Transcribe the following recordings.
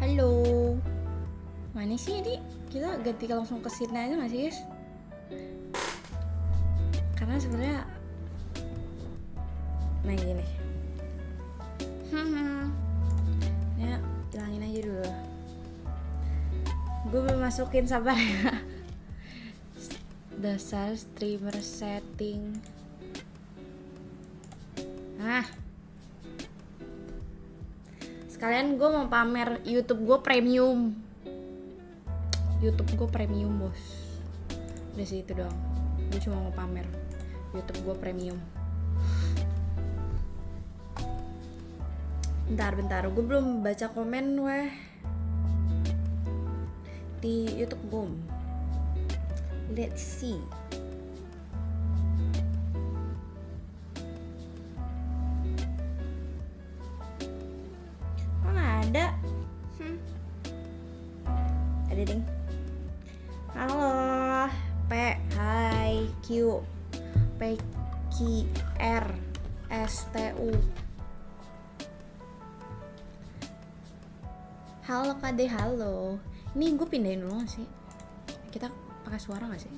Halo. Mana sih ini? Kita ganti langsung ke sini aja nggak sih guys? Karena sebenarnya nah gini. Ya hilangin aja dulu. Gue belum masukin, sabar ya. Dasar streamer setting. Sekalian gue mau pamer YouTube gue premium. YouTube gue premium bos. Udah sih itu doang. Gue cuma mau pamer YouTube gue premium. Bentar, gue belum baca komen weh di YouTube boom. Let's see. Oh nggak ada. Ada ding. Halo P, hai Q, P Q R S T U. Halo Kade, halo. Ini gue pindahin dulu gak sih? Kita pakai suara gak sih?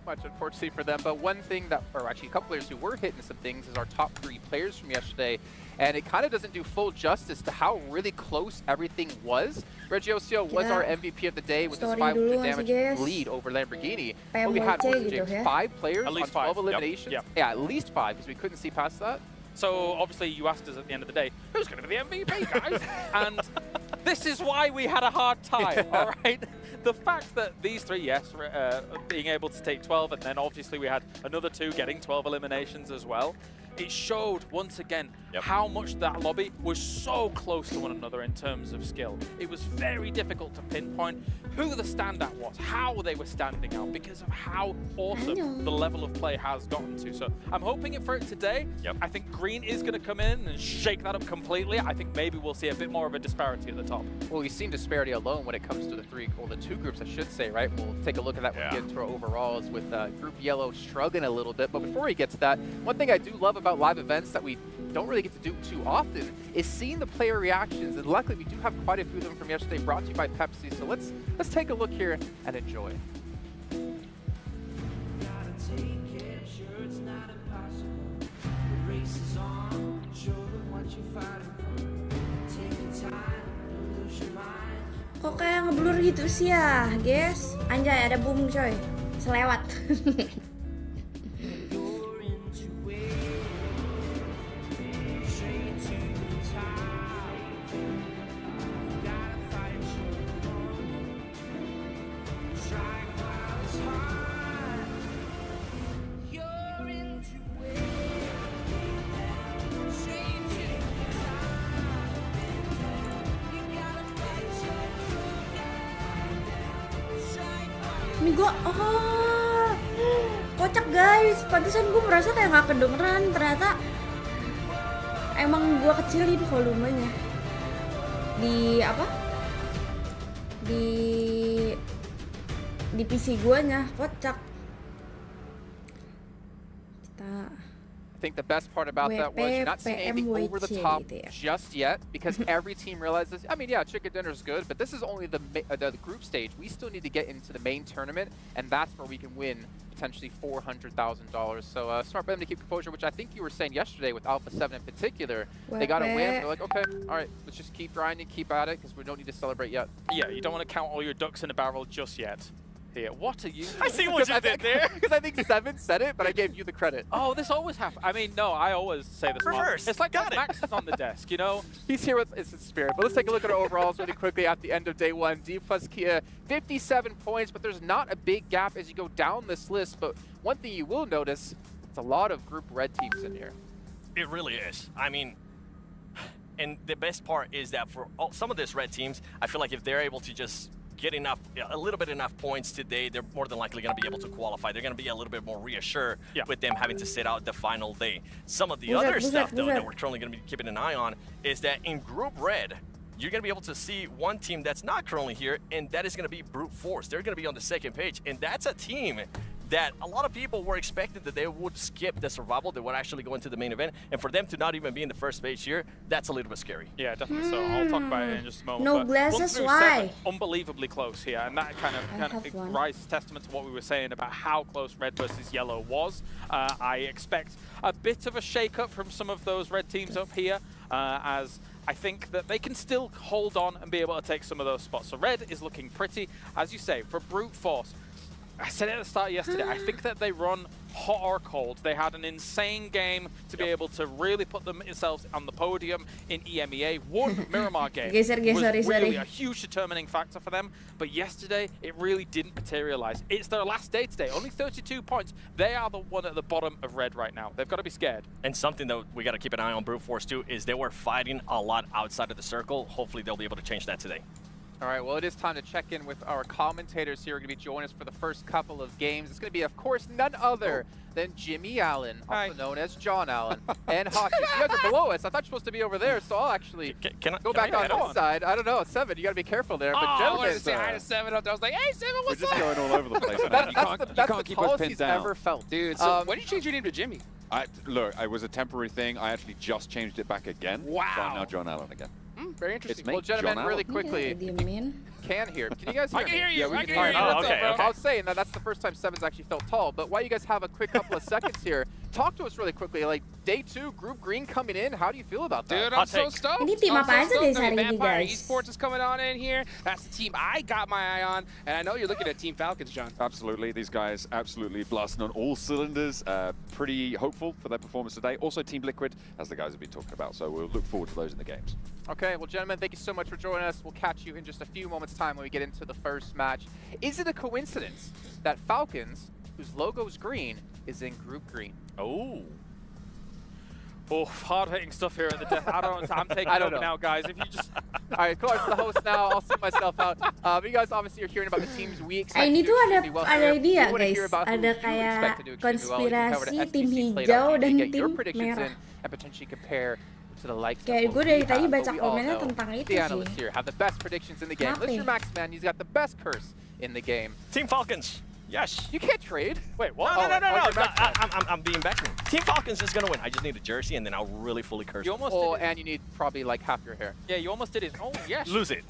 Much unfortunately for them, but one thing that, or actually a couple players who were hitting some things is our top 3 players from yesterday, and it kind of doesn't do full justice to how really close everything was. Regiosio was our MVP of the day with his 500 damage lead over Lamborghini. But we had gitu, 5 players on 12 eliminations. Yep. Yeah, at least 5 because we couldn't see past that. So obviously you asked us at the end of the day, who's going to be the MVP, guys? And this is why we had a hard time, all right? The fact that these 3, yes, being able to take 12, and then obviously we had another 2 getting 12 eliminations as well, it showed once again how much that lobby was so close to one another in terms of skill. It was very difficult to pinpoint who the standout was, how they were standing out, because of how awesome the level of play has gotten to. So I'm hoping for it today. I think Green is going to come in and shake that up completely. I think maybe we'll see a bit more of a disparity at the top. Well, we've seen disparity alone when it comes to the 2 groups, I should say, right? We'll take a look at that when we get into our overalls with Group Yellow struggling a little bit. But before we get to that, one thing I do love about live events that we don't really get to do too often is seeing the player reactions, and luckily we do have quite a few of them from yesterday, brought to you by Pepsi. So let's take a look here and enjoy. Kok kayak ngeblur gitu sih ya, guys? Anjay, ada boom coy. Selewat. Ini gue, kocak guys. Pantesan gue merasa kayak gak kedengeran. Ternyata emang gue kecilin volumenya di apa? Di PC guanya, kocak. I think the best part about that was you're not seeing anything over the top just yet, because every team realizes, I mean, yeah, chicken dinner is good, but this is only the group stage. We still need to get into the main tournament, and that's where we can win potentially $400,000. So smart for them to keep composure, which I think you were saying yesterday with Alpha 7 in particular. They got a win. They're like, okay, all right, let's just keep grinding, keep at it, because we don't need to celebrate yet. Yeah, you don't want to count all your ducks in a barrel just yet. Here. What are you? I see what you did there. Because I think 7 said it, but I gave you the credit. Oh, this always happens. I mean, no, I always say this. Reverse. It's like Max is on the desk, you know? He's here with his spirit. But let's take a look at our overalls really quickly at the end of day 1. D plus Kia, 57 points, but there's not a big gap as you go down this list. But one thing you will notice, it's a lot of Group Red teams in here. It really is. I mean, and the best part is that for some of these red teams, I feel like if they're able to just get a little bit enough points today, they're more than likely going to be able to qualify. They're going to be a little bit more reassured with them having to sit out the final day. Some of the other stuff, though, that we're currently going to be keeping an eye on is that in Group Red, you're going to be able to see one team that's not currently here, and that is going to be Brute Force. They're going to be on the second page, and that's a team that a lot of people were expecting that they would skip the survival, they would actually go into the main event, and for them to not even be in the first stage here, that's a little bit scary. Yeah, definitely so. I'll talk about it in just a moment. No but glasses, 1 through why? 7, unbelievably close here, and that kind have of one. rises testament to what we were saying about how close red versus yellow was. I expect a bit of a shake-up from some of those red teams up here, as I think that they can still hold on and be able to take some of those spots. So red is looking pretty, as you say, for brute force. I said it at the start yesterday, I think that they run hot or cold. They had an insane game to be able to really put themselves on the podium in EMEA. One Miramar game was really a huge determining factor for them, but yesterday it really didn't materialize. It's their last day today, only 32 points. They are the one at the bottom of red right now. They've got to be scared. And something that we got to keep an eye on brute force too is they were fighting a lot outside of the circle. Hopefully they'll be able to change that today. All right, well, it is time to check in with our commentators here. We're going to be joining us for the first couple of games. It's going to be, of course, none other than Jimmy Allen, also known as John Allen, and Hockey. You guys are below us. I thought you were supposed to be over there, so I'll actually go back on this side. I don't know, 7, you got to be careful there. But I wanted to say hi to 7 up there. I was like, hey, 7, what's up? We're just going all over the place, man. That's the tallest he's ever felt. Dude, so when did you change your name to Jimmy? Look, it was a temporary thing. I actually just changed it back again. Wow. So I'm now John Allen again. Very interesting. It's me, Well, gentlemen, John really Allen. quickly, can you guys hear I can me? hear you. Yeah, I can hear you. Oh, What's okay, up, bro? okay. I was saying that's the first time 7's actually felt tall, but while you guys have a quick couple of seconds here, talk to us really quickly. Like, day 2, Group Green coming in, how do you feel about that? Dude, Hot I'm so take. stoked. Ini tim I'm apa aja so deh stoked. I mean, hari ini, Vampire guys? Esports is coming on in here. That's the team I got my eye on, and I know you're looking at Team Falcons, John. Absolutely. These guys absolutely blasting on all cylinders. Pretty hopeful for their performance today. Also Team Liquid, as the guys have been talking about. So we'll look forward to those in the games. Okay, well, gentlemen, thank you so much for joining us. We'll catch you in just a few moments' time when we get into the first match. Is it a coincidence that Falcons, whose logo is green, is in Group Green? Oh. Oh, hard-hitting stuff here at the death. I'm taking I don't over know. now, guys. If you just All right, Clark's the host now. I'll sit myself out. But you guys obviously are hearing about the teams we expect Ini to do tuh extremely well ada here. ini We ya wanna hear guys, about who ada you expect kayak to do extremely well. You can head over to konspirasi tim SBC Play hijau to dan get your tim predictions merah. in and potentially compare to the likes of Kayak what gue we dari have. tadi But baca we all komennya know tentang itu the analysts sih. here have the best predictions in the game. Kenapa Mr. ya? Maxman, he's got the best curse in the game. Team Falcons. Yes. You can't trade. wait. What? No. you're Maxman. I'm being back. Team Falcons is going to win. I just need a jersey, and then I'll really fully curse You them. almost Oh, did it. and you need probably like half your hair. Yeah, you almost did it. Oh, yes. Lose it.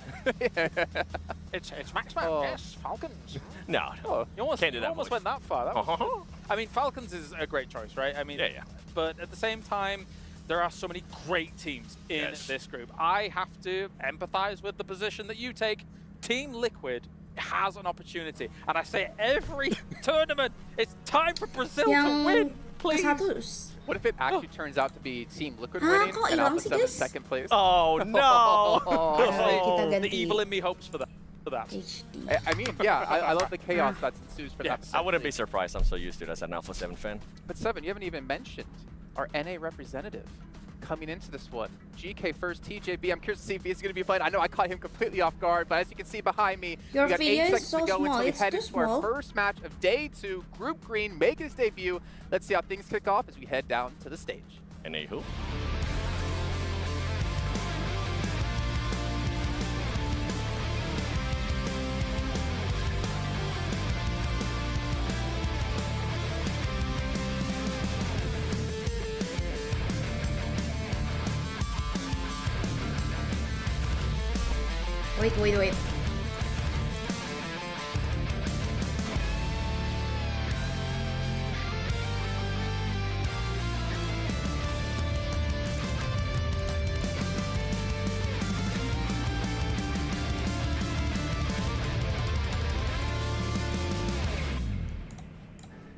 It's Maxman. Oh. Yes, Falcons. No. You almost, Can't do that almost voice. went that far. That was Uh-huh. I mean, Falcons is a great choice, right? I mean, Yeah. But at the same time, there are so many great teams in Yes. this group. I have to empathize with the position that you take. Team Liquid has an opportunity, and I say every tournament, it's time for Brazil to Yang win, ke please. satu. What if it actually turns out to be Team Liquid Hah, winning kok and hilang Alpha sih, 7 guys? second place? Oh, no. Kita The ganti evil in me hopes for that. HD. I mean, yeah, I love the chaos that ensues for Yeah, that. I wouldn't be surprised. I'm so used to it as an Alpha 7 fan. But 7, you haven't even mentioned our NA representative coming into this one. GK first, TJB. I'm curious to see if he's going to be playing. I know I caught him completely off guard, but as you can see behind me, Your we got 8 video is seconds so to go small. until we It's head too into our small. first match of day 2. Group Green making its debut. Let's see how things kick off as we head down to the stage. And who? Wait.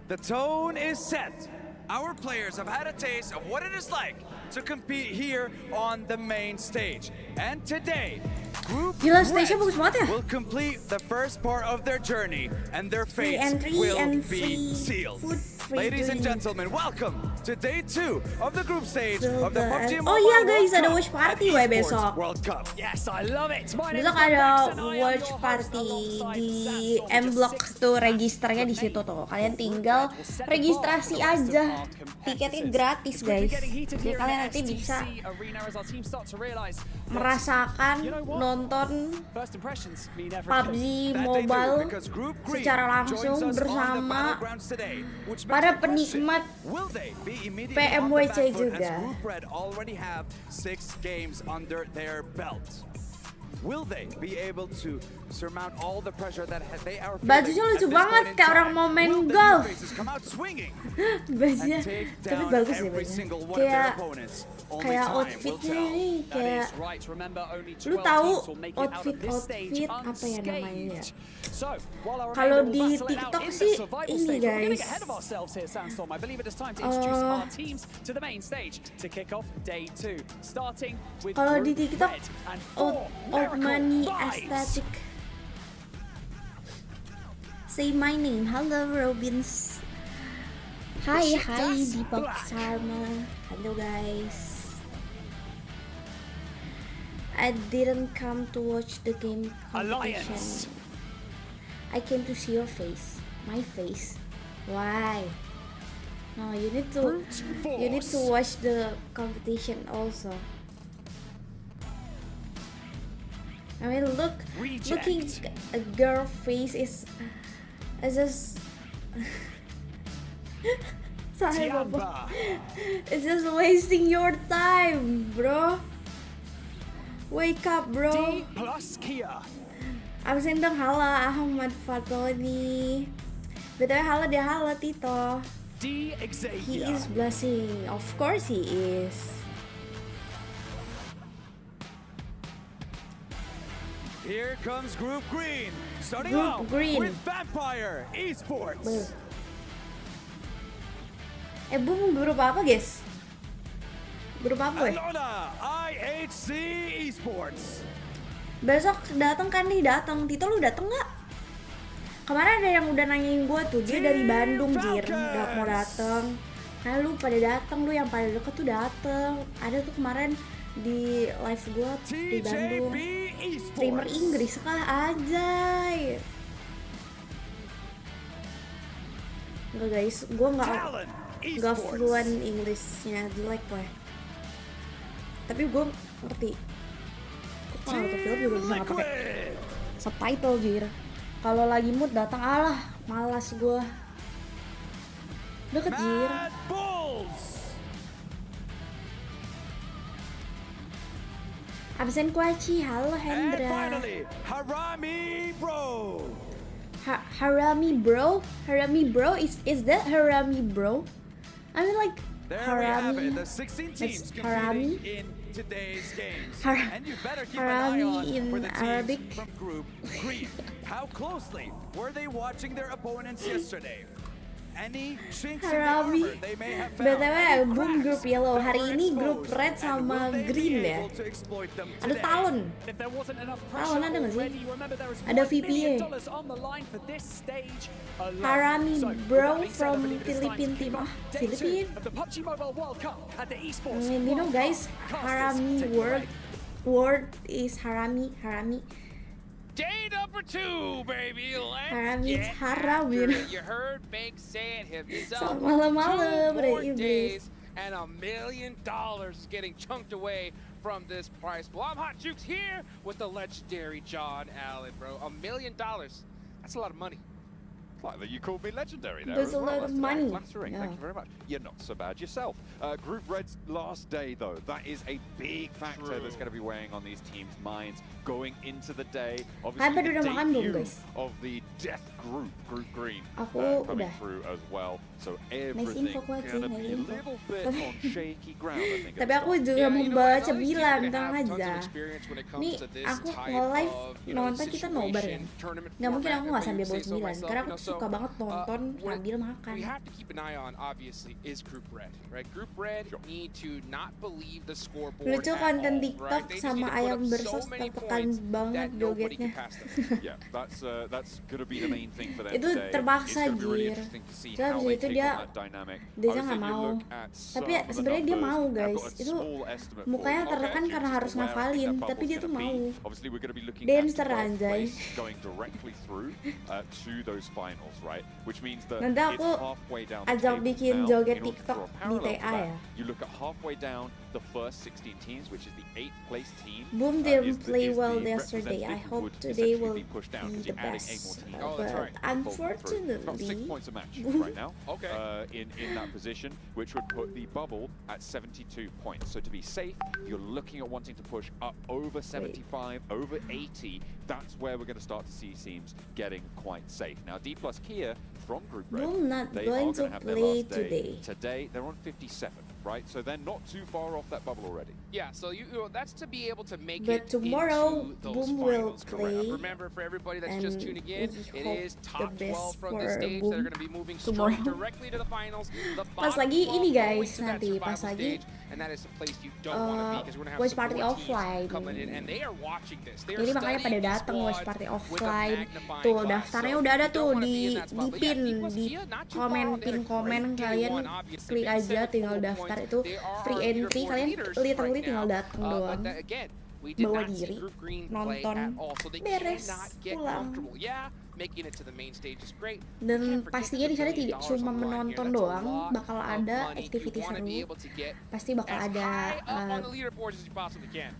The tone is set. Our players have had a taste of what it is like to compete here on the main stage. And today, Group Gila, Red stage-nya bagus banget ya. will complete the first part of their journey, and their Free fates entry will and be free sealed. food, free Ladies and drink. gentlemen, welcome to day 2 of the group stage of the PUBG Oh Mobile iya World guys, ada Cup watch party at weh Esports besok. World Cup. Yes, I love it. My name Besok is ada Max and I am watch your host party alongside di Sam. M Block tuh, registernya di situ tuh. Kalian tinggal registrasi aja. Tiketnya gratis guys. Jadi kalian nanti bisa merasakan no nonton First impressions mean PUBG everything. That they do, Mobile because Group Green secara joins langsung us on the bersama battlegrounds today, which makes para the question, penikmat will they be immediately Pmwc on the back foot juga. as Group Red already have 6 games under their belt? Will they be able to surmount all the pressure that they are feeling Bajunya at lucu this banget point in kayak orang time? mau main Will the golf. new faces come out swinging Bajunya and take tapi down bagus ya every bajunya. single one of their Kayak opponents? Only kayak time will outfitnya tell. nih kayak That is right. Remember, only lu 12 tahu teams will make it out of this stage outfit apa ya namanya ya? So, while our Kalau remainder di will battle it out TikTok in the sih survival ini stage, we're getting guys. ahead of ourselves here, Sandstorm. I believe it is time to introduce our teams to the main stage to kick off day 2, starting with Kalau di Group TikTok Red and old 4 Miracle money Vibes. aesthetic. Say my name. Hello Robins. Hai Deepak Sharma. Hello guys. I didn't come to watch the game competition. Alliance. I came to see your face. My face. Why? No, you need to watch the competition also. I mean, looking a girl face is just sorry, Papa. It's just wasting your time, bro. Wake up, bro. D plus Kia. Absen dong, hala Ahmad Fatoni. BTW hala dia hala Tito. D He Xavier. is blushing. Of course he is. Here comes Group Green, starting Group off Green. with Vampire Esports. Bung grup apa guys? Grup apa ya? Alona IHC Esports. Besok datang kan nih, datang. Tito lu datang nggak? Kemarin ada yang udah nanyain gue tuh, dia dari Bandung Jir, udah mau datang. Nah lu pada datang, lu yang pada deket tuh datang. Ada tuh kemarin di live gue di Bandung. Streamer Inggris kah aja. Enggak guys, gue nggak fluent Englishnya, jelek gue. Tapi gue ngerti. Kok kalau nonton film juga bisa nggak pakai subtitle Jir. Kalau lagi mood datang, alah malas gue. Deket Jir. Absen Kwaci, halo Hendra. And finally, Harami Bro. Harami bro, is that Harami bro? I mean like There we have Harami. it, the 16 teams Harami. competing in today's games. Har- And you better keep an eye Harami on in for the teams Arabic. from Group Green. How closely were they watching their opponents yesterday? Any chinks in the Harami. armor they may have found? BTW Any boom cracks grup yellow. that Hari were ini grup exposed? red And sama will they be green ya. able to exploit them Ada today? talon. If there wasn't enough Talon pressure ada nggak sih? already, remember there is Ada $1 million VPA. on the line for this stage alone. Harami So, bro with that being said, I from believe it is time to Philippine kick team. off Ah, day Philippine. 2 of the PUBG Mobile World Cup at the Esports. You know guys, Harami word is Harami. Day number 2, baby. Let's Harami get Haramin. after it. You heard Bank say it himself. Selamat malam-malam, 2 more Iblis. days and $1 million is getting chunked away from this prize pool. I'm Hot Jukes here with the legendary John Allen, bro. $1 million. That's a lot of money. Like that you called me legendary there There's as a well. lot of That's money. flattering. Yeah. Thank you very much. You're not so bad yourself. Group Red's last day, though, that is a big factor that's going to be weighing on these teams' minds going into the day. Obviously, Kabar the udah makan belum, debut guys? of the Death Group, Group Green, Aku coming udah. through as well. So Nice everything info, Kwaci, going to nice be a info. little bit on shaky ground, I think. at Tapi the aku start. juga Yeah, you know what? membaca At least you're bilang gonna tenang have tons of aja. experience when it comes Nih to this aku type nge-live of, nonton kita nobar kan. tournament Nggak mungkin format, aku if nggak I sambil say bawa so 9 myself, karena you aku know, suka banget nonton what sambil makan. we have to keep an eye on, obviously, is Group Red, right? Group Red need to not believe the scoreboard Lucu at konten all, TikTok right? They just sama need to put ayam up bersos so many tertekan points banget that nobody jogetnya. can pass them. Yeah, that's going to be the main thing for them Itu today. terpaksa, It's gonna be really Jir. interesting to see Terus how habis they itu take dia on that dynamic. dia Obviously, nggak you mau. look at Tapi some of the sebenarnya dia numbers. mau I've guys. got a Itu small estimate for mukanya you. tertekan Okay, karena just harus where I think ngafalin, that tapi bubble's dia tuh gonna mau. be. Obviously, we're going to be looking Dance at 12th anjay. place going directly through to those final finals, right? Which means that Nanti it's aku halfway down the ajak table. bikin Now, joget in order to TikTok draw a di parallel to TA that, ya. you look at halfway down the first 16 teams, which is the 8th place team. Boom is didn't the- play is well the yesterday. I representative who hope would today essentially will be pushed down be 'cause the you're adding 8 more best. teams. Oh, that's But right. It's about 6 unfortunately, points a match right now. Okay. In that position, which would put the bubble at 72 points. So to be safe, you're looking at wanting to push up over 75, over 80. That's where we're going to start to see teams getting quite safe. Now, D plus Kia from Group Red, Boom not they going are to going to have their play last day today. today. They're on 57, right? So they're not too far off that bubble already. Yeah, so you know, that's to be able to make But it tomorrow, into those Boom will finals, correct? play, Remember, for everybody that's just and tuning in, we it hope is the top best 12 from for this stage that are Boom going to be moving tomorrow. straight directly to the finals. The Pas bottom lagi 12 ini going guys, to that nanti pas survival lagi stage, and that is the place you don't want to be because we're going to have watch some party more teams offline. coming in, and they are watching this. They are Jadi makanya pada studying these datang watch squads party with a offline. magnifying Tuh glass. daftarnya So udah ada you don't tuh wanna be di in that spot. But yeah, pin D plus di Kia, not too far off. They had a komen great day kalian one, obviously. klik Big aja 74 tinggal daftar points. itu They are free our entry leaderboard kalian leaders literally right tinggal now. datang But doang. again, we did Bawa not see diri, Group Green play nonton, at all, so they beres, cannot get pulang. comfortable. Yeah, making it to the main stage is great. Dan pastinya di sana tidak cuma menonton doang, bakal ada activity seru. Pasti bakal ada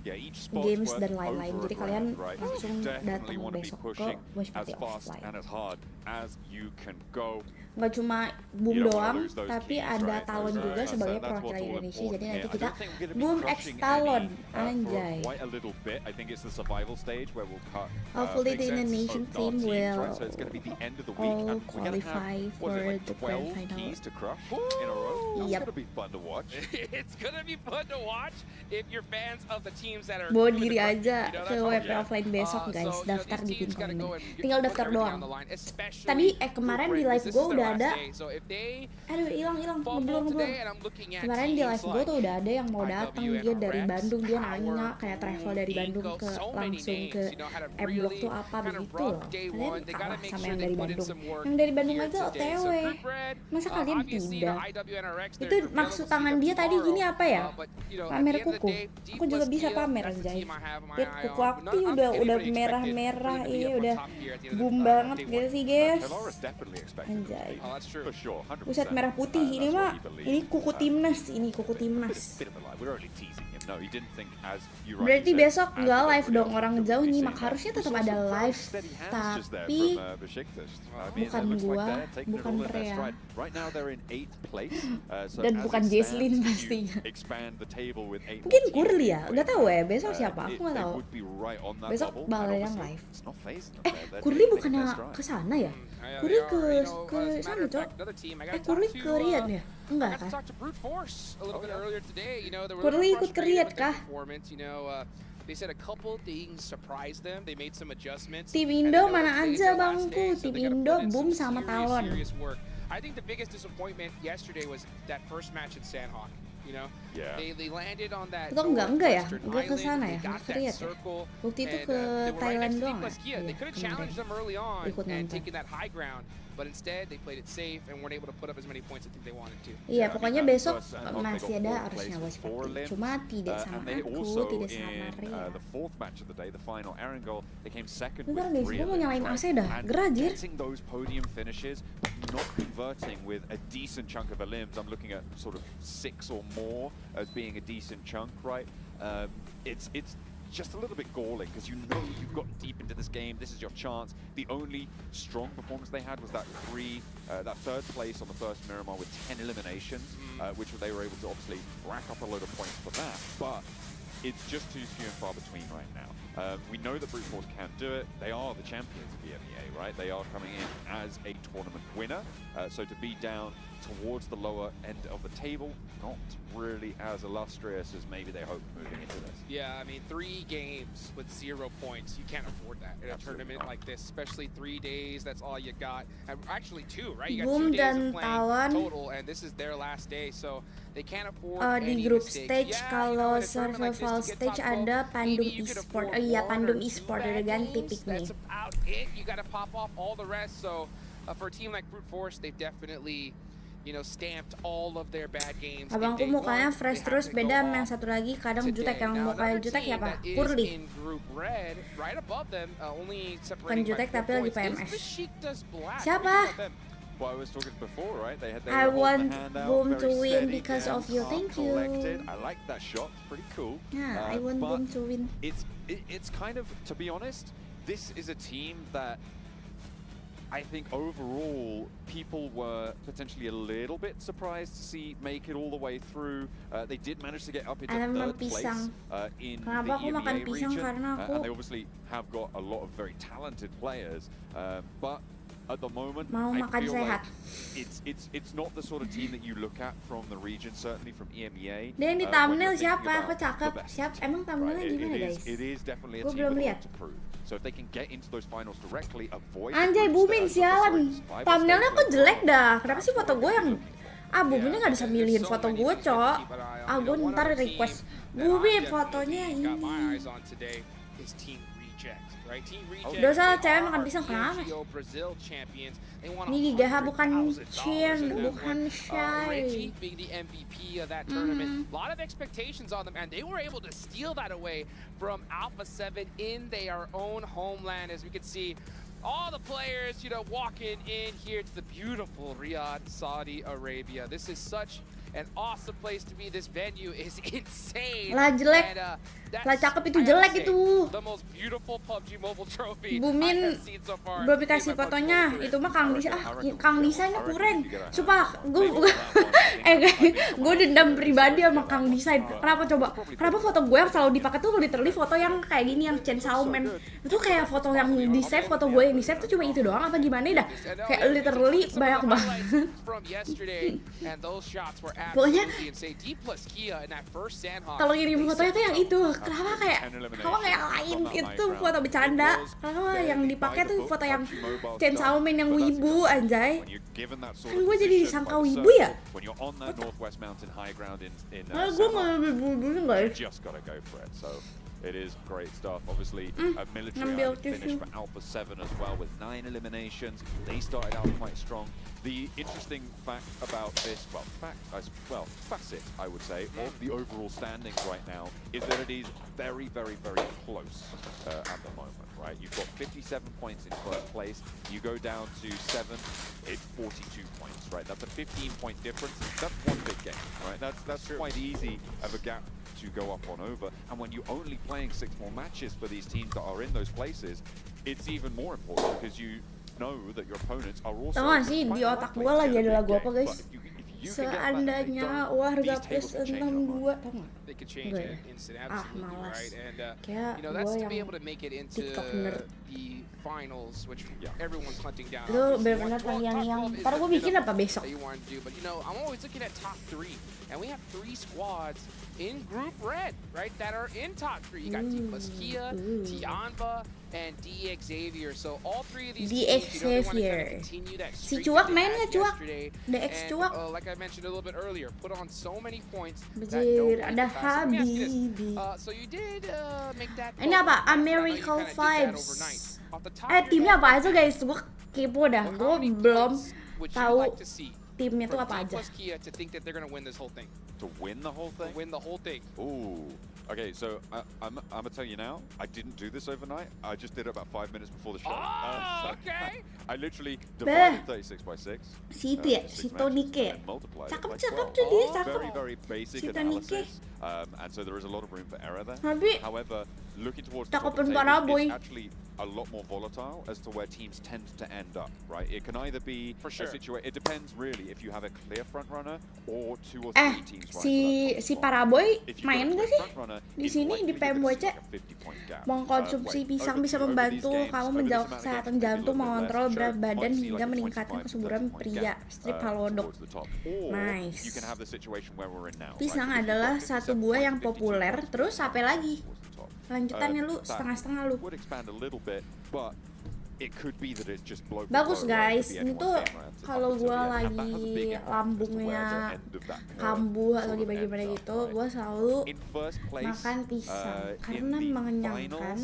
Yeah, each spot's games worth dan lain-lain. over a Jadi kalian grand, right? langsung You definitely datang want to be besok ke pushing watch as party fast offline. and as hard as you can go. Nggak cuma Boom You don't wanna doang, lose those tapi keys, ada right? Talon That's juga right. sebagai That's what's perwakilan all Indonesia. important Jadi here. nanti I kita don't think we're gonna be Boom X crushing Talon, any, for anjay. quite a little bit. I think it's the survival stage where we'll cut. Hopefully the makes sense, Indonesian both team our teams, will right? So it's going to be the end of the week, all and we're going to qualify have for like the 12 grand final. keys to crush in a row. That's Yep. going to be fun to watch. It's gonna be fun to watch if you're fans of the teams that are. Bawa doing diri the crushing, aja you know, ke that's all. WP offline besok guys, So, daftar di these pin teams gotta komen. go and Tinggal put daftar everything doang. on the line, especially Tadi kemarin Group di Red, live 'cause gue this is udah their ada. last day. So if they Aduh hilang fumble ngeblur. today, and I'm looking at Kemarin di teams live gue like tuh udah ada yang mau datang, IW dia and dari Rex, Bandung, dia Power, nanya kayak travel dari Bandung Ingo, ke so many langsung ke names, you know, had a M Block really tuh apa kind of begitu rough loh. day Kalian one. They gotta kalah make sama sure yang they dari put in Bandung. some work Yang dari Bandung here aja today. So OTW. Group Red, Masa kalian obviously, tidak? the IW and RX, Itu they're maksud available tangan to dia them tadi tomorrow. gini apa ya? But, you know, at Pamer the end of the kuku. day, D Aku juga plus bisa Kia, pamer that's the anjay. team I have my Lihat eye kuku on. aku But not- udah anybody expected merah-merah, them to be iya up on udah top here at the end of boom the, banget day gitu one. sih guys. Teloris definitely expected. Anjay. Oh, that's true. For sure, 100%. Buset merah putih ini That's mah, what he believed. ini kuku timnas, ini kuku timnas. Bit of a lie. We're only teasing him. No, he didn't think as you Berarti rightly besok said, nggak as live everybody dong, else orang would jauh be nyimak. seeing Harusnya that. tetap We saw ada some very live, steady hands just there tapi from, Besiktas. I mean, bukan it looks like gua, they're taking it bukan all in their Prea. stride. Right now they're in 8th place. So Dan as bukan it Jesslyn stands, pastinya. you expand the table with 8 Mungkin more Kurli teams ya, playing. nggak tahu ya. Besok siapa? Aku nggak They tahu. would be right on that Besok bubble, bakal and yang obviously live. it's not phasing them there. They're Kurli taking bukannya their stride. ke sana ya? Yeah, Kurli they are. ke You know, ke as a matter sana of cok. fact, another team, I gotta Kurli talk ke to, Riyadh ya? I Enggak got to kan? talk to Brute Force a little bit earlier today. You know, they were Kurli a little ikut ke frustrated Riyadh with their kah? performance. You know, they said a couple things surprised them. They made some adjustments. Tim and Indo they know mana that today's aja their last bangku? day, so Tim they gotta Indo put in boom some sama serious, Talon. serious work. I think the biggest disappointment yesterday was that first match at Sandhawk. You know, Yeah. they landed on that. Atau enggak ya? northwestern Enggak ke island, sana they ya? got Enggak ke that Riyadh ya? circle, Waktu itu and, ke they were right Thailand next to doang D plus ya? Kia. Iya, They could have kemarin. challenged them early on Ikut and nonton. taken that high ground, but instead they played it safe and weren't able to put up as many points I think they wanted to. Iya, pokoknya that besok first Sandhawk, they masih got ada fourth harusnya place watch with 4 party. limbs. Cuma tidak sama And they aku, also tidak sama in Ria. the 4th match of the day, the final Erangel, they came second Bentar with guys, 3 gua mau nyalain limbs, AC dah. And Gerah, anjir. getting those podium finishes, but not converting with a decent chunk of the limbs. I'm looking at sort of 6 or more as being a decent chunk, right? It's just a little bit galling because you know you've gotten deep into this game. This is your chance. The only strong performance they had was that that 3rd place on the first Miramar with 10 eliminations, which they were able to obviously rack up a load of points for that. But it's just too few and far between right now. We know that Brute Force can do it. They are the champions of the MEA, right? They are coming in as a tournament winner. So to be down towards the lower end of the table, not really as illustrious as maybe they hoped moving into this. Yeah, I mean, 3 games with 0 points, you can't afford that in a tournament like this, especially 3 days, that's all you got. And actually 2, right? You got Boom 2 days dan of playing Talon. total, and this is their last day, so they can't afford Di any grup mistakes. stage, Yeah, kalau you know, in a tournament like survival this, to get stage top 12, ada Pandum maybe you could Esports. afford Oh iya, 1 Pandum or 2 Esports bad udah ganti games. pick nih. That's about it. You got to pop off all the rest, so for a team like Brute Force, they've definitely, stamped all of their bad games. Abangku mukanya fresh terus, beda sama yang satu lagi kadang jutek. Yang mukanya jutek ya apa? Kurli. Bukan jutek tapi lagi PMS. Siapa? Well, I was talking before, right? They I were want holding the hand out, Boom very to win steady, because of hands you. are Thank you. collected. I like that shot. Pretty cool. Yeah, I want but Boom to win. It's kind of, to be honest, this is a team that I think overall people were potentially a little bit surprised to see make it all the way through. They did manage to get up into Alam third ng place pisang. in Kenapa the aku makan EMEA pisang? region, Karena aku and they obviously have got a lot of very talented players, but at the moment, mau I makan feel sehat. like it's not the sort of team that you look at from the region, certainly from EMEA. Dan di when thumbnail you're thinking siapa? about Aku cakep. the best Siap. team, Emang thumbnailnya right? gimana guys? It is definitely a Gua team belum with a lihat. lot to prove. So if they can get into those finals directly, avoid Anjay, Bumin sialan. Thumbnailnya kok jelek dah. Kenapa sih foto gue yang Buminnya nggak bisa milihin foto gue, cok. Gue ntar request Bumin fotonya ini. Dosa cewek makan pisang, kenapa? Ini Gigaha bukan Chin, bukan Shy. being the MVP of that tournament. A lot of expectations on them, and they were able to steal that away from Alpha 7 in their own homeland. As we can see, all the players, walking in here to the beautiful Riyadh, Saudi Arabia. This is such an awesome place to be. This venue is insane. Lah jelek. And, Lah cakep itu jelek itu. the most beautiful PUBG Mobile trophy Bumin I have seen so far belum in dikasih my PUBG fotonya. Mobile career. Itu mah Kang Disa. Kang Desainnya kurang. Sumpah, gue dendam pribadi sama Kang Desain. Kenapa coba? Kenapa foto gue yang selalu dipakai tuh literally foto yang kayak gini, yang Chainsaw Man. Itu kayak foto yang di save, foto gue yang di save tuh cuma itu doang apa gimana dah? Kayak literally banyak banget. Pokoknya kalau ngirim fotonya tuh yang itu. Kenapa kayak lain itu foto bercanda? Kenapa yang dipakai tuh foto yang Chainsaw Man yang wibu anjay? Kan gue jadi disangka wibu ya? Malah gue malah wibu guys. Just gotta go for it. So it is great stuff. Obviously, a military ngambil island finish tisu. for Alpha 7 as well with 9 eliminations. They started out quite strong. The interesting fact about this, facet, I would say, of the overall standings right now is that it is very, very, very close at the moment, right? You've got 57 points in first place. You go down to 7, it's 42 points, right? That's a 15-point difference. That's one big game, right? That's quite easy of a gap to go up on over. And when you're only playing 6 more matches for these teams that are in those places, it's even more important because you know that your opponents are also Tau gak sih di otak gue lagi ada lagu apa guys? Seandainya warga plus 62, tau gak? They could change Enggak it ya? instant, Ah, absolutely malas. right. And Kayak that's gue to be yang able to make it into TikTok nerd. the finals, which everyone's hunting down. Itu obviously. bener-bener Well, yang top 12 is ntar the gue bikin minimum apa besok? that you want to do, but I'm always looking at top 3, and we have 3 squads in Group Red, right, that are in top 3. You got T plus Kia, Tianva, and DX Xavier. So all 3 of these DX teams, they want to kind Xavier. of continue that Si streak Cuak that they main had nggak, Cuak? yesterday. DX And, Cuak. like I mentioned a little bit earlier, put on so many points that Bejir, nobody ada could pass. Let me ask you this. Habibi. So you did make that. Ini call, apa? right? And I know you Americal kinda did that Vibes. overnight. Off the top of your Timnya head, apa aja guys? Gue kepo dah. how Gue many belum points would you tahu like to see timnya tuh from apa D aja. plus Kia to think that they're gonna win this whole thing? to win the whole To thing. win the whole thing. Ooh. Okay, so I'm gonna tell you now. I didn't do this overnight. I just did it about 5 minutes before the show. Oh, So okay. I literally Beh. divided 36 by 6. Si itu ya, 6 si Tonike. matches, and multiplied it Cakep by cakep 12. tuh dia, cakep. Very, very basic Si Tonike. analysis. And so there is a lot of room for error there. Tapi However, looking towards the Cakep top of the dan table, Paraboy. it's actually a lot more volatile as to where teams tend to end up, right? It can either be For a sure. situation. It depends really if you have a clear front runner or 2 or 3 teams. si Paraboy If you've got main a nggak clear sih? front-runner, Di it's sini likely di you're gonna Pmwc see like a 50-point gap. mengkonsumsi pisang bisa over these membantu games, kamu over this menjaga amount of kesehatan games, maybe a jantung, little bit mengontrol less, berat sure, badan might see hingga like a meningkatkan 25 to kesuburan 30 point pria. gap, Strip halodok. towards the top. Or Nice. you can have the situation where we're in now, right? Pisang So if you've adalah got satu 57 buah yang points, 52 populer. points, Terus apa lagi? towards the top. Lanjutannya lu That setengah-setengah lu. would expand a little bit, but it could be that it's just blow for Bagus blow, right? It guys, could be ini anyone's tuh game, right? kalau Up until gue the end. And that lagi has a big impact as to where lambungnya the end of that curve kambuh atau sort of gimana ends up, gitu, right? gue selalu In first place, makan pisang in karena the mengenyangkan. finals,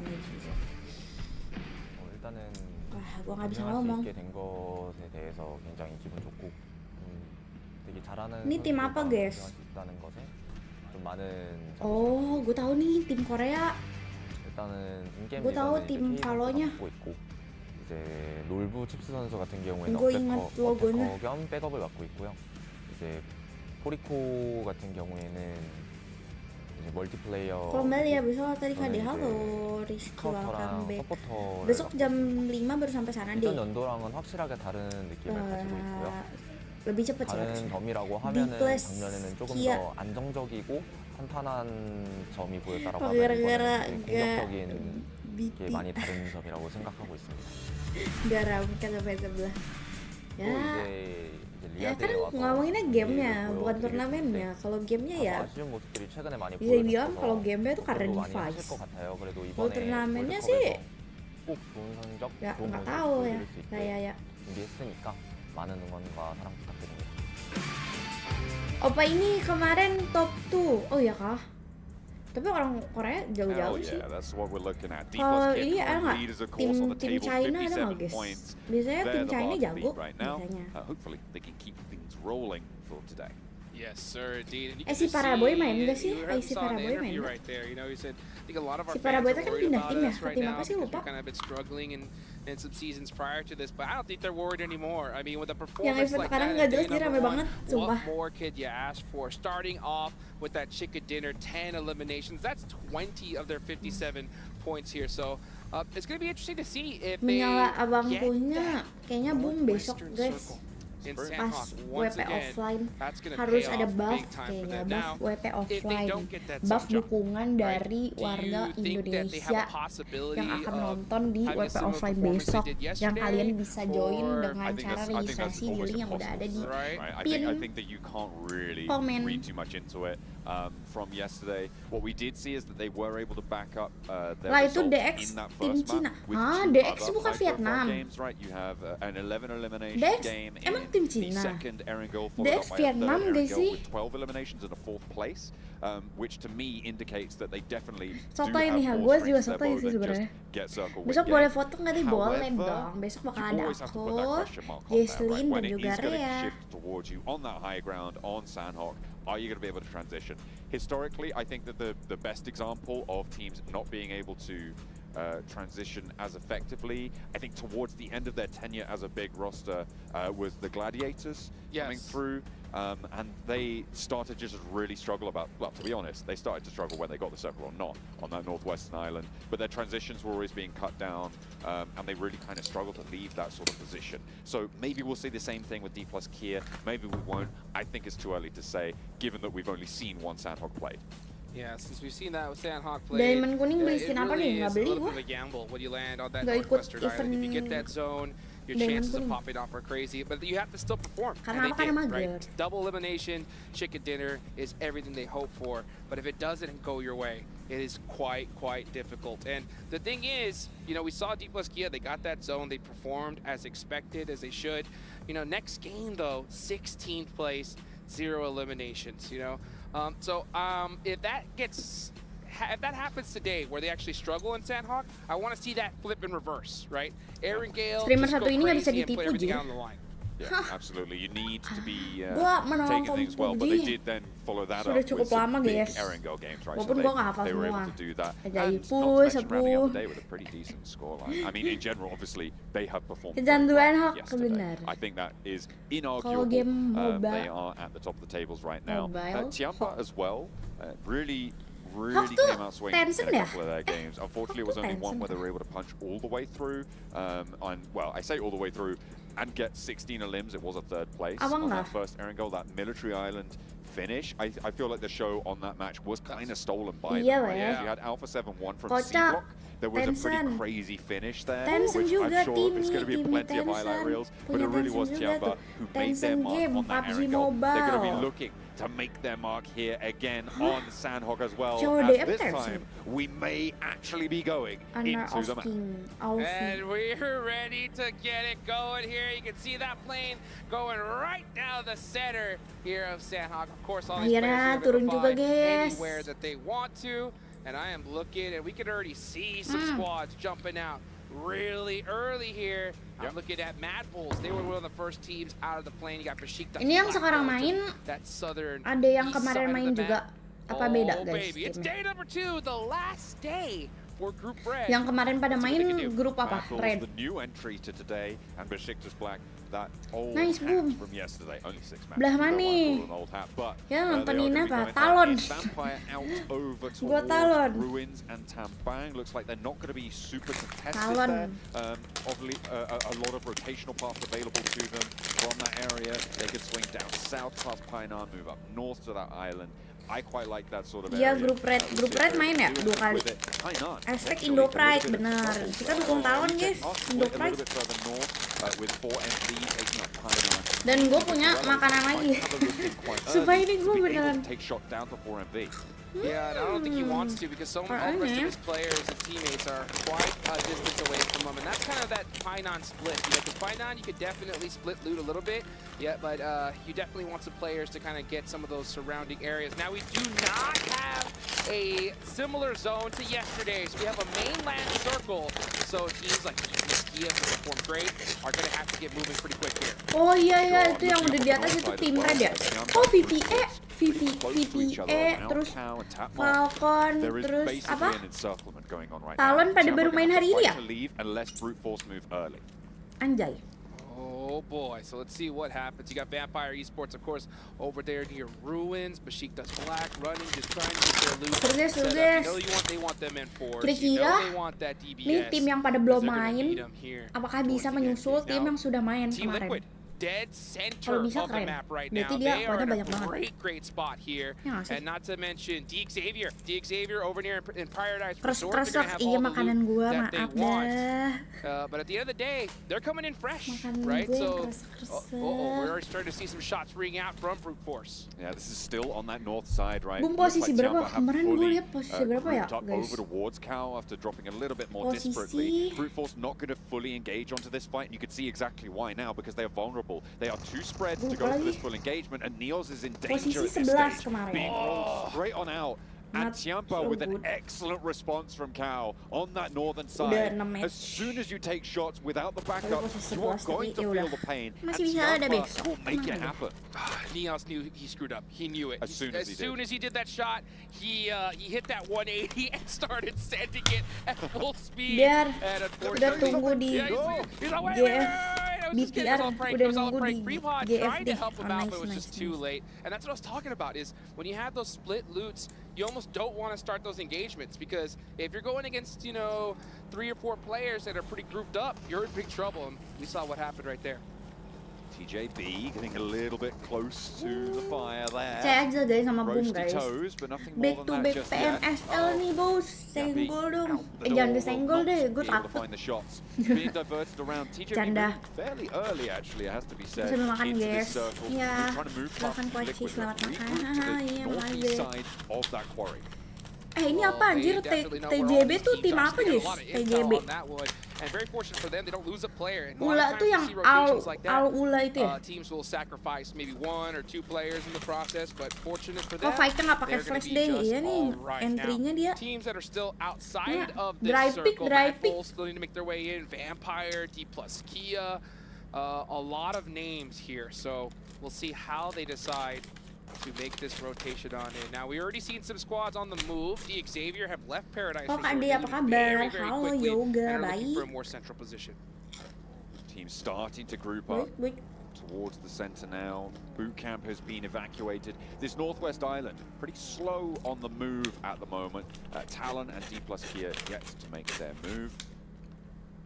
안 해주고. 일단은 아, 뭐 gua nggak bisa 우승할 수 ngomong. 있게 된 것에 대해서 굉장히 기분 좋고 되게 잘하는 Ini tim apa, 선수들과 guys? 우승할 수 있다는 것에 좀 많은 Oh, gue tahu nih tim Korea. 일단은 인게임 뭐 타워 리더는 팀 이제 K 발로냐? 선수가 맡고 있고 이제 롤부 칩스 선수 같은 경우에는 이거 인간 로고는? 어태커 겸 백업을 맡고 있고요. 이제 포리코 같은 경우에는 이제 멀티플레이어 Kembali ya besok tadi 저는 Kade 이제 halo Rizky welcome 카운터랑 back. 서포터를 Besok 맡고 jam 5 baru sampai sana 이전 deh. 연도랑은 확실하게 다른 느낌을 가지고 있고요. Lebih cepet sih 다른 harusnya. 덤이라고 하면은 plus 작년에는 조금 Kia. 더 안정적이고 탄탄한 점이 보였다라고 어, 하면 gara-gara 이번에는 되게 공격적인 BT. 게 많이 다른 점이라고 생각하고 있습니다. Garam kan sampai sebelah. 또 Ya, 이제 ya kan 리아드에 와서 ngomonginnya gamenya, 보여드리고 bukan 되게 turnamennya. Kalau gamenya ya 아쉬운 모습들이 최근에 많이 bisa dibilang 보여줘서 kalau gamenya tuh karena 공부도 많이 하실 device. 것 같아요. 그래도 Kalau 이번에 turnamennya 월드컵에서 sih 꼭 좋은 성적, ya 좋은 nggak 모습 tahu ya. 보여드릴 수 있게 Kayak 준비했으니까 많은 응원과 사랑 부탁드립니다. Opa ini kemarin top 2. Oh ya kah? Tapi orang Korea Oh jauh-jauh sih. yeah, that's what we're looking at. D Kalau plus ini Kid ada current nggak leaders, of course, on the tim table, China ada nggak 57 guys? points. Biasanya They're tim the China bar to jago beat right now. biasanya. Hopefully they can keep things rolling for today. Yes, sir, indeed. And you Eh, can si just Paraboy see, main nggak sih? you Eh, si saw in the Paraboy main interview nggak? right there. You know, he said, I think a lot of our Si fans Paraboy are itu kan worried pindah about tim ya? us Ke right tim now apa sih, because lupa? we've kind of been struggling in some seasons prior to this, but I don't think they're worried anymore. I mean, with a Yang performance event like sekarang that, nggak at jelas day dia rame number banget, one, sumpah. what more could you ask for? Starting off with that chicken dinner, 10 eliminations. That's 20 of their 57 points here. So it's going to be interesting to see if they Menyala get abangkunya that kayaknya boom besok Western guys. Circle in Pas Sandhawk. Once WP again, offline that's gonna harus pay ada off buff big time for kayaknya, them. buff Now, WP if they offline, don't get that buff zone jump, dukungan right, dari do warga you think that they have Indonesia a possibility yang akan of nonton di having a WP similar offline performance they besok, did yang yesterday? kalian bisa join Or- dengan cara registrasi di link yang udah ada di Right. I pin think that you can't really komen. read too much into it. From yesterday, what we did see is that they were able to back up their Lah, itu results DX in that tim first Cina. map with Ah, two DX other bukan high-profile Vietnam. games, right? You have an 11 elimination DX game emang in tim the Cina. second Erangel, followed DX up by a Vietnam third gak Erangel sih? with 12 eliminations and a fourth place, which to me indicates that they definitely do Sotoy have nih, more gue juga strings to their sotoy bow sih than sebenarnya. just get circle Besok win boleh games. foto nggak nih? Boleh However, dong. Besok bakal you ada always have to put that aku, question mark on there, Jesslyn right? When dan it juga is going to Rea. shift towards you on that high ground on Sandhawk, are you going to be able to transition? Historically, I think that the best example of teams not being able to transition as effectively, I think towards the end of their tenure as a big roster, was the Gladiators coming Yes. through. And they started just really struggle well, to be honest, they started to struggle when they got the circle or not on that northwestern island, but their transitions were always being cut down, and they really kind of struggled to leave that sort of position. So maybe we'll see the same thing with D plus Kia, maybe we won't. I think it's too early to say, given that we've only seen one Sandhawk played. Yeah, since we've seen that with Sandhawk play, Diamond kuning beli it skin apa really nih? Nggak is a beli little gua. bit of a gamble when you land on that Nggak ikut northwestern island. If you get event that zone, your Diamond chances of kuning. popping off are crazy, but you have to still perform. Karena and apa? they Karena did, right? mager. Double elimination, chicken dinner is everything they hope for, but if it doesn't go your way, it is quite difficult. And the thing is, you know, we saw D plus Kia, they got that zone, they performed as expected, as they should. You know, next game though, 16th place, 0 eliminations, you know? If that happens today, where they actually struggle in Sandhawk, I want to see that flip in reverse, right? Aaron Gale Streamer just go satu ini nggak bisa crazy and put ditipu, everything Ji. out on the line. Yeah, absolutely. You need to be Gua menolong taking things well, but they PUBG. did then follow that Sudah up cukup with some lama, big guys. Erangel games, right? Walaupun so gua nggak hafal they were able semua. to do that. Ajaib, And not to push, mention rounding out aku. the day with a pretty decent scoreline. I mean, in general, obviously, they have performed very Kecanduan well Hawk, yesterday. benar. I think that is Kalau inarguable. game MOBA, They are at the top of the tables right now. Mobile, Tiamba Hawk. as well, really Hawk tuh came out swinging in Tencent a ya? couple of their games. Unfortunately, it was Hawk tuh only one Tencent where they kan? were able to punch all the way through. Well, I say all the way through and get 16 limbs. It was a third place Abang on that nggak? first Erangel, that military island finish. I feel like the show on that match was kind of stolen by Iya them. lah Right? ya. You had Alpha 7-1 from Kocak. C Block. There was a pretty Tencent. crazy finish there, Tencent which juga I'm sure tim is going to be tim plenty of highlight Tencent. reels. But Punya it really was Tencent juga Tiamba tuh. who made their Tencent mark game, on that PUBG Erangel. They're going to be Mobile. looking to make their mark here again on Sandhawk as well. Coba As DM this Tencent. time, we may actually be going Honor into the of map. King, Alfie. And we're ready to get it going here. You can see that plane going right down the center here of Sandhawk. Of course, all these Akhirnya players are turun able to juga, fly guys. anywhere that they want to. And I am looking, and we can already see some squads jumping out really early here. I'm looking at Mad Bulls. They were one of the first teams out of the plane. You got Besiktas. Ini yang sekarang main that southern ada yang east kemarin side of main the juga. map. Apa beda Oh, guys? baby. It's timnya? day number 2, the last day for Group Red. Yang kemarin pada main grup apa? Battles, Red. the new entry to today, and Besiktas Black, that old Nice, hat boom. from yesterday. Only 6 matches. Belah You don't mana? wanna call it an old hat, but, Ya, they nontonin are gonna be apa? going Talon. back. Vampire out over Gua towards Talon. Ruins and Tambang. Looks like they're not going to be super contested Talon. there. Obviously, a lot of rotational paths available to them from that area. They could swing down south past Painan, move up north to that island. I quite like that sort of Iya, area. grup Red. Grup Red main ya 2 kali. Hashtag Indo Pride, benar. Kita dukung Talon guys, Indo Pride. Dan gue punya makanan lagi. Supaya ini gue beneran. Yeah, and I don't think he wants to because all the rest of his players and teammates are quite a distance away from him. And that's kind of that Painan split. You know, because Painan, you could definitely split loot a little bit. Yeah, but you definitely want some players to kind of get some of those surrounding areas. Now, we do not have a similar zone to yesterday's. We have a mainland circle. So teams like Kia, who performed great, are going to have to get moving pretty quick here. Oh iya, itu yang udah di atas itu tim Red ya. Oh, VPE, terus Falcon, terus apa? Talon pada baru main hari ini ya? Anjay. Oh boy, so let's see what happens. You got Vampire Esports, of course, over there near Ruins. Besiktas Black running, just trying to get their loot set up. You know they want them in force. You know they want that DBS. Ini tim yang pada belum main, apakah bisa menyusul tim yang sudah main kemarin? Dead center of the map right now. They are in a great spot here. And not to mention Xavier over near in Paradise Resort. They're gonna have all the loot that they want. But at the end of the day, they're coming in fresh, right? So, we're already starting to see some shots ring out from Brute Force. Yeah, this is still on that north side, right? Bum, posisi berapa? Kemarin gue lihat posisi berapa ya, guys? Over towards Cow after dropping a little bit more disparately. Brute Force not going to fully engage onto this fight, and you can see exactly why now, because they are vulnerable. They are too spread to go for this full engagement, and Neos is in danger at this stage, being rolled straight on out. And Tiampa with an excellent response from Cow on that northern side. As soon as you take shots without the backup, you are going to feel the pain, and Tiampa will make it happen. Neos knew he screwed up. He knew it. As soon as he did that shot, he hit that 180 and started sending it at full speed. Biar udah tunggu di BTR, udah nunggu di GFD. Too late. And that's what I was talking about, is when you have those split loots, you almost don't want to start those engagements, because if you're going against, 3 or 4 players that are pretty grouped up, you're in big trouble. And we saw what happened right there. TJB getting a little bit close to the fire there. Saya aja guys sama Boom Roasty guys. toes, but nothing more Back than to that back just PMSL yet. nih bos, senggol dong. Jangan disenggol deh, gue takut. Being diverted around. TJB Canda. moved fairly early, actually, it has to be said. Sambil makan into this guys. circle. Ya, Trying to move silakan past Kwaci, Liquid, selamat makan. regroup to Haha, the iya northeast makasih. side of that quarry. Ini apa anjir? TJB tuh tim apa guys? TJB. And very fortunate for them, they don't lose a player. And Ula tuh yang Ula itu ya? Teams will sacrifice maybe 1 or 2 players in the process, but fortunate for them, Kok fight-nya nggak pakai flash deh? Iya nih, entry-nya dia. Teams that are still outside of this circle, Bull still need to make their way in. Vampire, D+ Kia, a lot of names here. So we'll see how they decide to make this rotation on in. Now, we already seen some squads on the move. Xavier have left Paradise Adi, apa kabar? Halo Yoga, baik. For a more central position. Team starting to group up towards the center now. Boot camp has been evacuated. This northwest island, pretty slow on the move at the moment. Talon and D+ Kia yet to make their move.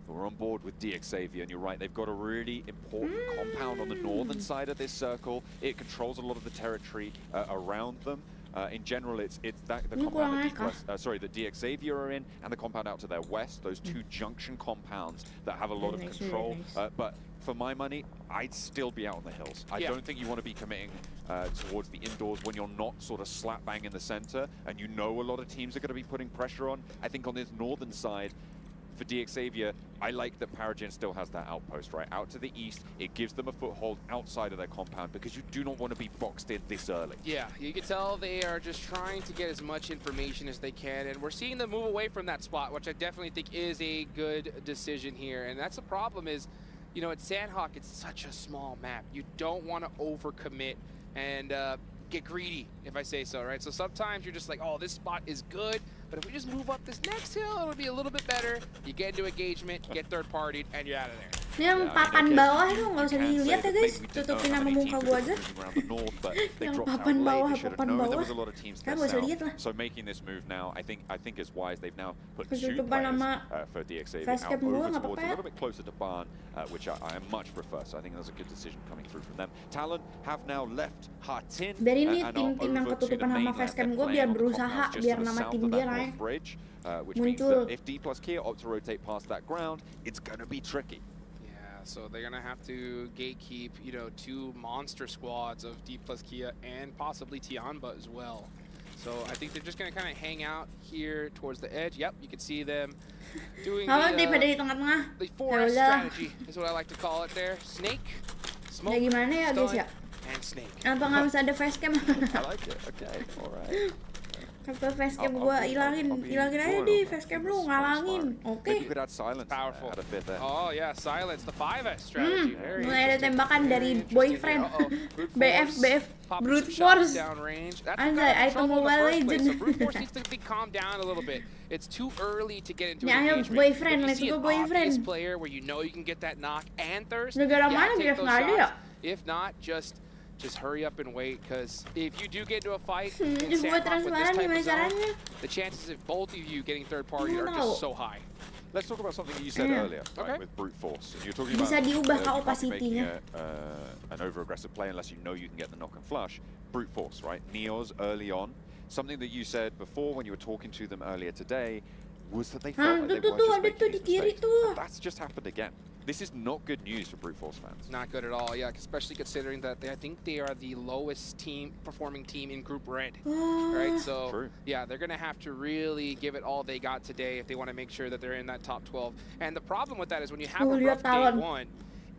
We're on board with Xavier, and you're right, they've got a really important compound on the northern side of this circle. It controls a lot of the territory around them. In general, it's the compound that Xavier are in, and the compound out to their west, those 2 junction compounds that have a lot of control. But for my money, I'd still be out on the hills. I don't think you want to be committing towards the indoors when you're not sort of slap bang in the center, and a lot of teams are going to be putting pressure on. I think on this northern side, for DXavier, I like that Paragen still has that outpost, right? Out to the east, it gives them a foothold outside of their compound because you do not want to be boxed in this early. Yeah, you can tell they are just trying to get as much information as they can, and we're seeing them move away from that spot, which I definitely think is a good decision here. And that's the problem is, you know, at Sandhawk, it's such a small map. You don't want to overcommit and get greedy, if I say so, right? So sometimes you're just like, oh, this spot is good, but if we just move up this next hill, it'll be a little bit better. You get into engagement, get third-partied, and you're out of there. Ini yang papan bawah itu nggak usah dilihat ya guys, tutupin sama muka gua aja. Yang papan bawah kan nggak usah lihat lah. So making this move now, I think is wise. They've now put Ketutupan two players sama for DXavier facecam out gua, over nggak towards apa-apa a ya. little bit closer to Barn, which I much prefer. So I think that's a good decision coming through from them. Talon have now left Hartin Biar ini and are tim-tim yang over to the ketutupan sama mainland. facecam They're gua playing biar on the berusaha, compounds just biar to the nama south tim of dia that naik. north bridge, which means Muncul. that if D plus Kia opt to rotate past that ground, it's going to be tricky. So they're gonna have to gatekeep, you know, two monster squads of D plus Kia and possibly Tianba as well. So I think they're just gonna kind of hang out here towards the edge. Yep, you can see them doing Daripada di tengah-tengah. the 4S strategy is what I like to call it there. Snake, smoke, Ya gimana ya guys ya? and snake. Apa nggak bisa ada facecam? I like it. Okay, all right. Kata facecam gua hilangin aja di facecam lu ngalangin. Oke. Maybe you could add silence. Powerful. Add a bit there. Oh yeah, silence, the 5S strategy. Very Mulai ada interesting. tembakan dari Very boyfriend. interesting. BF Popping brute some shots force. downrange. That's Anjay, what got item in trouble in the Mobile first place. Legend. So brute force needs to be calmed down a little bit. It's too early to get into Ini an ayo engagement. boyfriend, If you let's see go an obvious boyfriend. player where you know you can get that knock and thirst, Negara yeah, mana take BF those nggak ada ya? shots. If not, just hurry up and wait, because if you do get into a fight Ini in buat Sandhawk with this transparan type gimana of zone, caranya? the chances of both of you getting third party Iya, are tahu. just so high. Let's talk about something that you said earlier, right, with brute force. And you're talking Bisa about diubah you ke can't be opacity-nya. making an over-aggressive play unless you know you can get the knock and flush. Brute force, right? Neos early on. Something that you said before when you were talking to them earlier today was that they felt like they weren't just ada tuh making di these kiri mistakes. tuh. And that's just happened again. This is not good news for brute force fans. Not good at all, yeah, especially considering that I think they are the lowest performing team in Group Red, right? So, True. yeah, they're going to have to really give it all they got today if they want to make sure that they're in that top 12. And the problem with that is when you have a rough day one,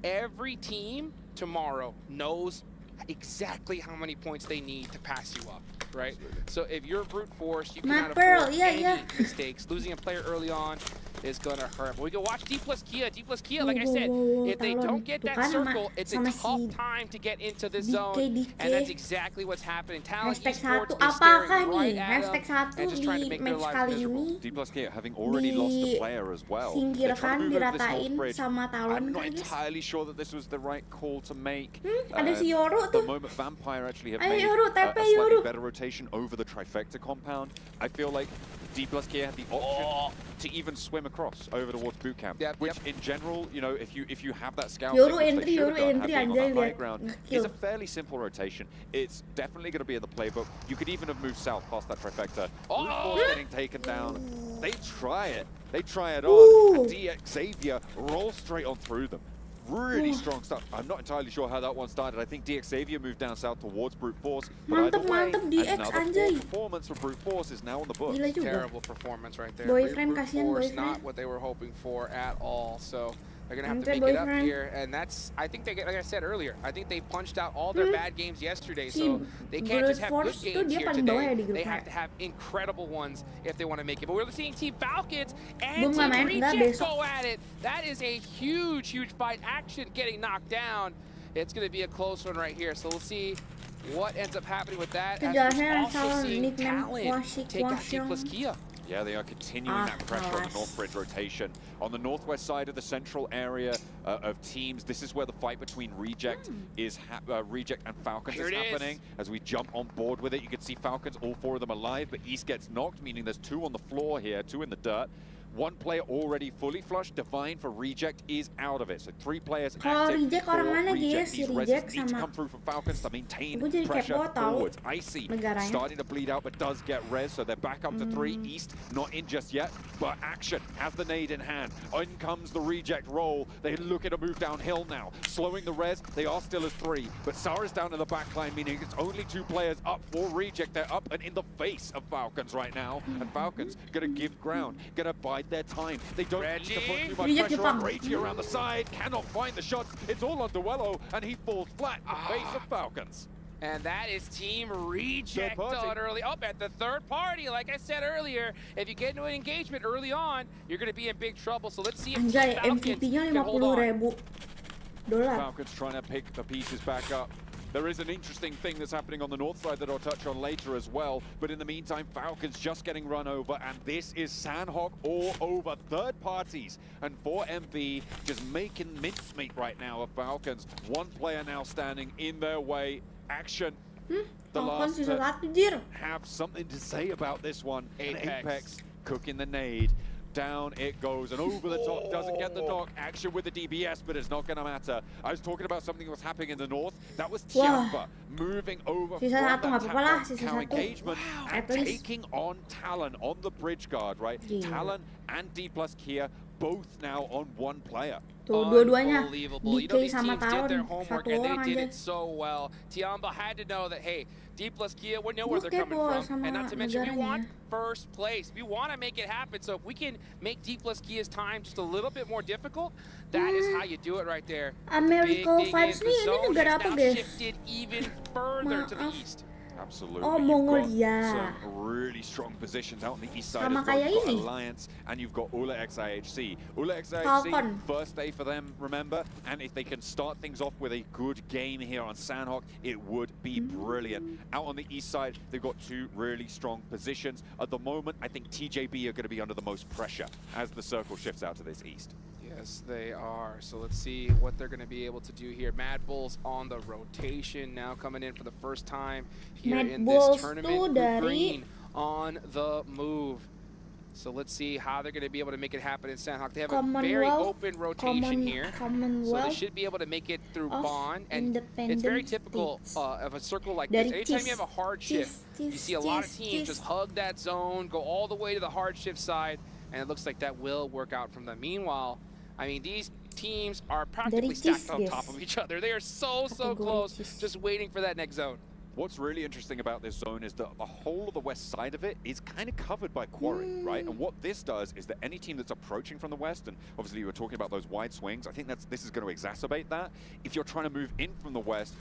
every team tomorrow knows exactly how many points they need to pass you up, right? So if you're brute force, you cannot afford any mistakes. Losing a player early on is gonna hurt. But we can watch D plus Kia. D plus Kia, like I said, if they don't get that circle, it's a tough time to get into this zone, and that's exactly what's happening. Talent Esports is staring right at them and just trying to make their lives miserable. D plus Kia having already lost a player as well. They're trying to move over this north bridge. I'm not entirely sure that this was the right call to make. Ada si Yoru The tuh. moment Vampire actually have Ayo, made Yoru, a tepe, slightly Yoru. better rotation over the trifecta compound, I feel like D plus Kia had the option to even swim across over towards boot camp, which in general, you know, if you have that scout, Yoru which entry, they should have done, entry, having on anjay, the high lihat. ground, Kill. is a fairly simple rotation. It's definitely going to be in the playbook. You could even have moved south past that trifecta. Brute force getting taken down. They try it. They try it on. And DXavier rolls straight on through them. Really strong stuff. I'm not entirely sure how that one started. I think DXavier moved down south towards brute force. But either way, another poor performance for brute force is now on the books. Terrible performance right there. Boyfriend, Brute kasihan force, boyfriend. not what they were hoping for at all. So they're gonna have to make it up here, and that's. I think they, like I said earlier, I think they punched out all their bad games yesterday, so they can't just have good games here today. They have to have incredible ones if they want to make it. But we're seeing Team Falcons and Team Reject go at it. That is a huge, huge fight. Action getting knocked down. It's gonna be a close one right here. So we'll see what ends up happening with that. As we're also seeing Talent take out D plus Kia. Yeah, they are continuing that pressure on the North Bridge rotation. On the northwest side of the central area of teams, this is where the fight between Reject Reject and Falcons is happening. As we jump on board with it, you can see Falcons, all four of them alive, but East gets knocked, meaning there's two on the floor here, two in the dirt. One player already fully flushed. Divine for Reject is out of it. So 3 players active Reject for orang mana Reject. guys? These Reject reses need to sama come through from Falcons to maintain Gue jadi pressure kepo tau forwards. Icy negaranya. starting to bleed out, but does get res, so they're back up to 3. East not in just yet, but Action has the nade in hand. In comes the Reject roll. They look at a move downhill now, slowing the res. They are still as 3, but Sara's down in the back line, meaning it's only 2 players up for Reject. They're up and in the face of Falcons right now, and Falcons gonna give ground, gonna buy bide their time. They don't need to put too Reggie. much pressure on Reggie around the side. Cannot find the shots. It's all on Duello, and he falls flat in the face of Falcons. And that is Team Reject on early. Oh, at the third party, like I said earlier, if you get into an engagement early on, you're going to be in big trouble. So let's see if Anjay, Falcons MVP-nya can hold on. $50,000. Falcons trying to pick the pieces back up. There is an interesting thing that's happening on the north side that I'll touch on later as well. But in the meantime, Falcons just getting run over, and this is Sandhawk all over third parties. And for MV, just making mincemeat right now of Falcons. One player now standing in their way. Action. The last to have something to say about this one. Apex cooking the nade. Down it goes, and over the top, doesn't get the knock. Action with the DBS, but it's not going to matter. I was talking about something that was happening in the north. That was Tiamba moving over from that counter engagement and taking on Talon on the bridge guard, right? Talon and D plus Kia both now on one player. Unbelievable. You know, these teams did their homework and they did it so well. Tiamba had to know that, hey, D plus Kia, we know where they're coming from. And not to mention, we want first place. We want to make it happen. So if we can make D plus Kia's time just a little bit more difficult, that is how you do it right there. America vibes nih, ini negara apa guys? Shifted even further to the east. Absolutely. Oh, you've Mongolia. got some really strong positions out on the east side as well. You've got Alliance and you've got Ula X IHC. Ula X IHC, first day for them, remember? And if they can start things off with a good game here on Sandhawk, it would be brilliant. Out on the east side, they've got two really strong positions. At the moment, I think TJB are going to be under the most pressure as the circle shifts out to this east. Yes, they are. So let's see what they're going to be able to do here. Mad Bulls on the rotation now, coming in for the first time here in this tournament. Green on the move. So let's see how they're going to be able to make it happen in Sandhawk. They have a very open rotation here, so they should be able to make it through Bond. And it's very typical of a circle like this. Anytime you have a hard shift, you see a lot of teams just hug that zone, go all the way to the hard shift side, and it looks like that will work out from them. Meanwhile, I mean, these teams are practically stacked on top of each other. They are so close, just waiting for that next zone. What's really interesting about this zone is that the whole of the west side of it is kind of covered by quarry, right? And what this does is that any team that's approaching from the west, and obviously you were talking about those wide swings, I think this is going to exacerbate that. If you're trying to move in from the west,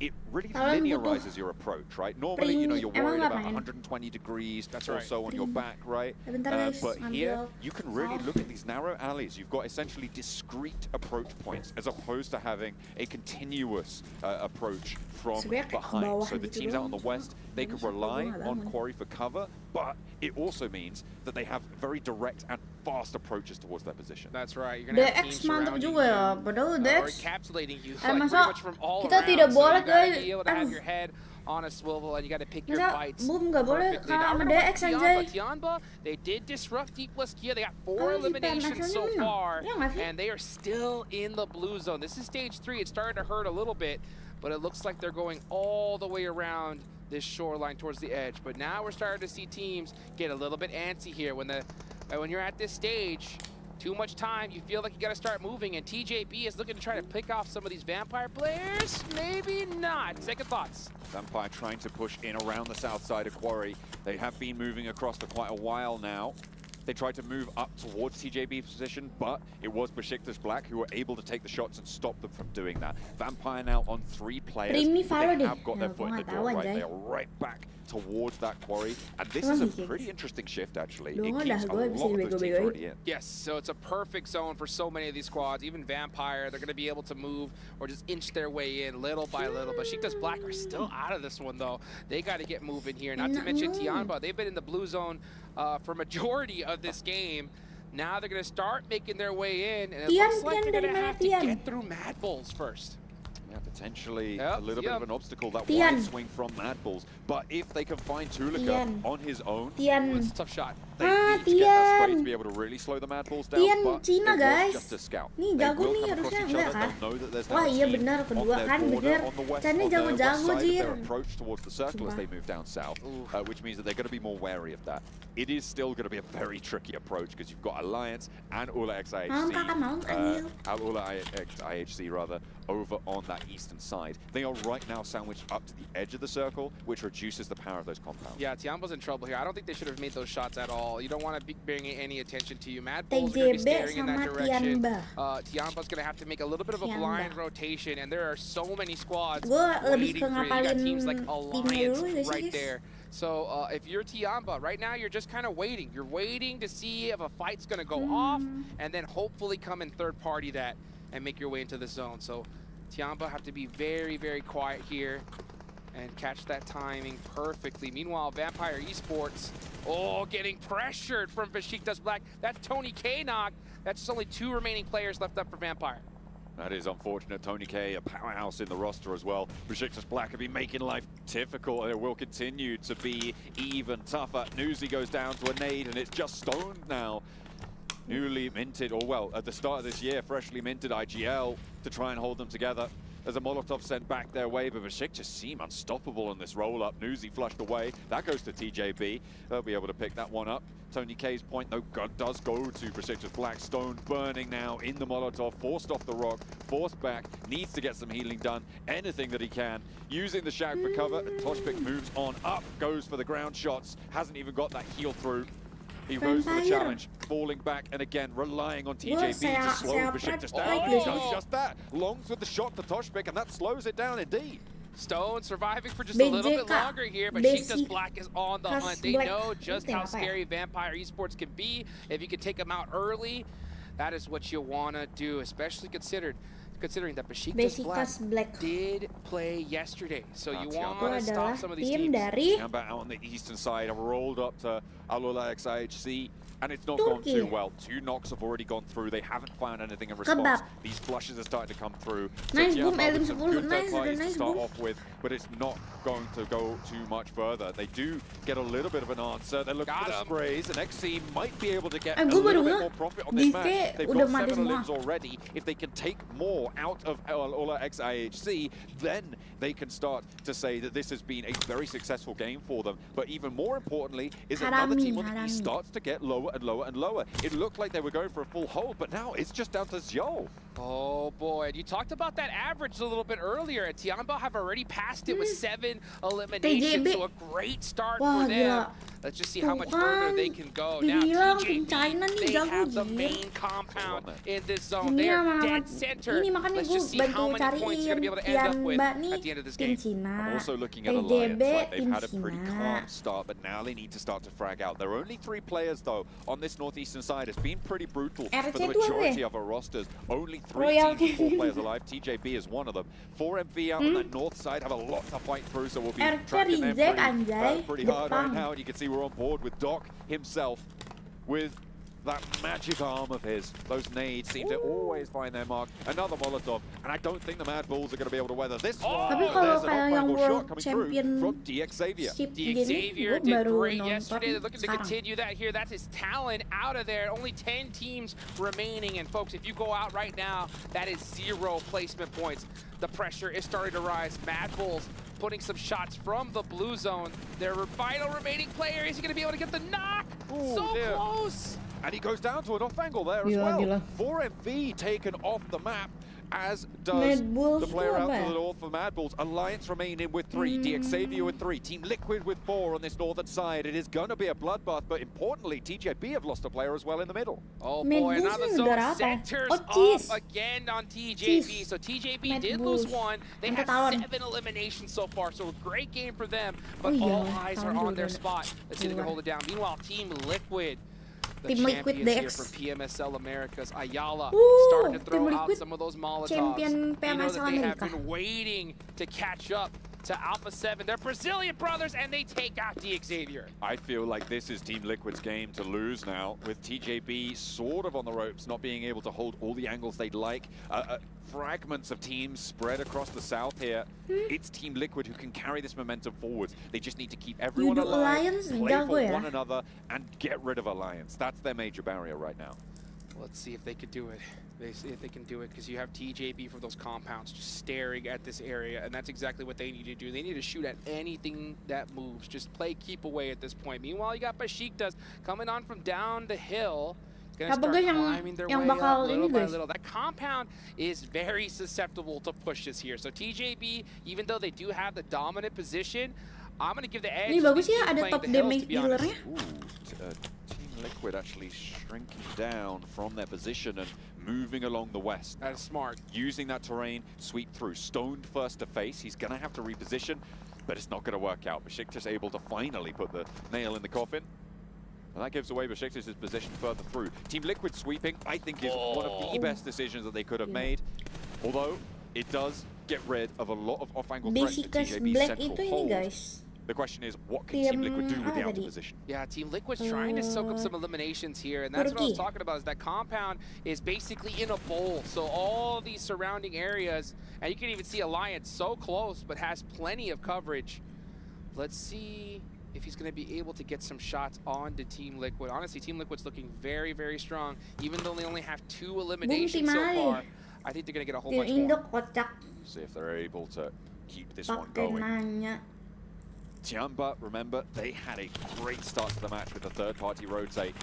it really linearizes your approach, right? Normally, you know, you're worried about 120 degrees or so on your back, right? But here, you can really look at these narrow alleys. You've got essentially discrete approach points as opposed to having a continuous approach from behind. So the teams out on the west, they can rely on quarry for cover, but it also means that they have very direct and fast approaches towards their position. That's right. You're gonna have teams surrounding you, or encapsulating you, like pretty much from all around. So you gotta be able to have your head on a swivel, and you gotta pick your fights perfectly. Now, Tiamba, they did disrupt D plus Kia. They got 4 eliminations so far, and they are still in the blue zone. This is stage 3. It's starting to hurt a little bit, but it looks like they're going all the way around this shoreline towards the edge. But now we're starting to see teams get a little bit antsy here. When you're at this stage, too much time, you feel like you got to start moving, and TJB is looking to try to pick off some of these Vampire players. Maybe not. Second thoughts. Vampire trying to push in around the south side of Quarry. They have been moving across for quite a while now. They tried to move up towards TJB's position, but it was Besiktas Black who were able to take the shots and stop them from doing that. Vampire now on 3 players. They have got their foot in the door, right? They are right back towards that quarry. And this is a pretty interesting shift, actually. It keeps a lot of those teams already in. Yes, so it's a perfect zone for so many of these squads. Even Vampire, they're going to be able to move or just inch their way in little by little. But Besiktas Black are still out of this one, though. They got to get moving here. Not to mention Tiamba. They've been in the blue zone for majority of this game. Now they're going to start making their way in, and it looks like they're going to have to get through Mad Bulls first. Yeah, potentially a little bit of an obstacle, that wide swing from Mad Bulls. But if they can find Tulika on his own, it's a tough shot. They need to get that straight to be able to really slow the Mad Bulls down. But it was just a scout. They will come across each other. They'll know that there's now a team on their border on the west, on their west side of their approach towards the circle as they move down south, which means that they're going to be more wary of that. It is still going to be a very tricky approach because you've got Alliance and Ula X IHC, Ula X IHC rather, over on that eastern side. They are right now sandwiched up to the edge of the circle, which reduces the power of those compounds. Yeah, Tiamba's in trouble here. I don't think they should have made those shots at all. You don't want to be bringing any attention to you. Mad Bulls are going to be staring in that direction. Tiamba's going to have to make a little bit of a blind rotation, and there are so many squads waiting for you. You got teams like Alliance right there. So if you're Tiamba, right now you're just kind of waiting. You're waiting to see if a fight's going to go off, and then hopefully come in third party that and make your way into the zone. So Tiamba have to be very, very quiet here and catch that timing perfectly. Meanwhile, Vampire Esports, getting pressured from Besiktas Black. That's Tony K knocked. That's just only 2 remaining players left up for Vampire. That is unfortunate. Tony K, a powerhouse in the roster as well. Besiktas Black have been making life difficult, and it will continue to be even tougher. Newsy goes down to a nade, and it's just stoned now. Newly minted, or well, at the start of this year, freshly minted IGL to try and hold them together. There's a Molotov sent back their way, but Besiktas seem unstoppable in this roll-up. Newsy flushed away. That goes to TJB. They'll be able to pick that one up. Tony K's point, though, does go to Besiktas Black. Stone burning now in the Molotov, forced off the rock, forced back, needs to get some healing done, anything that he can. Using the Shag for cover, and Toshpik moves on up, goes for the ground shots, hasn't even got that heal through. He goes for the challenge, falling back, and again, relying on TJB to slow Besiktas down. He does just that. Longs with the shot to Toshpik, and that slows it down indeed. Stone surviving for just a little bit longer here, but Besiktas Black is on the hunt. They know just how scary Vampire Esports can be. If you can take them out early, that is what you want to do, especially considering that Besiktas Black did play yesterday. So you want to stop some of these teams. Tiamba out on the eastern side have rolled up to Alola XIHC, and it's not gone too well. 2 knocks have already gone through. They haven't found anything in response. These flushes are starting to come through. So Nice boom, with some good nice, parties to nice start boom. off with, but it's not going to go too much further. They do get a little bit of an answer. They're looking for the sprays, and XC might be able to get a little bit more profit on this match. They've got 7 limbs already. If they can take more out of Alola XIHC, then they can start to say that this has been a very successful game for them. But even more importantly is another team on the east starts to get lower and lower and lower. It looked like they were going for a full hold, but now it's just down to Zhou. Oh boy, and you talked about that average a little bit earlier. Tiamba have already passed it with 7 eliminations, so a great start for them. Let's just see how much further they can go. Now TJB, they have the main compound in this zone. They are dead center. Let's just see how many points you're going to be able to end up with at the end of this game. I'm also looking at Alliance, right? They've had a pretty calm start, but now they need to start to frag out. There are only 3 players, though, on this northeastern side. It's been pretty brutal for the majority of our rosters. Only 3 teams, 4 players alive. TJB is one of them. 4MV out on that north side have a lot to fight through, so we'll be tracking them pretty hard right now. And you can see we're on board with Doc himself with that magic arm of his. Those nades seem to always find their mark. Another Molotov, and I don't think the Mad Bulls are going to be able to weather this one. There's an off-angle shot coming through from DXavier. DXavier did great yesterday. They're looking to continue that here. That's his talent out of there. Only 10 teams remaining, and folks, if you go out right now, that is 0 placement points. The pressure is starting to rise. Mad Bulls putting some shots from the blue zone. Their final remaining player, is he going to be able to get the knock? Close! And he goes down to an off angle there as well. 4MV taken off the map, as does the player out to the north for Mad Bulls. Alliance remain in with 3, DXavier with 3, Team Liquid with 4 on this northern side. It is going to be a bloodbath, but importantly, TJB have lost a player as well in the middle. Oh boy, another zone centers off again on TJB. So TJB did lose 1. They have 7 eliminations so far, so a great game for them, but all eyes are on their spot. Let's see if they can hold it down. Meanwhile, Team Liquid, the champions here from PMSL Americas, Ayala, starting to throw out some of those Molotovs. You know that they have been waiting to catch up to Alpha 7. They're Brazilian brothers, and they take out DXavier. I feel like this is Team Liquid's game to lose now, with TJB sort of on the ropes, not being able to hold all the angles they'd like. Fragments of teams spread across the south here. It's Team Liquid who can carry this momentum forwards. They just need to keep everyone alive, play for one another, and get rid of Alliance. That's their major barrier right now. Let's see if they can do it. They see if they can do it, because you have TJB from those compounds just staring at this area, and that's exactly what they need to do. They need to shoot at anything that moves. Just play keep away at this point. Meanwhile, you got Besiktas coming on from down the hill. Gonna Apa start guys climbing their yang way bakal up ini little by guys? little. That compound is very susceptible to pushes here. So TJB, even though they do have the dominant position, I'm gonna give the edge Ini to bagus these ya, teams ada playing top the hills, damage to be honest. dealernya. Team Liquid actually shrinking down from their position and moving along the west. That is smart. Using that terrain, sweep through. Stoned first to face. He's going to have to reposition, but it's not going to work out. Besiktas able to finally put the nail in the coffin. And that gives away Besiktas' position further through. Team Liquid sweeping, I think, is one of the best decisions that they could have made. Although, it does get rid of a lot of off-angle threats to Besiktas TJB's Black central itu ini hold. guys. The question is, what can Team Liquid do with the outer position? Yeah, Team Liquid's trying to soak up some eliminations here, and that's what I was talking about, is that compound is basically in a bowl. So all these surrounding areas, and you can even see Alliance so close, but has plenty of coverage. Let's see if he's going to be able to get some shots on to Team Liquid. Honestly, Team Liquid's looking very, very strong, even though they only have 2 eliminations so far. I think they're going to get a whole bunch more. See if they're able to keep this one going. Tianba, remember, they had a great start to the match with the third-party rotate.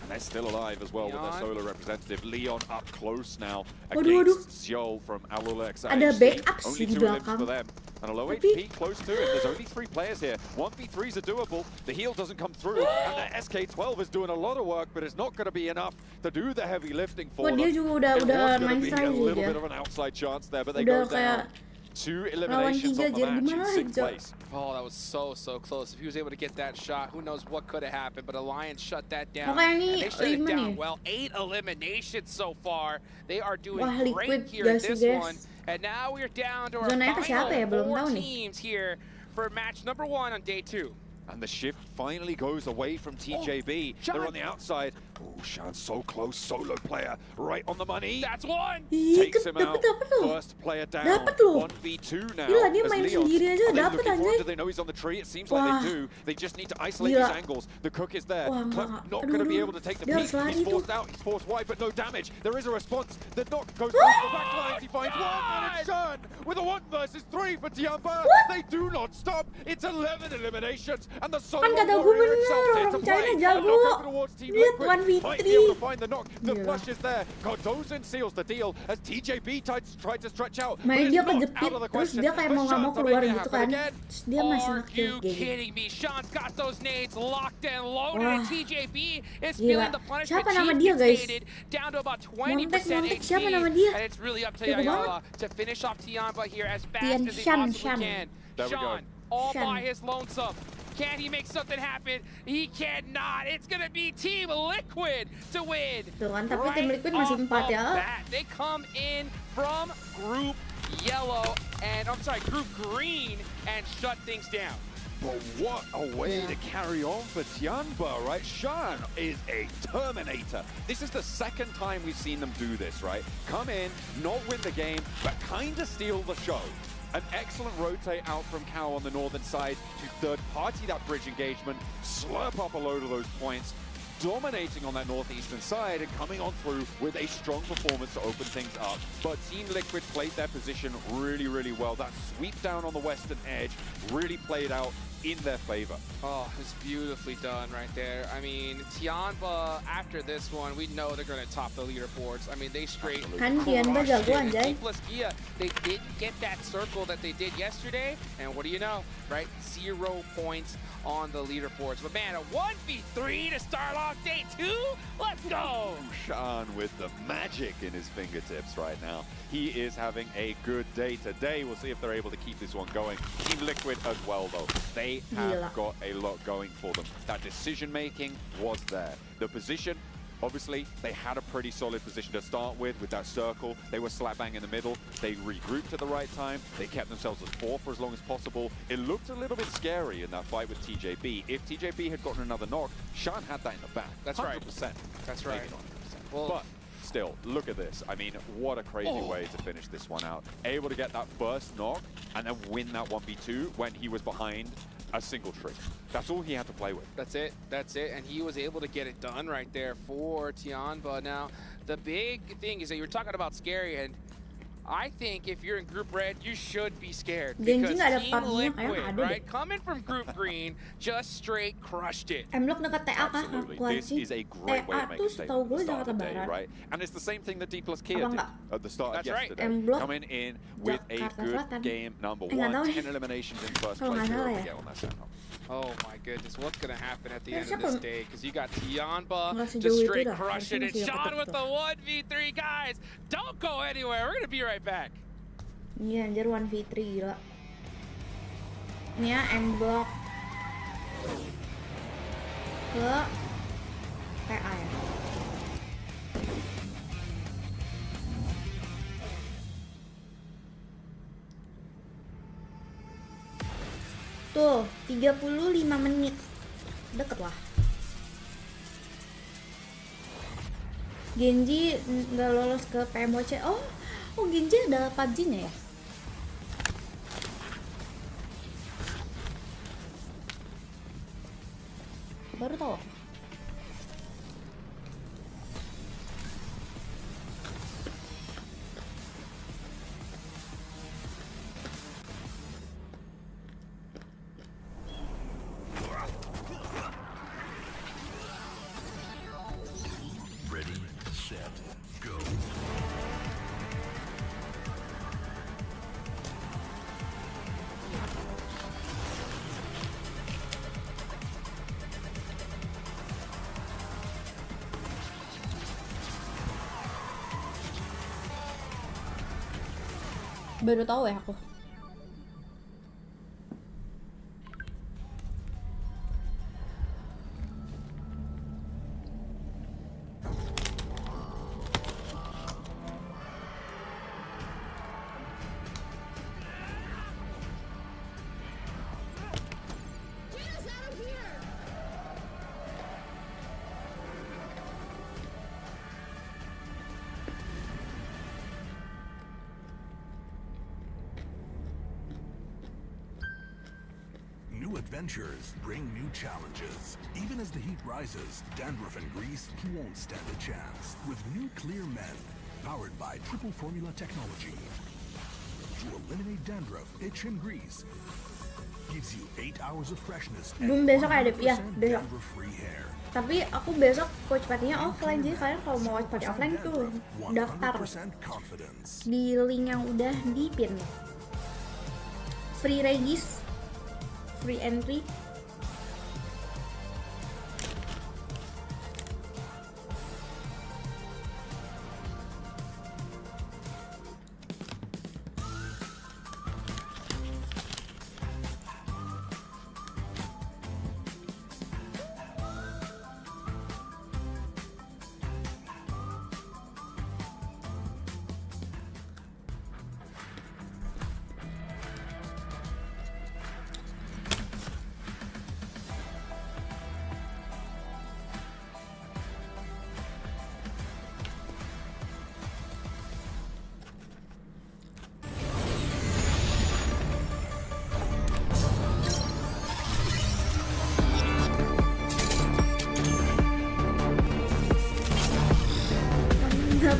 And they're still alive as well with their solo representative. Leon up close now against Seoul from Alula XIHC. Ada backup sih Only di 2 limbs belakang. for them. And a low HP close to it. There's only 3 players here. 1v3s are doable. The heal doesn't come through. And the SK12 is doing a lot of work, but it's not going to be enough to do the heavy lifting for them. Dia juga It was udah going to nice be a little aja bit dia. of an outside chance there, but they Udah go down. kayak 2 eliminations on the jadi match in gimana 6th Hijau? place. Oh, that was so close. If he was able to get that shot, who knows what could have happened, but Alliance shut that down. Makanya And ini they shut it 5 down nih. well. 8 eliminations so far. They are doing Wah, great Liquid here in guys, this guys. one. And now we're down to our Zonanya ke siapa ya? Belum final 4 tahu nih. teams here for match number 1 on day 2. And the shift finally goes away from TJB. Shan. They're on the outside. Oh, Shan's so close. Solo player right on the money. That's 1! Takes him out. Dapat loh. First player down. Dapat loh. 1v2 now. Gila, dia as main Leon. sendiri aja Are they dapat looking for him? anjay. Do they know he's on the tree? It seems Wah. like they do. They just need to isolate Gila. these angles. The cook is there. Wah, Clem enggak. not Aduh, going to be aduh. able to take the Dia peak. harus lari He's tuh. forced out. He's forced wide, but no damage. There is a response. The knock goes past the back lines. He finds one, and it's Shan with a 1 versus 3 for Tianba. They do not stop. It's 11 eliminations, and the solo Kan kata gue warrior bener, himself did to orang play. China And jago. knock over towards Team Lihat Liquid. 1v3. Might be able to find the knock. The Gila. flush is there. Cardozo seals the deal as TJB tried to stretch out. But Main it's dia not kejepit, out of the terus question. dia kayak But mau nggak mau Shan's keluar making it gitu happen kan. again. Terus dia masih Are nge-kill you kayak gitu. kidding me? Sean's got those nades locked and loaded, Wah. and TJB is Gila. feeling the punishment. Siapa nama Chief dia, gets guys? naded down to about 20% Montek, HP, siapa nama dia? and it's really up to Jago Ayala to finish off Tianba here as fast Tian as he Shan, possibly Shan. can. There we go. Sean, all Shan. by his lonesome. Can he make something happen? He cannot. It's going to be Team Liquid to win. Tuh kan, tapi Right tim Liquid masih off 4 the ya. bat. They come in from Group Yellow, and I'm sorry, Group Green, and shut things down. But what a way to carry on for Tianba, right? Shan is a Terminator. This is the second time we've seen them do this, right? Come in, not win the game, but kind of steal the show. An excellent rotate out from Cow on the northern side to third party that bridge engagement, slurp up a load of those points, dominating on that northeastern side and coming on through with a strong performance to open things up. But Team Liquid played their position really, really well. That sweep down on the western edge really played out in their favor. Oh, it's beautifully done right there. I mean, Tianba, after this one, we know they're going to top the leaderboards. I mean, they straight Kan Tianba crushed jago it. And anjay. Team Plaskia, they didn't get that circle that they did yesterday. And what do you know, right? 0 points on the leaderboards. But man, a 1v3 to start off day 2? Let's go! Shan with the magic in his fingertips right now. He is having a good day today. We'll see if they're able to keep this one going. Team Liquid as well, though. They have Gila. got a lot going for them. That decision-making was there. The position, obviously, they had a pretty solid position to start with that circle. They were slap bang in the middle. They regrouped at the right time. They kept themselves as 4 for as long as possible. It looked a little bit scary in that fight with TJB. If TJB had gotten another knock, Shan had that in the back. That's 100%. right. That's right. Maybe not 100%. Well, But still, look at this. I mean, what a crazy way to finish this one out. Able to get that first knock and then win that 1v2 when he was behind a single trick. That's all he had to play with. That's it. That's it. And he was able to get it done right there for Tianba. Now, the big thing is that you were talking about scary, and I think if you're in Group Red, you should be scared. Genji Because nggak ada Team PUBG-nya, kayak Liquid, ada deh. right, coming from Group Green, just straight crushed it. M-Block dekat TA kah? Absolutely. This Kwaci. is a great way TA to make tuh a statement setahu at gue the start Jakarta of the day, Barat. right? And it's the same thing that D plus Kia Apa did enggak? at the start of That's right. yesterday. M-Block Coming in with a Jakarta good Selatan. game number Nggak tahu one, nih. 10 eliminations in first Kalau place. nggak Here salah we ya. go on that send-off. Oh my goodness, what's gonna happen at the Ya, end of siapa- this day? Because you got Tianba Nggak sejauh just itu straight dah, crushing it. harusnya masih Sean dapet with tuh. the 1v3, guys. Don't go anywhere. We're gonna be right back. Iya anjir 1v3 gila. Ini ya M-Block ke TA ya. Tuh, 35 menit. Deket lah. Genji nggak lolos ke Pmwc. Oh, Genji ada PUBG-nya ya? Baru tahu. Ready, set, go. Baru tahu ya aku. New adventures bring new challenges. Even as the heat rises, dandruff and grease won't stand a chance. With new Clear Men, powered by triple formula technology. To eliminate dandruff, itch, and grease. Gives you 8 hours of freshness Belum and besok ada, ya, 100% besok. dandruff-free hair. Tapi aku besok watch party-nya offline, jadi kalian kalau mau watch party offline tuh daftar 100% confidence. di link yang udah di pin. Free regis, free entry.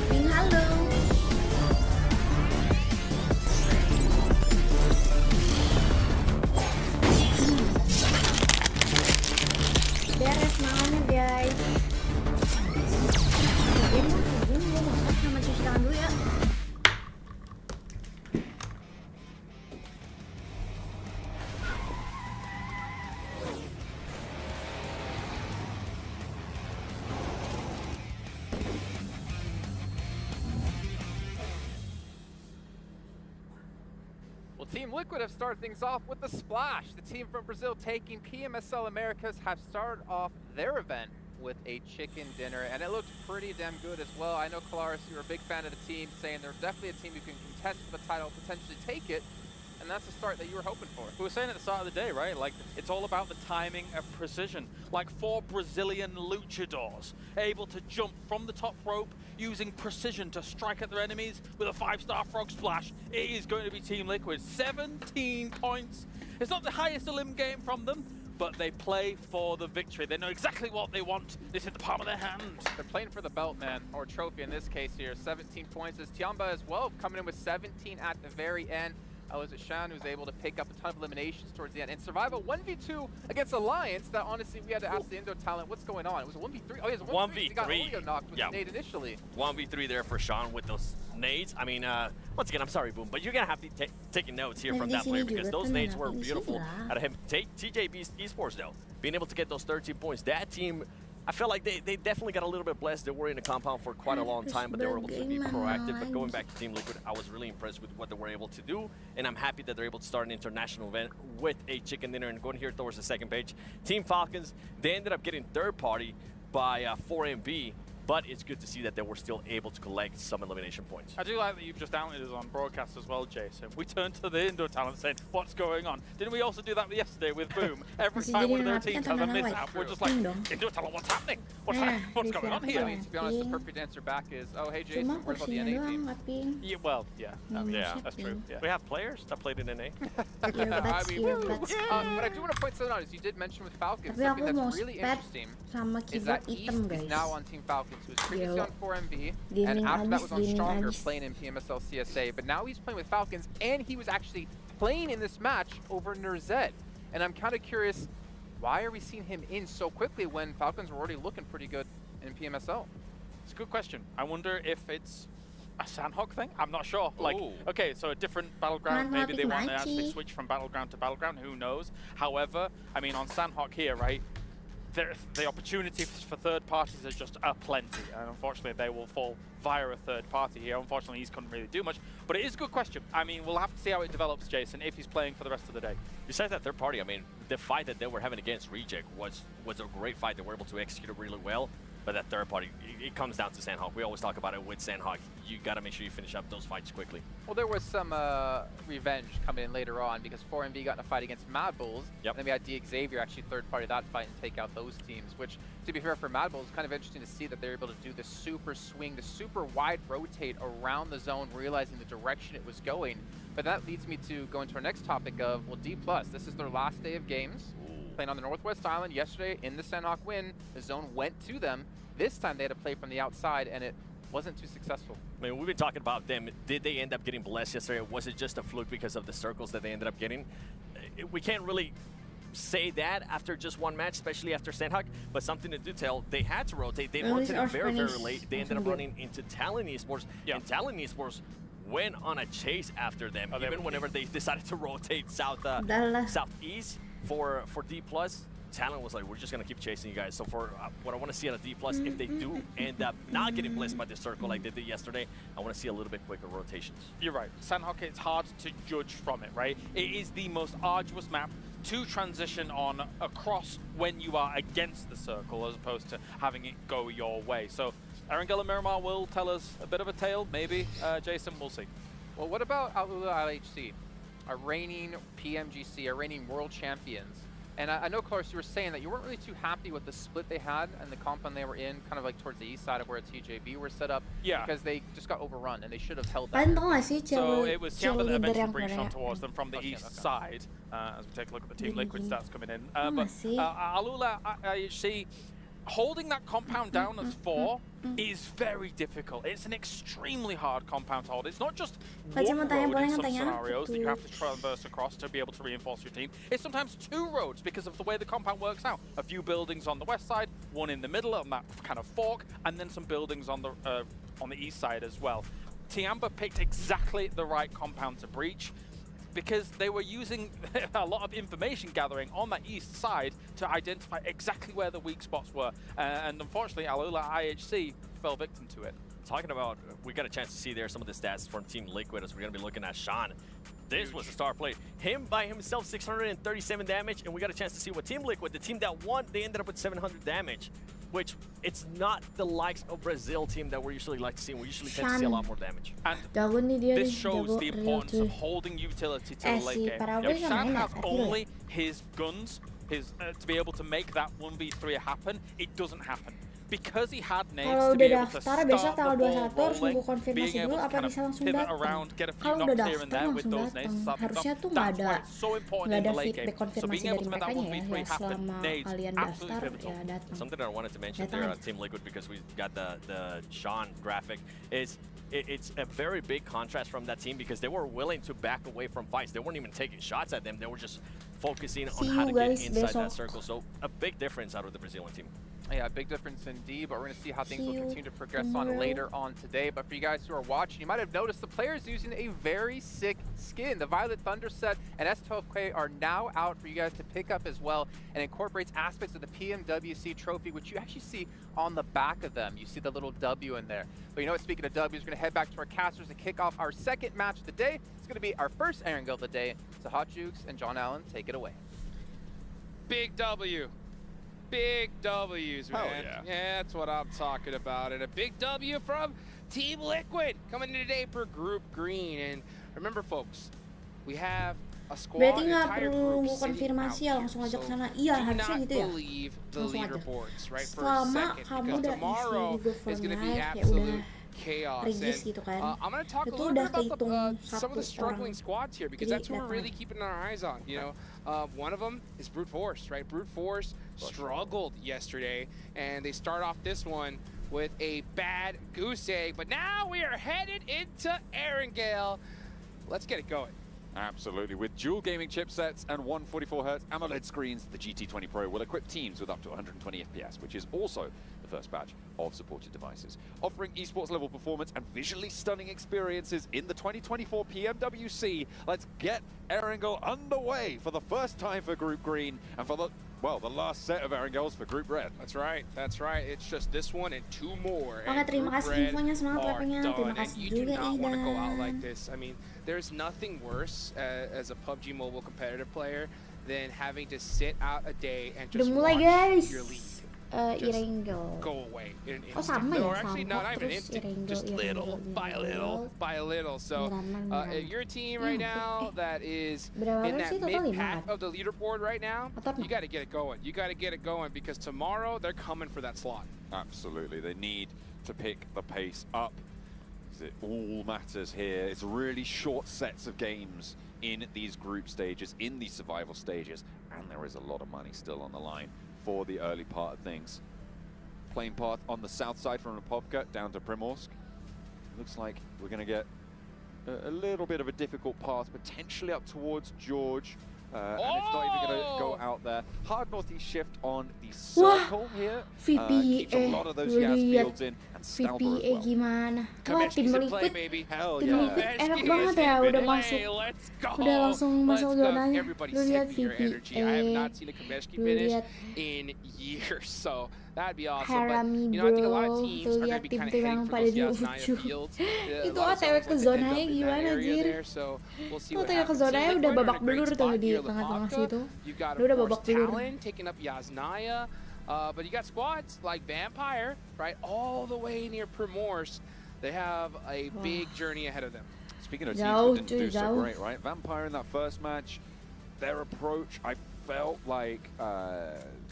Ping, halo. Beres malamnya guys. Ini gue makan sama cuci tangan dulu ya. Well, Team Liquid have started things off with the splash. The team from Brazil taking PMSL Americas have started off their event with a chicken dinner, and it looked pretty damn good as well. I know, Kalaris, you're a big fan of the team, saying they're definitely a team who can contest for the title, potentially take it, and that's the start that you were hoping for. We were saying at the start of the day, right? Like, it's all about the timing and precision. Like 4 Brazilian luchadors able to jump from the top rope using precision to strike at their enemies with a 5-star frog splash. It is going to be Team Liquid. 17 points. It's not the highest elim game from them, but they play for the victory. They know exactly what they want. It's in the palm of their hand. They're playing for the belt, man, or trophy in this case here. 17 points as Tiamba as well, coming in with 17 at the very end. Was it Shan who's able to pick up a ton of eliminations towards the end and survive a 1v2 against Alliance that honestly we had to ask the Indo talent what's going on. It was a 1v3. Oh, yeah, it was a 1v3. He got Olio knocked with the nade initially. 1v3 there for Sean with those nades. I mean, once again, I'm sorry, Boom, but you're going to have to taking notes here from that player because those nades were beautiful out of him. TJB Esports, though, being able to get those 13 points. That team, I feel like they definitely got a little bit blessed. They were in the compound for quite a long time, but they were able to be proactive. But going back to Team Liquid, I was really impressed with what they were able to do, and I'm happy that they're able to start an international event with a chicken dinner. And going here towards the second page, Team Falcons, they ended up getting third party by 4MB, but it's good to see that they were still able to collect some elimination points. I do like that you've just outed us on broadcast as well, Jason. We turned to the Indo talent saying, what's going on? Didn't we also do that yesterday with Boom? Every time one of their teams has a mishap, we're just like, Indo talent, what's happening? What's going on here? I mean, to be honest, the perfect answer back is, oh, hey, Jason, what about the NA team? Yeah, well, yeah. Yeah, that's true. Yeah. We have players that played in NA. I mean, but I do want to point something out, as you did mention with Falcons, something that's really interesting is that East is now on Team Falcons, who was previously on 4MB, and after that was on Stronger playing in PMSL CSA, but now he's playing with Falcons, and he was actually playing in this match over Nurzed. And I'm kind of curious, why are we seeing him in so quickly when Falcons were already looking pretty good in PMSL? It's a good question. I wonder if it's a Sandhawk thing? I'm not sure. Like, okay, so a different battleground, maybe they want to actually switch from battleground to battleground, who knows? However, I mean, on Sandhawk here, right, the opportunities for third parties are just plenty, and unfortunately they will fall via a third party here. Unfortunately, he couldn't really do much, but it is a good question. I mean, we'll have to see how it develops, Jason, if he's playing for the rest of the day. Besides that third party, I mean, the fight that they were having against Reject was a great fight. They were able to execute it really well. But that third party, it comes down to Sandhawk. We always talk about it with Sandhawk. You got to make sure you finish up those fights quickly. Well, there was some revenge coming in later on because 4MB got in a fight against Mad Bulls. Yep. And then we had DXavier actually third party that fight and take out those teams, which, to be fair, for Mad Bulls, kind of interesting to see that they're able to do the super swing, the super wide rotate around the zone, realizing the direction it was going. But that leads me to go into our next topic of, well, D+. This is their last day of games. Playing on the Northwest Island yesterday in the Sandhawk win, the zone went to them. This time they had to play from the outside, and it wasn't too successful. I mean, we've been talking about them. Did they end up getting blessed yesterday, or was it just a fluke because of the circles that they ended up getting? We can't really say that after just one match, especially after Sandhawk, but something to do tell, they had to rotate. They rotated very, very late. They ended up running into Talon Esports, and Talon Esports went on a chase after them, even whenever they decided to rotate southeast for D+. Talon was like, we're just going to keep chasing you guys. So for what I want to see out of D+, if they do end up not getting blessed by the circle like they did yesterday, I want to see a little bit quicker rotations. You're right. Sandhawk, it's hard to judge from it, right? It is the most arduous map to transition on across when you are against the circle as opposed to having it go your way. So Erangel Miramar will tell us a bit of a tale, maybe. Jason, we'll see. Well, what about Alula LHC, a reigning PMGC, a reigning world champions? And I know, Clarus, you were saying that you weren't really too happy with the split they had and the compound they were in, kind of like towards the east side of where TJB were set up. Yeah. Because they just got overrun and they should have held that. So it was Tiamba that eventually breached on towards them from the east side, as we take a look at the Team Liquid stats coming in. But Alula IHC, holding that compound down as 4 is very difficult. It's an extremely hard compound to hold. It's not just one road in some scenarios that you have to traverse across to be able to reinforce your team. It's sometimes 2 roads because of the way the compound works out. A few buildings on the west side, one in the middle on that kind of fork, and then some buildings on the east side as well. Tiamba picked exactly the right compound to breach, because they were using a lot of information gathering on that east side to identify exactly where the weak spots were. And unfortunately, Alula IHC fell victim to it. Talking about, we got a chance to see there some of the stats from Team Liquid as we're going to be looking at Sean. This was a star play. Him by himself, 637 damage, and we got a chance to see what Team Liquid, the team that won, they ended up with 700 damage, which it's not the likes of Brazil team that we usually like to see. We usually tend to see a lot more damage. And this shows the importance of holding utility to the late game. If Shan has only his guns, to be able to make that 1v3 happen, it doesn't happen. because he had nades Kalau to be udah able to daftar start besok the tanggal ball 21 harus rolling, nunggu konfirmasi being dulu able to apa kind of bisa langsung pivot datang. around, get a few Kalau udah knocks here and daftar there with langsung those nades to datang. start things Harusnya off. tuh nggak That's ada why it's so important in the late feedback game. So konfirmasi being dari able to win that merekanya 1v3 ya. Ya half the selama nades, kalian absolutely daftar pivotal. ya datang. Something that I wanted to mention Datang there aja. on Team Liquid, because we got the Sean graphic, is it's a very big contrast from that team, because they were willing to back away from fights. They weren't even taking shots at them. They were just focusing on how to get inside that circle. So a big difference out of the Brazilian team. Yeah, big difference indeed, but we're going to see how things will continue to progress tomorrow. on later on today. But for you guys who are watching, you might have noticed the players using a very sick skin. The Violet Thunder set and S12K are now out for you guys to pick up as well, and incorporates aspects of the Pmwc trophy, which you actually see on the back of them. You see the little W in there. But you know what, speaking of W's, we're going to head back to our casters to kick off our second match of the day. It's going to be our first Erangel of the day. So Hot Jukes and John Allen, take it away. Big W. Big W's, man. Hell yeah. Yeah, that's what I'm talking about. And a big W from Team Liquid coming in today for Group Green. And remember, folks, we have a squad, Berarti nggak entire perlu group nunggu sitting konfirmasi out ya, here. langsung aja ke So sana. Iya, do harusnya not gitu ya. believe the Langsung aja. leaderboards, right, for a Selama second, kamu because udah tomorrow isi Google is Form going to be Live, ya absolute udah chaos. regis And gitu kan. I'm going to talk a Itu little udah bit about kehitung some of the 1 struggling orang. squads here, because Jadi that's what we're really datang. keeping our eyes on. You know, one of them is Brute Force, right? Brute Force struggled yesterday, and they start off this one with a bad goose egg. But now we are headed into Erangel. Let's get it going. Absolutely. With dual gaming chipsets and 144Hz AMOLED screens, the GT20 Pro will equip teams with up to 120 FPS, which is also the first batch of supported devices. Offering esports level performance and visually stunning experiences in the 2024 PMWC, let's get Erangel underway for the first time for Group Green and for the last set of Erangels for Group Red. That's right. That's right. It's just this one and 2 more. Oke, and terima Group kasih Red infonya, semangat are WP-nya. done, Terima and kasih you do juga not want to go out Idan. like this. I mean, there's nothing worse as a PUBG Mobile competitive player than having to sit out a day and Udah just mulai watch guys. your league just Erangel. go away in an Oh instant. sama ya, Or actually, sama. not even an Terus instant, Erangel, just little by little by little. So if you're a team right now that is Berapa in orang sih that total, mid 5 pack kan? of the leaderboard right now, Atau you got to get it going. You got to get it going, because tomorrow they're coming for that slot. Absolutely. They need to pick the pace up. It all matters here. It's really short sets of games in these group stages, in these survival stages, and there is a lot of money still on the line for the early part of things. Playing path on the south side from Rapovka down to Primorsk. Looks like we're going to get a little bit of a difficult path, potentially up towards George. And it's not even going to go out there. Hard northeast shift on the circle here. Keeps a lot of those gas fields in, and Stalber as VPA well. gimana? Wah, tim Kameshki's in play, Liquid, baby. Hell tim yeah. Liquid enak Kameshki banget is ya, in udah play. masuk, Let's go. udah langsung masuk Let's go. zonanya. Everybody's Lu lihat taking your energy. I have not seen a Kameshki Lu finish lihat in years, so that'd be awesome. Harami, But you know, I think a lot bro. of teams Tuh are going lihat to be kind of tim-tim heading yang for pada those di Yasnaya ujung. fields. Itu A lot of OTW zones ke like to end zonanya up in that gimana, area anjir? there, so we'll see what OTW ke happens. zonanya Team udah Liquid are babak in a great belur tuh spot di here. tengah-tengah Lepavka, situ. you got, Dia of udah course, babak belur. Talon taking up Yasnaya. But you got squads like Vampire, right, all the way near Primorsk. They have a big journey ahead of them. Speaking of teams Jauh, that didn't do cuy, so jauh. great, right? Vampire in that first match, their approach, I felt like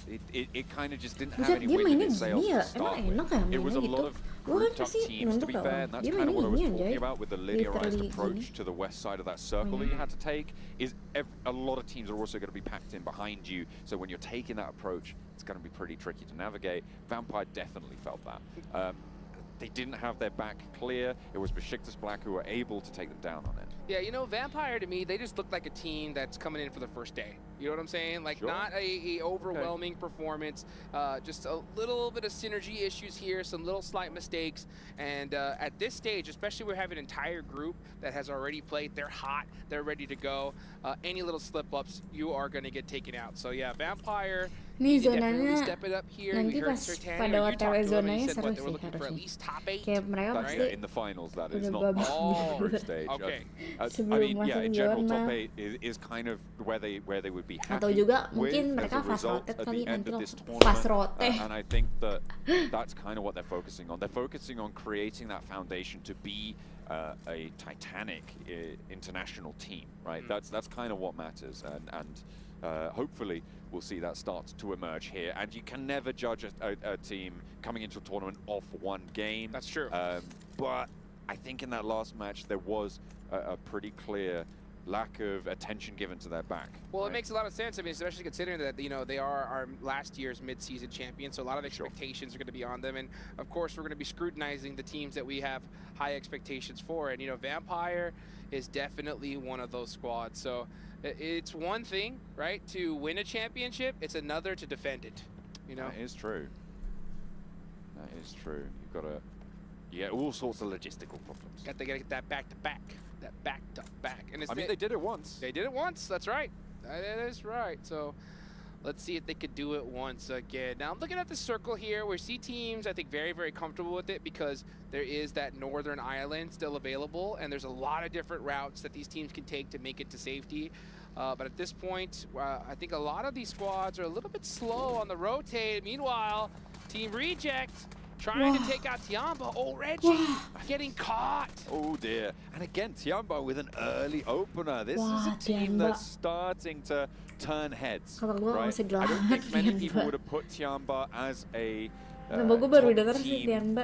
it kind of just didn't have Buset, any dia wind in mainnya its sails gini ya? to start Emang with. enak ya It was a mainnya lot gitu? of Gue kan grouped up pasti teams, to be nonton fair, tau. and that's Dia kind of what I was mainnya gini talking anjay. about with the linearized Literally approach gini. to the west side of that circle that you had to take, is a lot of teams are also going to be packed in behind you, so when you're taking that approach, it's going to be pretty tricky to navigate. Vampire definitely felt that. They didn't have their back clear. It was Besiktas Black who were able to take them down on it. Yeah, you know, Vampire to me, they just look like a team that's coming in for the first day. You know what I'm saying? Like, Sure. not a overwhelming performance, just a little bit of synergy issues here, some little slight mistakes. And at this stage, especially we have an entire group that has already played, they're hot, they're ready to go. Any little slip-ups, you are going to get taken out. So yeah, Vampire, Nih you definitely zonanya step it up here. nanti We heard pas Sertania, pada you OTW talked to them, and zonanya he said seru what, they were sih looking for at harusnya. least top 8. Kayak mereka That's pasti in the finals, that is udah not babak the group belur. stage. Okay. I Sebelum mean, yeah, masuk in general, zona. top 8 is kind of where they would be happy Atau juga with mungkin as mereka a fast result rotate at kali, the end nanti of lo this fast tournament. rotate. And I think that's kind of what they're focusing on. They're focusing on creating that foundation to be a Titanic international team, right? That's kind of what matters, and hopefully we'll see that start to emerge here. And you can never judge a team coming into a tournament off one game. That's true. But I think in that last match, there was a pretty clear lack of attention given to their back. Well, it makes a lot of sense. I mean, especially considering that, you know, they are our last year's mid-season champions, so a lot of expectations are going to be on them. And, of course, we're going to be scrutinizing the teams that we have high expectations for. And, you know, Vampire is definitely one of those squads. So it's one thing, right, to win a championship. It's another to defend it, you know? That is true. That is true. You've got to... Yeah, all sorts of logistical problems. Got to get that back-to-back. That back-to-back. And I mean, they did it once. They did it once. That's right. That is right. So let's see if they could do it once again. Now, I'm looking at the circle here. We see teams, I think, very, very comfortable with it because there is that northern island still available, and there's a lot of different routes that these teams can take to make it to safety. But at this point, I think a lot of these squads are a little bit slow on the rotate. Meanwhile, Team Reject trying to take out Tiamba. Oh, Reggie getting caught. Oh, dear. And again, Tiamba with an early opener. This is a team that's starting to turn heads. Right? I don't think many people would have put Tiamba as a top team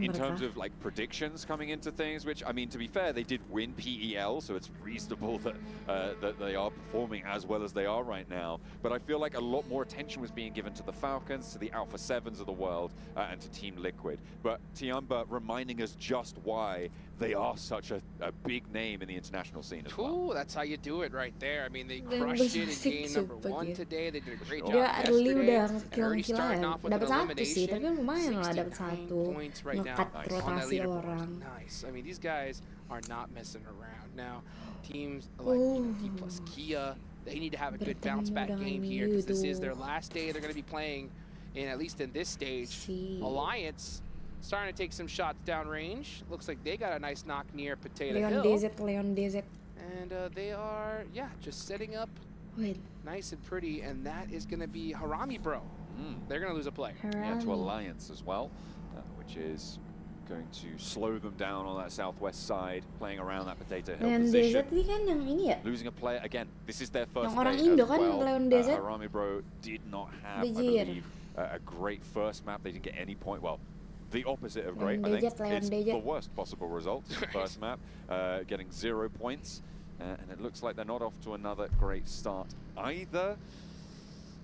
in terms of like predictions coming into things, which, I mean, to be fair, they did win PEL, so it's reasonable that that they are performing as well as they are right now. But I feel like a lot more attention was being given to the Falcons, to the Alpha 7s of the world, and to Team Liquid. But Tiamba reminding us just why they are such a big name in the international scene as well. Cool, that's how you do it right there. I mean, they crushed it in game number 1 today. They did a great job early yesterday. udah Starting off with an dapat 1 sih, elimination. tapi lumayan lah dapat 69 1. points right now Ngekat on that rotasi leaderboard. orang. Nice. I mean, these guys are not messing around. Now, teams like T plus Kia, they need to have a good bounce back game here because this is their last day they're going to be playing in, at least in this stage. Alliance starting to take some shots downrange. Looks like they got a nice knock near Potato Hill. Leon DZ. And they are, just setting up nice and pretty. And that is going to be Harami Bro. They're going to lose a player. Yeah, to Alliance as well, which is going to slow them down on that southwest side, playing around that Potato Hill Leon position. DZ kan yang ini ya? Losing a player, again, this is their first Yang orang day Indo as kan, well. Leon DZ? Harami Bro did not have, I believe, a great first map. They didn't get any point. Well, the opposite of great. I think it's the worst possible result. First map, getting 0 points. And it looks like they're not off to another great start either.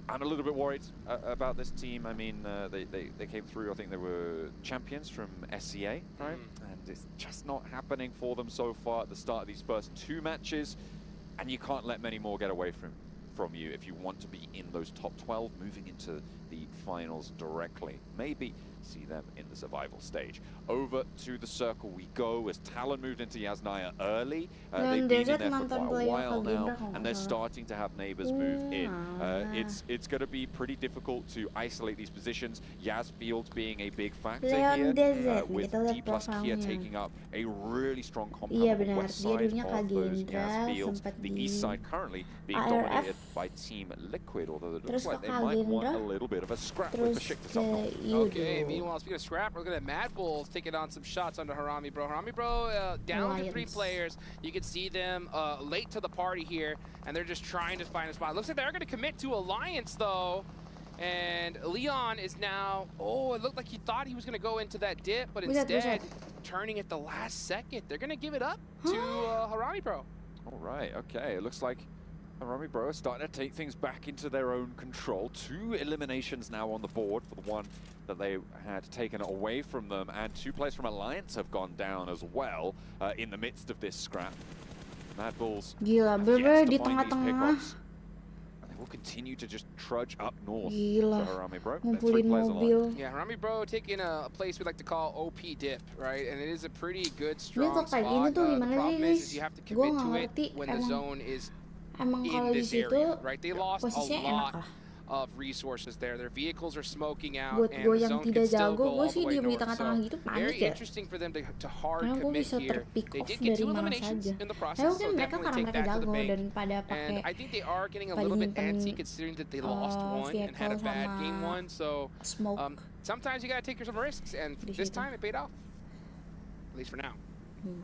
I'm a little bit worried about this team. I mean, they came through, I think they were champions from SCA, right? And it's just not happening for them so far at the start of these first 2 matches. And you can't let many more get away from you if you want to be in those top 12 moving into the finals directly. Maybe see them in the survival stage. Over to the circle we go as Talon moved into Yasnaya early. They've been in there for quite a while now, and they're starting to have neighbors move in. It's going to be pretty difficult to isolate these positions. Yasfield being a big factor here, with D plus Kia taking up a really strong compound on the west side of those Yasfields. The east side currently being dominated by Team Liquid, although it looks like they might want a little bit of a scrap with Besiktas up north. Okay, meanwhile, speaking of scrap, we're looking at Mad Bulls taking on some shots under Harami Bro. Harami Bro down to 3 players. You can see them late to the party here, and they're just trying to find a spot. Looks like they're going to commit to Alliance, though. And Leon is now, it looked like he thought he was going to go into that dip, but instead, turning at the last second. They're going to give it up to Harami Bro. All right, okay. It looks like Harami Bro are starting to take things back into their own control. 2 eliminations now on the board for the one that they had taken away from them, and 2 players from Alliance have gone down as well in the midst of this scrap. Mad Bulls gila, bener di tengah-tengah. And they will continue to just trudge up north. Gila, Harami Bro, ngumpulin mobil. Yeah, Harami Bro taking a place we like to call OP dip, right? And it is a pretty good, strong spot. The problem is you have to commit to it when the zone is in this area, right? They lost a lot of resources there. Their vehicles are smoking out, Buat and gue the yang zone tidak can still jago, go gue all sih the way diem di north. tengah-tengah So gitu panik very ya. interesting for them to hard Karena gue commit bisa here. terpick They off did get dari 2 mana eliminations saja. in the Tapi process, so mungkin mereka definitely karena take mereka that to the jago bank. dan pada And pakai I think they are getting a little bit antsy considering that they lost 1 and had a bad game 1. So smoke. sometimes you gotta take some risks, and this time it paid off. At least for now.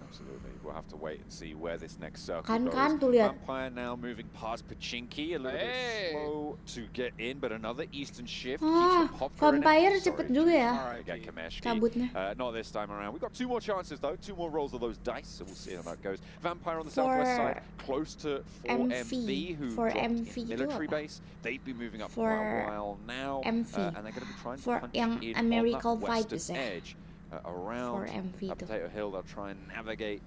Absolutely. We'll have to wait and see where this next circle Kan goes. tuh lihat. Vampire now moving past Pachinki, a little bit slow to get in, but another Eastern shift keeps Ah, the Popka Vampire in it. cepet Sorry, juga ya. Alright, get Kameshki. Cabutnya. Not this time around. We've got 2 more chances though, 2 more rolls of those dice, so we'll see how that goes. Vampire on the southwest side, close to 4MV, who dropped in military base. They've been moving up for a while now, and they're going to be trying to punch in on that western edge. Around Potato Hill, they'll try and navigate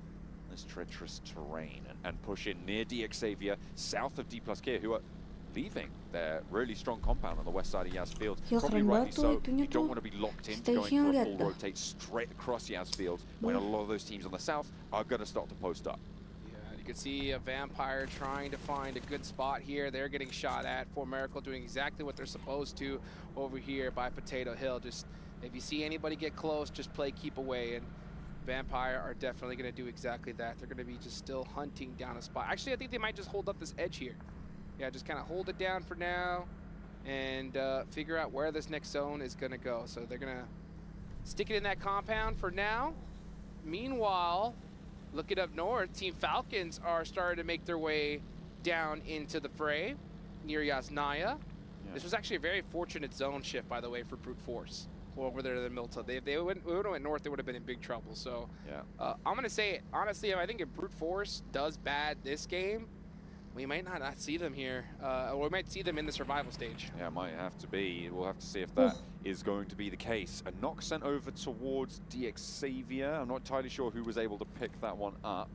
this treacherous terrain and push in near DXavier, south of D+K, who are leaving their really strong compound on the west side of Yas Field. Probably rightly so. You don't want to be locked into going for a full rotate straight across Yas Field when a lot of those teams on the south are going to start to post up. Yeah, you can see a Vampire trying to find a good spot here. They're getting shot at. For Miracle doing exactly what they're supposed to over here by Potato Hill. Just if you see anybody get close, just play keep away. And Vampire are definitely going to do exactly that. They're going to be just still hunting down a spot. Actually, I think they might just hold up this edge here. Yeah, just kind of hold it down for now and figure out where this next zone is going to go. So they're going to stick it in that compound for now. Meanwhile, looking up north, Team Falcons are starting to make their way down into the fray near Yasnaya. Yeah. This was actually a very fortunate zone shift, by the way, for Brute Force. Over there in the middle. They would have went north, they would have been in big trouble. So yeah. I'm going to say, honestly, I think if Brute Force does bad this game, we might not see them here. Or we might see them in the survival stage. Yeah, it might have to be. We'll have to see if that is going to be the case. A knock sent over towards DXavier. I'm not entirely sure who was able to pick that one up.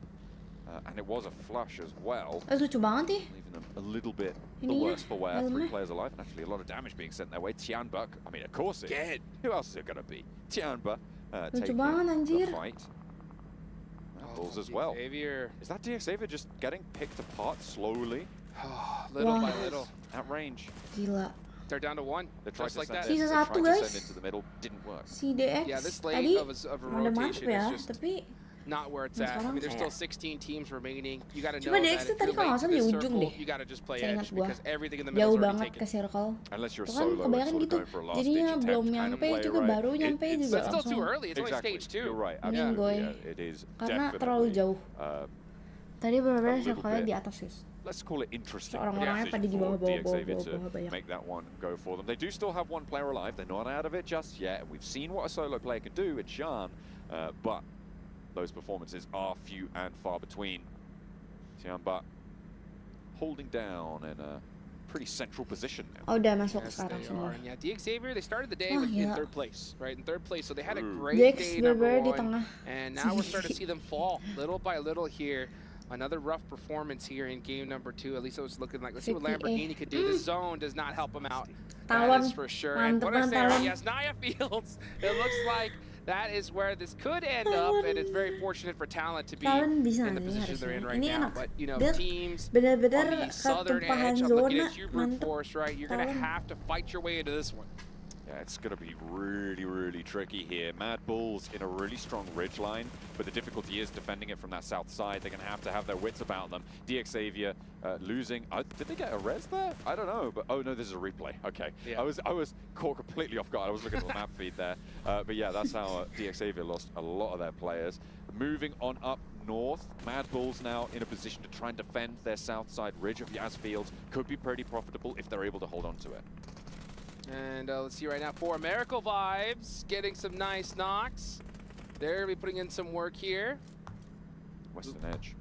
And it was a flush as well. Lucu banget nih. Leaving them a little bit the worse for wear. 3 players alive, and actually a lot of damage being sent their way. Tianba, I mean, of course it is. Who else is it going to be? Tianba taking the fight. Bulls as well. Is that DXavier just getting picked apart slowly? Little by little. At range. Gila. They're down to 1. Just like that. Sisa 1 guys. Send into the middle, didn't work. Si DX yeah, this late of a rotation ya, is just tapi not where it's at. I mean, there's still 16 teams remaining. You got to know Cuma that DX if tadi you're kalau nggak late to salah di this ujung circle, deh. you got to just play Saya edge ingat gua. because everything in the middle Jauh is already banget taken. ke circle. Unless you're Kan solo, kebanyakan sort of gitu. going for a last Jadinya ditch belum attempt kind of nyampe play, juga right? baru nyampe juga But still langsung. too early. It's only Exactly. stage 2. You're right. Mending Absolutely. gue. Yeah, it is Karena terlalu definitely. jauh. Tadi benar-benar a little circle-nya bit. di atas guys. Let's call it interesting. Orang-orangnya pada di for bawah DXavier to banyak. make that one go for them. They do still have 1 player alive. They're not out of it just yet. We've seen what a solo player can do. It's Jean, but those performances are few and far between. Tianba holding down in a pretty central position now. Oh, udah masuk Yes, sekarang they semua. are. And yeah, DXavier, they started the day Oh, in yeah. 3rd place, right? In 3rd place, so they had a great DX day, number bener-bener di 1. tengah. And now we're starting to see them fall little by little here. Another rough performance here in game number 2. At least it was looking like. Let's see what Lamborghini could do. This zone does not help him out. That Talon. is for sure. And what I say, Talon. yes, Naya Fields. It looks like that is where this could end up, and it's very fortunate for Talent to be Talon bisa in the nih position they're in right harusnya. Ini now. enak. But you know, Dia teams benar-benar on the southern ketumpahan edge, I'm looking zona. at you, Brute Mantap. Force, right? You're going to Talon. have to fight your way into this one. Yeah, it's going to be really, really tricky here. Mad Bulls in a really strong ridge line, but the difficulty is defending it from that south side. They're going to have their wits about them. DXavier losing. Did they get a res there? I don't know, but oh no, this is a replay. Okay, Yeah. I was caught completely off guard. I was looking at the map feed there, but yeah, that's how DXavier lost a lot of their players. Moving on up north, Mad Bulls now in a position to try and defend their south side ridge of Yas Fields. Could be pretty profitable if they're able to hold on to it. And let's see right now, for Miracle Vibes, getting some nice knocks. They're going to be putting in some work here. Western edge.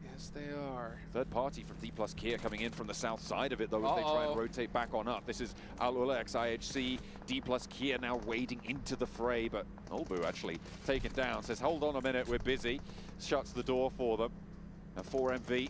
Yes, they are. Third party from D+Kia coming in from the south side of it, though, as they try and rotate back on up. This is Al-Ulex IHC. D+Kia now wading into the fray, but Olbu actually taken down. Says, hold on a minute, we're busy. Shuts the door for them. Now 4MV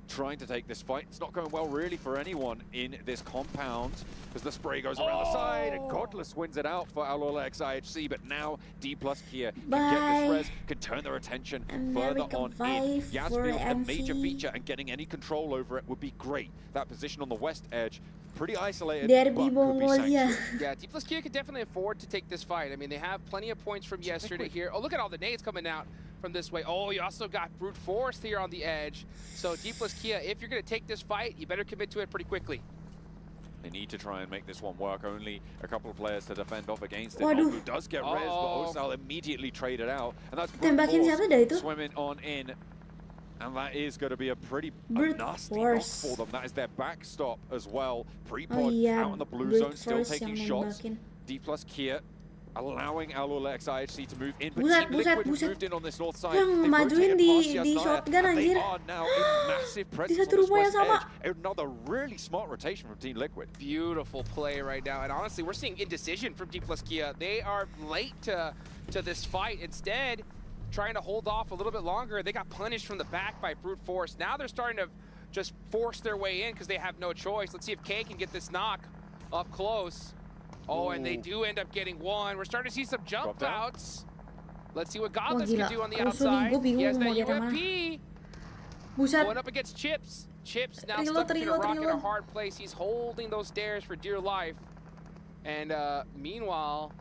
trying to take this fight. It's not going well really for anyone in this compound as the spray goes around the side and Godless wins it out for Al-Ulex IHC, but now D+Kia can get this res, can turn their attention further on in. Yasfield, a major feature, and getting any control over it would be great. That position on the west edge, pretty isolated, Derby but could be Mongolia. sanctuary. Yeah, D+Kia could definitely afford to take this fight. I mean, they have plenty of points from yesterday here. Oh, look at all the nades coming out from this way. Oh, you also got Brute Force here on the edge. So D+Kia, if you're going to take this fight, you better commit to it pretty quickly. They need to try and make this one work. Only a couple of players to defend off against it. Waduh. Obu does get res, but Osal immediately traded out. And that's Tembakin siapa dah itu? swimming on in. And that is going to be a pretty Brute nasty knock force. for them. That is their backstop as well. Prepod Oh iya, out in the blue brute zone, still force taking yang shots. nembakin. D plus Kia allowing Alolex IHC to move in, but Buset, Team Liquid buset. moved in on this north side. Yang They've majuin rotated di- past di Yasnaya, shotgun, and they anjir. are now in massive presence satu on this rumah yang west sama. edge. Another really smart rotation from Team Liquid. Beautiful play right now, and honestly, we're seeing indecision from D plus Kia. They are late to this fight. Instead, trying to hold off a little bit longer. They got punished from the back by brute force. Now they're starting to just force their way in because they have no choice. Let's see if K can get this knock up close. Oh, and they do end up getting one. We're starting to see some jump Drop down. outs. Let's see what Wah, Godless can gila. do on the Rusuh nih, outside. gua bingung He has mau that lihat yang UMP. Buset. Going up against Chips. Chips now Reload, stuck between a reload, rock and a reload. hard place. He's holding those stairs for dear life. And meanwhile,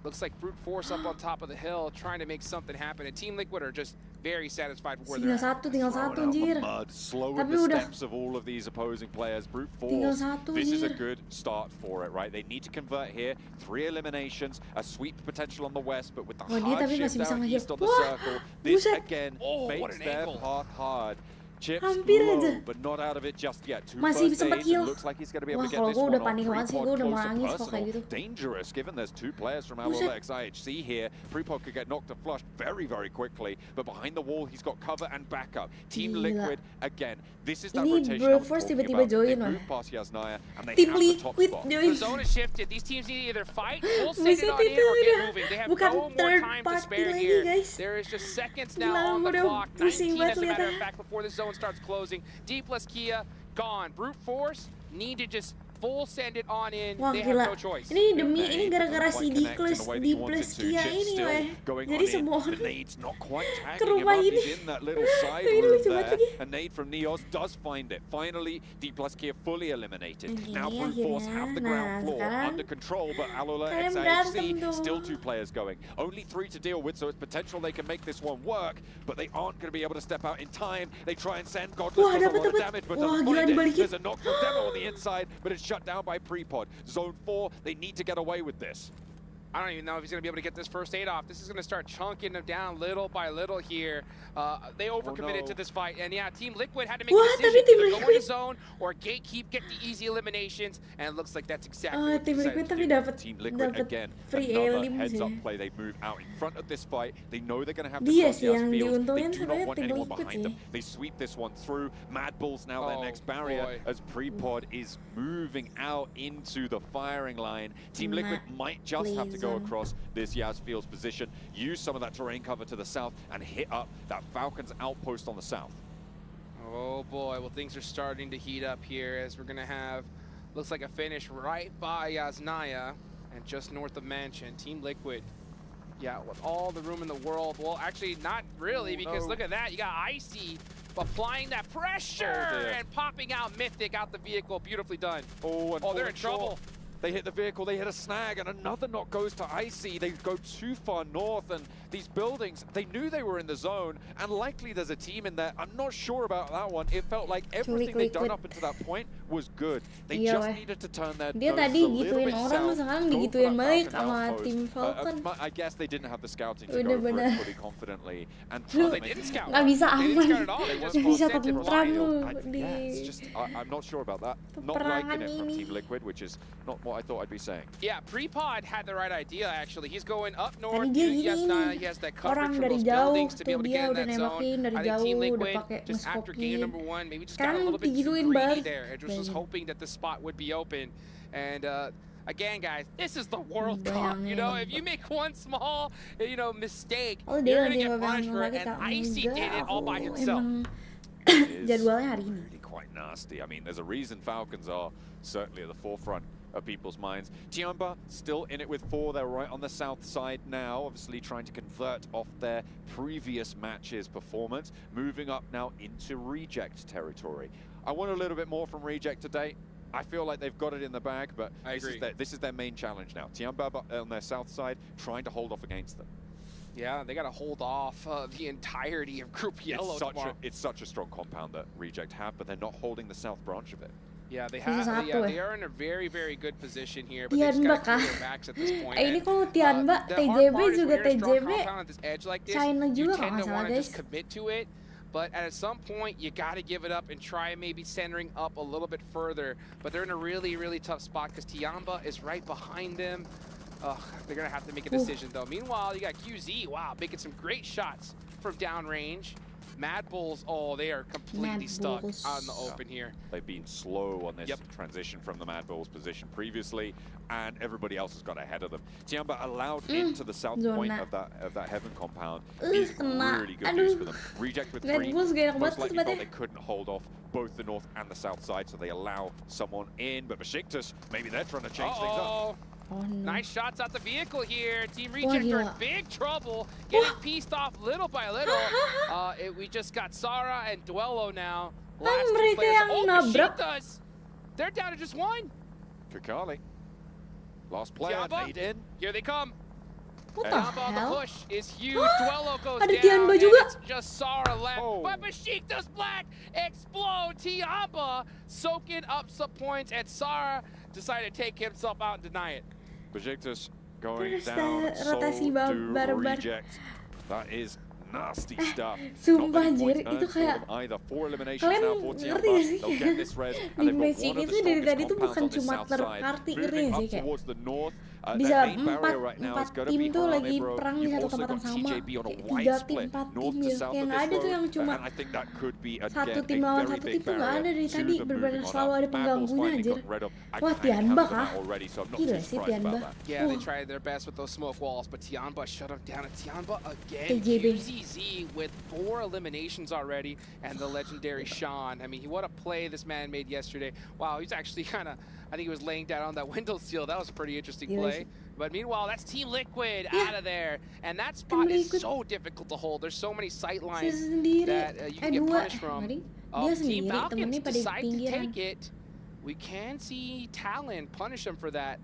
looks like brute force up on top of the hill trying to make something happen. And Team Liquid are just very satisfied with where they're Tinggal at. satu, tinggal Throwing satu out the anjir. mud, slowing Tapi the udah. steps of all of these opposing players. Brute Tinggal force. satu, This is a anjir. good start for it, right? They need to convert here. 3 eliminations, a sweep potential on the west, but with the Wah, dia tapi hardship masih bisa down nge-heal. east on the Wah, circle, this buset. again Oh, what makes an their angle. path hard. Chips Hampir low, aja. but not out of it just yet. 2 Masih first sempat aids, heal. and looks like he's going to be able Wah, to get kalau this gua one udah off. panik banget sih, Prepod gua udah mau close to nangis kalau kayak personal. gitu. Dangerous, given there's 2 players from Buset. Alolex IHC here. Prepod could get knocked to flush very, very quickly, but behind the wall, he's got cover and backup. Team Gila. Liquid, again, this is that Ini rotation I Brute was Force talking tiba-tiba about. They join, wah. move past Yasnaya, and they Tim have the top Liquid spot. join. The zone is shifted. These teams need to either fight, full send it Buset, on in, itu or get udah moving. They have bukan no more third time to party spare lagi, here. guys. There is just seconds Gila, now on the udah clock. pusing 19 as a banget matter of liatnya. fact before the zone starts closing. D plus Kia gone. Brute force need to just full send it on in. Wah, They gila. have no choice. Ini Big demi nade, ini but gara-gara doesn't si quite D connect in plus the way that D he wanted plus to. Kia Chips ini still weh. going Jadi on in. semua The orang nade's not quite ke tagging him rumah up. ini. He's in that little side Tapi ini room lucu banget there. lagi. A nade from Neos does find it. Finally, D plus Kia fully eliminated. Gini Now Brute Force akhirnya. have the Nah, ground floor sekarang under control, but Alola kalian XIHC berantem tuh. still 2 players going. Only 3 to deal with, so it's potential they can make this one work, but they aren't going to be able to step out in time. They try and send Godless, Wah, does a dapet, lot of dapet. damage, but Wah, doesn't gila, find it. dibalikin. There's a knock from Demo on the inside, but it's shut down by Prepod. Zone 4, they need to get away with this. I don't even know if he's going to be able to get this first aid off. This is going to start chunking them down little by little here. They overcommitted no. to this fight. And yeah, Team Liquid had to make Wah, a tapi decision. Team Either go in Liquid- the zone or gatekeep, get the easy eliminations. And it looks like that's exactly what they Tim decided Liquid to tapi do. dapat Team Liquid again, free another elim heads-up sih. play. They move out in front of this fight. They know they're going to have to Dia cross sih Yas yang field. They diuntungin do not sebenarnya want Tim anyone Liquid behind them. sih. They sweep this one through. Mad Bull's now their Oh, next barrier boy. as Prepod is moving out into the firing line. Team Liquid might just have to go Please, across this Yas Field's position, use some of that terrain cover to the south, and hit up that Falcons outpost on the south. Oh boy, well things are starting to heat up here as we're gonna have, looks like a finish right by Yasnaya and just north of Mansion. Team Liquid, yeah, with all the room in the world. Well, actually not really, because no. look at that, you got Icy applying that pressure Oh, dear. and popping out Mythic out the vehicle. Beautifully done. Oh, and Oh, they're in falling short. trouble. They hit the vehicle, they hit a snag, and another knock goes to Icy. They go too far north, and these buildings, they knew they were in the zone, and likely there's a team in there. I'm not sure about that one. It felt like everything they'd done up until that point was good. They Iya, just weh. needed to turn their Dia noses tadi a little gituin bit orang, south, sekarang go for digituin that balik Falcon sama outpost. tim Falcon. I guess they didn't have the scouting to Udah go for it bener. fully confidently. And Well, try they to make didn't it scout. Nggak bisa They didn't aman. scout at all. They just Nggak full bisa sent it tentram right. lu Yeah, it's di just, I'm not sure about that. Not peperangan liking it from ini. Team Liquid, which is not what I thought I'd be saying. Yeah, Prepod had the right idea actually. He's going up north. Tadi dia to gini Yasnaya. ini. He has that Orang coverage from dari those jauh buildings to be tuh able to dia get in udah that zone. nembakin dari I think Team jauh, udah Liquid pakai just after game ngeskokin. number 1 maybe just got a Sekarang little bit too digituin greedy balik. there. It just was hoping that the spot would be open. And again, guys, this is the World Cup. You know, if you make one small, mistake, Oh, you're dia gonna get nggak punished for it. lagi And tak Icy did it all by enggak, himself. emang It is jadwalnya hari ini. really quite nasty. I mean, there's a reason Falcons are certainly at the forefront of people's minds. Tiamba still in it with 4. They're right on the south side now, obviously trying to convert off their previous match's performance, moving up now into Reject territory. I want a little bit more from Reject today. I feel like they've got it in the bag, but I agree. This is their main challenge now. Tiamba on their south side trying to hold off against them. Yeah, they got to hold off the entirety of Group Yellow tomorrow. It's such a strong compound that Reject have, but they're not holding the south branch of it. Yeah, they Sisa have. satu They ya. are in a very very good position here, but they just Tianba got to kah? clear their backs at this point. Ini And, kalau Tianba, the hard TJB part is juga when you're a strong TJB compound at this edge like this, China you juga kalau tend nggak to salah want to guys. just commit to it. But at some point, you got to give it up and try maybe centering up a little bit further. But they're in a really tough spot because Tiamba is right behind them. They're going to have to make a decision, though. Meanwhile, you got QZ, wow, making some great shots from downrange. Mad Bulls, oh, they are completely stuck out in the open here. They've been slow on this Yep. transition from the Mad Bulls position previously, and everybody else has got ahead of them. Tiamba allowed into the south point zona. of that heaven compound is kena. really good news for Aduh. them. Reject with Mad 3. Bulls gak enak Most banget likely tempatnya. thought they couldn't hold off both the north and the south side, so they allow someone in. But Besiktas, maybe they're trying to change things up. Oh no. Nice shots out the vehicle here. Team Wah, Reject are in gila. big trouble, getting pieced off little by little. We just got Sara and Duello now. Last two mereka players. yang Oh, nabrak. Besiktas! They're down to just one. Kakali, last player, Tiamba. made in. Here they come. What the Tiamba on the hell? push is huge. Duello goes Ada down. Tiamba And juga. it's just Sara left. Oh. But Besiktas Black explode. Tiamba soaking up some points, and Sara decided to take himself out and deny it. Besiktas going Terus down, so rotasi do barbar. Reject. That is nasty stuff. Sumpah, Not many points Jir, itu earned for kayak- them either. 4 eliminations Kalian now for ngerti Tiamba. gak sih? They'll get this res, Di and they've got matching one of itu the dari strongest tadi tuh compounds bukan on this cuma south side. terparty Moving Riz ya, up kayak towards the north. bisa Their main barrier right now is empat gonna tim be tuh Harame, lagi bro. perang di You've satu also tempat got yang sama. TJB on a Kayak wide 3 tim, split, 4 north tim to ya. south Kayak of nggak this ada tuh road, yang cuma and I think that could be again satu a tim lawan very satu big tim tuh nggak ada barrier dari to tadi. them Bener-bener moving on selalu up. ada Mad Bulls pengganggunya finally anjir. got rid of. I Wah, kinda Tiamba counted them kah? out already, so I'm not Gila too sih surprised about Tiamba. that. Yeah, they tried their best with those smoke walls, but Tiamba shut them down. And Tiamba again, TJB. QZZ with 4 eliminations already, and the legendary Sean. I mean, what a play this man made yesterday. Wow, he's actually kind of, I think he was laying down on that window seal. That was a pretty interesting Gila play. sih. But meanwhile, that's Team Liquid Yeah. out of there. And that spot is Liquid. so difficult to hold. There's so many sight lines Sisa sendiri. that you can get Dua. punished from. Mari. Oh, Dia Team sendiri, Falcons temennya pada di decide to pinggiran. take it. We can see Talon punish them for that.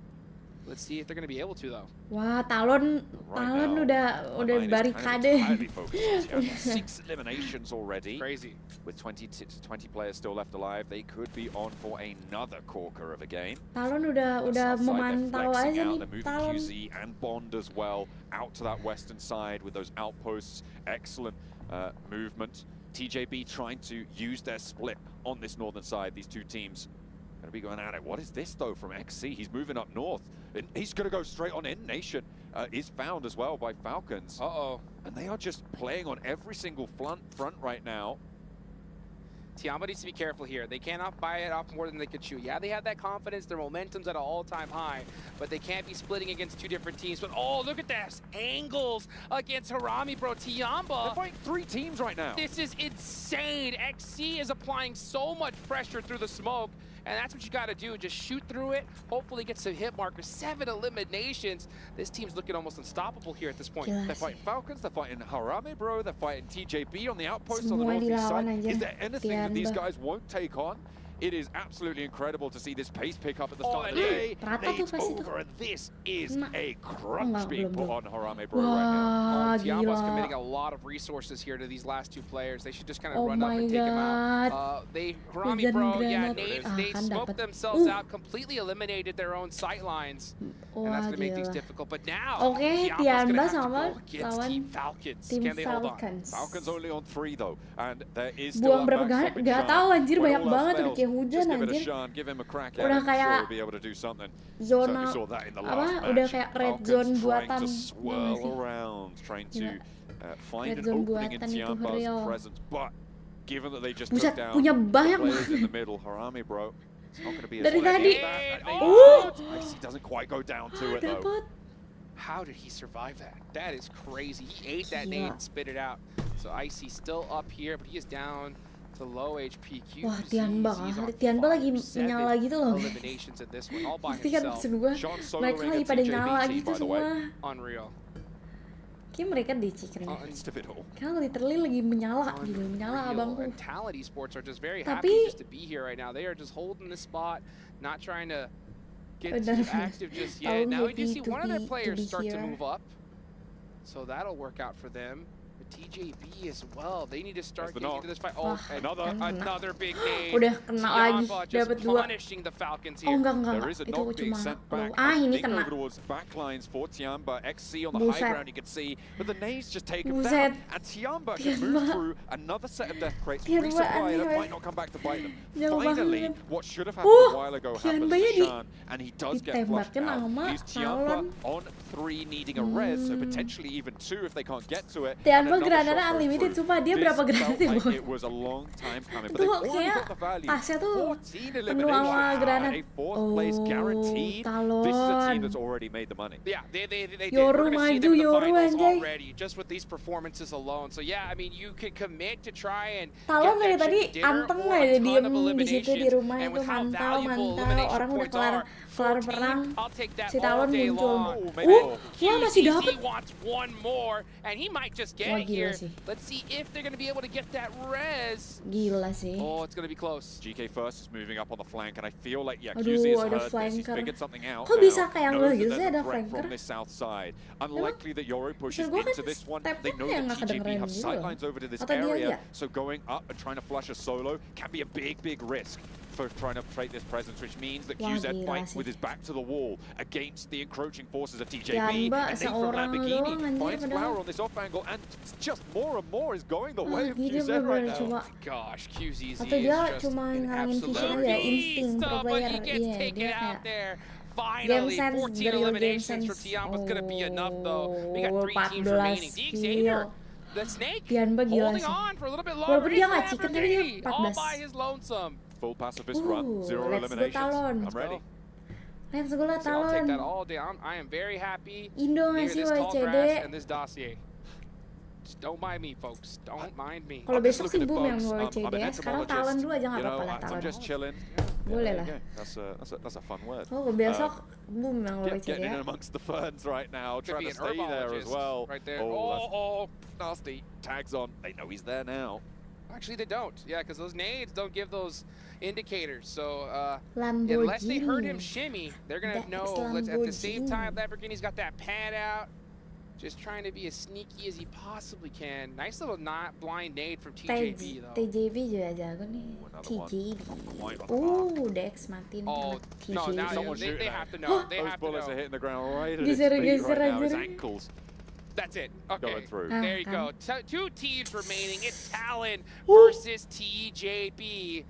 Let's see if they're going to be able to, though. Wah, Talon Right udah now, udah my mind is barikade. entirely focused on Tiamba. 6 eliminations already. Crazy. With 20 players still left alive, they could be on for another corker of a game. Talon udah South side, they're memantau flexing aja out, nih they're moving Talon. QZ and Bond as well out to that western side with those outposts. Excellent movement. TJB trying to use their split on this northern side. These two teams going to be going at it. What is this though from XC? He's moving up north. And he's going to go straight on in. Nation is found as well by Falcons. Uh-oh. And they are just playing on every single front right now. Tiamba needs to be careful here. They cannot buy it off more than they could chew. Yeah, they have that confidence. Their momentum's at an all-time high, but they can't be splitting against 2 different teams. But oh, look at this. Angles against Harame, bro. They're Tiamba. fighting 3 teams right now. This is insane. XC is applying so much pressure through the smoke, and that's what you got to do. Just shoot through it, hopefully get some hit markers. 7 eliminations. This team's looking almost unstoppable here at this point. Gila They're sih. fighting Falcons, they're fighting Harame, bro. They're fighting TJB on the outpost on the Semua northeast dilawan side. aja, Is there anything that these Tiamba. guys won't take on? It is absolutely incredible to see this pace pick up at the Oh, start of the and day. Rata tuh Nades pasti tuh. over, and this is Kena. a crunch Enggak, being put belum. on Harame, bro, right now. Wah, Tiamba's gila. committing a lot of resources here to these last 2 players. They should just kind of Oh run up my and take him out. God. Harame, Hujan bro, yeah, granat. they Akan smoked dapat. themselves out, completely eliminated their own sight lines. And that's Wah, going to make things gila. difficult. But now, Oke, Tiamba's gonna Tiamba have to sama go against lawan Team Falcons. Tim Can they hold on? Falcons. Falcons only on 3 though, and there is still Buang that berapa backstop gak, in gak Sean. tahu anjir, When banyak all else banget udah fails, kayak hujan just give it a anjir. Sean, give him a crack at Udah it. I'm sure kayak he'll be able to do something. Zona Certainly saw that in the apa? last Udah match. kayak red Falcons zone trying buatan. to Iya nggak swirl sih? around, trying to find Red an zone opening in buatan itu Tiamba's real. presence, but given that they just Buset, took down punya the banyak players in banget. the middle, Harame, bro, it's not going to be as Dari easy as tadi. that. Oh! Icy doesn't quite go down to it though. Dapat. How did he survive that? That is crazy. He ate that Gila. nade and spit it out. So Icy still up here, but he is down to low HP. Wah, Tiamba kah? Tiamba lagi menyala gitu loh. Eliminations in this one, all by Pasti kan himself. maksud gue, Sean soloing mereka lagi against pada TJB nyala team, gitu by the way. semua. Unreal. Kayak mereka dicik nih. Midst of it all. Karena literally lagi menyala gitu, menyala Unreal. abangku. And Talent Esports are just very Tapi- happy just to be here right now. They are just holding this spot, not trying to get too Benar-benar. active just Tahu yet. Now we do happy see to one of their be- to players be start to here. move up. So that'll work out for them. TJB as well. They need to start There's the getting knock. into this fight. Wah, Oh, and kena. another big nade. Udah kena lagi, Tiamba just dapat 2. punishing the Falcons Oh here. enggak. There is a Itu knock being cuma sent low. back. I Ini think kena. over towards backlines for Tiamba. XC on the Buset. high ground you can see, but the nades just take him Buset. down. And Tiamba can move through another set of death crates, Tiamba resupply aneh, that weh. might not come back to bite them. Jauh Finally, banget. what should have happened a while ago happens Tiambanya to Shan, and he does get flushed ditembakin out. sama Leaves Tiamba Talon. on 3 needing a res, so potentially even 2 if they can't get to it. Tiamba and another granatnya shot goes unlimited, through. sumpah dia This berapa felt granat ya, like Boy? it was a long time coming, but Itu they've already kayak got the value. tasnya tuh 14 penuh eliminations sama now, granat. and a 4th place guaranteed. This is a team Talon. that's already made the money. Yeah, they did. Yoru We're gonna see maju, them in the Yoru finals anjay. already, just with these performances alone. So yeah, I mean, you could commit to try and Talon dari get that tadi chicken dinner anteng or aja a diem ton of di situ di eliminations. rumah And itu with how valuable mantau. elimination Orang udah points kelar are, perang. I'll take that Si all Talon day muncul. long. maybe more. Dia masih QZZ dapet. wants one more, and he might just get Wah, it gila here. sih. Let's see if they're gonna be able to get that res. Gila sih. Oh, it's gonna be close. GK first is moving up on the flank, and I feel like, yeah, Aduh, QZ has ada heard this, he's flanker. figured something out Kok now, bisa kayak knows nggak that gitu there's sih a ada threat flanker? from this south side. Unlikely that Yoru pushes maksud gua kan into this one. stepnya They know yang that nggak TJB kedengeran have gitu loh. sightlines over to this Atau dia area, nggak? so going up and trying to flush a solo can be a big risk for trying to trade this presence, which means that Wah, QZ gila fights sih. with his back to the wall against the encroaching forces of TJB, Tiamba and Nate from seorang Lamborghini doang, anjir, finds padahal. Flower on this off angle, and just more and more is going the way of Gila QZ right bener-bener now. coba. Gosh, QZZ Atau dia is just cuma an ngalangin vision absolute aja, insting beast, pro but player. he gets Iya, taken dia out kayak there. game Finally, sense, 14 the real game eliminations sense. from Tiamba's gonna be enough though. We got Oh, 3 teams 14 remaining. Xavier, kill. the Snake, Tiamba gila holding sih. on for a little bit Walaupun longer. dia He's nggak chicken, tapi dia Lamborghini, all 14. by his lonesome. Full pacifist run, 0 let's go eliminations. Talon. I'm ready. Let's go lah So I'll take that Talon. all day. I am very happy Indo to hear ngasih this tall WCD. grass and this dossier. Just don't mind me, folks. Don't mind me. Kalau I'm just besok sih looking at boom yang bugs. I'm WCD. an Sekarang entomologist. Talon dulu aja nggak You know, apa-apa lah I'm Talon. just chilling. Boleh there lah. you go. That's a fun word. Oh besok boom yang WCD Getting in ya. amongst the ferns right now, Could trying be to an stay there as herbologist well. right there. Oh, that's nasty. Tags on. They know he's there now. Actually, they don't. Yeah, because those nades don't give those indicators. So Lamborghini. unless they heard him shimmy, they're gonna That's know. At the same Lamborghini. time, Lamborghini's got that pad out, just trying to be as sneaky as he possibly can. Nice little not blind nade from TJB though. TJB juga jago nih. another one. TJB. Quite on the mark. Dex matiin Oh anak no! Now Someone they shooting have at to know. They Those have to bullets are know. hitting the ground right at his Geser, feet geser, right now, his geser. ankles. That's it. Okay. Going through. There you kan. go. 2 teams remaining. It's Talon Woo. versus TJB.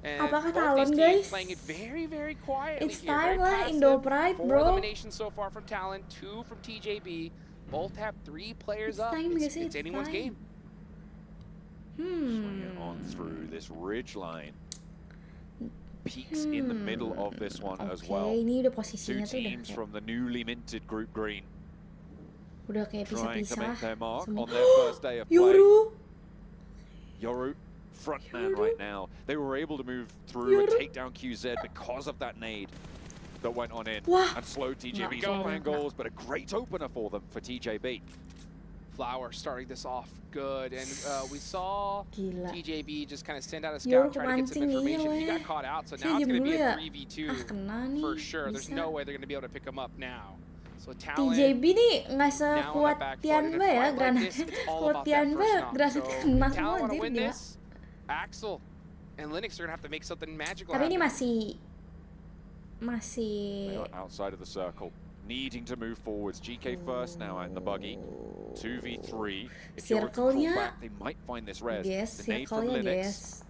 And Apakah both Talon, these teams guys? playing it very quietly It's here. time Very lah, passive. Indo Pride, 4 bro. eliminations so far from Talon, 2 from TJB. Both have 3 players It's up. time, guys, It's it's anyone's time. game. Swinging on through this ridge line. Peaks in the middle of this one as Oke, well. ini udah 2 posisinya tuh udah teams kayak, from the newly minted group green udah kayak trying to pisah-pisah. make their mark Semua. on their first day of play. Yoru. Yoru, front man right now. They were able to move through and Yoru. take down QZ because of that nade that went on in Wah. and slowed TJB's Nggak. off angles, but a great opener for them for TJB. Flower starting this off good. And we saw Gila. TJB just kind of send out a Yoru scout, try to get some kemancing iya, information. He weh. got caught out, so Saya now it's diem going to be dulu a ya. 3v2 Kena nih. for sure. There's bisa. no way they're going to be able to pick him up now. So Talon, TJB nih nggak now on sekuat the back foot. In a Tianba ya, fight like granat. this, it's all Kuat about that Tianba, first knock. granat So kena if semua Talon want to anjir win dia. this, Axel and Linux are going to have to make something magical Tapi ini happen. masih They are outside of the circle, needing to move forwards. GK first now in the buggy. 2v3. If you're to pull Circle-nya, back, they might find this res. guys, The nade from circle-nya Linux. guys.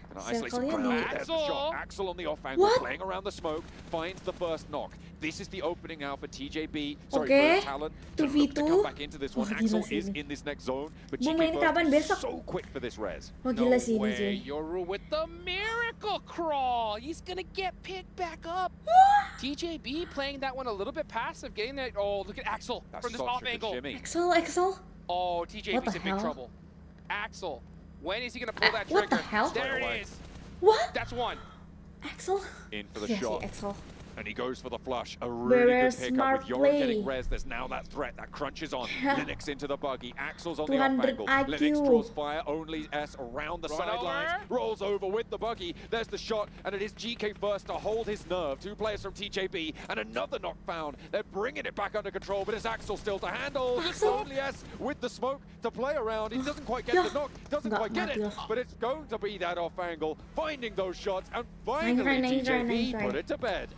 Gonna isolate some Circle-nya ground. di- There's the Axel! shot. Axel on the off angle, What? playing around the smoke, finds the first knock. This is the opening now for TJB. Sorry, Okay. for Talon to look to 2v2. come back into this one. Wah, Axel gila sih is ini. in this next zone, but Mau GK main kapan first besok? so quick for this res. Wah gila sih ini way. cuy. Yoru with the miracle crawl. He's going to get picked back up. TJB playing that one a little bit passive, getting that. Oh, look at Axel That's from this such off a good angle. shimmy. Axel. Oh, What TJB's the in big hell? trouble. Axel, when is he going to pull that trigger? What the hell? There Right away. it is. What? That's one. Axel? In for the Gila sih shot. Axel. And he goes for the flush. A really Very good pickup smart with Yoru play. getting res. There's now that threat that crunches on. Linux into the buggy. Axel's on the 200 off angle. IQ. Linux draws fire. Only S around the Run sidelines. over. Rolls over with the buggy. There's the shot. And it is GK first to hold his nerve. 2 players from TJB. And another knock found. They're bringing it back under control. But it's Axel still to handle. Axel. Only S with the smoke to play around. He doesn't quite get Yeah. the knock. Doesn't Nggak quite get mati it. loh. But it's going to be that off angle. Finding those shots. And Nice finally try, nice try, TJB nice try. put it to bed.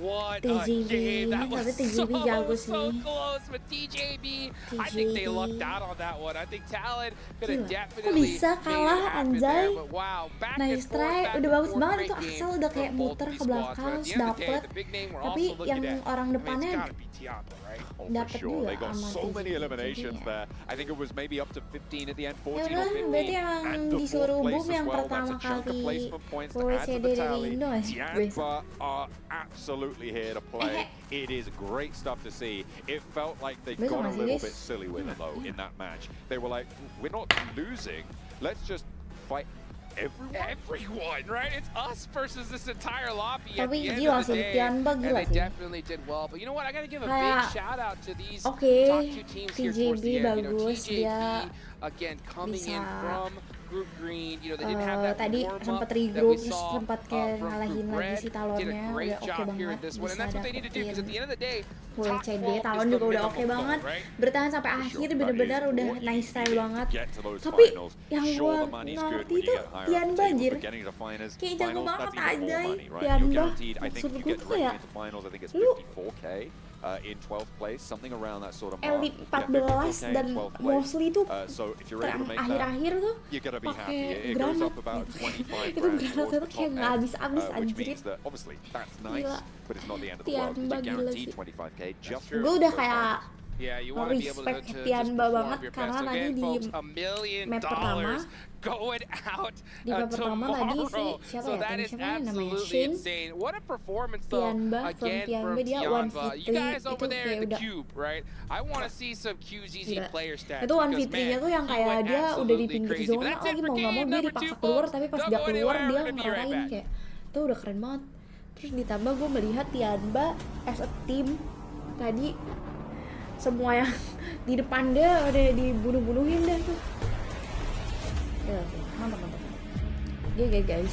What TJB, a game. That tapi was TJB jago so sih. close with TJB. I think they TJB. lucked out on that one. I think Talon could have Gila, kok definitely bisa made it kalah, happen anjay? there. But wow, back and Nice forth, try, back udah and bagus forth, banget great itu game Axel udah kayak from both muter these ke squads. belakang But at terus the end of the day, dapet. the big name we're Tapi also looking yang at, orang I mean, depannya it's gotta be Tiago, right? Oh, for dapat sure. juga They got sama so many TJB. eliminations Jadi ya. there. I think it was maybe up to 15 at the end, Ya 14 udah, or 15. berarti yang And the disuruh fourth place boom as yang well. pertama That's a chunk of kali placement points to add to WCD the dari tally. Indo ya. Tianba are absolutely here to play. It is great stuff to see. It felt like they Besok got a masih, little guys. bit silly with it though in that match. They were like, we're not losing. Let's just fight everyone. Everyone, right? It's us versus this entire lobby at Tapi the end gila of the sih, day. Tianba And gila they sih. definitely did well. But you know what? I gotta give a big Kayak, shout out to these oke, top 2 teams here towards the TJB end. You know, bagus, TJB dia again coming in bisa, from Group Green. You know, they didn't have that tadi warm sempat up that we regroup, terus saw sempat kayak from ngalahin Group lagi Red. si Did talonnya, a great udah oke job here in banget, this one. And bisa that's what they need to do because at the dapetin end of the day, full top CD, 12 talon is the juga udah oke minimum banget, goal, right? bertahan sampai For akhir sure, that bener-bener is udah what you nice try need to banget. get to those Tapi finals. yang Sure, gue the money's good ngerti when you itu get higher up the Tianba table, anjir, but getting to finals, kayak jago finals, banget that's even more anjay. money, right? You're Tianba, guaranteed, I think maksud you gue get tuh directly kayak into finals, I think it's lu 54k in 12th place, something around that sort of mark. elit Yeah, 14 54K dan in 12th place. mostly tuh So if you're able to make that, akhir-akhir tuh you're gonna be happy. pakai It goes granat up about gitu. 25 Itu grand granatnya towards tuh the kayak top nggak end, habis-habis which anjir. means that obviously that's nice, Gila. but it's not the end of the world. Tianba You're gila guaranteed sih. 25k just True. for Gue udah those kayak finals. Yeah, you want to be able to respect just Tianba perform banget your best. karena tadi Again, di folks, $1 million map pertama, going out di map pertama tadi si tomorrow. siapa So ya, that tadi is siapa namanya, absolutely Shane insane. What a performance though. Tianba, Again Tianba from dia Tianba. 1v3 You guys over itu there kayak in the udah cube, right? I want to see some QZZ gila. player stats. Itu because, 1v3-nya man, tuh yang he kayak went dia udah di absolutely pinggir crazy. zona But that's it lagi for mau nggak game mau dia number dipaksa 2, keluar, folks. tapi pas Don't dia go keluar anywhere. dia We're gonna be right ngarahin back. kayak itu udah keren banget. Terus ditambah gue melihat Tianba as a team tadi semua yang di depan dia udah dibunuh-bunuhin dah tuh. Ya, oke. Mantap. GG guys.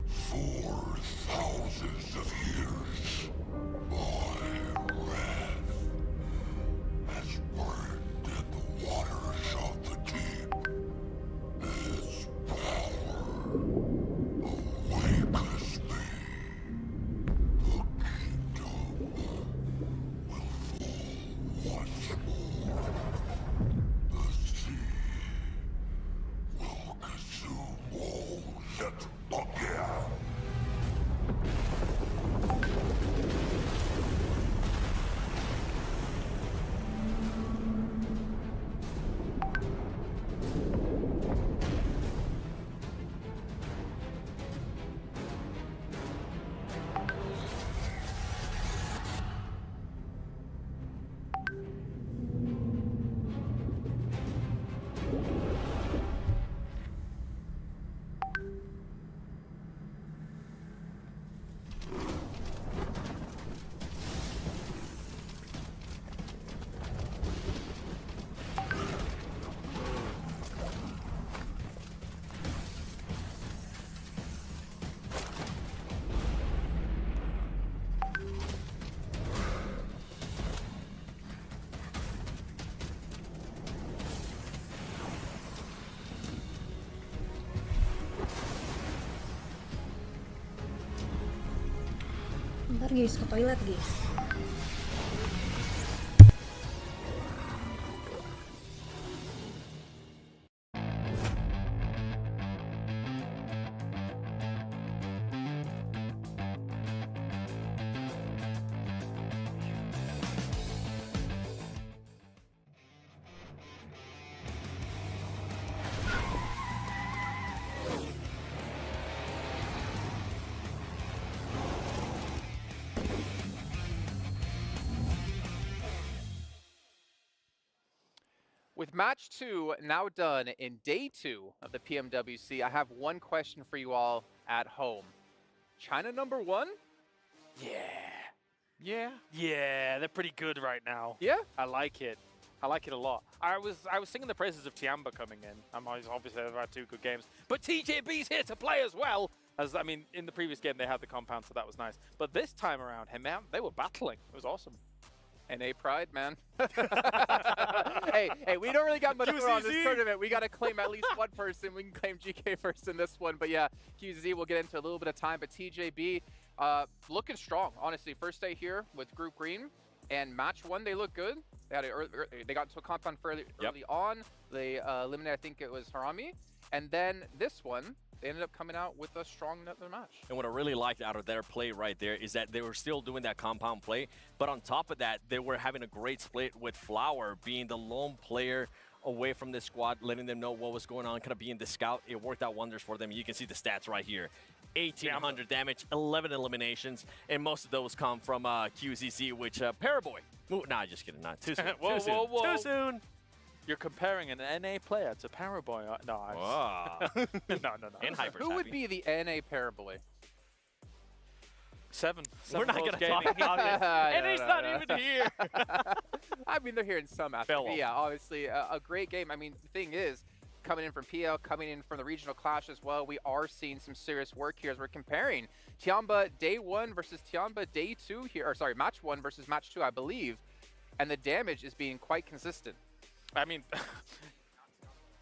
For thousands of years, my wrath has burned in the waters of the deep. Its power awakens me. The kingdom will fall once more. The sea will consume all yet again. Ntar guys ke toilet guys. With match 2 now done in day 2 of the PMWC, I have one question for you all at home. China #1? Yeah, they're pretty good right now. Yeah? I like it. I like it a lot. I was singing the praises of Tiamba coming in. Obviously they've had 2 good games, but TJB's here to play as well. As I mean, in the previous game they had the compound, so that was nice. But this time around, hey man, they were battling. It was awesome. NA pride, man. hey, we don't really got much more on this tournament. We got to claim at least one person. We can claim GK first in this one. But yeah, QZZ we'll get into a little bit of time. But TJB looking strong, honestly. First day here with Group Green. And match 1, they look good. They had they got into a compound fairly early on. They eliminated, I think it was Harami. And then this one, they ended up coming out with a strong another match. And what I really liked out of their play right there is that they were still doing that compound play, but on top of that, they were having a great split with Flower being the lone player away from the squad, letting them know what was going on, kind of being the scout. It worked out wonders for them. You can see the stats right here. 1,800 damage, 11 eliminations, and most of those come from QZZ, which Paraboy. Ooh, nah, just kidding. Not too soon. Whoa, too soon. whoa, whoa. Too soon. You're comparing an NA player to Paraboy. No, no. And Hyper's Who would happy. be the NA Paraboy? Seven We're not going to talk gaming. about it. And he's not even here. I mean, they're here in some aspect. But yeah, obviously, a great game. I mean, the thing is, coming in from PL, coming in from the regional clash as well, we are seeing some serious work here as we're comparing Tiamba day 1 versus Tiamba day 2 here, or sorry, match 1 versus match 2, I believe, and the damage is being quite consistent. I mean,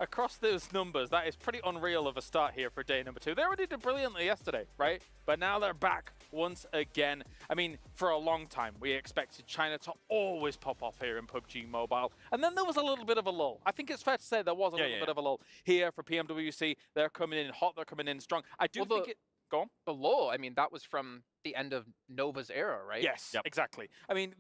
across those numbers, that is pretty unreal of a start here for day number 2. They already did brilliantly yesterday, right? But now they're back once again. I mean, for a long time, we expected China to always pop off here in PUBG Mobile. And then there was a little bit of a lull. I think it's fair to say there was a little bit of a lull here for PMWC. They're coming in hot, they're coming in strong. I do think it... Go on. The lull, I mean, that was from the end of Nova's era, right? Yes, exactly. I mean,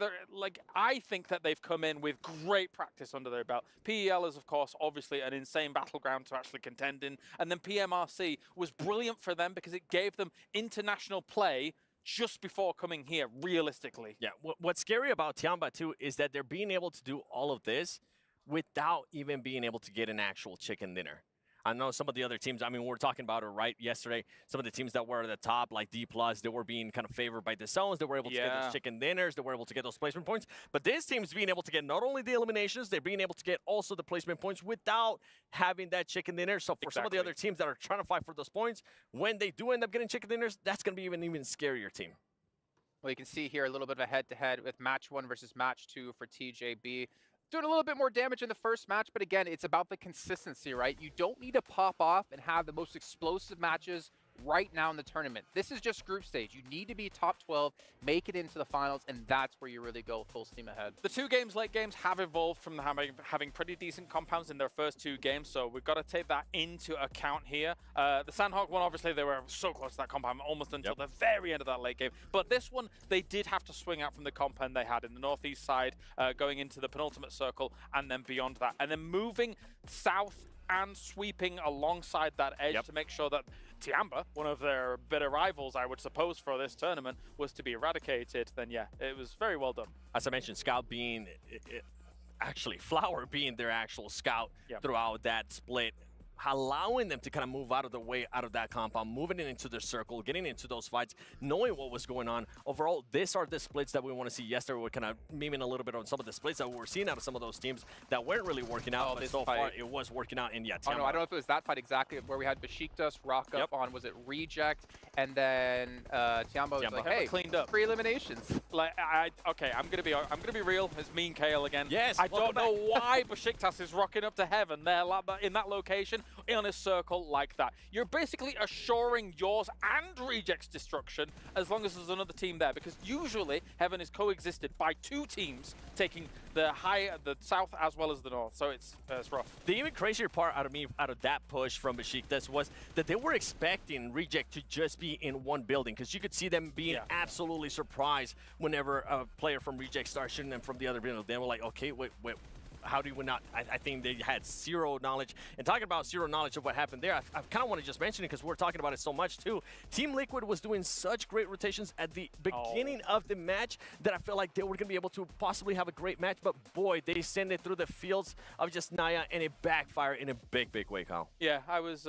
I think that they've come in with great practice under their belt. PEL is, of course, obviously an insane battleground to actually contend in. And then PMRC was brilliant for them because it gave them international play just before coming here, realistically. Yeah, what's scary about Tiamba, too, is that they're being able to do all of this without even being able to get an actual chicken dinner. I know some of the other teams, I mean, we were talking about it right yesterday. Some of the teams that were at the top, like D+, they were being kind of favored by the zones. They were able to get those chicken dinners. They were able to get those placement points. But this team's being able to get not only the eliminations, they're being able to get also the placement points without having that chicken dinner. So for some of the other teams that are trying to fight for those points, when they do end up getting chicken dinners, that's going to be an even scarier team. Well, you can see here a little bit of a head-to-head with match 1 versus match 2 for TJB. Doing a little bit more damage in the first match, but again, it's about the consistency, right? You don't need to pop off and have the most explosive matches right now in the tournament. This is just group stage. You need to be top 12, make it into the finals, and that's where you really go full steam ahead. The 2 games, late games, have evolved from having pretty decent compounds in their first 2 games, so we've got to take that into account here. The Sandhawk one, obviously, they were so close to that compound almost until the very end of that late game. But this one, they did have to swing out from the compound they had in the northeast side, going into the penultimate circle, and then beyond that. And then moving south and sweeping alongside that edge to make sure that Tiamba, one of their bitter rivals, I would suppose, for this tournament, was to be eradicated, then yeah, it was very well done. As I mentioned, Scout being, actually Flower being their actual scout throughout that split, allowing them to kind of move out of the way, out of that compound, moving it into their circle, getting into those fights, knowing what was going on. Overall, these are the splits that we want to see. Yesterday, we're kind of memeing a little bit on some of the splits that we were seeing out of some of those teams that weren't really working out, but so far it was working out. And yeah, I don't know if it was that fight exactly where we had Besiktas rock up on, was it Reject, and then Tiamba was like, hey, cleaned up 3 eliminations. Like, okay, I'm gonna be real. It's Mean Kale again. Yes, I don't know why Besiktas is rocking up to heaven there in that location in a circle like that. You're basically assuring yours and Reject's destruction as long as there's another team there, because usually Heaven is coexisted by 2 teams taking the south as well as the north, so it's rough. The even crazier part out of that push from Besiktas was that they were expecting Reject to just be in one building, because you could see them being absolutely surprised whenever a player from Reject started shooting them from the other building. They were like, okay, wait, how do we not? I think they had zero knowledge. And talking about zero knowledge of what happened there, I kind of want to just mention it because we're talking about it so much too. Team Liquid was doing such great rotations at the beginning of the match that I felt like they were going to be able to possibly have a great match. But boy, they sent it through the fields of just Naya, and it backfired in a big, big way, Kyle. Yeah, I was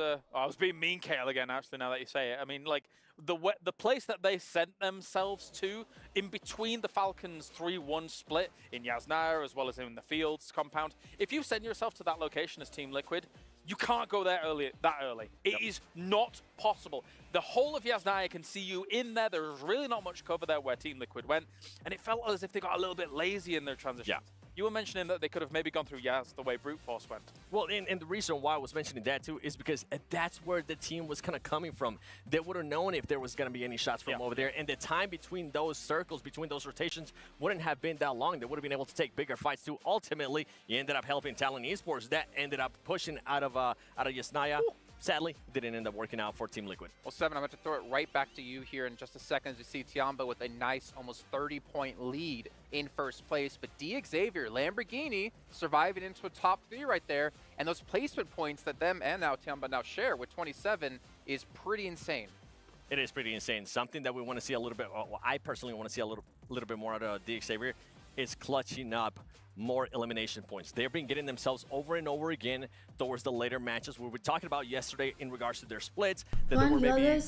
being mean, Kale, again, actually, now that you say it. I mean, like, the place that they sent themselves to in between the Falcons 3-1 split in Yasnaya as well as in the Fields compound, if you send yourself to that location as Team Liquid, you can't go there that early. It is not possible. The whole of Yasnaya can see you in there. There's really not much cover there where Team Liquid went, and it felt as if they got a little bit lazy in their transitions. Yeah. You were mentioning that they could have maybe gone through Yaz the way Brute Force went. Well, and the reason why I was mentioning that too is because that's where the team was kind of coming from. They would have known if there was going to be any shots from over there, and the time between those circles, between those rotations, wouldn't have been that long. They would have been able to take bigger fights too. Ultimately, you ended up helping Talon Esports. That ended up pushing out of Yasnaya. Sadly, didn't end up working out for Team Liquid. Well, Seven, I'm going to throw it right back to you here in just a second as you see Tiamba with a nice almost 30-point lead in first place. But Xavier, Lamborghini, surviving into a top 3 right there. And those placement points that them and now Tiamba now share with 27 is pretty insane. It is pretty insane. Something that we want to see a little bit, well, I personally want to see a little bit more out of Xavier is clutching up more elimination points. They've been getting themselves over and over again towards the later matches. We were talking about yesterday in regards to their splits, that they were maybe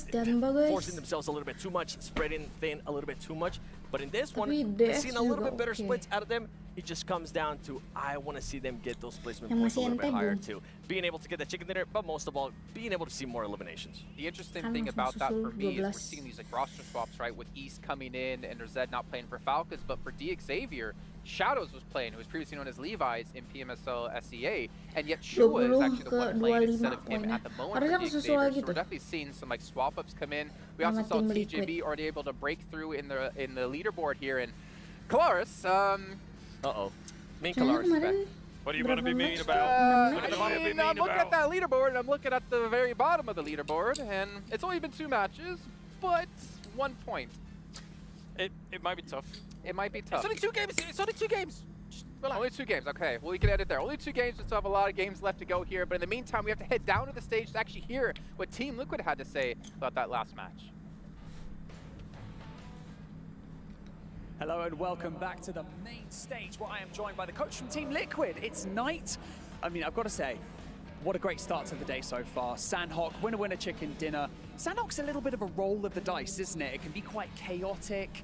forcing themselves a little bit too much, spreading thin a little bit too much. But in this one, we've seen a little bit better splits out of them. It just comes down to, I want to see them get those placement points a little bit higher too. Being able to get the chicken dinner, but most of all, being able to see more eliminations. The interesting thing about that for me is we're seeing these like roster swaps, right? With East coming in and Zed not playing for Falcons, but for Xavier, Shadows was playing, who was previously known as Levi's in PMSL SEA, and yet Shua is actually the one playing instead of him at the moment for Xavier. So we're definitely seeing some like swap ups come in. We also saw TJB already able to break through in the leaderboard here, and Kalaris, Mean Kalaris is back. What are you going to be mean about? I'm looking at that leaderboard, and I'm looking at the very bottom of the leaderboard, and it's only been 2 matches, but 1 point. It might be tough. It might be tough. It's only 2 games. It's only 2 games. Only 2 games. Okay, well, we can edit there. Only 2 games. We still have a lot of games left to go here. But in the meantime, we have to head down to the stage to actually hear what Team Liquid had to say about that last match. Hello and welcome back to the main stage where I am joined by the coach from Team Liquid. It's night. I mean, I've got to say, what a great start to the day so far. Sandhawk, winner, chicken dinner. Sandhawk's a little bit of a roll of the dice, isn't it? It can be quite chaotic.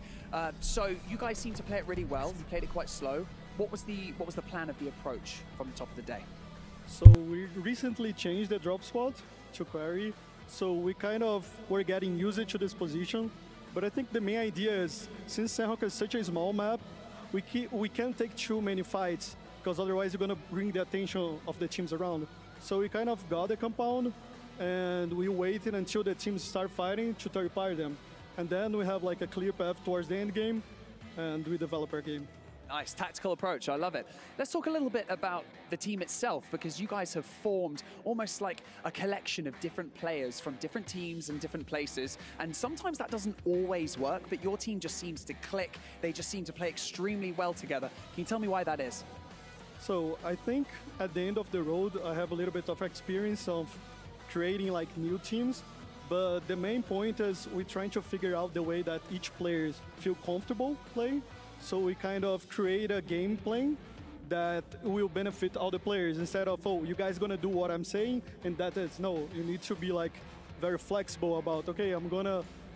So you guys seem to play it really well. You played it quite slow. What was the plan of the approach from the top of the day? So we recently changed the drop spot to Quarry. So we kind of were getting used to this position. But I think the main idea is, since Sandhawk is such a small map, we can't take too many fights, because otherwise you're going to bring the attention of the teams around. So we kind of got the compound, and we waited until the teams start fighting to third-party them. And then we have like a clear path towards the end game, and we develop our game. Nice tactical approach, I love it. Let's talk a little bit about the team itself, because you guys have formed almost like a collection of different players from different teams and different places, and sometimes that doesn't always work, but your team just seems to click. They just seem to play extremely well together. Can you tell me why that is? So I think at the end of the road, I have a little bit of experience of creating like new teams, but the main point is we're trying to figure out the way that each player feel comfortable playing. So we kind of create a game plan that will benefit all the players, instead of, oh, you guys gonna do what I'm saying, and that is, no, you need to be like very flexible about, okay,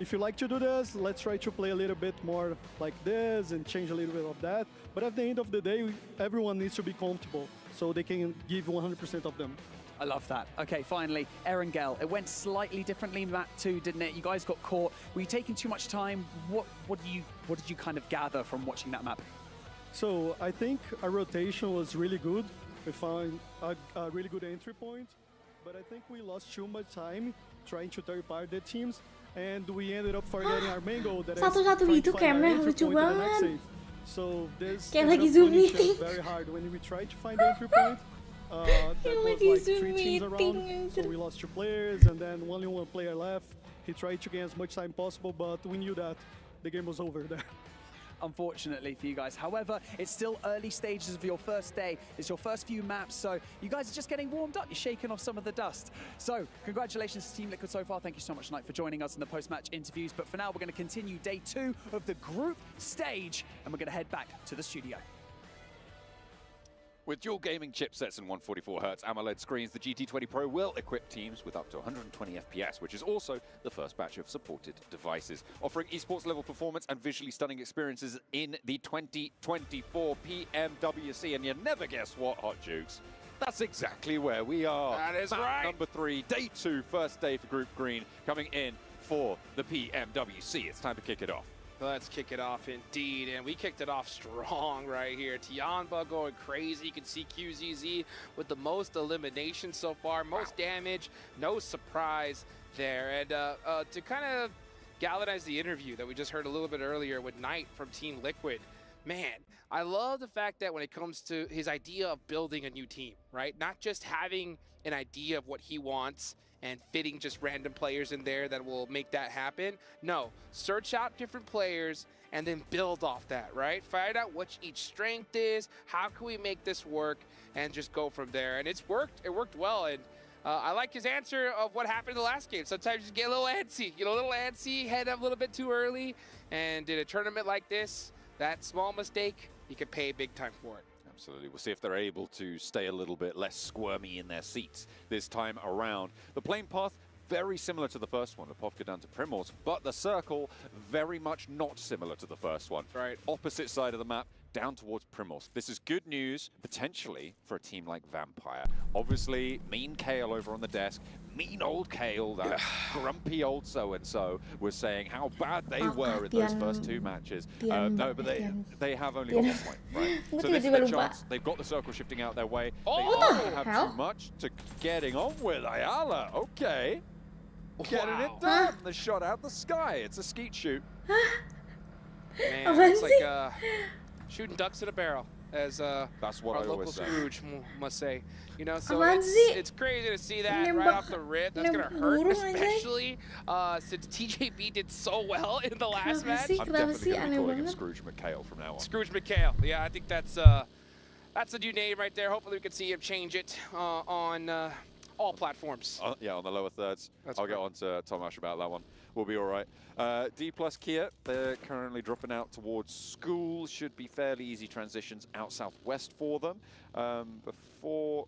if you like to do this, let's try to play a little bit more like this and change a little bit of that. But at the end of the day, everyone needs to be comfortable so they can give 100% of them. I love that. Okay, finally, Erangel. It went slightly differently map 2, didn't it? You guys got caught. Were you taking too much time? What did you kind of gather from watching that map? So I think our rotation was really good. We found a really good entry point, but I think we lost too much time trying to third-party the teams, and we ended up forgetting our main goal, that is trying to find our entry point in the next save. So this ended up punishing very hard. When we tried to find the entry point, there was like 3 teams around, so we lost 2 players, and then only 1 player left. He tried to gain as much time possible, but we knew that the game was over there. unfortunately for you guys. However, it's still early stages of your first day. It's your first few maps, so you guys are just getting warmed up. You're shaking off some of the dust. So congratulations to Team Liquid so far. Thank you so much, Knight, for joining us in the post-match interviews. But for now, we're going to continue day 2 of the group stage, and we're going to head back to the studio. With dual gaming chipsets and 144Hz AMOLED screens, the GT20 Pro will equip teams with up to 120 FPS, which is also the first batch of supported devices, offering esports level performance and visually stunning experiences in the 2024 Pmwc. And you never guess what, Hot Jukes? That's exactly where we are. That is Map right. Number 3, day 2, first day for Group Green, coming in for the Pmwc. It's time to kick it off. Let's kick it off indeed, and we kicked it off strong right here. Tianba going crazy. You can see QZZ with the most elimination so far, most damage, no surprise there. And to kind of galvanize the interview that we just heard a little bit earlier with Knight from Team Liquid, man, I love the fact that when it comes to his idea of building a new team, right? Not just having an idea of what he wants and fitting just random players in there that will make that happen. No, search out different players and then build off that, right? Find out what each strength is, how can we make this work, and just go from there. And it's worked, it worked well. And I like his answer of what happened in the last game. Sometimes you just get a little antsy, head up a little bit too early, and in a tournament like this, that small mistake, you could pay big time for it. Absolutely. We'll see if they're able to stay a little bit less squirmy in their seats this time around. The plane path, very similar to the first one, Lipovka down to Primos, but the circle, very much not similar to the first one. Right. Opposite side of the map, down towards Primos. This is good news, potentially, for a team like Vampire. Obviously, mean Kale over on the desk, mean old Kale, that grumpy old so-and-so, was saying how bad they were in those first 2 matches. No, but they have only got 1 point, right? So this is their chance. They've got the circle shifting out their way. They don't have too much to getting on with. Ayala, okay. Getting it done. The shot out the sky. It's a skeet shoot. Man, it's like shooting ducks in a barrel, as that's what our I local always say. Scrooge must say. You know, so it's crazy to see that right off the rip. That's gonna hurt, especially since TJB did so well in the last match. I'm definitely going to be calling him Scrooge McHale from now on. Scrooge McHale. Yeah, I think that's a new name right there. Hopefully we can see him change it on all platforms. Yeah, on the lower thirds. I'll get on to Tomasz about that one. We'll be all right. D plus Kia, they're currently dropping out towards school. Should be fairly easy transitions out southwest for them. Before,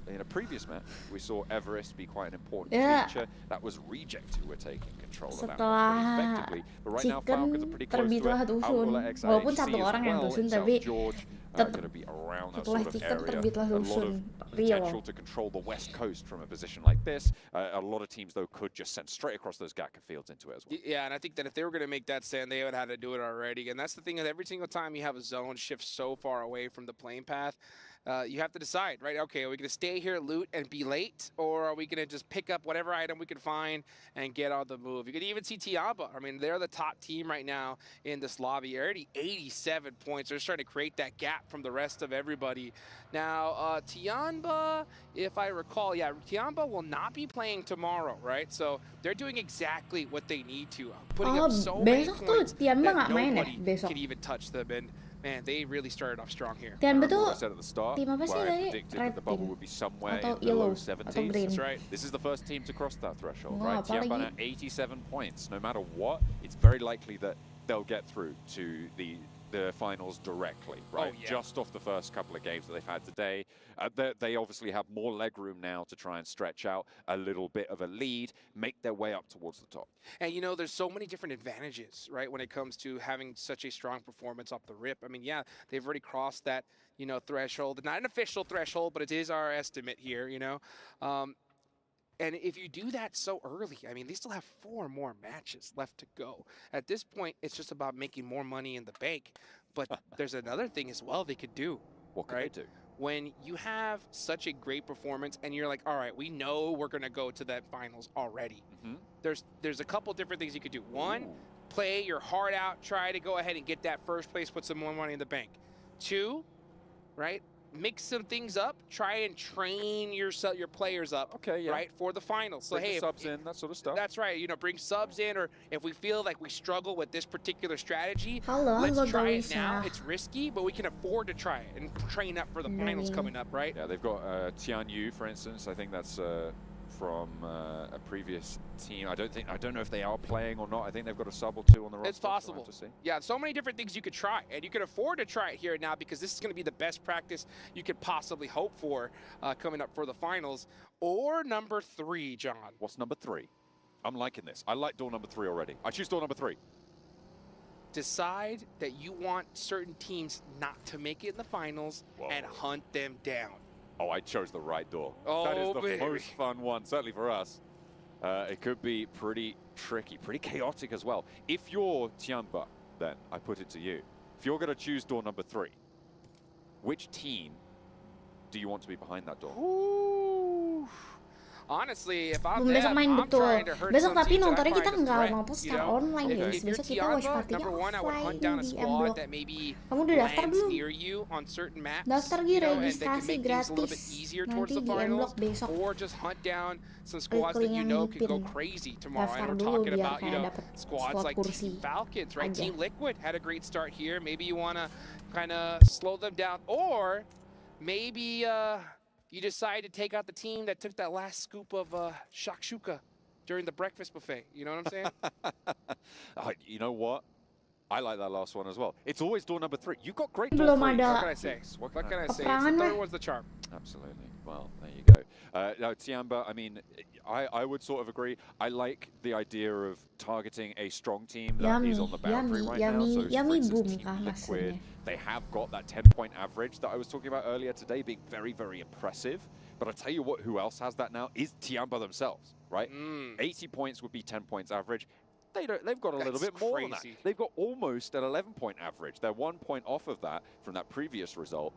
in a previous match, we saw Everest be quite an important feature. That was Reject who were taking control of that one pretty effectively. But right now, Falcons are pretty close to it. Walaupun satu orang yang dusun, tapi going to be around that sort of area. A lot of potential to control the west coast from a position like this. A lot of teams, though, could just send straight across those Gatka fields into it as well. Yeah, and I think that if they were going to make that stand, they would have had to do it already. And that's the thing, that every single time you have a zone shift so far away from the plane path, you have to decide, right? Okay, are we going to stay here, loot, and be late? Or are we going to just pick up whatever item we can find and get on the move? You could even see Tianba. I mean, they're the top team right now in this lobby. Already 87 points. They're just trying to create that gap from the rest of everybody. Now, Tianba, if I recall, yeah, Tianba will not be playing tomorrow, right? So they're doing exactly what they need to. Putting up so many points that nobody can even touch them. And man, they really started off strong here. Tianba tuh I said at the start, tim apa sih where I tadi? predicted Red that the bubble team would be somewhere atau in the low yellow 70s. atau green? That's right. This is the first team to cross that threshold, Wah, right? Tianban apalagi? at 87 points. No matter what, it's very likely that they'll get through to the finals directly, right? yeah. Just off the first couple of games that they've had today. They obviously have more leg room now to try and stretch out a little bit of a lead, make their way up towards the top. And you know, there's so many different advantages, right, when it comes to having such a strong performance off the rip. I mean, yeah, they've already crossed that, you know, threshold. Not an official threshold, but it is our estimate here, you know. And if you do that so early, I mean, they still have 4 more matches left to go. At this point, it's just about making more money in the bank. But there's another thing as well they could do. What could they do? When you have such a great performance and you're like, all right, we know we're going to go to that finals already. There's a couple different things you could do. One, play your heart out, try to go ahead and get that first place, put some more money in the bank. 2, right? mix some things up, try and train your players up, Okay, yeah. right, for the finals. So Bring the hey, subs in, that sort of stuff. that's right. You know, bring subs in, or if we feel like we struggle with this particular strategy, Halo, let's halo try it guys. now. It's risky, but we can afford to try it and train up for the finals coming up, right? Yeah, they've got Tian Yu, for instance. I think that's from a previous team. I don't know if they are playing or not. I think they've got a sub or two on the roster. It's possible. So Yeah, so many different things you could try, and you can afford to try it here and now because this is going to be the best practice you could possibly hope for coming up for the finals. Or number 3, John. What's number 3? I'm liking this. I like door number 3 already. I choose door number 3. Decide that you want certain teams not to make it in the finals and hunt them down. Oh, I chose the right door. Oh, that is the baby. most fun one, certainly for us. It could be pretty tricky, pretty chaotic as well. If you're Tianba, then I put it to you. If you're going to choose door number 3, which team do you want to be behind that door? Ooh. Honestly, if I'm Besok them, main I'm betul. trying to hurt Besok some tapi teams that I nontonnya kita find a nggak threat, mampu you secara know? online guys. If you're Besok kita watch Tianba, partinya number 1, I would hunt offline down a di squad M-Block. that maybe Kamu udah daftar lands belum? near you on certain maps, Daftar you know, and they can registrasi make things a little bit gratis. easier towards Nanti the di finals, M-Block besok. or just hunt down some squads that link you yang know could go ngipin. crazy tomorrow. Daftar And we're dulu talking biar about, you kayak know, dapet squads slot like kursi Team Falcons, right? aja. Team Liquid had a great start here. Maybe you want to kind of slow them down, or maybe you decide to take out the team that took that last scoop of shakshuka during the breakfast buffet. You know what I'm saying? You know what? I like that last one as well. It's always door number 3. You've got great Belum door 3. ada. What can I say? What can I say? It's Peperangan the mah. third one's the charm. Absolutely. Well, there you go. Now, Tianba, I mean, I would sort of agree. I like the idea of targeting a strong team that is on the boundary right now. So, for instance, boom Team kah Liquid, maksudnya. they have got that 10-point average that I was talking about earlier today being very, very impressive. But I tell you what, who else has that now is Tianba themselves, right? 80 points would be 10 points average. They've got a little bit more than that. crazy. They've got almost an 11-point average. They're 1 point off of that from that previous result.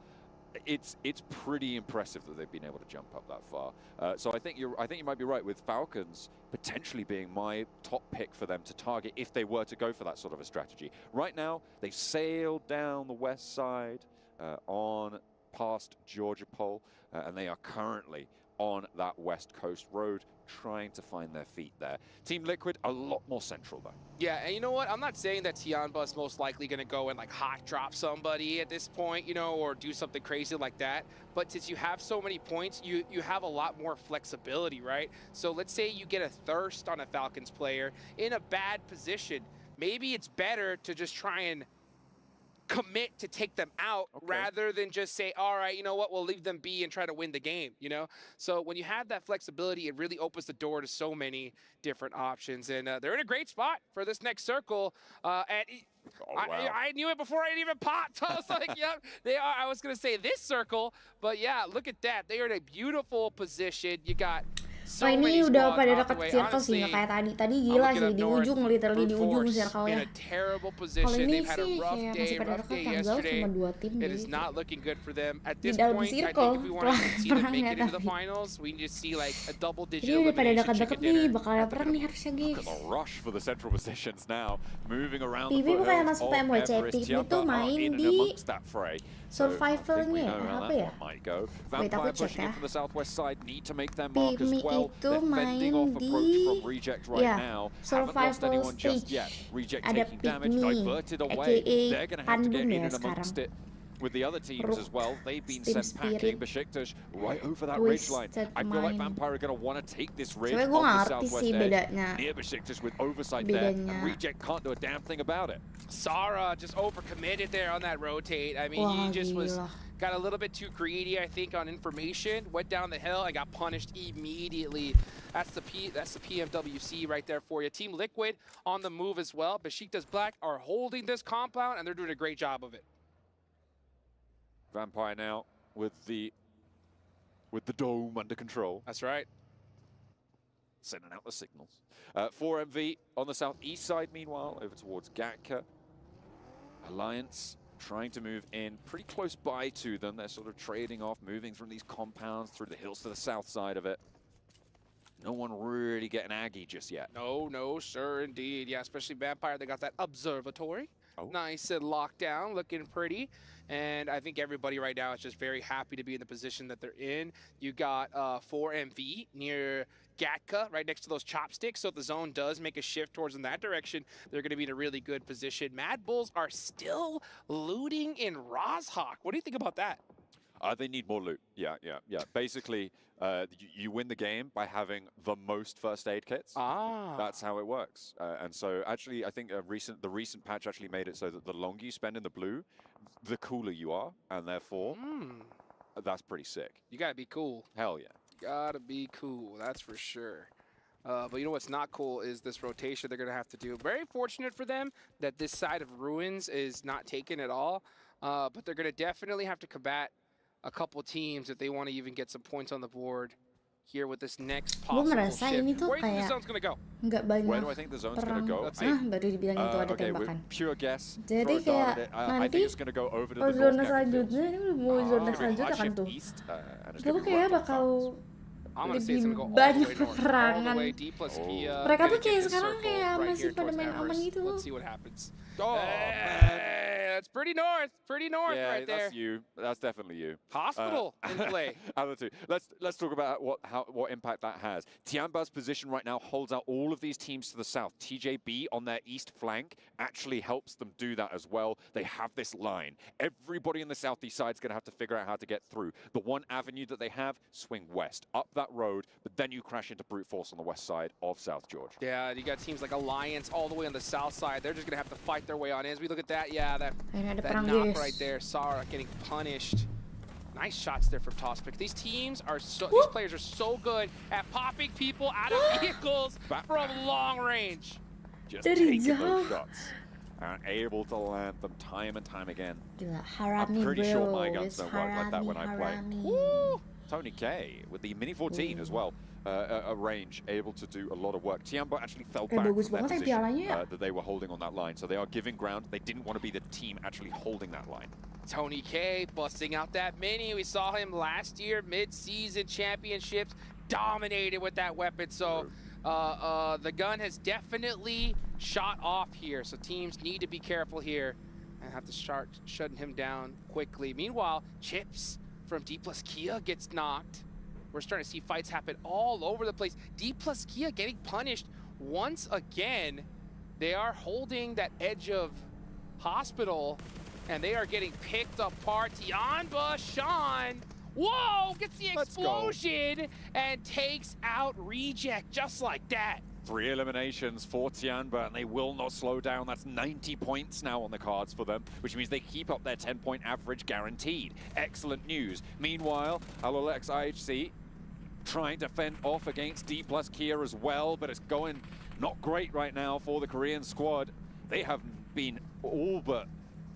It's pretty impressive that they've been able to jump up that far. So I think you might be right with Falcons potentially being my top pick for them to target if they were to go for that sort of a strategy. Right now, they've sailed down the west side on past Georgia Pole, and they are currently on that west coast road trying to find their feet there. Team Liquid, a lot more central though. Yeah, and you know what? I'm not saying that Tianba is most likely going to go and like hot drop somebody at this point, you know, or do something crazy like that. But since you have so many points, you have a lot more flexibility, right? So let's say you get a thirst on a Falcons player in a bad position. Maybe it's better to just try and commit to take them out rather than just say, all right, you know what, we'll leave them be and try to win the game, you know? So when you have that flexibility, it really opens the door to so many different options. And they're in a great spot for this next circle. I knew it before I even popped. I was like, yep, they are. I was going to say this circle, but yeah, look at that. They are in a beautiful position. You got so ini many udah squads pada off the deket way. circle sih, nggak kayak tadi. Tadi gila sih, di ujung, literally di ujung circle-nya. In a terrible Kalau position. ini They've had a sih rough kayak day, masih pada rough deket, day yang jauh yesterday. cuma 2 tim It deh. is not looking good for them. At Di this dalam point, I circle, think if we want to see them make it perangnya into the tapi. finals, we need to see like a double-digit Jadi udah pada elimination deket-deket chicken nih, dinner. bakal ada perang nih harusnya guys. Look at the rush for the central positions now, moving around the PV bukan foothills masuk of Pmwc, Everest. PV Tianba tuh are main in and di amongst that fray. So I think we survivalnya, know how apa that ya? one might go. Wait, aku Vampire cek pushing ya. in from the southwest side, need to make their mark as PV well. itu They're fending off main approach di from Reject right ya, now. Haven't lost survival anyone just stage. yet. Reject Ada taking damage, Pygmy, diverted away. aka They're going to have to get Pandun in ya and amongst sekarang. it with the other teams as well. They've been Team sent packing. Spirit. Besiktas right over that ridge line. Twisted I feel like Mind. Vampire are going to want to take this ridge Sebenernya on gue the ngerti southwest sih edge. bedanya. Near Besiktas with oversight there, and Bedanya. Reject can't do a damn thing about it. Sara just overcommitted there on that rotate. I mean, Wah, he just gila. got a little bit too greedy, I think, on information. Went down the hill and got punished immediately. That's the Pmwc right there for you. Team Liquid on the move as well. Besiktas Black are holding this compound, and they're doing a great job of it. Vampire now with the dome under control. That's right. Sending out the signals. 4MV on the southeast side, meanwhile, over towards Gatka. Alliance trying to move in pretty close by to them. They're sort of trading off, moving from these compounds through the hills to the south side of it. No one really getting aggy just yet. No, sir, indeed. Yeah, especially Vampire. They got that observatory. Nice and locked down, looking pretty. And I think everybody right now is just very happy to be in the position that they're in. You got 4MV near Gatka right next to those chopsticks. So if the zone does make a shift towards in that direction, they're going to be in a really good position. Mad Bulls are still looting in Rozhawk. What do you think about that? They need more loot. Yeah. Basically, you win the game by having the most first aid kits. That's how it works. And so actually, I think the recent patch actually made it so that the longer you spend in the blue, the cooler you are, and therefore, that's pretty sick. You gotta be cool. Hell yeah. Gotta be cool, that's for sure. But you know what's not cool is this rotation they're gonna have to do. Very fortunate for them that this side of Ruins is not taken at all. But they're gonna definitely have to combat a couple teams if they want to even get some points on the board here with this next possible merasa shift. ini tuh Where do you think the kayak zone's gonna go? nggak Where do banyak I think the zone's going to go? baru dibilang itu ada Okay, tembakan. pure guess. Jadi throw a dart kayak at it. I nanti think it's going to go over to the zona north gap selanjutnya ini udah mau zona selanjutnya kan tuh. Itu kayak bakal I'm gonna say it's lebih gonna go all the banyak way north, all peperangan. the way D plus Kia. Mereka tuh Gonna get kayak this sekarang circle kayak right masih here pada towards main aman Everest. gitu loh. Let's see what happens. Oh, That's pretty north yeah, right there. that's you. That's definitely you. Hospital in play. Out of the two. Let's talk about what impact that has. Tianba's position right now holds out all of these teams to the south. TJB on their east flank actually helps them do that as well. They have this line. Everybody in the southeast side is going to have to figure out how to get through. The one avenue that they have, swing west, up that road, but then you crash into brute force on the west side of South George. Yeah, you got teams like Alliance all the way on the south side. They're just going to have to fight their way on in. As we look at that, yeah, that knock right there. Sara getting punished. Nice shots there from Tospic. These teams are these players are so good at popping people out of vehicles from long range. Just taking those shots and able to land them time and time again. I'm pretty sure my guns don't work like that when I play. Woo! Tony K with the Mini 14 as well. A range able to do a lot of work. Tianba actually fell back from their position that they were holding on that line. So they are giving ground. They didn't want to be the team actually holding that line. Tony K busting out that mini. We saw him last year, mid-season championships, dominated with that weapon. So the gun has definitely shot off here. So teams need to be careful here and have to start shutting him down quickly. Meanwhile, Chips from D plus Kia gets knocked. We're starting to see fights happen all over the place. D plus Kia getting punished once again. They are holding that edge of hospital, and they are getting picked apart. Tianba, Sean, whoa, gets the explosion and takes out Reject just like that. 3 eliminations for Tianba, and they will not slow down. That's 90 points now on the cards for them, which means they keep up their 10-point average guaranteed. Excellent news. Meanwhile, Alolex IHC trying to fend off against D plus Kia as well, but it's going not great right now for the Korean squad. They have been all but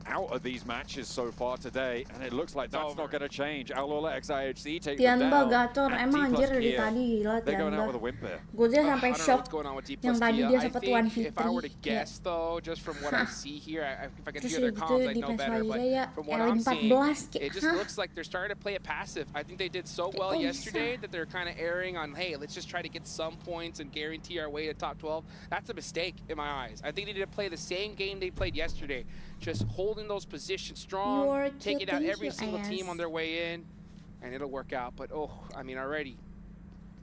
out of these matches so far today, and it looks like that's not going to change. Alolex IHC takes them down. Gacor, emang anjir dari tadi gila They're going out Tianba. with a whimper. Gue aja sampai shock yang tadi dia sempat I 1v3. think if I were to guess, though, just from what I see here, if I can Terus hear their gitu comms, I di know better. PES But ya from what I'm seeing, L14 it just looks like they're starting to play it passive. I think they did so well yesterday that they're kind of erring on, hey, let's just try to get some points and guarantee our way to top 12. That's a mistake in my eyes. I think they need to play the same game they played yesterday, just holding those positions strong, taking out every single team on their way in, and it'll work out. But oh, I mean, already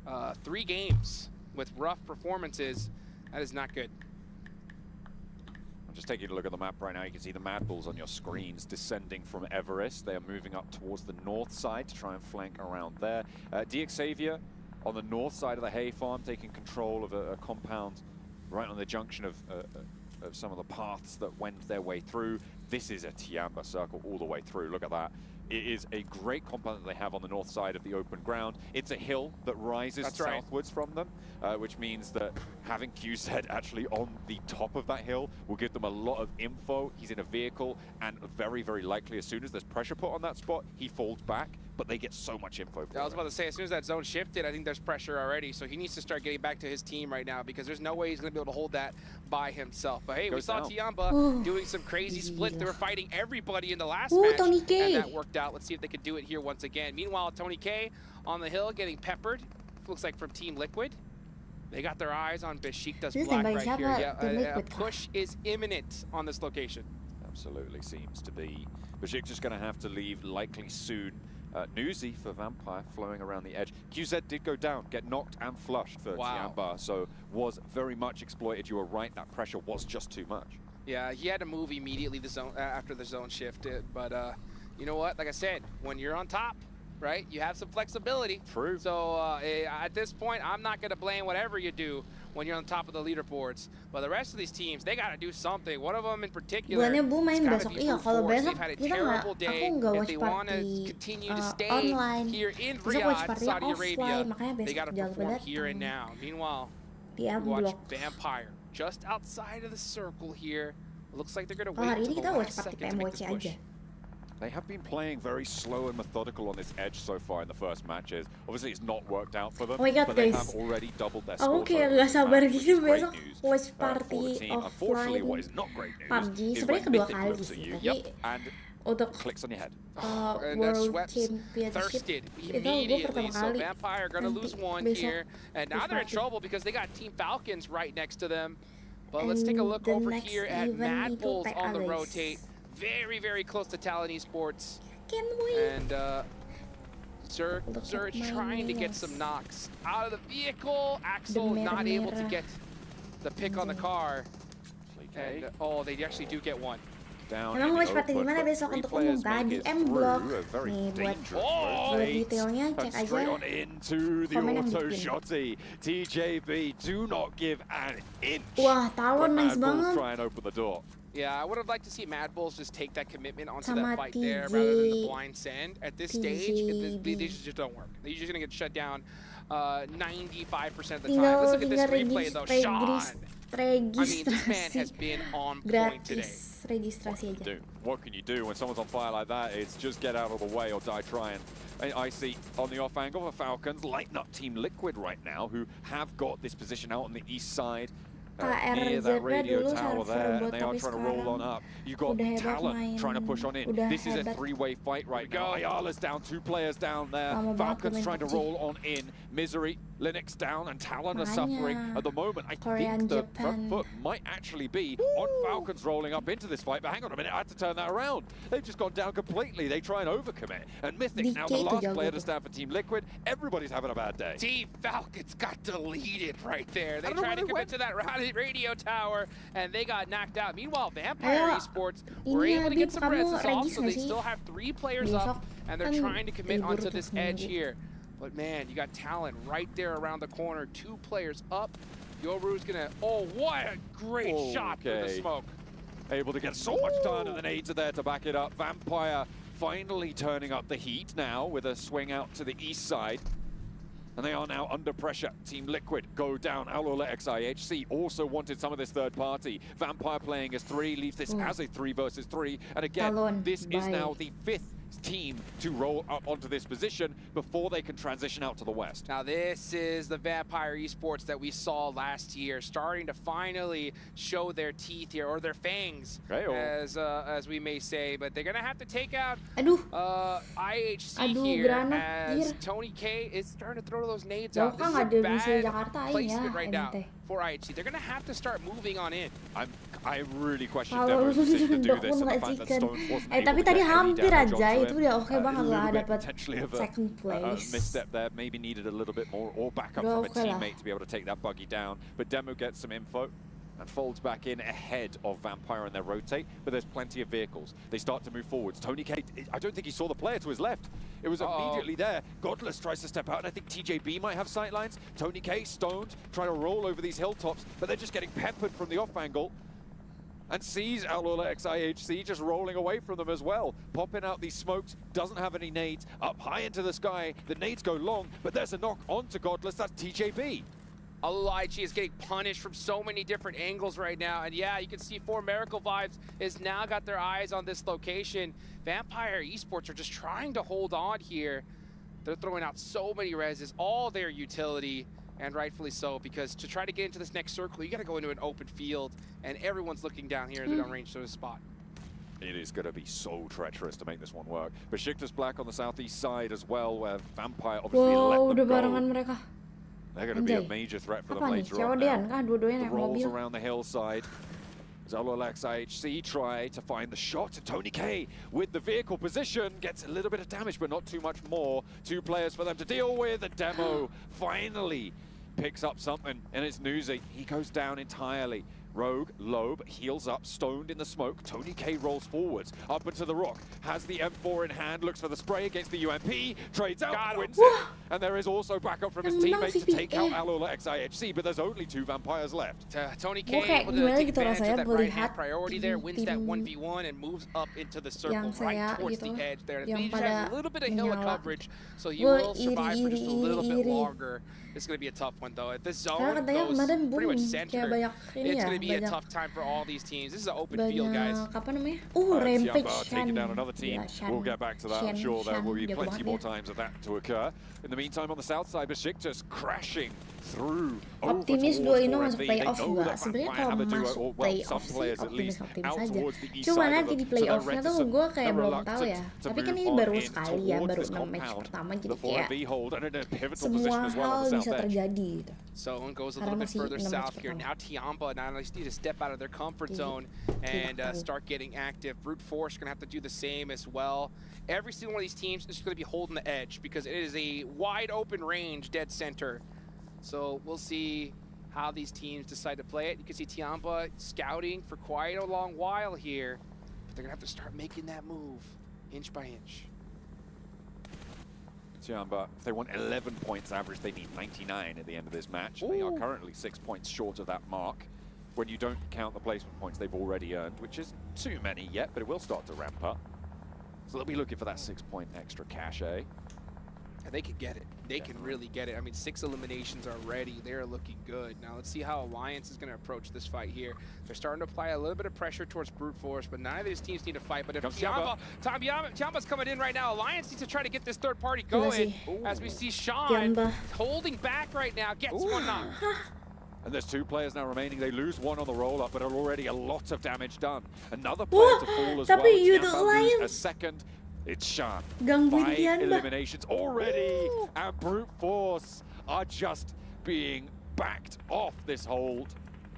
3 games with rough performances, that is not good. I'm just taking a look at the map right now. You can see the Mad Bulls on your screens descending from Everest. They are moving up towards the north side to try and flank around there. DXavier on the north side of the hay farm, taking control of a compound right on the junction of some of the paths that went their way through. This is a Tianba circle all the way through. Look at that. It is a great compound that they have on the north side of the open ground. It's a hill that rises southwards from them, which means that having QZ actually on the top of that hill will give them a lot of info. He's in a vehicle, and very, very likely as soon as there's pressure put on that spot, he falls back, but they get so much info. I was about to say, as soon as that zone shifted, I think there's pressure already, so he needs to start getting back to his team right now, because there's no way he's going to be able to hold that by himself. But hey, we saw Tianba doing some crazy splits. They were fighting everybody in the last match, and that worked out. Let's see if they can do it here once again. Meanwhile, Tony K on the hill getting peppered. Looks like from Team Liquid. They got their eyes on Besiktas Black right here. Yeah, a push is imminent on this location. Absolutely seems to be. Besiktas going to have to leave likely soon. Newsy for Vampire flowing around the edge. QZ did go down, get knocked and flushed for Tiamba, so was very much exploited. You were right, that pressure was just too much. Yeah, he had to move immediately the zone after the zone shifted, but you know what? Like I said, when you're on top, right, you have some flexibility. True. So at this point, I'm not going to blame whatever you do when you're on top of the leaderboards. But the rest of these teams, they got to do something. One of them in particular, Bulannya Bu main it's gotta besok. be Iya, brute kalau force. besok They've had a kita terrible aku day. nggak If watch they want to party continue to stay online. here in Besok watch Riyadh, party Saudi Arabia, offline, makanya they besok got to jangan perform datang. here and now. Meanwhile, Di we watch blok. Vampire just outside of the circle here. It looks like they're going to Kalau wait hari until ini the kita watch last party second to make this Pmwc push. aja. They have been playing very slow and methodical on this edge so far in the first matches. Obviously, it's not worked out for them, Oh my God, but they guys. have already doubled their Aku score kayak total gak this sabar match, which gitu is great besok news, watch for party the team. Unfortunately, what is offline not great news PUBG. is Sebenarnya when kedua Mythic kali looks at sih, you, tapi and untuk clicks on your head. And that World swept Championship thirsted itu gue immediately. pertama So kali. Vampire gonna Nanti lose one besok here, and now they're in party. trouble because they got Team Falcons right next to them. But let's take a And look the over next here at event Mad itu Bulls on the PALES. rotate, very close to Talon Esports. Can we? And Surge my trying to get nails. some knocks out of the vehicle. Axel not able to get the pick on the car. And they actually do get one. Down Emang in watch the party open, gimana but besok three untuk players umum kan? make Di it M Block. through a very Nih buat dangerous buat rotate. detailnya And cek aja. straight on into the Komen yang auto bikin. shotty. TJB do not give an inch. Wah, Talon But nice Mad Bulls banget. try and open the door. Yeah, I would have liked to see Mad Bulls just take that commitment onto Sama that fight there TJ rather than the blind send. At this stage, TJB. these just don't work. They're just going to get shut down 95% of the time. Tinggal Let's look at this tinggal replay, though. Sean! I mean, this man has registrasi been on point today. gratis. Registrasi aja. What can you do when someone's on fire like that? It's just get out of the way or die trying. I see on the off angle for Falcons, lighten up Team Liquid right now, who have got this position out on the east side. Near that radio dulu tower server there, bot, and they are tapi trying to roll on sekarang up. You got udah hebat Talon main, trying to push on in. udah This is a hebat. three-way fight right now. Ayala's down, 2 players down there. Lama banget Falcons main trying to PUBG. roll on in. Misery, Linux down, and Talon are Makanya. suffering at the moment. I Korean, think the Japan. front foot might actually be on Falcons rolling up into this fight. But hang on a minute, I had to turn that around. They've just gone down completely. They try and overcommit. And Mythic, now the DK last jago player to tuh. stand for Team Liquid. Everybody's having a bad day. Team Falcons got deleted right there. They I don't know tried to where commit they to that radio tower, and they got knocked out. Meanwhile, Vampire Ayo, Esports were ini able to Habib, get some kamu reses off, regis so nggak they sih? still have 3 players Besok up, and they're kan trying to commit libur onto tuh this seminggu. edge here. But man, you got Talon right there around the corner. 2 players up. Yoru's gonna, what a great shot through the Okay. smoke. Able to get so much done, and the nades are there to back it up. Vampire finally turning up the heat now with a swing out to the east side. And they are now under pressure. Team Liquid go down. Alola XIHC also wanted some of this third party. Vampire playing as 3, leaves this as a 3 versus 3. And again, Talon, this is bye. now the 5th team to roll up onto this position before they can transition out to the west. Now this is the Vampire Esports that we saw last year, starting to finally show their teeth here, or their fangs, as we may say. But they're gonna have to take out Aduh, IHC Aduh, here, granat, as anjir. Tony K is starting to throw those nades Jauh out. kan This is nggak a ada misi bad Jakarta aja placement right now ente. for IHC. They're gonna have to start moving on in. I really question Kalau Demo's decision to do untuk this, and the nggak fact that chicken. Stones wasn't Tapi able to tadi get any hampir damage aja, onto itu him. udah oke A banget little lah bit dapat potentially of second a place. misstep there, maybe needed a little bit more or backup Udah from a oke lah. teammate to be able to take that buggy down. But Demo gets some info and folds back in ahead of Vampire in their rotate, but there's plenty of vehicles. They start to move forwards. Tony K, I don't think he saw the player to his left. It was immediately there. Godless tries to step out, and I think TJB might have sightlines. Tony K, stoned, trying to roll over these hilltops, but they're just getting peppered from the off angle. And sees Alola XIHC just rolling away from them as well. Popping out these smokes, doesn't have any nades, up high into the sky. The nades go long, but there's a knock onto Godless, that's TJB. IHC is getting punished from so many different angles right now. And yeah, you can see 4 Miracle Vibes has now got their eyes on this location. Vampire Esports are just trying to hold on here. They're throwing out so many reses, all their utility, and rightfully so, because to try to get into this next circle, you got to go into an open field, and everyone's looking down here in the downrange to the spot. It is going to be so treacherous to make this one work. Besiktas Black on the southeast side as well, where Vampire obviously Wow, let udah them barengan go. mereka. They're going to be a Anjay. major threat for them Apa nih? later on Cewodean now. kah? Dua-duanya The naik rolls mobil. around the hillside. Zololex IHC try to find the shot. Tony K with the vehicle position gets a little bit of damage, but not too much more. 2 players for them to deal with. And Demo finally picks up something, and it's Newsy. He goes down entirely. Rogue, low, but heals up, stoned in the smoke. Tony K rolls forwards, up into the rock, has the M4 in hand, looks for the spray against the UMP, trades out, wins it. And there is also backup from his teammates to take out Alola XIHC, but there's only 2 vampires left. Tony K able to take advantage of that right-hand priority there, wins that 1v1 and moves up into the circle right towards the edge there. He just has a little bit of hill coverage, so he will survive for just a little bit longer. It's going to be a tough one, though. If this zone goes pretty much center, it's going to be a tough time for all these teams. This is an open field, guys. Rampage. Taking down another team. We'll get back to that. I'm sure there will be plenty more times of that to occur. In the meantime, on the south side, Besiktas crashing through. Optimis duo ini masuk playoff juga. Sebenarnya kalau masuk playoff sih optimis saja. Cuman nanti di playoffnya tuh gue kayak belum tahu ya. Tapi kan ini baru sekali ya, baru 6 match pertama, jadi kayak semua hal bisa terjadi gitu. So it goes a little bit further south here. Now Tiamba not only need to step out of their comfort zone and start getting active. Brute Force going to have to do the same as well. Every single one of these teams is going to be holding the edge because it is a wide open range dead center. So we'll see how these teams decide to play it. You can see Tiamba scouting for quite a long while here, but they're going to have to start making that move inch by inch. Tiamba, if they want 11 points average, they need 99 at the end of this match. They are currently 6 points short of that mark. When you don't count the placement points they've already earned, which is too many yet, but it will start to ramp up. So they'll be looking for that 6-point extra cachet. And they can get it. They can really get it. I mean, 6 eliminations already. They're looking good. Now let's see how Alliance is going to approach this fight here. They're starting to apply a little bit of pressure towards Brute Force, but neither of these teams need to fight. But if Tiamba's coming in right now, Alliance needs to try to get this third party going. As we see Sean holding back right now, gets one knock. And there's 2 players now remaining. They lose 1 on the roll-up, but already a lot of damage done. Another player to fall as well. Tiamba lose a second. It's Sean. 5 eliminations already, and Brute Force are just being backed off this hold.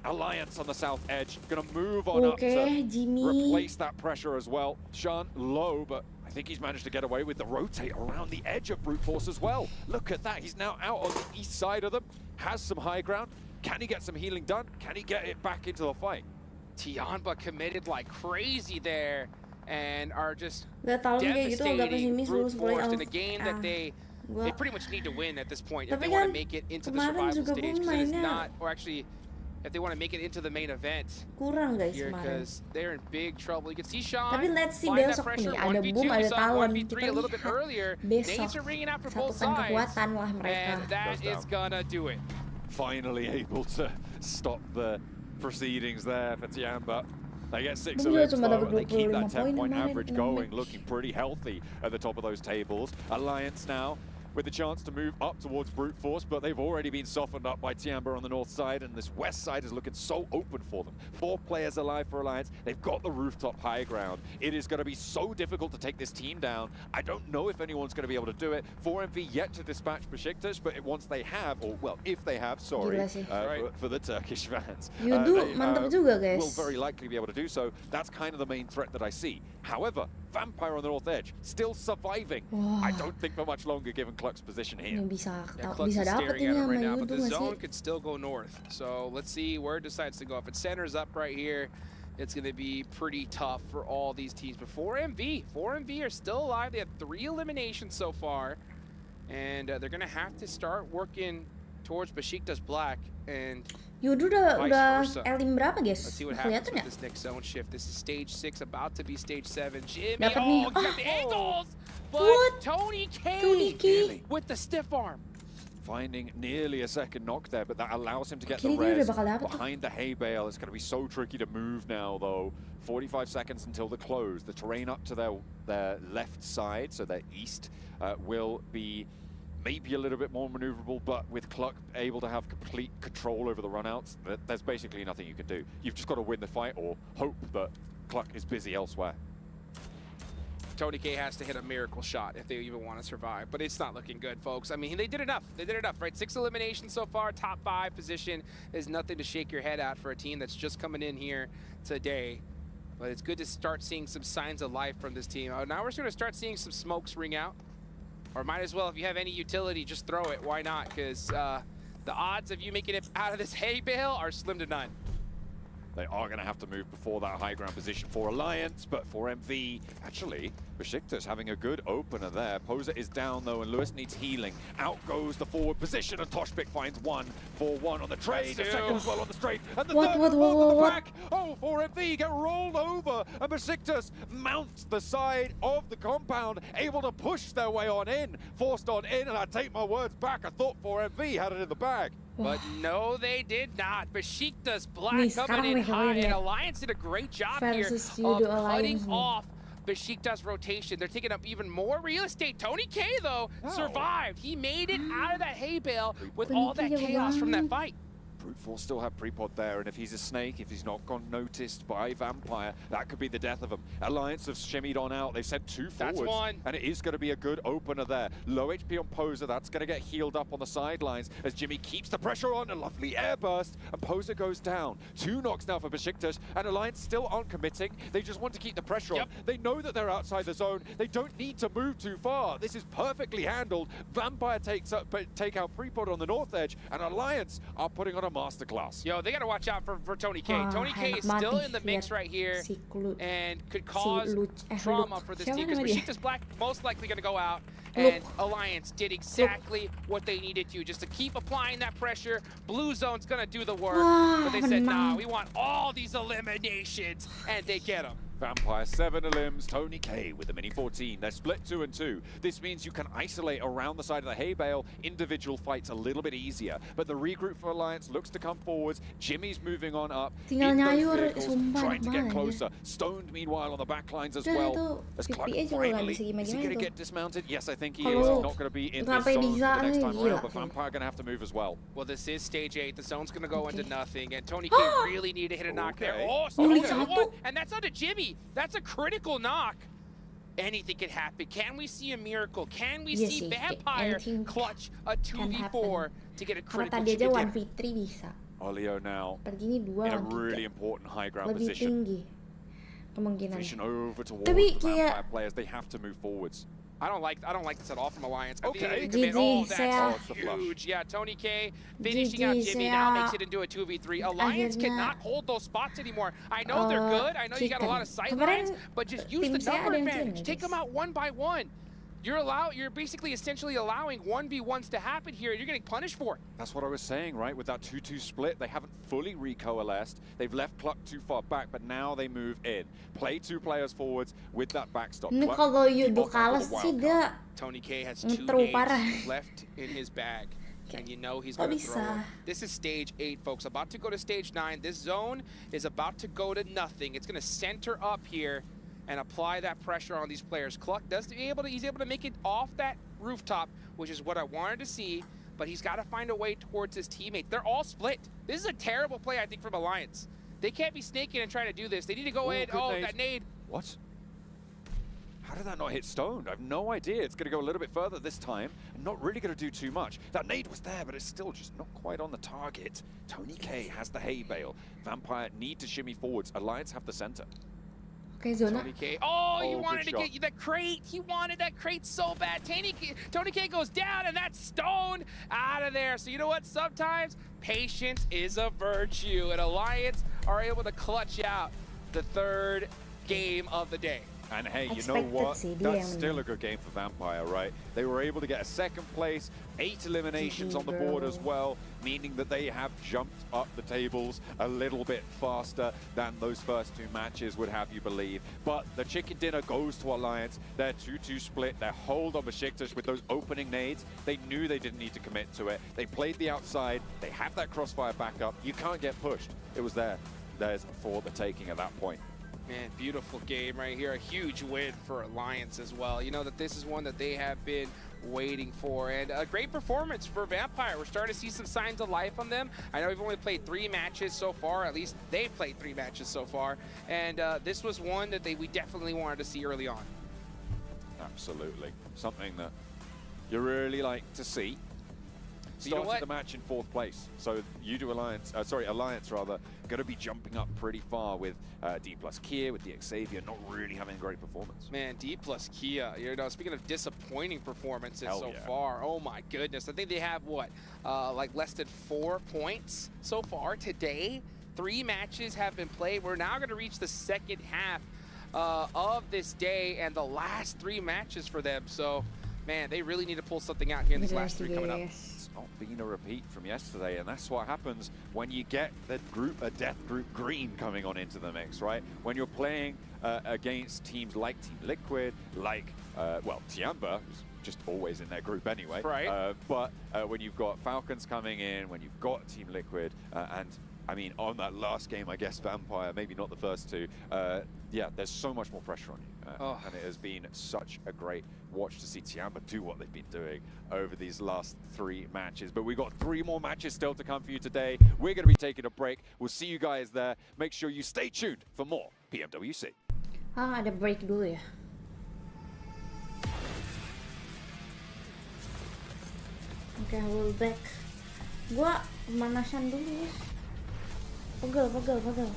Alliance on the south edge, gonna move on up to replace that pressure as well. Sean low, but I think he's managed to get away with the rotate around the edge of Brute Force as well. Look at that, he's now out on the east side of them, has some high ground. Can he get some healing done? Can he get it back into the fight? Tiamba committed like crazy there. And are just devastating Brute Force in a game that they pretty much need to win at this point if they want to make it into the survival stage. Because it is not, or actually, if they want to make it into the main event here, because they're in big trouble. You can see Sean find that pressure. 1v2, we saw 1v3 a little bit earlier. Nades are ringing out for both sides, and that is gonna do it. Finally able to stop the proceedings there for Tiamba. They get 6 elims though, and they keep that 10-point average going, looking pretty healthy at the top of those tables. Alliance now with the chance to move up towards Brute Force, but they've already been softened up by Tiamba on the north side, and this west side is looking so open for them. 4 players alive for Alliance. They've got the rooftop high ground. It is going to be so difficult to take this team down. I don't know if anyone's going to be able to do it. 4MV yet to dispatch Besiktas, but once they have, or well, if they have, sorry, for the Turkish fans, they will very likely be able to do so. That's kind of the main threat that I see. However, Vampire on the north edge, still surviving. I don't think for much longer given Cluck's position here. Cluck's is staring at it right now, but the zone could still go north. So let's see where it decides to go. If it centers up right here, it's going to be pretty tough for all these teams. But 4MV are still alive. They have 3 eliminations so far. And they're going to have to start working towards Besiktas Black. And Yudu udah elim berapa guys? Let's see what happens with this next zone shift. This is stage 6, about to be stage 7. Jimmy, he's got the angles! But Tony K with the stiff arm. Finding nearly a second knock there, but that allows him to get the res behind the hay bale. It's going to be so tricky to move now, though. 45 seconds until the close. The terrain up to their left side, so their east, will be maybe a little bit more maneuverable, but with Cluck able to have complete control over the runouts, there's basically nothing you can do. You've just got to win the fight or hope that Cluck is busy elsewhere. Tony K has to hit a miracle shot if they even want to survive, but it's not looking good, folks. I mean, they did enough. They did enough, right? 6 eliminations so far, top 5 position is nothing to shake your head at for a team that's just coming in here today. But it's good to start seeing some signs of life from this team. Now we're going to start seeing some smokes ring out. Or might as well, if you have any utility, just throw it. Why not? Because the odds of you making it out of this hay bale are slim to none. They are going to have to move before that high ground position for Alliance, but for MV, actually, Besiktas having a good opener there. Poser is down though, and Lewis needs healing. Out goes the forward position, and Toshpik finds 1-4-1 on the trade. The second as well on the straight, and the third and fourth on the back. Oh, for MV get rolled over, and Besiktas mounts the side of the compound, able to push their way on in, forced on in, and I take my words back. I thought 4MV had it in the bag. But no, they did not. Besiktas Black coming in high, and Alliance did a great job here of cutting off Besiktas rotation. They're taking up even more real estate. Tony K, though, survived. He made it out of that hay bale with all that chaos from that fight. Brute Force still have Prepod there, and if he's a snake, if he's not gone noticed by Vampire, that could be the death of him. Alliance have shimmied on out. They've sent 2 forwards. That's one. And it is going to be a good opener there. Low HP on Poser. That's going to get healed up on the sidelines as Jimmy keeps the pressure on. A lovely air burst, and Poser goes down. 2 knocks now for Besiktas, and Alliance still aren't committing. They just want to keep the pressure on. They know that they're outside the zone. They don't need to move too far. This is perfectly handled. Vampire take out Prepod on the north edge, and Alliance are putting on a masterclass. Yo, they got to watch out for Tony K. Tony K is still in the mix right here and could cause trauma for this team because Besiktas Black most likely going to go out, and Alliance did exactly what they needed to, just to keep applying that pressure. Blue Zone's going to do the work, but they said, nah, we want all these eliminations, and they get them. Vampire 7 elims, Tony K with the mini 14. They're split 2 and 2. This means you can isolate around the side of the hay bale. Individual fights a little bit easier, but the regroup for Alliance looks to come forwards. Jimmy's moving on up. In those vehicles, trying to get closer. Stoned meanwhile on the back lines as well. As Clark finally, is he going to get dismounted? Yes, I think he is. He's not going to be in this zone the next time around, but Vampire going to have to move as well. Well, this is stage 8. The zone's going to go into nothing, and Tony K really need to hit a knock there. Oh, Stone got one, and that's onto Jimmy. That's a critical knock. Anything can happen. Can we see a miracle? Can we see Vampire clutch a 2v4 to get a critical chicken Olio now in a really important high ground position. Vision over towards the Vampire players. They have to move forwards. I don't like this at all from Alliance. Okay. Oh, that's huge. Yeah, Tony K finishing out Jimmy now makes it into a 2v3. Alliance cannot hold those spots anymore. I know they're good. I know you got a lot of sight lines, but just use the number advantage. Take them out one by one. You're basically essentially allowing 1v1s to happen here. You're getting punished for it. That's what I was saying, right? With that 2-2 split, they haven't fully recoalesced. They've left Cluck too far back, but now they move in. Play 2 players forwards with that backstop. Ini kalau Yudo kalah sih dia Tony K has 2 nades left in his bag. And you know he's going to throw it. This is stage 8, folks. About to go to stage 9. This zone is about to go to nothing. It's going to center up here and apply that pressure on these players. Cluck he's able to make it off that rooftop, which is what I wanted to see, but he's got to find a way towards his teammates. They're all split. This is a terrible play, I think, from Alliance. They can't be snaking and trying to do this. They need to go in. Oh, that nade. What? How did that not hit Stone? I have no idea. It's going to go a little bit further this time. I'm not really going to do too much. That nade was there, but it's still just not quite on the target. Tony K has the hay bale. Vampire need to shimmy forwards. Alliance have the center. Okay, Zona. Tony K. Oh, he wanted to get you that crate. He wanted that crate so bad. Tony K goes down, and that's Stone out of there. So you know what? Sometimes patience is a virtue, and Alliance are able to clutch out the 3rd game of the day. And hey, you know what? That's still a good game for Vampire, right? They were able to get a 2nd place, 8 eliminations on the board as well, meaning that they have jumped up the tables a little bit faster than those first 2 matches would have you believe. But the chicken dinner goes to Alliance. Their 2-2 split, their hold on Besiktas with those opening nades. They knew they didn't need to commit to it. They played the outside. They have that crossfire backup. You can't get pushed. It was there. There's for the taking at that point. Man, beautiful game right here. A huge win for Alliance as well. You know that this is one that they have been waiting for, and a great performance for Vampire. We're starting to see some signs of life on them. I know we've only played 3 matches so far. At least they've played 3 matches so far, and this was one that we definitely wanted to see early on. Absolutely. Something that you really like to see. You know Started what? the match in 4th place. So you do Alliance rather, going to be jumping up pretty far with D plus Kia, with the Xavier not really having a great performance. Man, D plus Kia, you know, speaking of disappointing performances Hell so yeah. far, oh my goodness. I think they have, what, like less than 4 points so far today. 3 matches have been played. We're now going to reach the second half of this day and the last 3 matches for them. So, man, they really need to pull something out here in these last 3 coming up. It's not been a repeat from yesterday, and that's what happens when you get the death group green coming on into the mix, right? When you're playing against teams like Team Liquid, like, well, Tiamba, who's just always in their group anyway. Right. But when you've got Falcons coming in, when you've got Team Liquid, and I mean, on that last game, I guess Vampire, maybe not the first 2, yeah, there's so much more pressure on you. And it has been such a great watch to see Tiamba do what they've been doing over these last 3 matches. But we've got 3 more matches still to come for you today. We're going to be taking a break. We'll see you guys there. Make sure you stay tuned for more PMWC. Ada break dulu ya. Oke, we'll back. Gua pemanasan dulu ya. Pegel.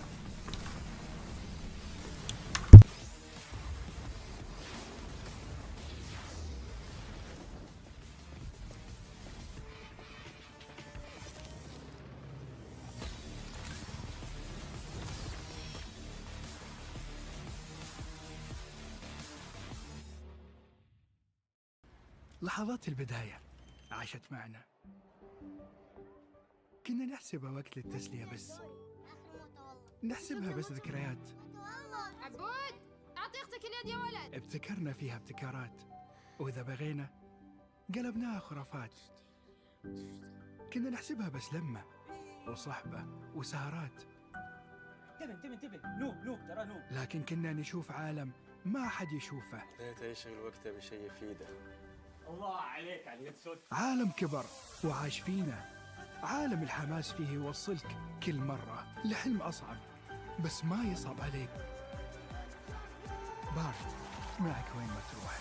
لحظات البداية عاشت معنا. كنا نحسبها وقت للتسلية بس. نحسبها بس ذكريات. عبود أعطي أختك اليد يا ولد. ابتكرنا فيها ابتكارات، وإذا بغينا قلبناها خرافات. كنا نحسبها بس لمة وصحبة وسهرات. انتبه نوب ترى نوب. لكن كنا نشوف عالم ما حد يشوفه. ليت يشغل وقته بشيء يفيده. الله عليك على اليد سود. عالم كبر وعاش فينا. عالم الحماس فيه يوصلك كل مرة لحلم أصعب، بس ما يصعب عليك. بارت معك وين ما تروح.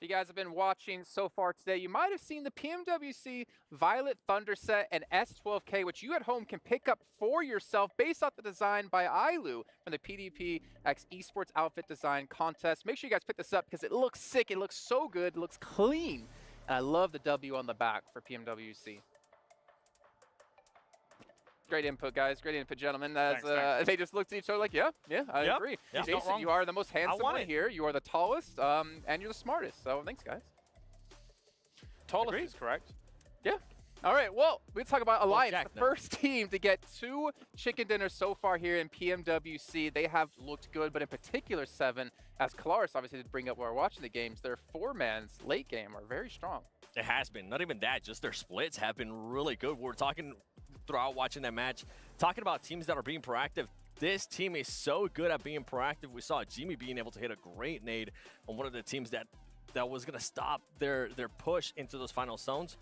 you guys have been watching so far today, you might have seen the Pmwc Violet Thunder set and S12K, which you at home can pick up for yourself based off the design by Ailu from the PDP X Esports Outfit Design Contest. Make sure you guys pick this up because it looks sick, it looks so good, it looks clean, and I love the W on the back for Pmwc. Great input, guys. Great input, gentlemen. As Thanks. they just looked at each other like, I agree. Yeah. Jason, you are the most handsome one here. You are the tallest, and you're the smartest. So thanks, guys. Tallest is correct. Yeah. All right. Well, we talk about Alliance, Jack, the first team to get 2 chicken dinners so far here in Pmwc. They have looked good, but in particular 7, as Kalaris obviously did bring up while we're watching the games, their 4-man's late game are very strong. It has been. Not even that, just their splits have been really good. We're talking throughout watching that match, talking about teams that are being proactive. This team is so good at being proactive. We saw Jimmy being able to hit a great nade on one of the teams that was going to stop their push into those final zones.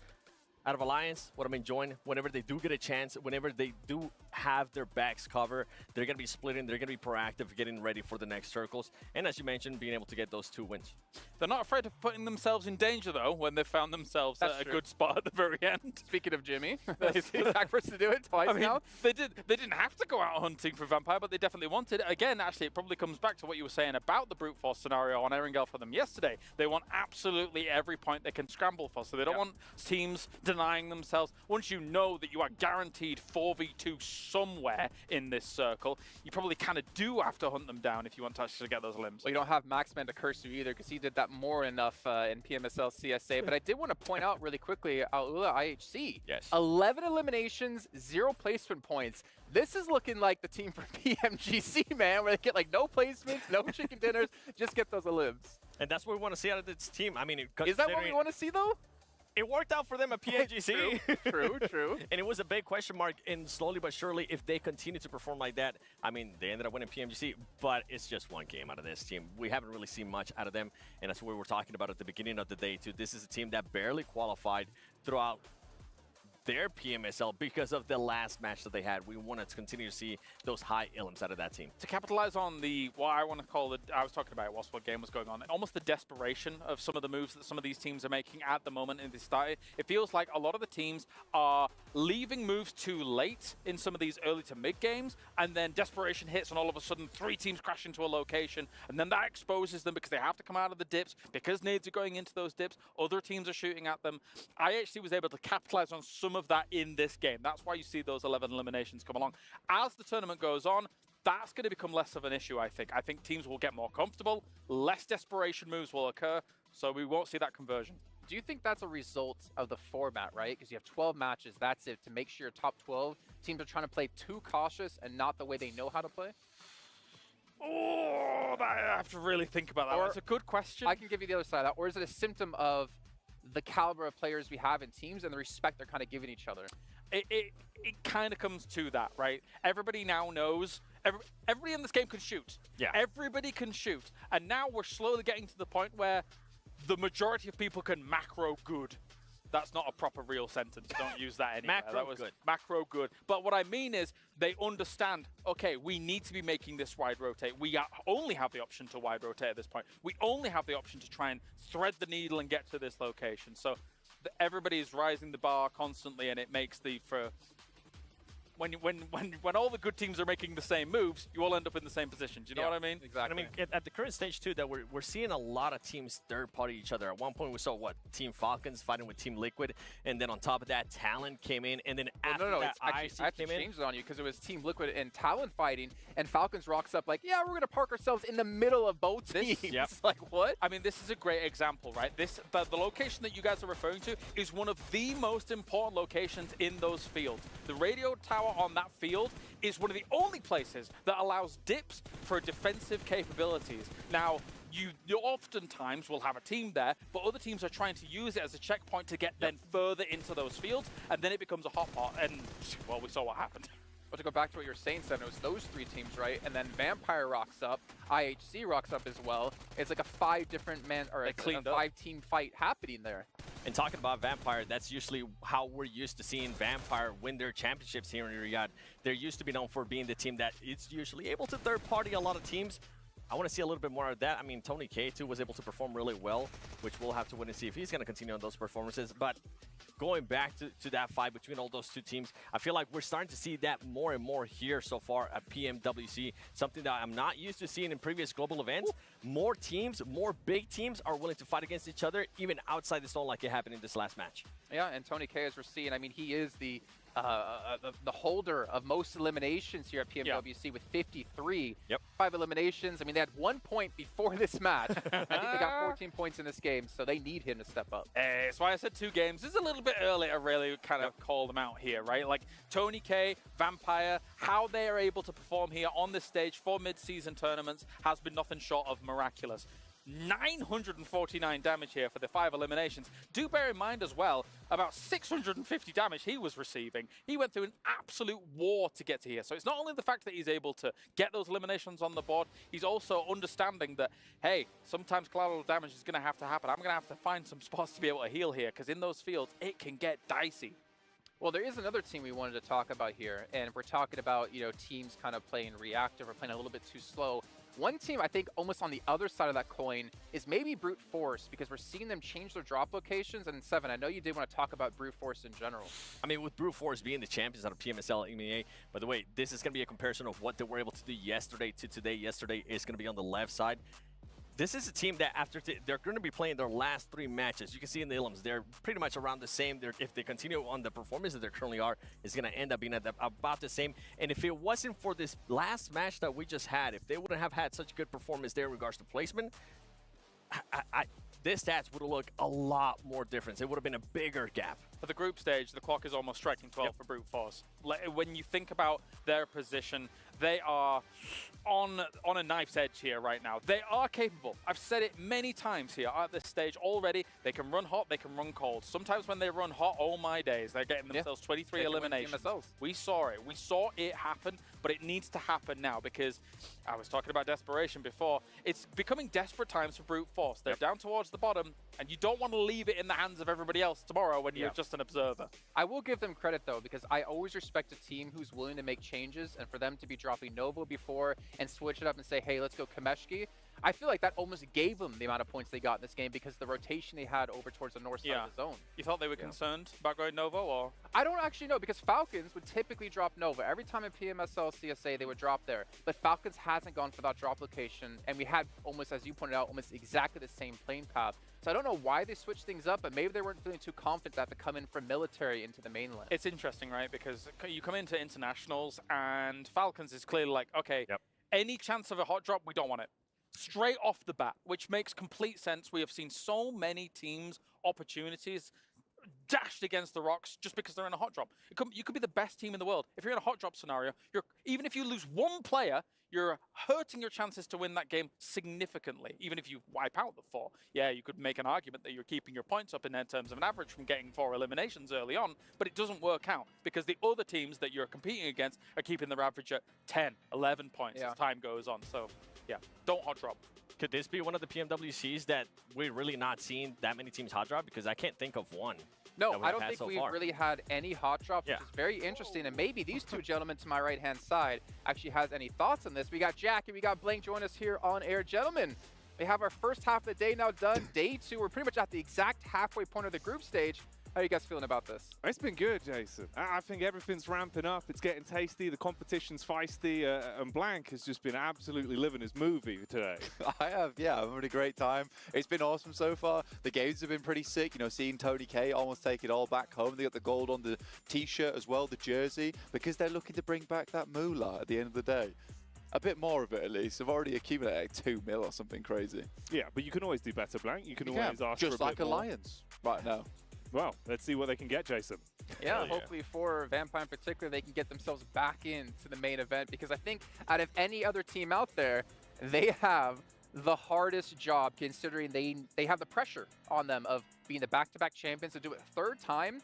Out of Alliance, what I'm enjoying, whenever they do get a chance, whenever they do have their backs covered, they're going to be splitting, they're going to be proactive, getting ready for the next circles. And as you mentioned, being able to get those 2 wins. They're not afraid of putting themselves in danger, though, when they found themselves at a good spot at the very end. Speaking of Jimmy, he's back for us to do it twice now. They didn't have to go out hunting for Vampire, but they definitely wanted it. Again, actually, it probably comes back to what you were saying about the brute force scenario on Erangel for them yesterday. They want absolutely every point they can scramble for, so they don't want teams denying themselves. Once you know that you are guaranteed 4v2 somewhere in this circle, you probably kind of do have to hunt them down if you want to actually get those limbs. Well, you don't have Maxman to curse you either, because he did that more enough in PMSL CSA. But I did want to point out really quickly, Aula IHC. Yes. 11 eliminations, 0 placement points. This is looking like the team for PMGC, man, where they get like no placements, no chicken dinners, just get those elims. And that's what we want to see out of this team. I mean, is that what we want to see, though? It worked out for them at PNGC. True. And it was a big question mark, and slowly but surely, if they continue to perform like that, I mean, they ended up winning PMGC, but it's just 1 game out of this team. We haven't really seen much out of them, and that's what we were talking about at the beginning of the day, too. This is a team that barely qualified throughout their PMSL because of the last match that they had. We want to continue to see those high elims out of that team. To capitalize on what I want to call I was talking about whilst what game was going on, almost the desperation of some of the moves that some of these teams are making at the moment in this start. It feels like a lot of the teams are leaving moves too late in some of these early to mid games, and then desperation hits, and all of a sudden 3 teams crash into a location, and then that exposes them because they have to come out of the dips, because nades are going into those dips, other teams are shooting at them. IHC was able to capitalize on some of that in this game. That's why you see those 11 eliminations come along. As the tournament goes on, that's going to become less of an issue, I think. I think teams will get more comfortable, less desperation moves will occur, so we won't see that conversion. Do you think that's a result of the format, right? Because you have 12 matches, that's it. To make sure your top 12 teams are trying to play too cautious and not the way they know how to play? Oh, I have to really think about that. That's a good question. I can give you the other side of that. Or is it a symptom of the caliber of players we have in teams and the respect they're kind of giving each other? It kind of comes to that, right? Everybody now knows. Everybody in this game can shoot. Yeah. Everybody can shoot. And now we're slowly getting to the point where the majority of people can macro good. That's not a proper real sentence. Don't use that anymore. Macro good. But what I mean is they understand, okay, we need to be making this wide rotate. We only have the option to wide rotate at this point. We only have the option to try and thread the needle and get to this location. So everybody is rising the bar constantly, and it makes when all the good teams are making the same moves, you all end up in the same position. Do you know what I mean? Exactly. And I mean, at the current stage, too, that we're seeing a lot of teams third-party each other. At one point, we saw, Team Falcons fighting with Team Liquid, and then on top of that, Talon came in, and then after that, I have to change it on you because it was Team Liquid and Talon fighting, and Falcons rocks up like, yeah, we're going to park ourselves in the middle of both teams. Yep. Like, what? I mean, this is a great example, right? The location that you guys are referring to is one of the most important locations in those fields. The radio tower on that field is one of the only places that allows dips for defensive capabilities. Now, you oftentimes will have a team there, but other teams are trying to use it as a checkpoint to get then further into those fields, and then it becomes a hot pot, and, well, we saw what happened. Well, to go back to what you were saying, Seven, it was those 3 teams, right? And then Vampire rocks up, IHC rocks up as well. It's like a 5-team fight happening there. And talking about Vampire, that's usually how we're used to seeing Vampire win their championships here in Riyadh. They're used to be known for being the team that is usually able to third-party a lot of teams. I want to see a little bit more of that. I mean, Tony K too was able to perform really well, which we'll have to wait and see if he's going to continue on those performances. But going back to that fight between all those two teams, I feel like we're starting to see that more and more here so far at Pmwc, something that I'm not used to seeing in previous global events. More teams, more big teams are willing to fight against each other, even outside the zone like it happened in this last match. Yeah, and Tony K, as we're seeing, I mean, he is the holder of most eliminations here at Pmwc with 53. Yep. 5 eliminations. I mean, they had 1 point before this match. I think they got 14 points in this game, so they need him to step up. That's why I said 2 games. This is a little bit early to really kind of call them out here, right? Like Tony K, Vampire, how they are able to perform here on this stage for mid-season tournaments has been nothing short of miraculous. 949 damage here for the 5 eliminations. Do bear in mind as well, about 650 damage he was receiving. He went through an absolute war to get to here. So it's not only the fact that he's able to get those eliminations on the board, he's also understanding that, hey, sometimes collateral damage is going to happen. I'm going to have to find some spots to be able to heal here, because in those fields, it can get dicey. Well, there is another team we wanted to talk about here, and we're talking about, you know, teams kind of playing reactive or playing a little bit too slow. One team, I think, almost on the other side of that coin is maybe Brute Force, because we're seeing them change their drop locations. And Seven, I know you did want to talk about Brute Force in general. I mean, with Brute Force being the champions out of PMSL MEA, by the way, this is going to be a comparison of what they were able to do yesterday to today. Yesterday is going to be on the left side. This is a team that after they're going to be playing their last 3 matches. You can see in the elims, they're pretty much around the same. If they continue on the performance that they currently are, it's going to end up being at about the same. And if it wasn't for this last match that we just had, if they wouldn't have had such good performance there in regards to placement, this stats would have looked a lot more different. It would have been a bigger gap. For the group stage, the clock is almost striking 12 for Brute Force. When you think about their position, they are on a knife's edge here right now. They are capable. I've said it many times here at this stage already. They can run hot, they can run cold. Sometimes when they run hot, oh my days, they're getting themselves 23 eliminations. We saw it. We saw it happen, but it needs to happen now, because I was talking about desperation before. It's becoming desperate times for Brute Force. They're down towards the bottom, and you don't want to leave it in the hands of everybody else tomorrow when you're just an observer. I will give them credit, though, because I always respect a team who's willing to make changes, and for them to be dropping Nova before and switch it up and say, hey, let's go Kameshki, I feel like that almost gave them the amount of points they got in this game, because the rotation they had over towards the north side of the zone. You thought they were concerned about going Nova, or? I don't actually know, because Falcons would typically drop Nova. Every time in PMSL CSA, they would drop there. But Falcons hasn't gone for that drop location, and we had almost, as you pointed out, almost exactly the same playing path. So I don't know why they switched things up, but maybe they weren't feeling too confident that to come in from military into the mainland. It's interesting, right? Because you come into internationals, and Falcons is clearly like, okay, any chance of a hot drop, we don't want it. Straight off the bat, which makes complete sense. We have seen so many teams' opportunities dashed against the rocks just because they're in a hot drop. You could be the best team in the world. If you're in a hot drop scenario, even if you lose 1 player, you're hurting your chances to win that game significantly. Even if you wipe out the 4, yeah, you could make an argument that you're keeping your points up in terms of an average from getting 4 eliminations early on, but it doesn't work out because the other teams that you're competing against are keeping their average at 10, 11 points as time goes on. So, yeah, don't hot drop. Could this be one of the PMWCs that we're really not seeing that many teams hot drop? Because I can't think of one. No, I don't think we've really had any hot drops, which is very interesting. And maybe these 2 gentlemen to my right-hand side actually has any thoughts on this. We got Jack and we got Blank join us here on air. Gentlemen, we have our first half of the day now done. Day 2, we're pretty much at the exact halfway point of the group stage. How are you guys feeling about this? It's been good, Jason. I think everything's ramping up. It's getting tasty. The competition's feisty. And Blank has just been absolutely living his movie today. I have, yeah. I'm having a great time. It's been awesome so far. The games have been pretty sick. You know, seeing Tony K almost take it all back home. They got the gold on the T-shirt as well, the jersey, because they're looking to bring back that moolah at the end of the day. A bit more of it, at least. I've already accumulated like 2 mil or something crazy. Yeah, but you can always do better, Blank. You can always ask just for a like bit more. Alliance right now. Well, let's see what they can get, Jason. Yeah, hopefully for Vampire in particular, they can get themselves back into the main event, because I think out of any other team out there, they have the hardest job, considering they have the pressure on them of being the back-to-back champions. To do it 3rd time,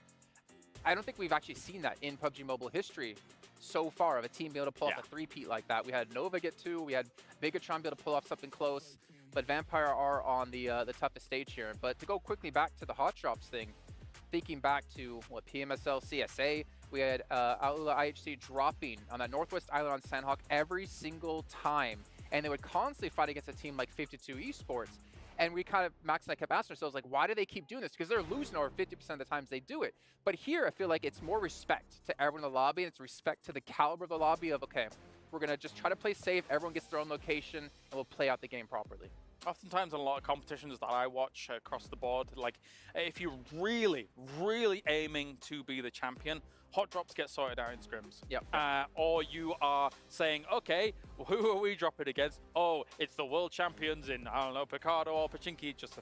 I don't think we've actually seen that in PUBG Mobile history so far, of a team being able to pull off a 3-peat like that. We had Nova get 2, we had Bigatron be able to pull off something close, but Vampire are on the toughest stage here. But to go quickly back to the hot drops thing, thinking back to what PMSL CSA, we had Outlaw IHC dropping on that Northwest Island on Sandhawk every single time. and they would constantly fight against a team like 52 Esports. And we kind of, Max and I kept asking ourselves, like, why do they keep doing this? Because they're losing over 50% of the times they do it. But here, I feel like it's more respect to everyone in the lobby, and it's respect to the caliber of the lobby of, okay, we're going to just try to play safe, everyone gets their own location, and we'll play out the game properly. Oftentimes in a lot of competitions that I watch across the board, like if you're really, really aiming to be the champion, hot drops get sorted out in scrims. Yep. Or you are saying, okay, who are we dropping against? Oh, it's the world champions in, I don't know, Picardo or Pachinki, just a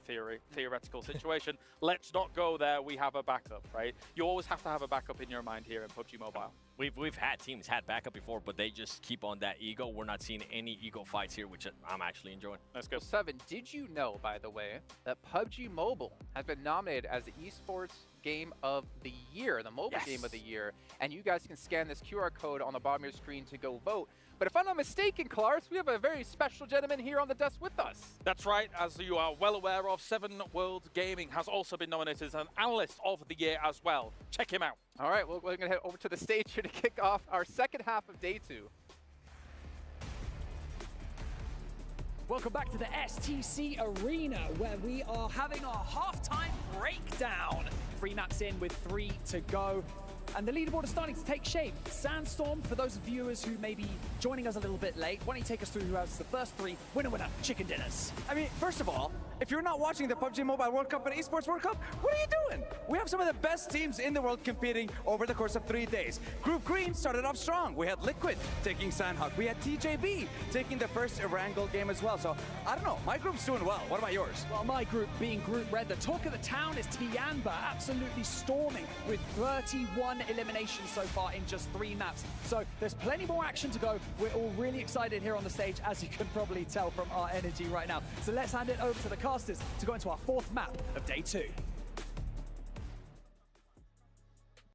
theoretical situation. Let's not go there, we have a backup, right? You always have to have a backup in your mind here in PUBG Mobile. We've had teams had backup before, but they just keep on that ego. We're not seeing any ego fights here, which I'm actually enjoying. Let's go. 7, did you know, by the way, that PUBG Mobile has been nominated as the Esports Game of the Year, the mobile game of the year, and you guys can scan this QR code on the bottom of your screen to go vote. But if I'm not mistaken, Clarence, we have a very special gentleman here on the desk with us. That's right, as you are well aware of, 7 World Gaming has also been nominated as an Analyst of the Year as well. Check him out. All right, well, we're going to head over to the stage here to kick off our second half of day 2. Welcome back to the STC Arena, where we are having our halftime breakdown. 3 maps in with 3 to go. And the leaderboard is starting to take shape. Sandstorm, for those viewers who may be joining us a little bit late, why don't you take us through who has the first 3 winner chicken dinners? I mean, first of all, if you're not watching the PUBG Mobile World Cup and Esports World Cup, what are you doing? We have some of the best teams in the world competing over the course of 3 days. Group Green started off strong. We had Liquid taking Sandhawk. We had TJB taking the first Erangel game as well. So, I don't know. My group's doing well. What about yours? Well, my group being Group Red, the talk of the town is Tianba, absolutely storming with 31 eliminations so far in just 3 maps. So there's plenty more action to go. We're all really excited here on the stage, as you can probably tell from our energy right now. So let's hand it over to the casters to go into our 4th map of day 2.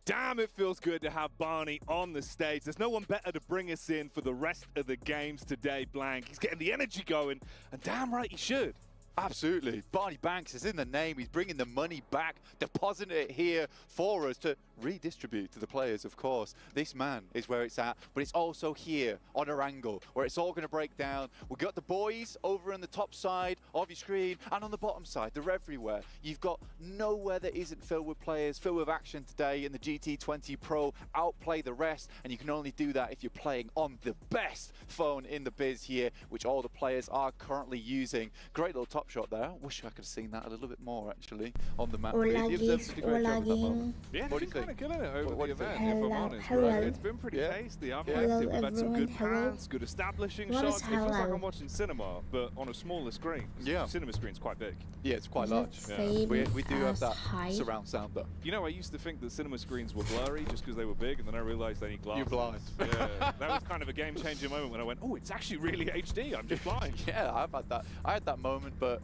Damn, it feels good to have Barney on the stage. There's no one better to bring us in for the rest of the games today, Blank. He's getting the energy going, and damn right he should. Absolutely. Barney Banks is in the name. He's bringing the money back, depositing it here for us to redistribute to the players, of course. This man is where it's at, but it's also here on Erangel, where it's all going to break down. We've got the boys over on the top side of your screen, and on the bottom side, they're everywhere. You've got nowhere that isn't filled with players, filled with action today in the GT20 Pro. Outplay the rest, and you can only do that if you're playing on the best phone in the biz here, which all the players are currently using. Great little top shot there. Wish I could have seen that a little bit more, actually, on the map. Hola, Yeah, they've been kind of killing it over the event, if I'm honest. Hello. Right? It's been pretty tasty. I've liked Hello, it. We've had some good everyone. pans, good establishing What shots. is It feels like hello? I'm watching cinema, but on a smaller screen. Yeah. Cinema screen's quite big. Yeah, it's quite Is large. it same We do have as that height? surround sound, though. You know, I used to think that cinema screens were blurry just because they were big, and then I realized they need glasses. You're blind. Yeah, that was kind of a game-changing moment when I went, oh, it's actually really HD. I'm just blind. Yeah, I've had that. I had that moment, but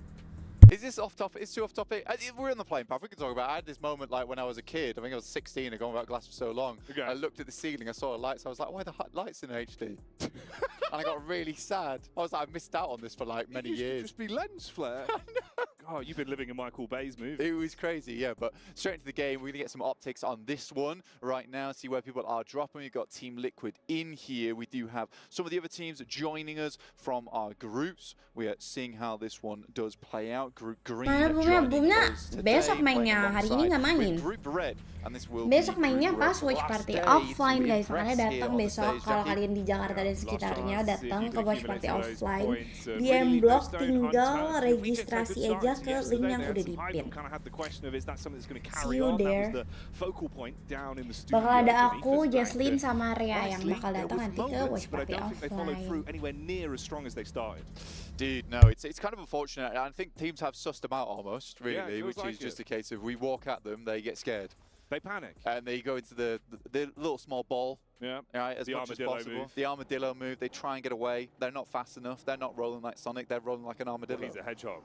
is this off topic? It's too off topic. We're on the plane path. We can talk about it. I had this moment like when I was a kid. I think I was 16 and going without glasses for so long. Okay. I looked at the ceiling. I saw the lights. I was like, why are the lights in HD? And I got really sad. I was like, I missed out on this for like many It used to years. just be lens flare. Oh, you've been living in Michael Bay's movie. It was crazy, yeah, but straight into the game, we're going to get some optics on this one right now, see where people are dropping. We've got Team Liquid in here. We do have some of the other teams joining us from our groups. We are seeing how this one does play out. Group Green joining us today, besok playing mainnya, hari ini nggak alongside main. with Group Red, and this will Besok be mainnya Group pas Red's watch last party day offline to guys, makanya impress here datang on the besok stage, kalau Jackie. kalian di Jakarta dan sekitarnya chance, datang if ke you watch can party accumulate those offline points, di really M-Block just don't tinggal hunt. We did take a registrasi good aja start ke yesterday. link yang They had udah some hype di-pin. and kind of had the question of is that something that's going to See carry you on? That there. was the focal point down in the studio. Bakal ada beneath aku, us back Jesslyn there. sama Rea yang Honestly, bakal there datang was nanti ke moments, watch but I party don't think they followed offline. through anywhere near as strong as they started. Dude, no, it's kind of unfortunate. I think teams have sussed them out almost, Yeah, it really, feels which like is just it. a case of we walk at them, they get scared. They panic. And they go into the little small ball, Yeah. right, as The much as armadillo possible. move. The armadillo move, they try and get away. They're not fast enough. They're not rolling like Sonic. They're rolling like an armadillo. He's a hedgehog.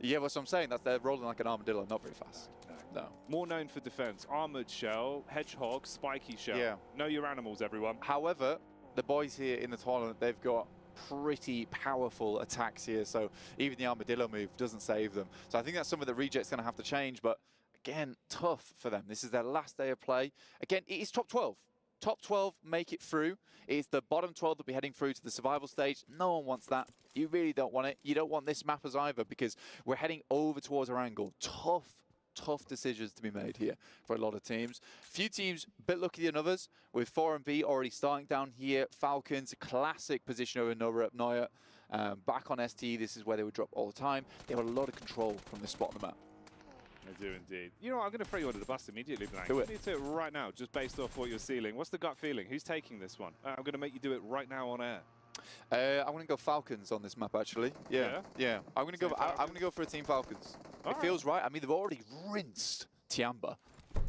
Yeah, that's what I'm saying. They're rolling like an armadillo, not very fast. No. More known for defense. Armored shell, hedgehog, spiky shell. Yeah. Know your animals, everyone. However, the boys here in the tournament, they've got pretty powerful attacks here. So even the armadillo move doesn't save them. So I think that's something that Reject's going to have to change. But again, tough for them. This is their last day of play. Again, it is top 12. top 12 make it through. It's the bottom 12 that will be heading through to the survival stage. No one wants that. You really don't want it. You don't want this map as either, because we're heading over towards our angle. Tough decisions to be made here for a lot of teams. Few teams a bit luckier than others, with 4MV already starting down here. Falcons, classic position over Nova up Neuer. Back on ST, this is where they would drop all the time. They have a lot of control from this spot on the map. They do indeed. You know what, I'm going to throw you under the bus immediately, Blank. Do it. You do it right now, just based off what you're sealing. What's the gut feeling? Who's taking this one? I'm going to make you do it right now on air. I'm going to go Falcons on this map, actually. Yeah. I'm going to go for a Team Falcons. It feels right. I mean, they've already rinsed Tiamba.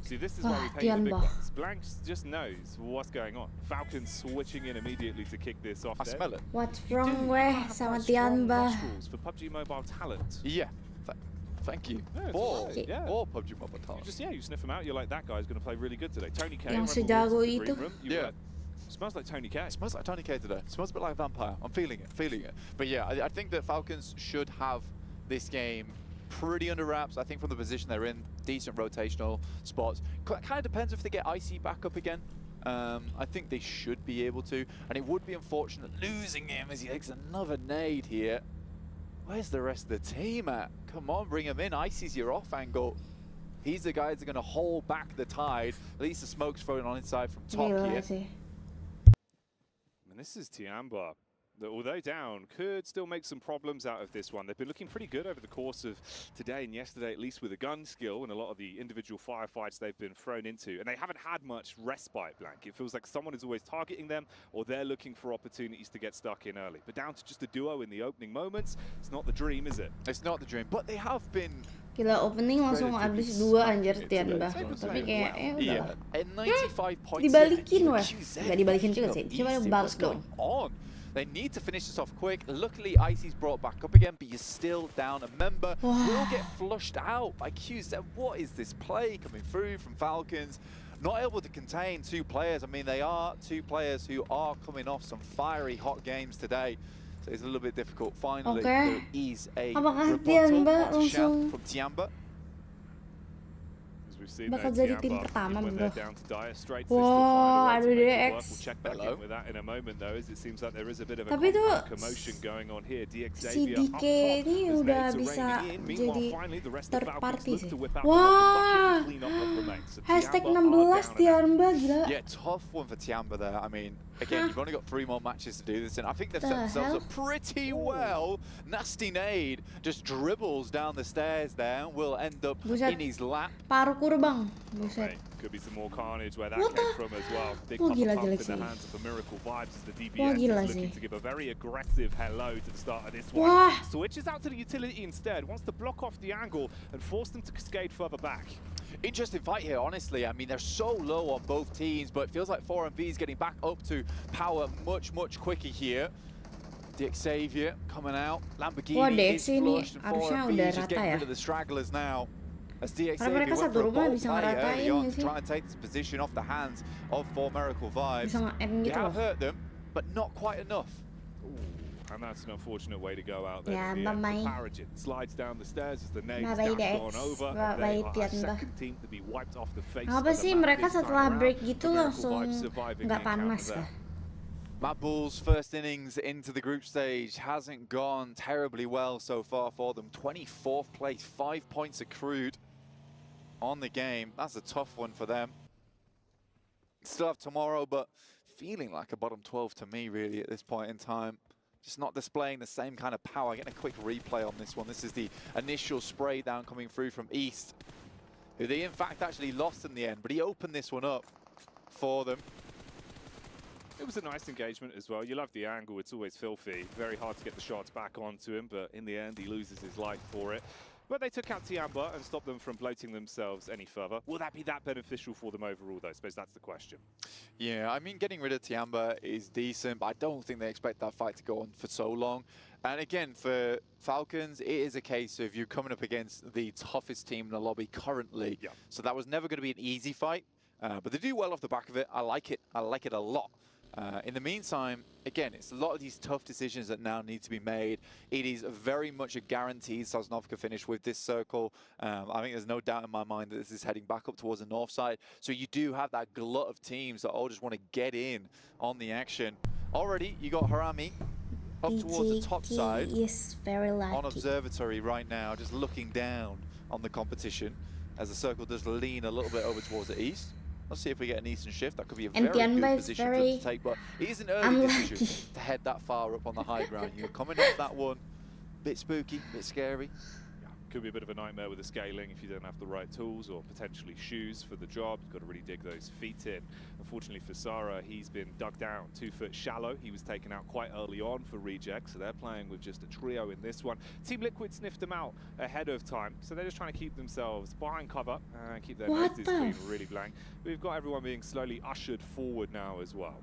See, this is why we pay the big ones. Blank just knows what's going on. Falcons switching in immediately to kick this off. I smell it. What's wrong with sama Tiamba? For PUBG Mobile talent. Yeah. Thank you. Yeah, or PUBG Mobile talent. You sniff him out. You're like, that guy's going to play really good today. Tony K. Yang sejago itu. Yeah. Smells like Tony K. Smells like Tony K today. Smells a bit like a vampire. I'm feeling it. But yeah, I think that Falcons should have this game pretty under wraps. I think from the position they're in, decent rotational spots. Kind of depends if they get Icy back up again. I think they should be able to. And it would be unfortunate losing him as he takes another nade here. Where's the rest of the team at? Come on, bring him in. Icy's your off angle. He's the guy that's going to hold back the tide. At least the smoke's thrown on inside from top here. And this is Tiamba, that although down, could still make some problems out of this one. They've been looking pretty good over the course of today and yesterday, at least with the gun skill and a lot of the individual firefights they've been thrown into. And they haven't had much respite, Blank. It feels like someone is always targeting them, or they're looking for opportunities to get stuck in early. But down to just a duo in the opening moments, it's not the dream, is it? It's not the dream, but they have been... Gila, opening langsung habis 2 anjir Tiamba. Tapi kayak udah. Dibalikin weh. Gak dibalikin juga sih. Cuma balik dong. They need to finish this off quick. Luckily, Icy's brought back up again, but you're still down a member. Will get flushed out by QZ. What is this play coming through from Falcons? Not able to contain 2 players. I mean, they are 2 players who are coming off some fiery hot games today. So it's a little bit difficult. Finally, there is a rebuttal from Tiamba. Bakal jadi tim pertama, bro. Wow, aduh DX. Tapi tuh si DK ini udah bisa jadi third party sih. Wah, hashtag 16 Tiamba, gila. Yeah, tough one for Tiamba there. I mean, again, you've only got 3 more matches to do this, and I think they've set themselves up pretty well. Nasty nade just dribbles down the stairs there, will end up in his lap. Parkour bang, buset. Could be some more carnage where that came from as well. Big pump in the hands of the Miracle Vibes as the DBS is looking to give a very aggressive hello to the start of this one. Switches out to the utility instead, wants to block off the angle and force them to cascade further back. Interesting fight here, honestly. I mean, they're so low on both teams, but it feels like 4MV is getting back up to power much quicker here. The Xavier coming out. Lamborghini is flushed, and 4MV is just getting rid of the stragglers now. As the Xavier went for a bold play early on to try and take this position off the hands of 4 Miracle Vibes. They have hurt them, but not quite enough. And that's an unfortunate way to go out there. Paragin slides down the stairs as the nade has gone over. They are a second team to be wiped off the face. Apa sih mereka setelah break gitu langsung nggak panas ya? Mad Bull's first innings into the group stage hasn't gone terribly well so far for them. 24th place, 5 points accrued on the game. That's a tough one for them. Still have tomorrow, but feeling like a bottom 12 to me really at this point in time. Just not displaying the same kind of power. Getting a quick replay on this one. This is the initial spray down coming through from East, who they in fact actually lost in the end, but he opened this one up for them. It was a nice engagement as well. You love the angle, it's always filthy. Very hard to get the shots back onto him, but in the end he loses his life for it. But they took out Tiamba and stopped them from bloating themselves any further. Will that be that beneficial for them overall, though? I suppose that's the question. Yeah, I mean, getting rid of Tiamba is decent, but I don't think they expect that fight to go on for so long. And again, for Falcons, it is a case of you coming up against the toughest team in the lobby currently. Yeah. So that was never going to be an easy fight, but they do well off the back of it. I like it. I like it a lot. In the meantime, again, it's a lot of these tough decisions that now need to be made. It is very much a guaranteed Sosnovka finish with this circle. I think there's no doubt in my mind that this is heading back up towards the north side. So you do have that glut of teams that all just want to get in on the action. Already, you got Harami up towards the top side. Is very lucky. On observatory right now, just looking down on the competition as the circle does lean a little bit over towards the east. Let's see if we get an eastern shift. That could be a very good position for them to take, but it is an early decision to head that far up on the high ground. You're coming off that one, bit spooky, bit scary. Could be a bit of a nightmare with the scaling if you don't have the right tools or potentially shoes for the job. You've got to really dig those feet in. Unfortunately for Sara, he's been dug down 2 foot shallow. He was taken out quite early on for reject, so they're playing with just a trio in this one. Team Liquid sniffed them out ahead of time, so they're just trying to keep themselves behind cover and keep their noses clean, really blank. We've got everyone being slowly ushered forward now as well.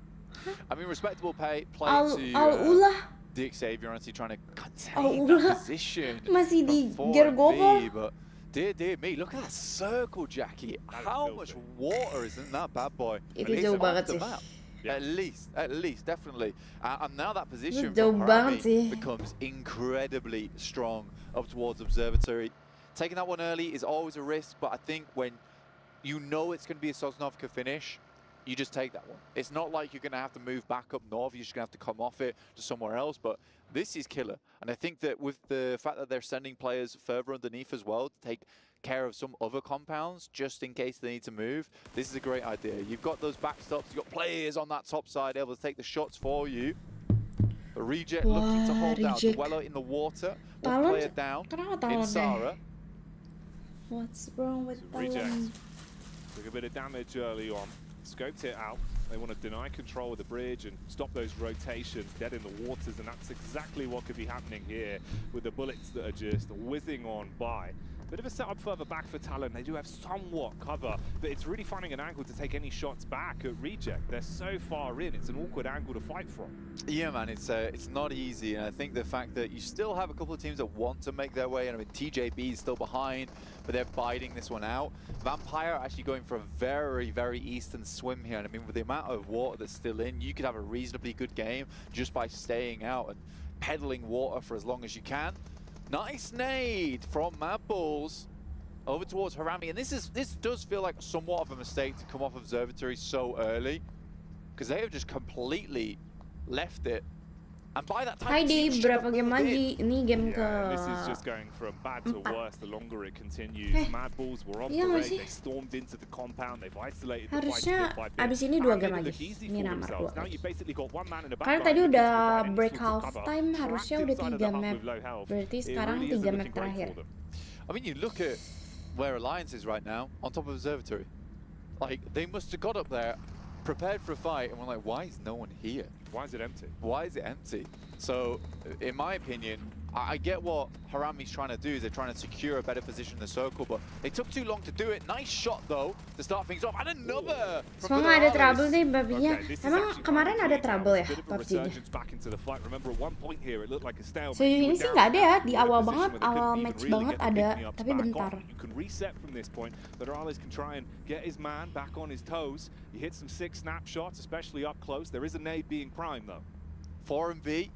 I mean, respectable play to Dick Xavier, honestly trying to contain that position. Masih di gergobol. But dear me, look at that circle, Jackie. How much water is in that bad boy? Itu jauh banget sih. At least, definitely. And now that position from Harami becomes incredibly strong up towards Observatory. Taking that one early is always a risk, but I think when you know it's going to be a Sosnovka finish, you just take that one. It's not like you're going to have to move back up north. You're just going to have to come off it to somewhere else. But this is killer. And I think that with the fact that they're sending players further underneath as well to take care of some other compounds, just in case they need to move, this is a great idea. You've got those backstops. You've got players on that top side able to take the shots for you. The Reject looking to hold out. Dweller in the water. One player down in Sara. What's wrong with Reject took a bit of damage early on. Scoped it out. They want to deny control of the bridge and stop those rotations dead in the waters, and that's exactly what could be happening here with the bullets that are just whizzing on by. Bit of a setup further back for Talon. They do have somewhat cover, but it's really finding an angle to take any shots back at Reject. They're so far in, it's an awkward angle to fight from. Yeah, man, it's not easy, and I think the fact that you still have a couple of teams that want to make their way, and I mean, TJB is still behind, but they're biding this one out. Vampire actually going for a very, very eastern swim here, and I mean, with the amount of water that's still in, you could have a reasonably good game just by staying out and peddling water for as long as you can. Nice nade from Mad Bulls over towards Harami, and this does feel like somewhat of a mistake to come off Observatory so early, because they have just completely left it. And by that time, Hai Di, berapa game lagi? Ini game ke... This is just going from bad to worse the longer it continues. Mad Bulls were on parade, they stormed into the compound, they've isolated the fight bit by bit. Abis ini 2 game lagi. Ini nomor 2. Karena tadi udah break half time, harusnya udah 3 map. Berarti sekarang 3 map terakhir. I mean, you look at where Alliance is right now, on top of Observatory. Like, they must have got up there, prepared for a fight, and we're like, why is no one here? Why is it empty? Why is it empty? So, in my opinion, I get what Harami's trying to do, is they're trying to secure a better position in the circle, but they took too long to do it. Nice shot, though, to start things off. And another! Semoga ada trouble nih babinya. Emang kemarin ada trouble ya PUBG-nya? Sejauh ini sih nggak ada ya, di awal banget, awal match banget ada, tapi bentar. You can reset from this point, but Morales can try and get his man back on his toes. He hit some 6 snapshots, especially up close. There is a nade being primed, though. 4-V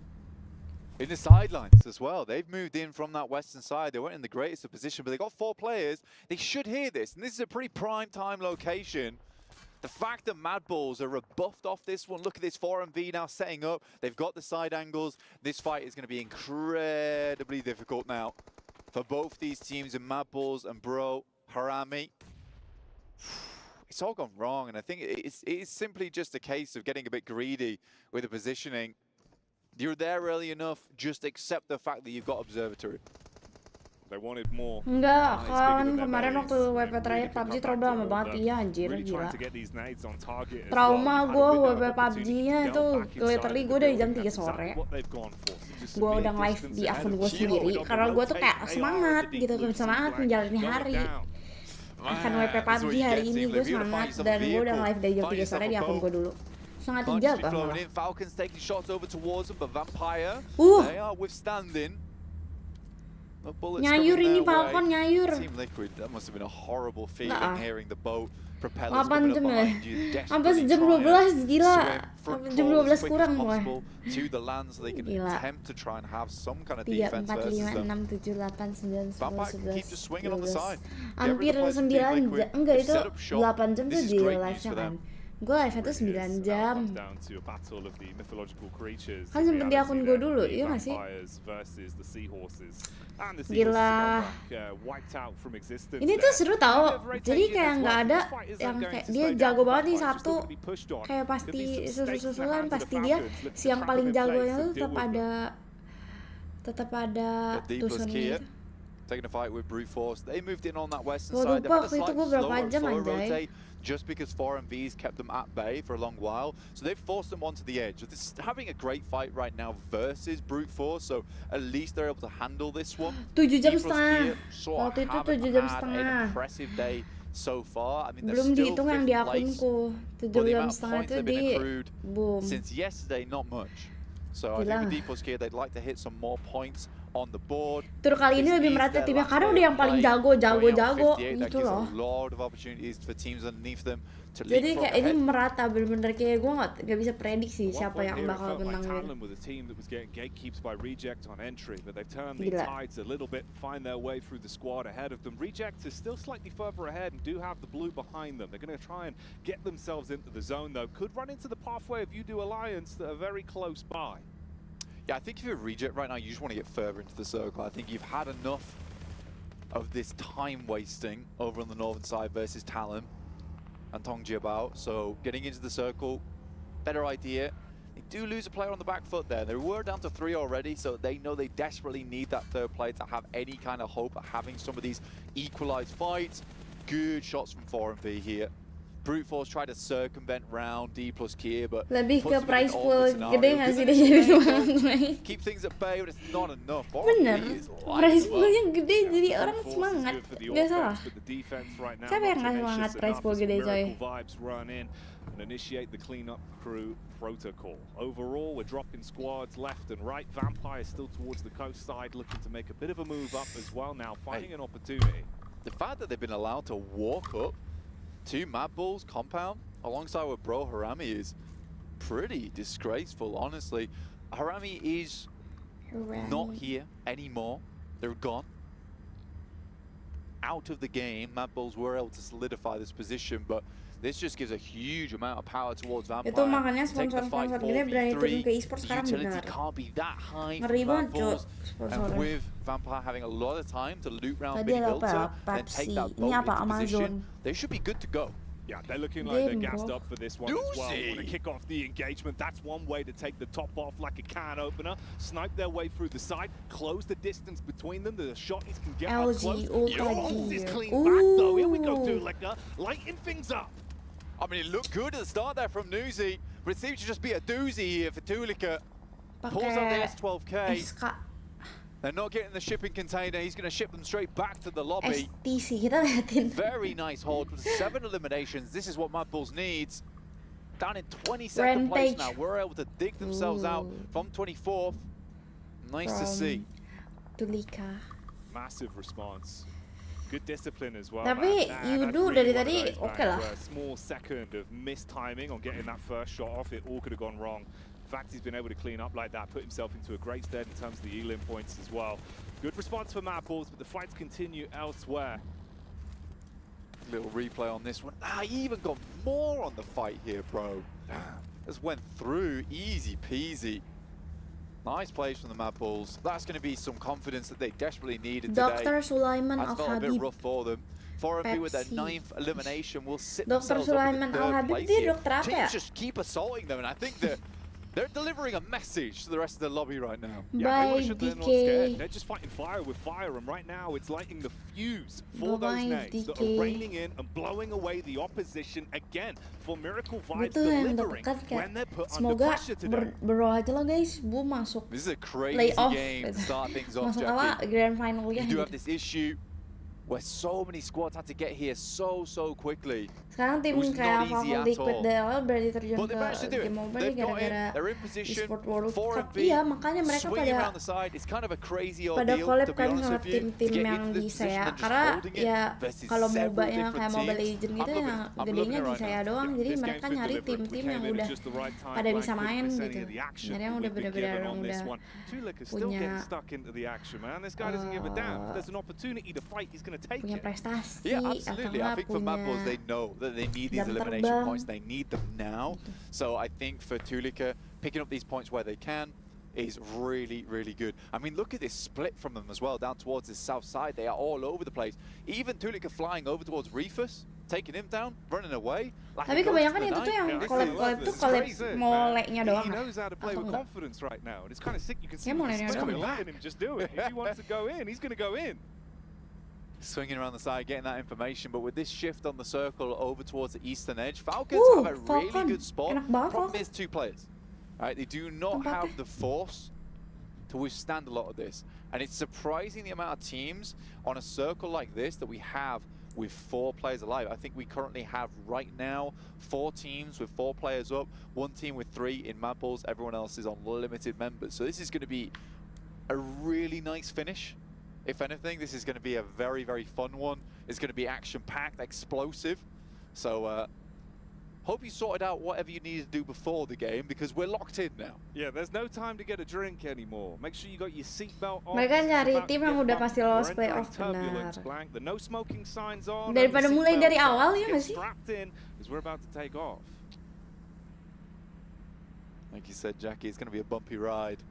in the sidelines as well. They've moved in from that western side. They weren't in the greatest of position, but they got 4 players. They should hear this, and this is a pretty prime time location. The fact that Mad Bulls are rebuffed off this one. Look at this 4-V now setting up. They've got the side angles. This fight is going to be incredibly difficult now for both these teams, in Mad Bulls and Bro Harami. It's all gone wrong, and I think it's simply just a case of getting a bit greedy with the positioning. You're there early enough, just accept the fact that you've got Observatory. They wanted more. Enggak, kan kemarin waktu WP terakhir PUBG trauma banget, iya anjir, gila. Trauma gue WP PUBG-nya itu literally gue dari jam 3 sore. Gue udah live di akun gue sendiri, karena gue tuh kayak semangat gitu, semangat menjalani hari. Akan WP PUBG hari ini gue semangat, dan gue udah live dari jam 3 sore di akun gue dulu. Setengah 3 bahkan. Falcons taking shots over towards them, but Vampire, they are withstanding. Nyayur ini Falcon, nyayur. Team Liquid, that must have been a horrible feeling hearing the boat propellers 8 coming jam up ya? behind you. Sampai Desperately jam trying 12, to gila. swim for a Sampai jam call 12 as quick as kurang boy. possible to the land so they can Gila. attempt to try and have some kind of 3, defense 4, versus 5, them. 6, 7, 8, 9, 10, 11, Vampire can 11, keep just swinging on the 12. side. Hampir 9 jam. Enggak, itu 8 jam tuh This is di great live-nya news for kan. them. Gue live-nya tuh 9 jam. Down to a battle of the mythological creatures. Kan sempet di akun gue dulu, iya gak sih? Versus the seahorses. And the Gila. wiped out from existence. Ini tuh seru tau. Jadi kayak nggak ada yang kayak dia jago banget nih satu. Kayak pasti susul-susulan pasti dia si yang paling jagonya tuh tetap ada tusunnya gitu. Taking a fight with brute force. They moved in on that western Gua side. lupa waktu itu gue berapa jam anjay. Rotate just because 4MVs kept them at bay for a long while. So they've forced them onto the edge. This is having a great fight right now versus brute force. So at least they're able to handle this one. 7 jam setengah. Waktu itu 7 jam setengah. Impressive day so far. I mean, Belum dihitung yang di akunku. 7 jam setengah itu di boom. Since yesterday, not much. So I think with Deepos here, they'd like to hit some more points on the board. Tur kali ini lebih merata timnya karena udah yang paling jago gitu loh. Jadi kayak ini merata bener-bener kayak gue nggak bisa prediksi siapa yang bakal menang gitu. Gila. Find their way through the squad ahead of them. Reject is still slightly further ahead and do have the blue behind them. They're going to try and get themselves into the zone though. Could run into the pathway of UDO Alliance that are very close by. Yeah, I think if you're Reject right now, you just want to get further into the circle. I think you've had enough of this time wasting over on the northern side versus Talon and Tongjiabao. So getting into the circle, better idea. They do lose a player on the back foot there. They were down to 3 already, so they know they desperately need that third player to have any kind of hope of having some of these equalized fights. Good shots from 4MV here. Brute Force tried to circumvent round D plus Kia, but lebih ke price pool gede nggak sih dia jadi semangat. Keep things at bay, but it's not enough. Bener, price poolnya gede jadi orang semangat. Gak salah. Siapa yang nggak semangat price pool gede coy? And initiate the cleanup crew protocol. Overall, we're dropping squads left and right. Vampire still towards the coast side, looking to make a bit of a move up as well now, finding an opportunity. The fact that they've been allowed to walk up to Mad Bull's compound alongside with Bro Harami is pretty disgraceful, honestly. Harami is not here anymore. They're gone. Out of the game. Mad Bulls were able to solidify this position, but this just gives a huge amount of power towards Vampire. Itu makanya sponsor-sponsor gede berani turun ke esports sekarang benar. Ngeri banget cok sponsornya. And with Vampire having a lot of time to loot round Tadi ada Filter apa? and take Pepsi. that Ini boat apa? into position, Amazon. they should be good to go. Yeah, they're looking like they're gassed up for this one as well. Want to kick off the engagement. That's one way to take the top off like a can opener. Snipe their way through the side. Close the distance between them. The shotties can get up close. This clean back though. Here we go, Dulika. Lighting things up. I mean, it looked good at the start there from Nuzi, but it seems to just be a doozy here for Dulika. Pulls out the S12K. They're not getting the shipping container. He's going to ship them straight back to the lobby. STC, kita liatin. Very nice hold with 7 eliminations. This is what Mad Bulls needs. Down in 22nd place now. We're able to dig themselves out from 24th. Nice to see. Dulika. Massive response. Good discipline as well. Tapi Yudu dari tadi oke lah. A small second of missed timing on getting that first shot off. It all could have gone wrong. In fact, he's been able to clean up like that, put himself into a great stead in terms of the elim points as well. Good response for Mad Bulls, but the fights continue elsewhere. Little replay on this one. He even got more on the fight here, bro. Just went through, easy peasy. Nice plays from the Mad Bulls. That's going to be some confidence that they desperately needed today. Dr. Sulaiman That's felt a bit Al-Habib. rough for them. 4MV with their 9th elimination will sit Dr. themselves up in Sulaiman the 3rd Al-Habib place dia here. dokter apa ya? Teams just keep assaulting them, and I think that they're delivering a message to the rest of the lobby right now. By DK. They're just fighting fire with fire, and right now it's lighting the fuse for those names that are raining in and blowing away the opposition again. For Miracle Vibes delivering when they're put under pressure today. Berdoa aja lah guys, Bu masuk. This is a crazy playoff. game to start things off, Masuk apa? Jackie. Grand final ya. You do have this issue where so many squads had to get here so quickly. Sekarang tim It was kayak not easy Falcon at Liquid all. dari awal berarti terjun But they managed to ke do it. game mobile They've got in, gara-gara they're in position, Esports World 4 Cup. and B, Iya, makanya mereka swinging pada around the side. It's kind of a crazy pada ordeal, collab to be kan honest sama with you, to tim-tim get yang into di this position saya and just karena holding it ya versus kalau several MOBA yang different kayak Mobile teams. Legends gitu I'm yang loving gedenya it di right saya now. doang, jadi This mereka game's been nyari deliberate. We tim-tim came yang in at udah just the right time. pada Blank bisa couldn't main miss gitu, any of the action nyari yang that udah we've been bener-bener given on this udah one. Tulik is still punya getting stuck into the action, man. This guy doesn't give a damn. If there's an opportunity to fight, he's going to take punya it. prestasi Yeah, atau absolutely. I nggak think for Mad Bulls, punya they know that they need these jam elimination terbang. points. They need them now. So I think for Tulika, picking up these points where they can is really good. I mean, look at this split from them as well, down towards the south side. They are all over the place. Even Tulika flying over towards Reefus, taking him down, running away. Like Tapi kebanyakan itu tuh yang collab tuh collab moleknya doang. He knows how to play Atau with enggak? confidence right now, and it's kind of sick. You can see Dia moleknya he's doang. letting him just do it. If he wants to go in, he's going to go in. Swinging around the side, getting that information, but with this shift on the circle over towards the eastern edge, Falcons have a really Falcon. good spot. Enak banget, Problem Falcon. is 2 players. Right? They do not have the force to withstand a lot of this. And it's surprising the amount of teams on a circle like this that we have with 4 players alive. I think we currently have right now 4 teams with 4 players up, 1 team with 3 in Mad Bulls, everyone else is on limited members. So this is going to be a really nice finish. If anything, this is going to be a very fun one. It's going to be action-packed, explosive. So hope you sorted out whatever you needed to do before the game, because we're locked in now. Yeah, there's no time to get a drink anymore. Make sure you got your seatbelt on. Mereka nyari It's about tim to yang get udah bumped. pasti lolos We're playoff, entering turbulence, benar. Blank. The no smoking signs on. Daripada and the mulai dari seatbelts awal, on. ya Get nggak sih? strapped in as we're about to take off. Like you said, Jackie, it's going to be a bumpy ride.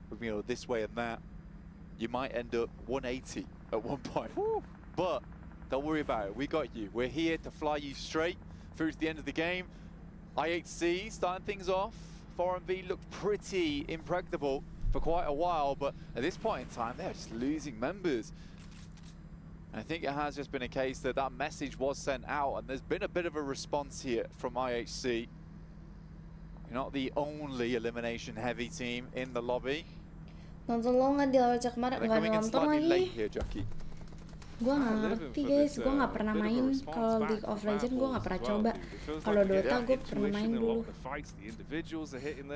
With, you know, this way and that. You might end up 180 at one point. But don't worry about it. We got you. We're here to fly you straight through to the end of the game. IHC starting things off. 4MV looked pretty impregnable for quite a while, but at this point in time, they're just losing members. I think it has just been a case that that message was sent out, and there's been a bit of a response here from IHC. You're not the only elimination-heavy team in the lobby. Nonton lo nggak di awal cek kemarin? They're Nggak coming in nonton slightly lagi. late here, Jackie. Gue nggak ngerti guys, gue nggak pernah main kalau League of Legends, gue nggak pernah coba. Kalau Dota gue pernah main dulu.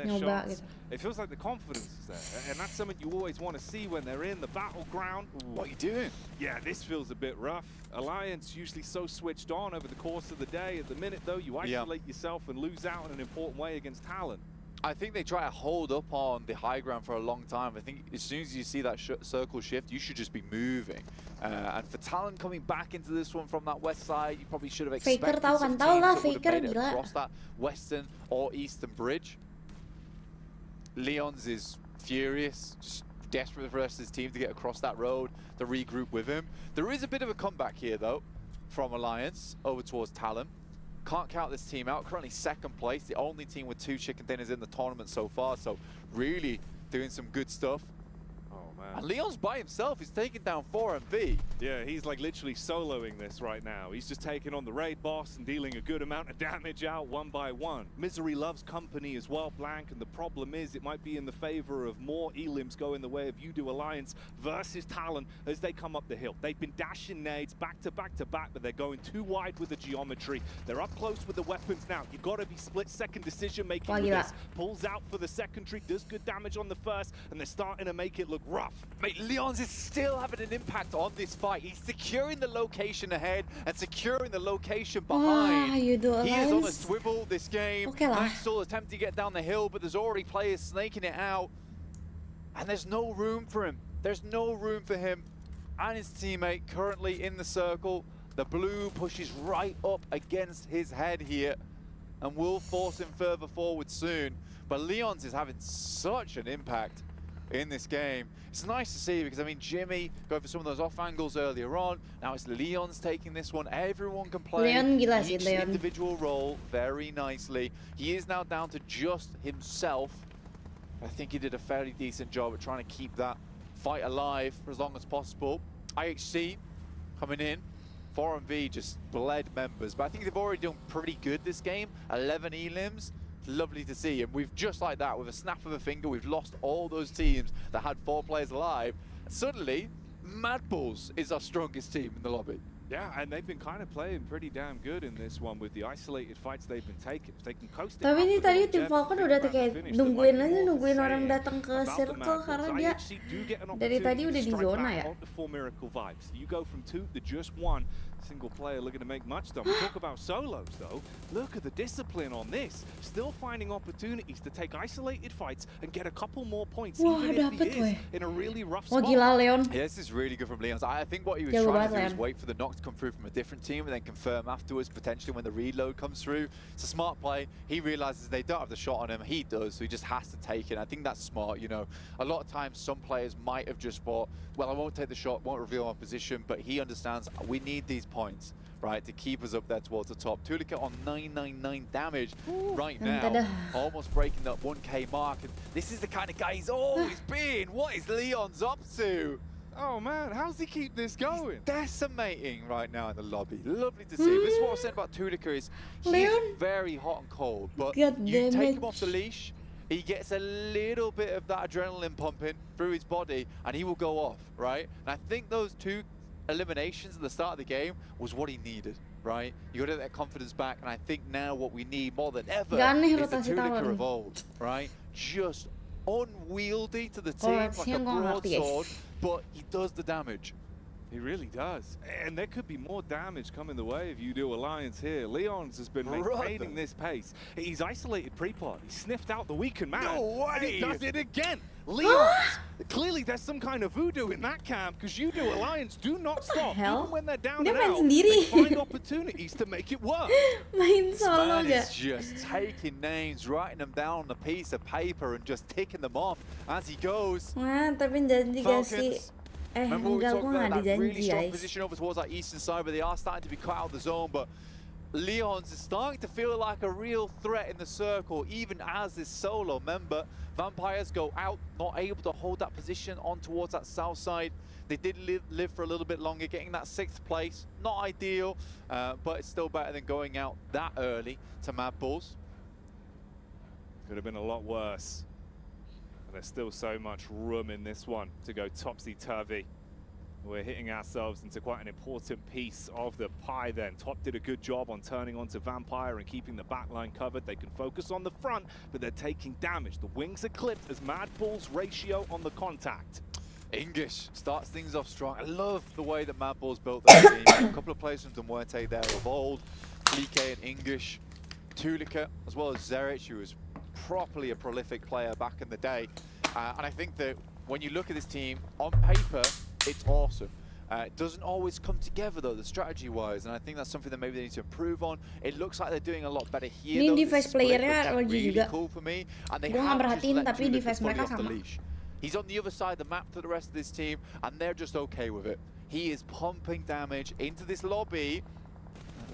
Nyoba gitu. It feels like the confidence is there, and that's something you always want to see when they're in the battleground. What are you doing? Yeah, this feels a bit rough. Alliance usually so switched on over the course of the day. At the minute, though, you isolate yourself and lose out in an important way against Talon. I think they try to hold up on the high ground for a long time. I think as soon as you see that circle shift, you should just be moving. And for Talon coming back into this one from that west side, you probably should have expected Faker tahu kan, some tahu teams lah that would have Faker made it gila. across that western or eastern bridge. Leons is furious, just desperate for the rest of his team to get across that road, to regroup with him. There is a bit of a comeback here, though, from Alliance over towards Talon. Can't count this team out. Currently 2nd place, the only team with 2 chicken dinners in the tournament so far. So really doing some good stuff. Oh man. And Leon's by himself. He's taking down 4MV. Yeah, he's like literally soloing this right now. He's just taking on the raid boss and dealing a good amount of damage out one by one. Misery loves company as well, Blank, and the problem is it might be in the favor of more elims going the way of You-Do Alliance versus Talon as they come up the hill. They've been dashing nades back to back to back, but they're going too wide with the geometry. They're up close with the weapons now. You've got to be split-second decision-making with this. Pulls out for the secondary, does good damage on the first, and they're starting to make it look rough. Mate, Leons is still having an impact on this fight. He's securing the location ahead and securing the location behind. You-Do He is on a Alliance. swivel this game. Okay lah. Max still attempting to get down the hill, but there's already players snaking it out. And there's no room for him. There's no room for him and his teammate currently in the circle. The blue pushes right up against his head here and will force him further forward soon. But Leons is having such an impact in this game. It's nice to see because, I mean, Jimmy going for some of those off angles earlier on. Now it's Leon's taking this one. Everyone can play Leon gila sih, each Leon. individual role very nicely. He is now down to just himself. I think he did a fairly decent job at trying to keep that fight alive for as long as possible. IHC coming in. 4MV just bled members, but I think they've already done pretty good this game. 11 elims. Lovely to see, and we've just like that, with a snap of a finger, we've lost all those teams that had 4 players alive. And suddenly, Mad Bulls is our strongest team in the lobby. Yeah, and they've been kind of playing pretty damn good in this one with the isolated fights they've been taking. If they can coast it. Tapi ini tadi tim Falcon udah kayak nungguin orang datang ke circle karena dia dari tadi udah di zona ya. Miracle vibes. You go from 2 to just 1 single player looking to make much done. We talk about solos though. Look at the discipline on this. Still finding opportunities to take isolated fights and get a couple more points even if he is in a really rough spot. Gila Leon. Yeah, this is really good from Leon. I think what he was trying to do is wait for the knock to come through from a different team and then confirm afterwards, potentially when the reload comes through. It's a smart play. He realizes they don't have the shot on him. He does, so he just has to take it. I think that's smart, you know. A lot of times some players might have just thought, well, I won't take the shot, won't reveal my position, but he understands we need these points, right, to keep us up there towards the top. Tulika on 999 damage right now, almost breaking that 1k mark, and this is the kind of guy he's always been. What is Leon's up to? Oh man, how's he keep this going? He's decimating right now in the lobby. Lovely to see. This is what I was saying about Tulika is he's very hot and cold, but you take him off the leash, he gets a little bit of that adrenaline pumping through his body and he will go off, right? And I think those 2 eliminations at the start of the game was what he needed, right? You got to get that confidence back, and I think now what we need more than ever is the Tulika of old, right? Just unwieldy to the team, like a broadsword, but he does the damage. He really does. And there could be more damage coming the way of UDO Alliance here. Leon's has been maintaining this pace. He's isolated pre-plot. He sniffed out the weakened man. No way! And he does it again. Leon's. Clearly there's some kind of voodoo in that camp because UDO Alliance do not stop. Even when they're down and out, they find opportunities to make it work. This man is just taking names, writing them down on a piece of paper and just ticking them off as he goes. Tapi janji gak sih? Remember we talked about that really janji strong guys. position over towards that eastern side, but they are starting to be cut out of the zone. But Leon's is starting to feel like a real threat in the circle, even as this solo member. Vampires go out, not able to hold that position on towards that south side. They did live for a little bit longer, getting that 6th place. Not ideal, but it's still better than going out that early to Mad Bulls. Could have been a lot worse. There's still so much room in this one to go topsy-turvy. We're hitting ourselves into quite an important piece of the pie then. Top did a good job on turning onto Vampire and keeping the backline covered. They can focus on the front, but they're taking damage. The wings are clipped as Mad Bull's ratio on the contact. English starts things off strong. I love the way that Mad Bull's built their team. A couple of players from Muerte there of old. Flique and English. Tulika, as well as Zerich, who was properly a prolific player back in the day. And I think that when you look at this team, on paper, it's awesome. It doesn't always come together though, the strategy-wise, and I think that's something that maybe they need to improve on. It looks like they're doing a lot better here. Ini though. device playernya lagi really juga. Cool for me, and they Gua nggak have merhatiin just let tapi Tulika device fully mereka off the sama. leash. He's on the other side of the map to the rest of this team, and they're just okay with it. He is pumping damage into this lobby.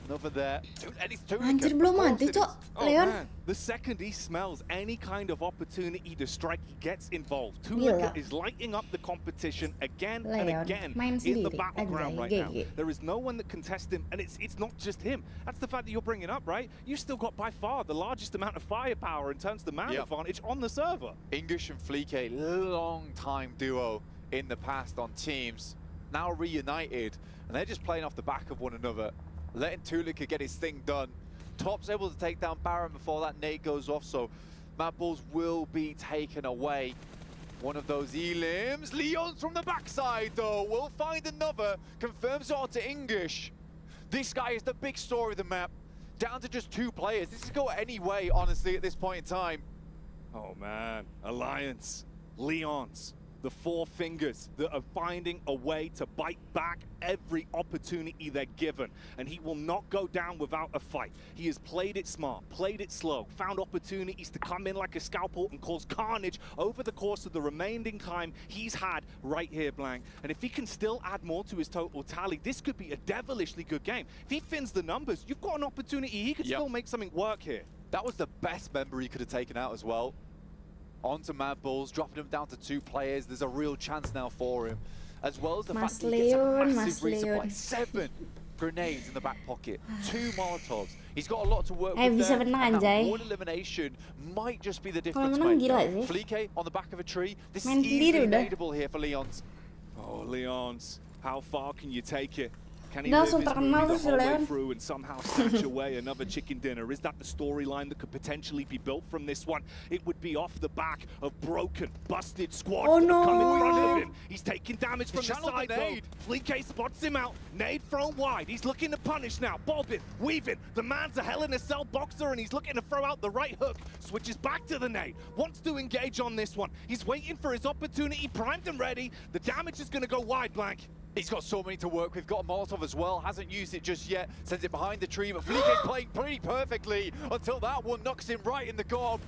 Another there. And it's Anjir belum mati, Cok. Leon. Man. The second he smells any kind of opportunity to strike, he gets involved. Gila. Tulika is lighting up the competition again Leon, and again main in the sendiri, battleground right anjay, now. GG. There is no one that can test him, and it's not just him. That's the fact that you're bringing up, right? You've still got by far the largest amount of firepower in terms of the man advantage on the server. English and Flique, long-time duo in the past on teams, now reunited, and they're just playing off the back of one another, letting Tulika get his thing done. Top's able to take down Baron before that nade goes off, so Mad Bulls will be taken away. One of those elims. Leon's from the backside, though. We'll find another. Confirms it onto English. This guy is the big story of the map. Down to just 2 players. This could go any way, honestly, at this point in time. Oh, man. Alliance. Leon's. The 4 fingers that are finding a way to bite back every opportunity they're given. And he will not go down without a fight. He has played it smart, played it slow, found opportunities to come in like a scalpel and cause carnage over the course of the remaining time he's had right here, Blank. And if he can still add more to his total tally, this could be a devilishly good game. If he fins the numbers, you've got an opportunity. He could still make something work here. That was the best member he could have taken out as well. Onto Mad Bulls, dropping him down to 2 players. There's a real chance now for him. As well as the fact that he gets a massive resupply. 7 grenades in the back pocket, 2 Molotovs. He's got a lot to work with there. And that one elimination might just be the difference maker. Flique on the back of a tree. This is easily nadeable here for Leon's. Oh, Leons, how far can you take it? Can he Dia live langsung his terkenal movie the tuh si whole way Leon. through and somehow snatch away another chicken dinner? Is that the storyline that could potentially be built from this one? It would be off the back of broken, busted squads Oh, that have come in front no. of him. He's taking damage from the channeled the side, though. nade. Fleek spots him out. Nade thrown wide. He's looking to punish now. Bobbing, weaving. The man's a Hell in a Cell boxer, and he's looking to throw out the right hook. Switches back to the nade. Wants to engage on this one. He's waiting for his opportunity, primed and ready. The damage is going to go wide, Blank. He's got so many to work with. Got a Molotov as well. Hasn't used it just yet. Sends it behind the tree, but Fleek is playing pretty perfectly until that one knocks him right in the gob.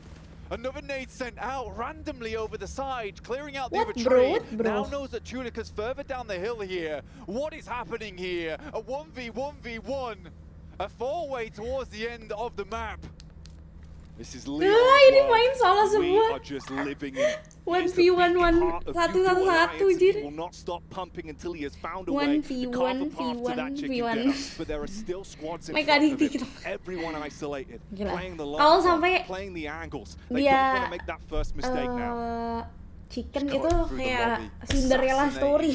Another nade sent out randomly over the side, clearing out the other tree. Now knows that Tulika's further down the hill here. What is happening here? A 1v1v1. A four-way towards the end of the map. This is Ini main salah We semua. are just living in 1v1 1-1-1 He jir. will not stop pumping until he has found a way to carve a path to that chicken 1v1 dinner. But there are still squads in Mereka front of him. dikit. Everyone isolated, Gila. playing the Kalau long sampai run, playing the angles. They dia, don't want to make that first mistake now. Chicken itu kayak Cinderella story.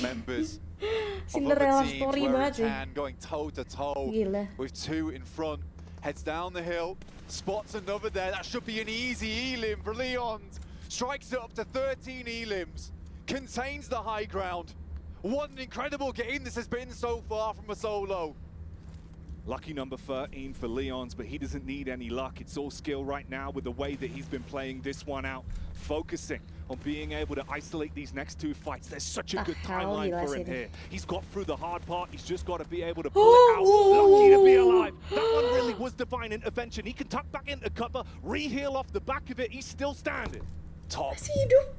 Cinderella story banget sih. Going toe to toe Gila. with two in front. Heads down the hill, spots another there. That should be an easy elim for Leons. Strikes it up to 13 elims. Contains the high ground. What an incredible game this has been so far from a solo. Lucky number 13 for Leons, but he doesn't need any luck. It's all skill right now with the way that he's been playing this one out. Focusing on being able to isolate these next two fights. There's such a good timeline for him here. He's got through the hard part. He's just got to be able to pull it out. Lucky to be alive. That one really was divine intervention. He can tuck back into cover, re-heal off the back of it. He's still standing. Top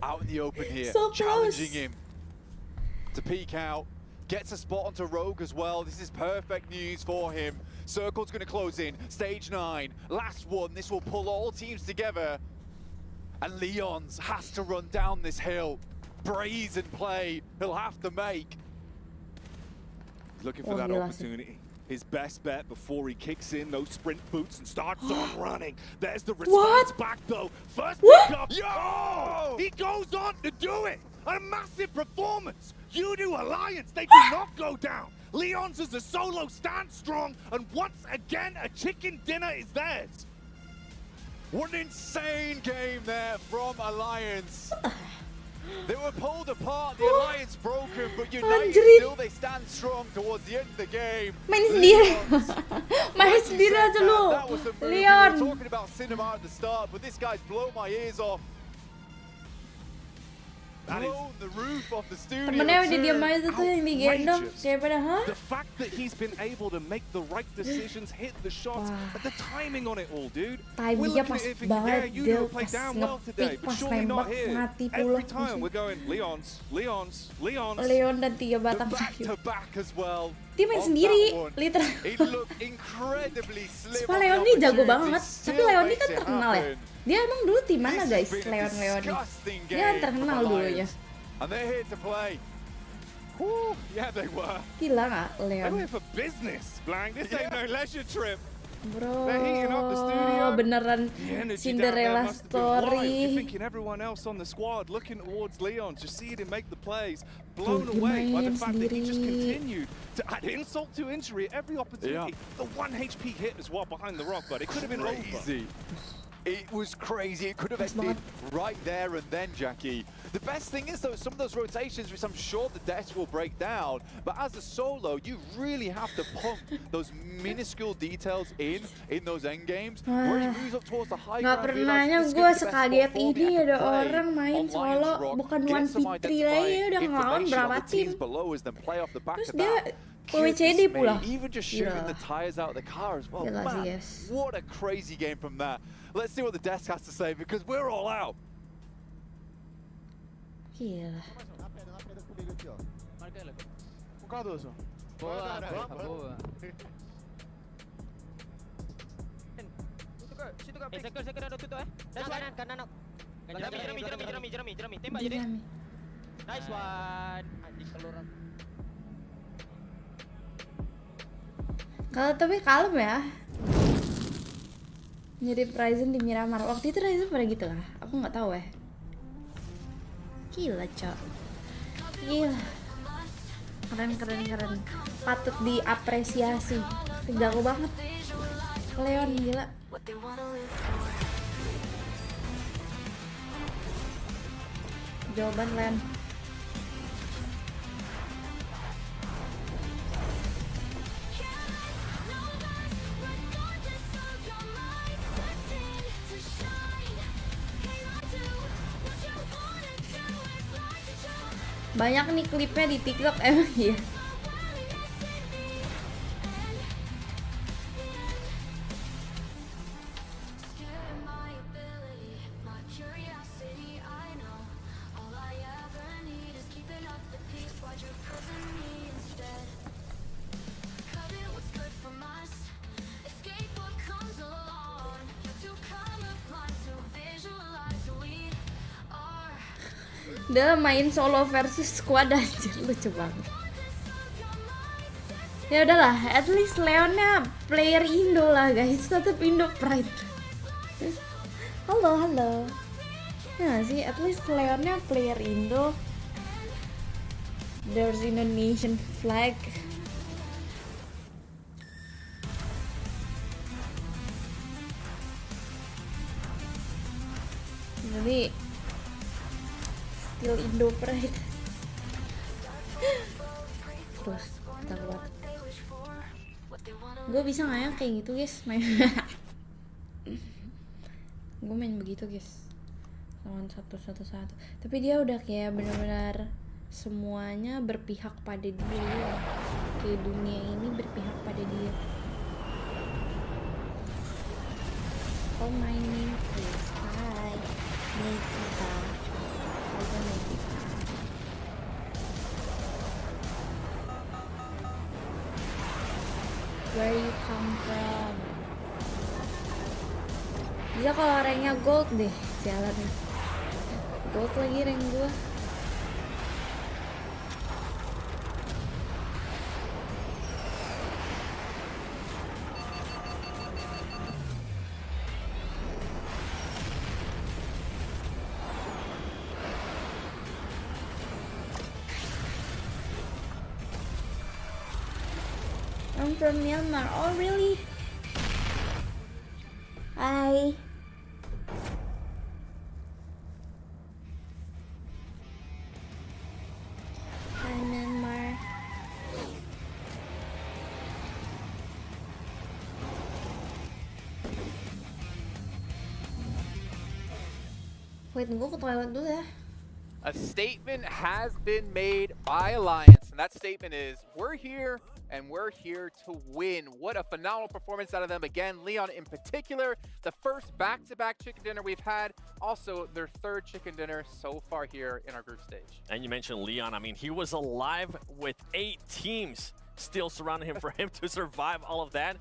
out in the open here, So challenging him to peek out. Gets a spot onto Rogue as well. This is perfect news for him. Circle's going to close in. Stage 9, last one. This will pull all teams together. And Leons has to run down this hill. Brazen play he'll have to make. He's looking for that opportunity. His best bet before he kicks in those sprint boots and starts on running. There's the response back though. First pick up. Yo! He goes on to do it. A massive performance. You do Alliance, they do not go down. Leons as a solo stand strong, and once again a chicken dinner is theirs. What an insane game there from Alliance. They were pulled apart, the Alliance broken, but united still they stand strong towards the end of the game. Main sendiri. Main sendiri aja lu. That was the move. Leon. We were talking about cinema at the start, but this guy's blown my ears off. Blown the roof off the studio. Temennya udah diam aja tuh yang digendong kayak pada The fact that he's been able to make the right decisions, hit the shots, and the timing on it all, dude. Timingnya pas banget, you dia play pas down well today, ngepick, but pas surely not nembak, here. mati Every pula. time we're going Leons. Leon dan 3 batang kayu. To back as well. Dia main sendiri, literal. It looked incredibly slim. Sumpah Leon ini jago banget, tapi Leon ini kan terkenal ya. Dia emang dulu tim mana guys, Leon ini? Dia kan terkenal dulunya. And they're here to play. Whew, yeah, they were. Gila nggak They Leon? were here for business, Blank. This ain't no leisure trip. Bro, They're heating up the studio. beneran The energy Cinderella down there must have been wild. You're story. thinking everyone else on the squad looking towards Leon, just seeing him make the plays, blown Tuh, away by the main fact that he just sendiri. continued to add insult to injury at every opportunity. The 1 HP hit as well behind the rock, but it could have been Crazy. It was crazy. It could have ended right there and then, Jackie. The best thing is, though, some of those rotations, which I'm sure the desk will break down, but as a solo, you really have to pump those minuscule details in those end games. Where he moves up towards the high Nggak ground, pernahnya gue sekaget ini ada orang main solo bukan 1v3 lagi, udah ngelawan berapa tim. Terus dia PWCD pula. Even just shooting the tires out of the car as well. Gila sih, Man, guys. what a crazy game from that. Let's see what the desk has to say, because we're all out. Gila. Jerami. Nice one. Anjing keluar. Kalau tapi kalem ya. Mirip Ryzen di Miramar. Waktu itu Ryzen pada gitu lah. Aku nggak tahu ya. Gila, Cok. Gila. keren. Patut diapresiasi. Jago banget. Leon gila. Jawaban Leon. Banyak nih klipnya di TikTok emang ya. Dia main solo versus squad aja, lucu banget. Ya udahlah, at least Leonnya player Indo lah guys, tetap Indo pride. Halo. Ya gak sih, at least Leonnya player Indo. There's Indonesian flag. Jadi still Indo pride. Terus kita buat. Gue bisa nggak ya kayak gitu guys main. Gue main begitu guys, lawan satu. Tapi dia udah kayak benar-benar semuanya berpihak pada dia. Kayak dunia ini berpihak pada dia. Oh my name is Hi Nikita. Where you come from? Bisa kalau ranknya gold deh, jalan nih. Gold lagi rank gua. I'm from Myanmar. Oh really? Hi. Hi Myanmar. Wait, gue ke toilet dulu ya. A statement has been made by Alliance, and that statement is, we're here and we're here to win. What a phenomenal performance out of them. Again, Leon in particular, the first back-to-back chicken dinner we've had, also their third chicken dinner so far here in our group stage. And you mentioned Leon. I mean, he was alive with 8 teams still surrounding him for him to survive all of that.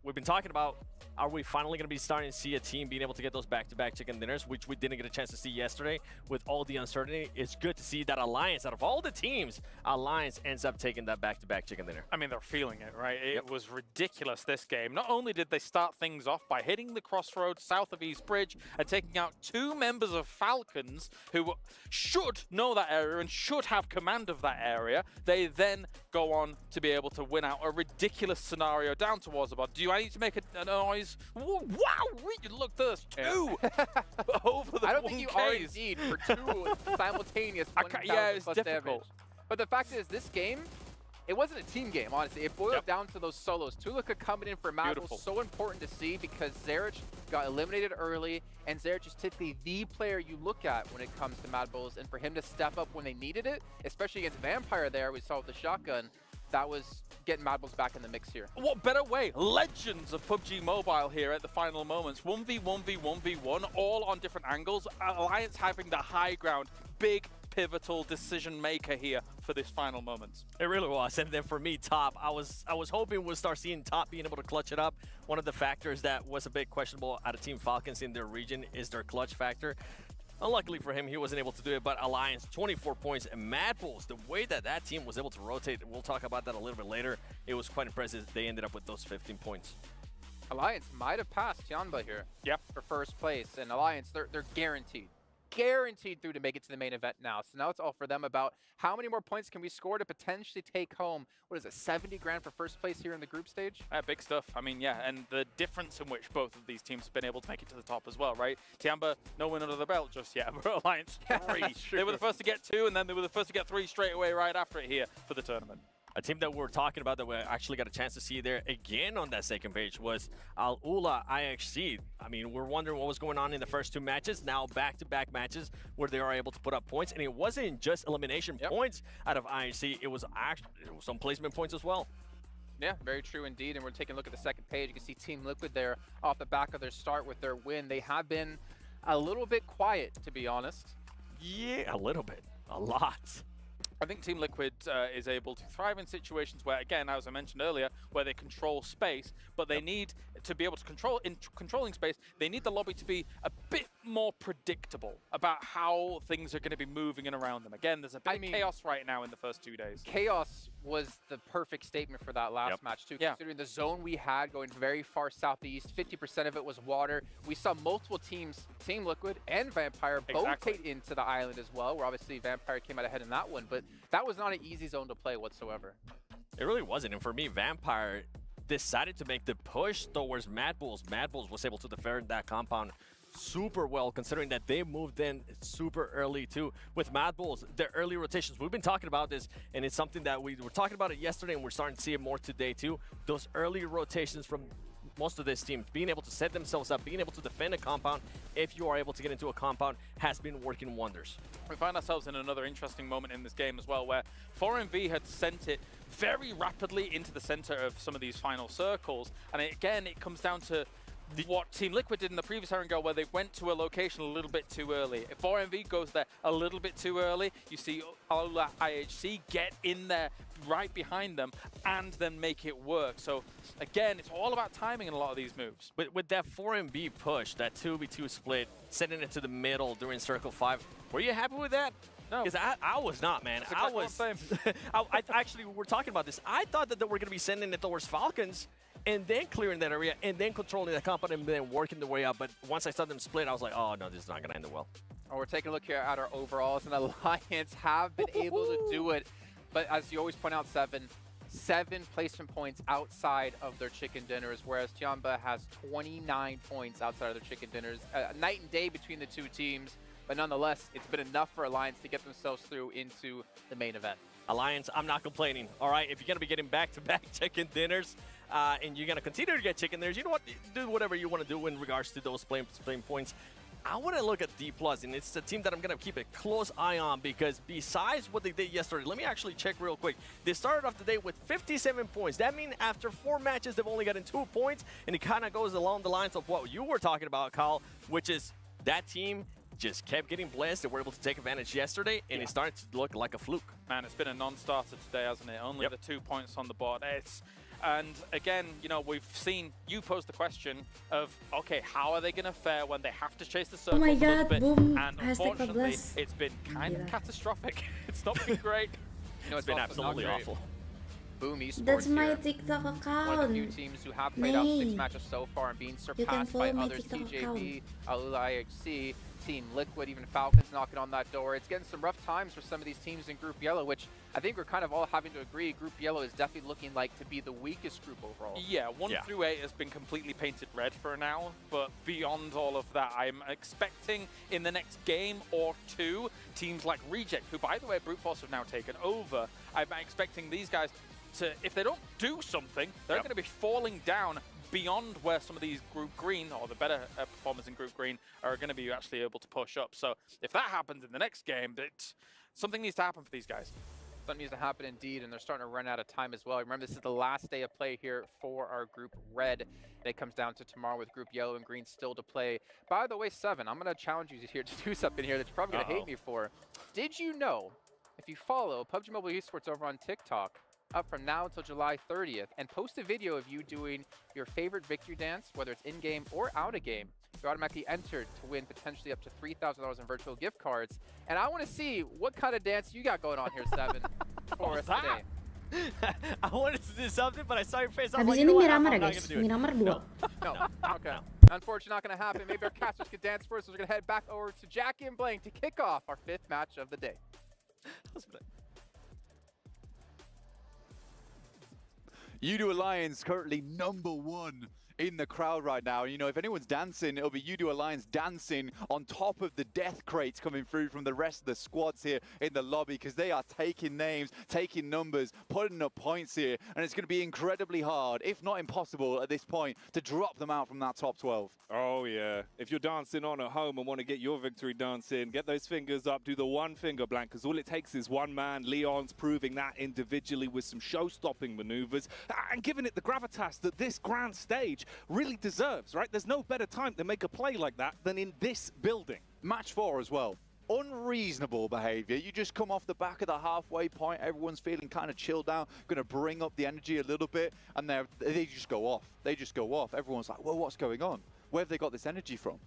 We've been talking about, are we finally going to be starting to see a team being able to get those back-to-back chicken dinners, which we didn't get a chance to see yesterday with all the uncertainty? It's good to see that Alliance, out of all the teams, Alliance ends up taking that back-to-back chicken dinner. I mean, they're feeling it, right? It was ridiculous this game. Not only did they start things off by hitting the crossroads south of East Bridge and taking out 2 members of Falcons who should know that area and should have command of that area, they then go on to be able to win out a ridiculous scenario down towards the bot. Do I need to make a noise? Wow, look, there's 2 over the I don't think you are 1Ks. indeed for 2 simultaneous 1,000 yeah, it's plus difficult. damage. But the fact is, this game, it wasn't a team game, honestly. It boiled down to those solos. Tulika coming in for Mad was so important to see because Zerich got eliminated early, and Zerich is typically the player you look at when it comes to Mad Bulls, and for him to step up when they needed it, especially against Vampire there, we saw with the shotgun, that was getting Mad Bulls back in the mix here. What better way? Legends of PUBG Mobile here at the final moments. 1v1v1v1, all on different angles. Alliance having the high ground. Big, pivotal decision maker here for this final moments. It really was. And then for me, Top, I was hoping we'll start seeing Top being able to clutch it up. One of the factors that was a bit questionable out of Team Falcons in their region is their clutch factor. Unluckily for him, he wasn't able to do it, but Alliance, 24 points, and Mad Bulls, the way that that team was able to rotate, we'll talk about that a little bit later, it was quite impressive. They ended up with those 15 points. Alliance might have passed Tianba here for first place, and Alliance, they're guaranteed. guaranteed through to make it to the main event now. So now it's all for them about how many more points can we score to potentially take home, what is it, 70 grand for first place here in the group stage? Big stuff. I mean, yeah, and the difference in which both of these teams have been able to make it to the top as well, right? Tiamba, no win under the belt just yet. We're Alliance 3. They were the first to get 2, and then they were the first to get 3 straight away right after it here for the tournament. A team that we were talking about that we actually got a chance to see there again on that second page was Al-Ula IHC. I mean, we're wondering what was going on in the first 2 matches. Now back-to-back matches where they are able to put up points. And it wasn't just elimination points out of IHC. It was actually some placement points as well. Yeah, very true indeed. And we're taking a look at the second page. You can see Team Liquid there off the back of their start with their win. They have been a little bit quiet, to be honest. Yeah, a little bit. A lot. I think Team Liquid is able to thrive in situations where, again, as I mentioned earlier, where they control space, but they need to be able to controlling space, they need the lobby to be a bit more predictable about how things are going to be moving in around them. Again, there's a bit of chaos right now in the first 2 days. Chaos was the perfect statement for that last match, too. Considering the zone we had going very far southeast, 50% of it was water. We saw multiple teams, Team Liquid and Vampire, both take into the island as well, where obviously Vampire came out ahead in that one, but that was not an easy zone to play whatsoever. It really wasn't, and for me, Vampire decided to make the push towards Mad Bulls. Mad Bulls was able to defend that compound super well, considering that they moved in super early too. With Mad Bulls, their early rotations, we've been talking about this, and it's something that we were talking about it yesterday, and we're starting to see it more today too. Those early rotations from most of this team, being able to set themselves up, being able to defend a compound, if you are able to get into a compound, has been working wonders. We find ourselves in another interesting moment in this game as well, where 4MV had sent it very rapidly into the center of some of these final circles, and again, it comes down to what Team Liquid did in the previous Erangel, where they went to a location a little bit too early. If 4MV goes there a little bit too early, you see Al-Ula IHC get in there right behind them and then make it work. So again, it's all about timing in a lot of these moves. With that 4MV push, that 2v2 split, sending it to the middle during Circle 5, were you happy with that? No. Because I was not, man. I was. I actually, we're talking about this. I thought that they were going to be sending it towards Falcons and then clearing that area and then controlling that compound and then working the way out. But once I saw them split, I was like, oh, no, this is not going to end well. Oh, we're taking a look here at our overalls, and Alliance have been able to do it. But as you always point out, seven placement points outside of their chicken dinners, whereas Tiamba has 29 points outside of their chicken dinners. Night and day between the 2 teams, but nonetheless, it's been enough for Alliance to get themselves through into the main event. Alliance, I'm not complaining, all right? If you're going to be getting back-to-back chicken dinners and you're going to continue to get chicken dinners, you know what? Do whatever you want to do in regards to those playing points. I want to look at D+, and it's a team that I'm going to keep a close eye on because besides what they did yesterday, let me actually check real quick. They started off the day with 57 points. That means after 4 matches, they've only gotten 2 points, and it kind of goes along the lines of what you were talking about, Kyle, which is that team just kept getting blessed. They were able to take advantage yesterday, and it started to look like a fluke. Man, it's been a non-starter today, hasn't it? Only the 2 points on the board. And again, you know, we've seen you pose the question of, okay, how are they going to fare when they have to chase the circle a little bit? Boom. And unfortunately, it's been kind of catastrophic. It's not been great. You know, it's been absolutely awful. Boom Esports That's my here. TikTok account. One of the few teams who have played out 6 matches so far and being surpassed by others. TJB, Al-Ula IHC, Team Liquid, even Falcons knocking on that door. It's getting some rough times for some of these teams in Group Yellow, which I think we're kind of all having to agree. Group Yellow is definitely looking like to be the weakest group overall. Yeah, 1 through 8 has been completely painted red for now, but beyond all of that, I'm expecting in the next game or 2, teams like Reject, who by the way, Brute Force have now taken over, I'm expecting these guys to, if they don't do something, they're going to be falling down beyond where some of these Group Green, or the better performers in Group Green, are going to be actually able to push up. So if that happens in the next game, something needs to happen for these guys. Something needs to happen indeed, and they're starting to run out of time as well. Remember, this is the last day of play here for our Group Red. And it comes down to tomorrow with Group Yellow and Green still to play. By the way, Seven, I'm going to challenge you here to do something here that you're probably going to hate me for. Did you know, if you follow PUBG Mobile Esports over on TikTok, up from now until July 30th, and post a video of you doing your favorite victory dance, whether it's in-game or out-of-game, you're automatically entered to win potentially up to $3,000 in virtual gift cards. And I want to see what kind of dance you got going on here, Seven, for us today. I wanted to do something, but I saw your face. I'm Habis like, ini you know what? Miramar I'm ya not guys, gonna do it. Miramar 2. No. Okay. Unfortunately, not going to happen. Maybe our casters can dance first. So we're going to head back over to Jackie and Blaine to kick off our 5th match of the day. Udo Alliance currently #1 in the crowd right now. You know, if anyone's dancing, it'll be Udo Alliance dancing on top of the death crates coming through from the rest of the squads here in the lobby, because they are taking names, taking numbers, putting up points here, and it's going to be incredibly hard, if not impossible at this point, to drop them out from that top 12. Oh, yeah. If you're dancing on at home and want to get your victory dance in, get those fingers up, do the one finger blank, because all it takes is one man. Leon's proving that individually with some show-stopping maneuvers and giving it the gravitas that this grand stage really deserves, right? There's no better time to make a play like that than in this building. Match 4 as well. Unreasonable behavior. You just come off the back of the halfway point, everyone's feeling kind of chilled out, going to bring up the energy a little bit, and they just go off. They just go off. Everyone's like, well, what's going on? Where have they got this energy from?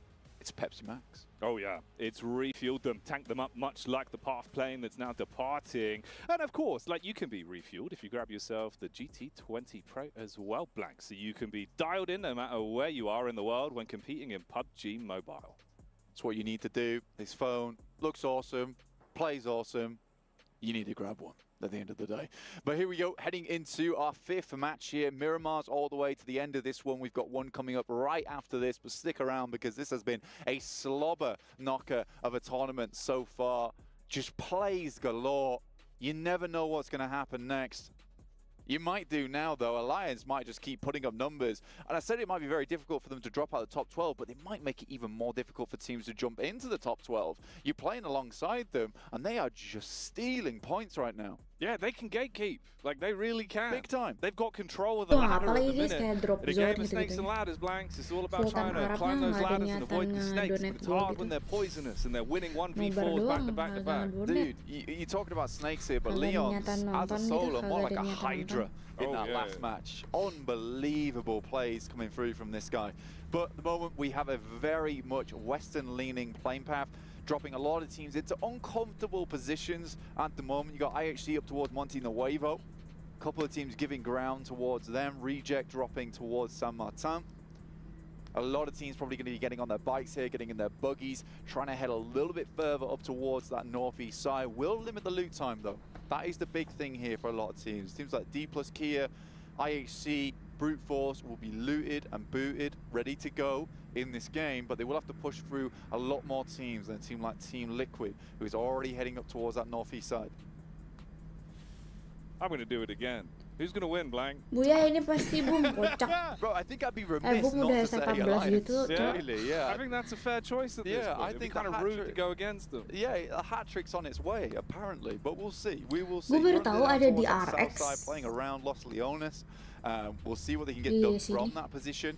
It's Pepsi Max. Oh, yeah. It's refueled them, tanked them up, much like the path plane that's now departing. And, of course, like, you can be refueled if you grab yourself the GT20 Pro as well, Blank, so you can be dialed in no matter where you are in the world when competing in PUBG Mobile. It's what you need to do. This phone looks awesome, plays awesome. You need to grab one at the end of the day. But here we go, heading into our 5th match here. Miramar's all the way to the end of this one. We've got one coming up right after this, but stick around because this has been a slobber knocker of a tournament so far. Just plays galore. You never know what's going to happen next. You might do now, though. Alliance might just keep putting up numbers. And I said it might be very difficult for them to drop out of the top 12, but they might make it even more difficult for teams to jump into the top 12. You're playing alongside them, and they are just stealing points right now. Yeah, they can gatekeep. Like, they really can. Big time. They've got control of the Tuh, ladder at apalagi the guys minute. kayak drop In a zone game of snakes gitu-gitu and ya. ladders, Blanks, it's all about Sultan trying to Arabnya climb those nggak ada ladders and avoid the niatan snakes, but ngedonate it's gua hard gitu. when they're poisonous and they're winning Nobar 1v4s back to doang, back to jangan back. donate. Dude, you're talking about snakes here, but Kagak ada Leon's, niatan as a nonton gitu, solo, more kagak like ada a niatan hydra nonton. in that yeah. last match. Unbelievable plays coming through from this guy. But at the moment, we have a very much Western-leaning playing path, dropping a lot of teams into uncomfortable positions at the moment. You got IHC up towards Monte Nuevo. A couple of teams giving ground towards them. Reject dropping towards San Martin. A lot of teams probably going to be getting on their bikes here, getting in their buggies, trying to head a little bit further up towards that northeast side. Will limit the loot time, though. That is the big thing here for a lot of teams. Teams like D plus Kia, IHC, Brute Force will be looted and booted, ready to go in this game, but they will have to push through a lot more teams than a team like Team Liquid, who is already heading up towards that northeast side. I'm going to do it again. Who's going to win, Blank? Buya ini pasti Boom kocak. Bro, I think I'd be remiss Boom not udah to say 18 Alliance. gitu, Yeah. Really, yeah. I think that's a fair choice at this Yeah, point. I It'd think be kind a of hat rude to trick. go against them. Yeah, a hat trick's on its way, apparently, but we'll see. We will see. Gue baru Currently tahu they're ada towards di that south RX. side, playing around Los Leones. We'll see what they can get Iya done sih. from that position.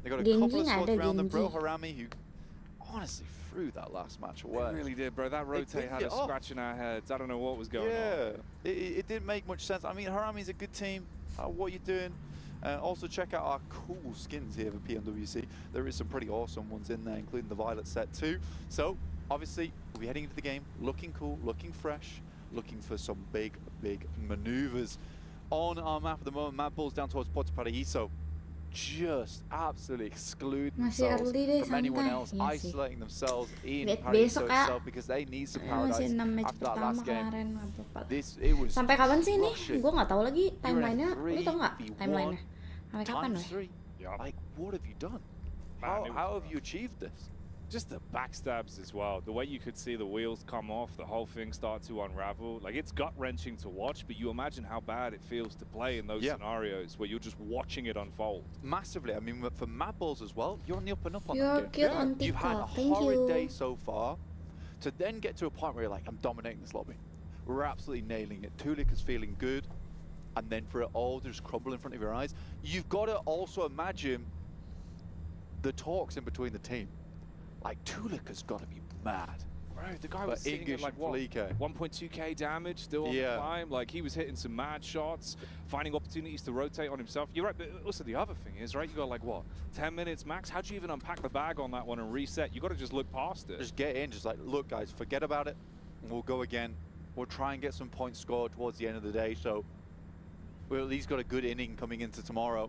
They got a Genji couple of nggak squads ada, around them. Bro Genji. Harami, who honestly threw that last match away. They really did, bro. That rotate picked had it us off. scratching our heads. I don't know what was going on. Yeah, it didn't make much sense. I mean, Harami's a good team. What are you doing? Also, check out our cool skins here for Pmwc. There is some pretty awesome ones in there, including the Violet set too. So, obviously, we'll be heading into the game looking cool, looking fresh, looking for some big, big maneuvers. On our map at the moment, Mad Bull's down towards Puerto Paraíso. Just absolutely exclude Masih themselves early deh, from anyone santai. else, Iya sih. isolating themselves in Lihat Paraíso besok, Kak. itself because they need some Masih paradise 6 match after that pertama last game. kemarin. It was Sampai kapan sih ini? rushing. Gue nggak tahu lagi You're in a timelinenya. Lu 3v1 tau nggak timelinenya? Sampai kapan times loh? 3. Like, what have you done? Man, How have you achieved this? Just the backstabs as well. The way you could see the wheels come off, the whole thing start to unravel. Like, it's gut-wrenching to watch, but you imagine how bad it feels to play in those scenarios where you're just watching it unfold. Massively. I mean, for Mad Balls as well, you're on the up and up on You're that cute game. on You've had a TikTok. Thank horrid you. day so far. To then get to a point where you're like, I'm dominating this lobby. We're absolutely nailing it. Tulik is feeling good. And then for it all to just crumble in front of your eyes. You've got to also imagine the talks in between the team. Like, Tulik has got to be mad. Right, the guy But was sitting at English like and what, Felice. 1.2k damage, still on the climb. Like, he was hitting some mad shots, finding opportunities to rotate on himself. You're right, but also the other thing is, right, you got like, what, 10 minutes max? How'd you even unpack the bag on that one and reset? You got to just look past it. Just get in, just like, look, guys, forget about it. And we'll go again. We'll try and get some points scored towards the end of the day. So we've at least got a good inning coming into tomorrow.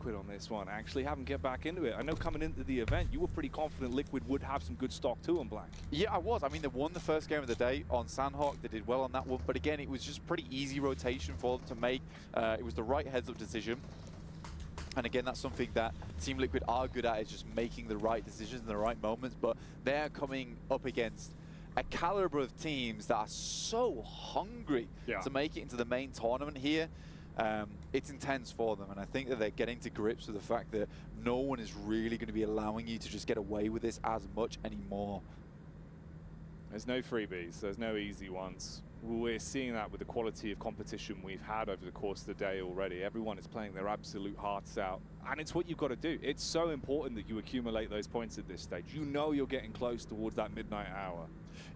Liquid on this one. Actually have them get back into it. I know coming into the event, you were pretty confident Liquid would have some good stock too on Black. Yeah, I was. I mean, they won the first game of the day on Sandhawk. They did well on that one. But again, it was just pretty easy rotation for them to make. It was the right heads-up decision. And again, that's something that Team Liquid are good at, is just making the right decisions in the right moments. But they're coming up against a caliber of teams that are so hungry to make it into the main tournament here. It's intense for them, and I think that they're getting to grips with the fact that no one is really going to be allowing you to just get away with this as much anymore. There's no freebies, there's no easy ones. We're seeing that with the quality of competition we've had over the course of the day already. Everyone is playing their absolute hearts out, and it's what you've got to do. It's so important that you accumulate those points at this stage. You know you're getting close towards that midnight hour.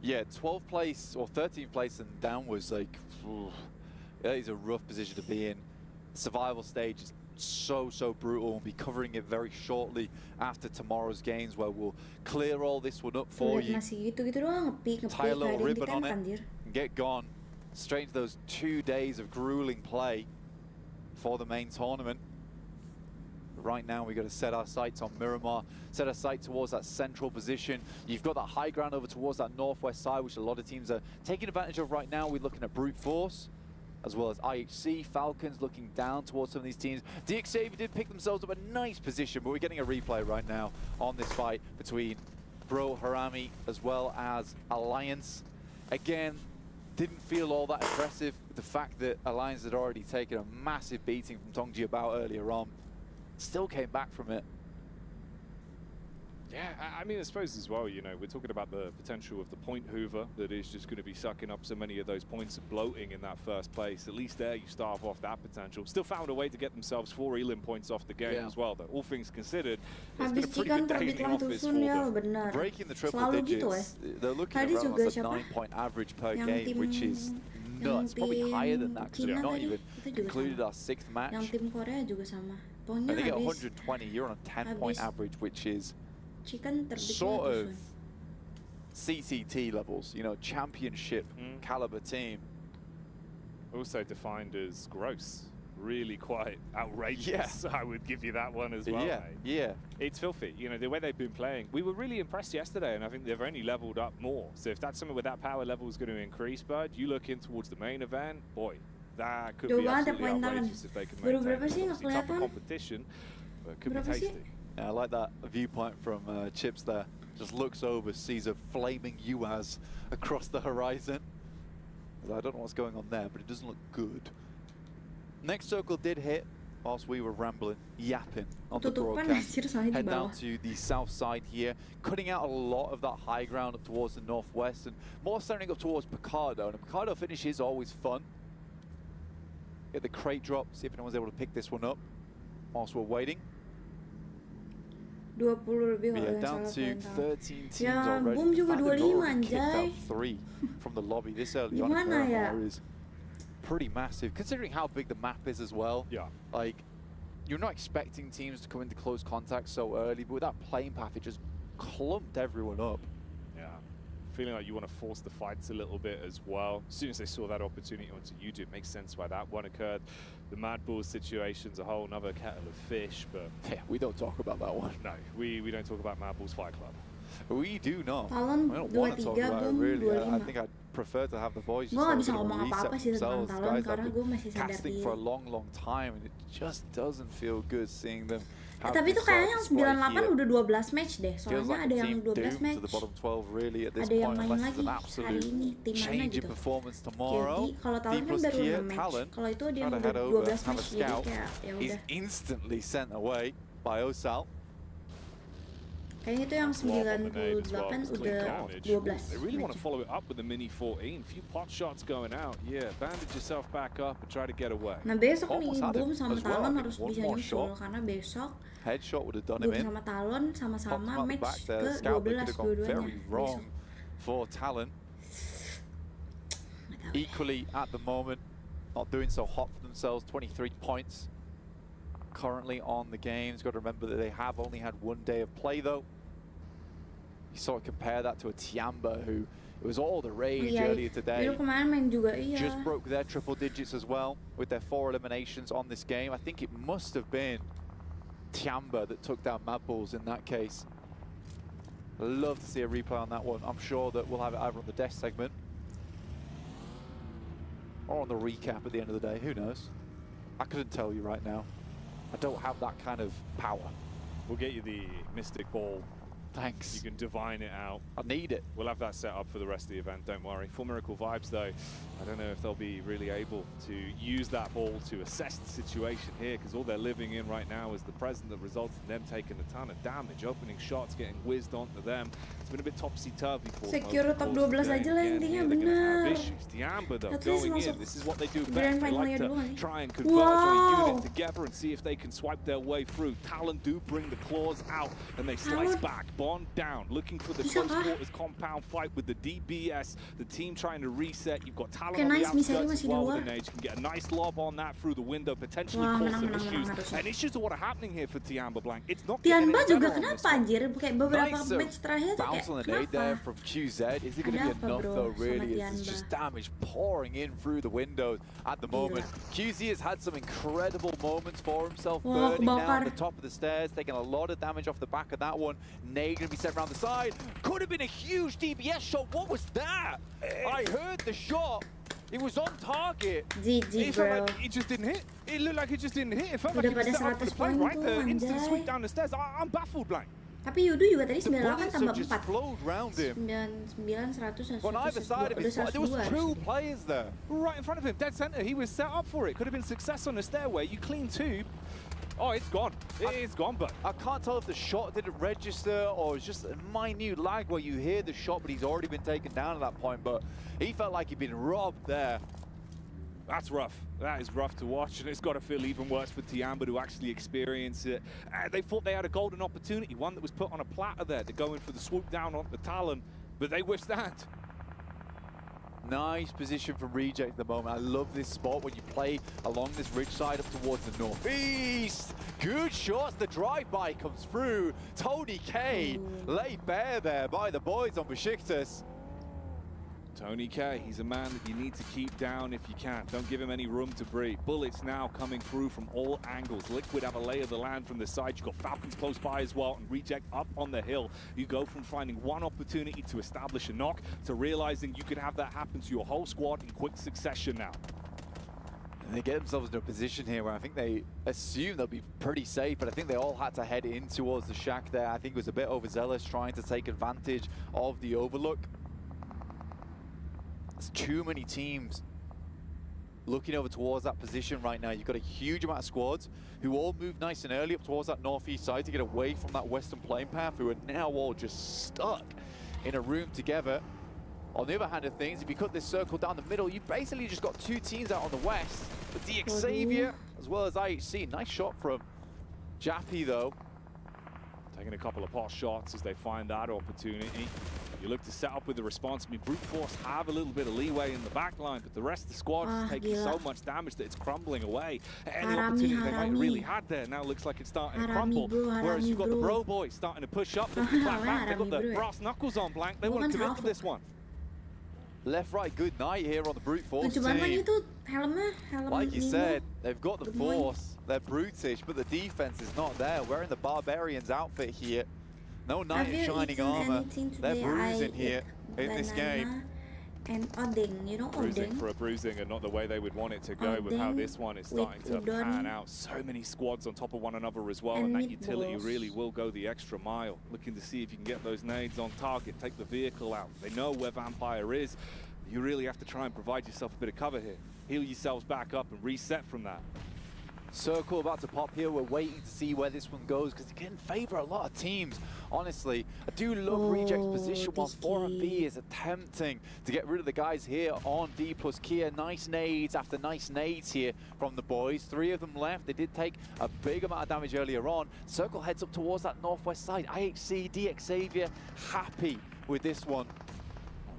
Yeah, 12th place or 13th place and downwards, like, that is a rough position to be in. The survival stage is so brutal. We'll be covering it very shortly after tomorrow's games, where we'll clear all this one up for you. Tie a little ribbon on it and get gone straight into those 2 days of grueling play for the main tournament. But right now we've got to set our sights on Miramar, set our sight towards that central position. You've got that high ground over towards that northwest side, which a lot of teams are taking advantage of right now. We're looking at Brute Force, as well as IHC, Falcons looking down towards some of these teams. DXAV did pick themselves up a nice position, but we're getting a replay right now on this fight between Bro Harami as well as Alliance. Again, didn't feel all that impressive with the fact that Alliance had already taken a massive beating from Tongji Bao earlier on. Still came back from it. Yeah, I mean, I suppose as well, you know, we're talking about the potential of the point hoover that is just going to be sucking up so many of those points and bloating in that first place. At least there you starve off that potential. Still found a way to get themselves 4 elim points off the game as well, though. All things considered, it's been a pretty good day in the office for them. Breaking the triple digits, they're looking at around a 9-point average per game, which is nuts. Probably higher than that, because we've not even concluded our 6th match. Yang tim Korea juga sama. I think at 120, you're on a 10-point average, which is sort of CCT levels, you know, championship caliber team. Also defined as gross. Really quite outrageous. Yeah. I would give you that one as well, yeah, mate. Yeah. It's filthy. You know, the way they've been playing. We were really impressed yesterday, and I think they've only leveled up more. So if that's something where that power level is going to increase, Bud, you look in towards the main event, boy, that could be absolutely outrageous if they can maintain tougher competition, but could be tasty. Yeah, I like that viewpoint from Chips there. Just looks over, sees a flaming UAZ across the horizon. I don't know what's going on there, but it doesn't look good. Next circle did hit whilst we were rambling, yapping on the broadcast. Head down to the south side here, cutting out a lot of that high ground up towards the northwest and more standing up towards Picardo. And a Picardo finish is always fun. Get the crate drop, see if anyone's able to pick this one up whilst we're waiting. 20 lebih kalau down to 13 teams ya, already. Boom juga 25 anjay. 3 from the lobby this early on. Gimana ya? Is pretty massive considering how big the map is as well. Yeah. Like, you're not expecting teams to come into close contact so early, but with that playing path, it just clumped everyone up. Yeah. Feeling like you want to force the fights a little bit as well. As soon as they saw that opportunity onto YouTube, it makes sense why that one occurred. The Mad Bulls situation's a whole other kettle of fish, but yeah, we don't talk about that one. No, we don't talk about Mad Bulls Fight Club. We do not. Talon I don't want to talk about it really. I think I'd prefer to have the boys just reset themselves. Guys have been casting for a long time, and it just doesn't feel good seeing them. Tapi itu kayaknya yang 98 udah 12 match deh. Soalnya like ada yang 12 match. To the bottom 12 really at this ada point, yang main lagi hari ini tim mana gitu. Jadi kalau Talon kan baru 6 match. Kalau itu dia udah 12 match jadi kayak ya udah. Instantly sent away by Osal. Kayaknya itu yang 98 udah 12. They really want to follow it up with a mini 14. Few pot shots going out. Yeah, bandage yourself back up and try to get away. Nah besok nih Boom sama Talon harus bisa nyusul karena besok headshot would have done him in. Boom sama Talon sama-sama match ke 12 dua-duanya besok. For Talon. Equally at the moment, not doing so hot for themselves. 23 points currently on the games. Got to remember that they have only had 1 day of play though. You sort of compare that to a Tiamba who it was all the rage earlier today. Just broke their triple digits as well with their 4 eliminations on this game. I think it must have been Tiamba that took down Mad Bulls in that case. Love to see a replay on that one. I'm sure that we'll have it either on the desk segment or on the recap at the end of the day. Who knows? I couldn't tell you right now. I don't have that kind of power. We'll get you the Mystic Ball Thanks. You can divine it out. I need it. We'll have that set up for the rest of the event, don't worry. For Miracle Vibes, though, I don't know if they'll be really able to use that ball to assess the situation here, because all they're living in right now is the present that results in them taking a ton of damage. Opening shots getting whizzed onto them. It's been a bit topsy-turvy for them. Secure top 12 aja lah intinya, bener. Tiamba, though, At least going in. masuk This is what they do grand best. They final like to duluan. try and converge on a unit together and see if they can swipe their way through. Talon do bring the claws out, and they slice back. Bond down, looking for the close quarters compound fight with the DBS. The team trying to reset. You've got Talon on the outskirts as well with an edge. Can get a nice lob on that through the window, potentially cause some issues. And issues are what are happening here for Tiamba Blank. It's not getting Tiamba any juga better on kenapa this one. anjir? Kayak beberapa Nice, match terakhir tuh kayak bounce on the nade there from QZ. Is it going to be enough though, really? It's just damage pouring in through the windows at the moment. QZ has had some incredible moments for himself, burning down the top of the stairs, taking a lot of damage off the back of that one. Nade going to be set around the side. Could have been a huge DBS shot. What was that? I heard the shot. It was on target. GG, It felt bro. like it just didn't hit. It looked like it just didn't hit. It felt Udah like it was pada set up for the 100 play, right? poin The tuh, instant anjay. sweep down the stairs. I'm baffled, Blank. Tapi Yudu juga tadi The 98 bullets tambah have just 4. flowed round him. 99, 100, dan On either side of his 102. there was two players there. Right in front of him, dead center. He was set up for it. Could have been success on the stairway. You clean tube. Oh, it's gone. It's gone, but I can't tell if the shot didn't register or it's just a minute lag where you hear the shot, but he's already been taken down at that point. But he felt like he'd been robbed there. that's rough. That is rough to watch, and it's got to feel even worse for Tiamba to actually experience it. They thought they had a golden opportunity, one that was put on a platter there to go in for the swoop down on the Talon, but they withstand. Nice position from Reject at the moment. I love this spot when you play along this ridge side up towards the northeast. Good shots. The drive-by comes through. Tony K laid bare there by the boys on Besiktas. Tony K, he's a man that you need to keep down if you can. Don't give him any room to breathe. Bullets now coming through from all angles. Liquid have a lay of the land from the side. You've got Falcons close by as well, and Reject up on the hill. You go from finding one opportunity to establish a knock to realizing you could have that happen to your whole squad in quick succession now. And they get themselves in a position here where I think they assume they'll be pretty safe, but I think they all had to head in towards the shack there. I think it was a bit overzealous trying to take advantage of the overlook. There's too many teams looking over towards that position right now. You've got a huge amount of squads who all move nice and early up towards that northeast side to get away from that western plane path, who are now all just stuck in a room together. On the other hand of things, if you cut this circle down the middle, you've basically just got two teams out on the west. But Xavier as well as IHC. Nice shot from Jappy though. Taking a couple of pot shots as they find that opportunity. You look to set up with the response. I mean, Brute Force have a little bit of leeway in the back line, but the rest of the squad is taking so much damage that it's crumbling away. Any opportunity they might have really had there now looks like it's starting to crumble. Whereas you've got the Bro Boys starting to push up. They've got the brass knuckles on, Blank. They want to commit to this one. Left, right, good night here on the Brute Force team. helm Like you said, they've got the force. They're brutish, but the defense is not there. Wearing the Barbarian's outfit here. No knight in shining armor. They're bruising here in this game. And Odin, you know Bruising Odin? for a bruising and not the way they would want it to go with how this one is starting to pan out. So many squads on top of one another as well, and that utility really will go the extra mile. Looking to see if you can get those nades on target, take the vehicle out. They know where Vampire is. You really have to try and provide yourself a bit of cover here. Heal yourselves back up and reset from that. Circle about to pop here. We're waiting to see where this one goes because it can favor a lot of teams. Honestly, I do love Reject's position whilst 4B is attempting to get rid of the guys here on D plus Kia. Nice nades after nice nades here from the boys. 3 of them left. They did take a big amount of damage earlier on. Circle heads up towards that northwest side. IHC, Xavier happy with this one.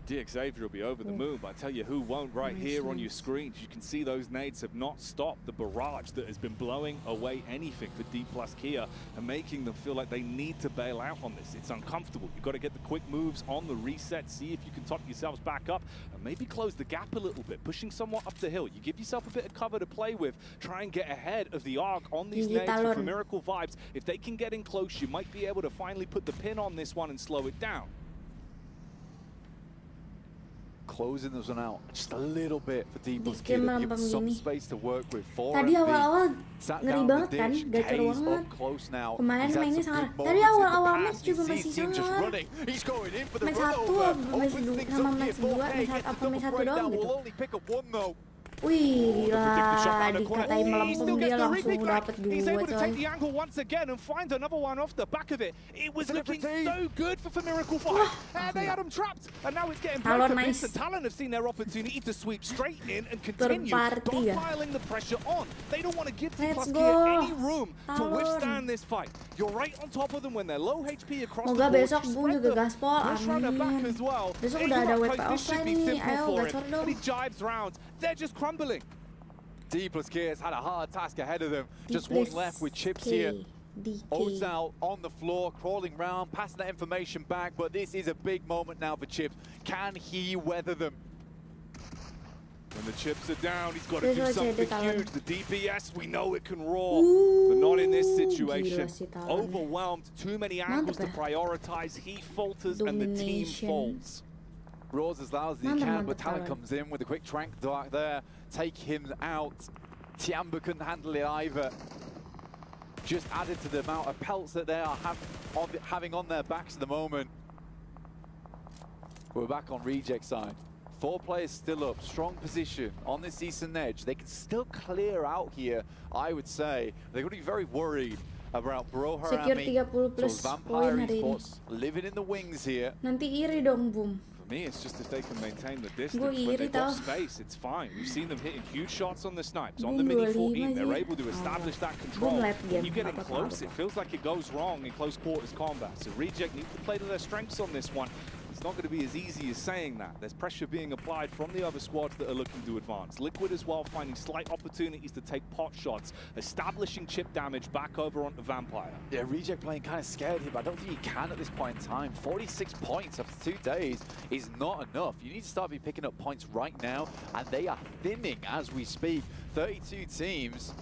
Xavier will be over the moon, but I tell you who won't right here on your screens. You can see those nades have not stopped the barrage that has been blowing away anything for D plus Kia and making them feel like they need to bail out on this. It's uncomfortable. You've got to get the quick moves on the reset, see if you can top yourselves back up and maybe close the gap a little bit, pushing somewhat up the hill. You give yourself a bit of cover to play with, try and get ahead of the arc on these nades for Miracle Vibes. If they can get in close, you might be able to finally put the pin on this one and slow it down. closing this one out just a little bit for D plus Bikin Kid and give melempem some gini. space to work with. Tadi awal-awal ngeri banget kan, gacor K's banget. up close now. Kemarin He's had mainnya some sangar. good Tadi moments in the awal-awal past. match juga You see masih his team just sangar. running. He's going in for the Match run 1 over. sama match Opens 2, things sama up match here. 2, 4K match gets 1 the match 1 breakdown. doang gitu. Will only pick up one though. Wih, Predicted the shot round the corner. dikatain He melempem still dia gets the langsung retake back. dapet He's able 2 to take coy. the angle once again and find another one off the back of it. It was looking so good for Miracle 5. And they had him trapped. And now it's getting back Talon to nice. Bliss. And Talon have seen their opportunity to sweep straight in and continue Third party ya. piling the pressure on. They don't want to give Let's T+K go. any room to Talon. withstand this fight. You're right on top of them when they're low HP across Moga the board. besok Bung juga gaspol, push runner back amin. as well. Besok Hey, udah ada look, WP this should offline be nih, simple ayo for gacor him. dong. But he jibes round. They're just crumbling. D plus K has had a hard task ahead of them. D Just one plus left with Chips K. here. DK. O's out on the floor, crawling round, passing that information back, but this is a big moment now for Chips. Can he weather them? When the chips are down, he's got to There's do no something Talon. huge. The DPS, we know it can roar, but not in this situation. Gila sih Talon. Overwhelmed, too many angles to Mantap ya. prioritize. He falters and the team Domination. falls. Roars as loud as he Mantap, can, mantap but Talon Talon. comes in with a quick trank dart there, take him out. Tiamba couldn't handle it either. Just added to the amount of pelts that they are having on their backs at the moment. We're back on reject side. 4 players still up, strong position on this eastern edge. They can still clear out here, I would say. They're going to be very worried about Bro Secure Harami. 30 plus So poin Vampire hari ini. Esports living in the wings here. Nanti iri dong, Bum. For me, it's just if they can maintain the Gue distance. When iri they've got tau. space, it's fine. We've seen them hitting huge shots on the snipes. On the Boom, Mini 25 14, they're aja. able to establish that Boom, control. lap When game. you get in Apa-apa, close, apa-apa. it feels like it goes wrong in close quarters combat. So Reject need to play to their strengths on this one. It's not going to be as easy as saying that. There's pressure being applied from the other squads that are looking to advance. Liquid as well, finding slight opportunities to take pot shots, establishing chip damage back over onto Vampire. Yeah, Reject playing kind of scared here, but I don't think he can at this point in time. 46 points after 2 days is not enough. You need to start picking up points right now, and they are thinning as we speak. 32 teams,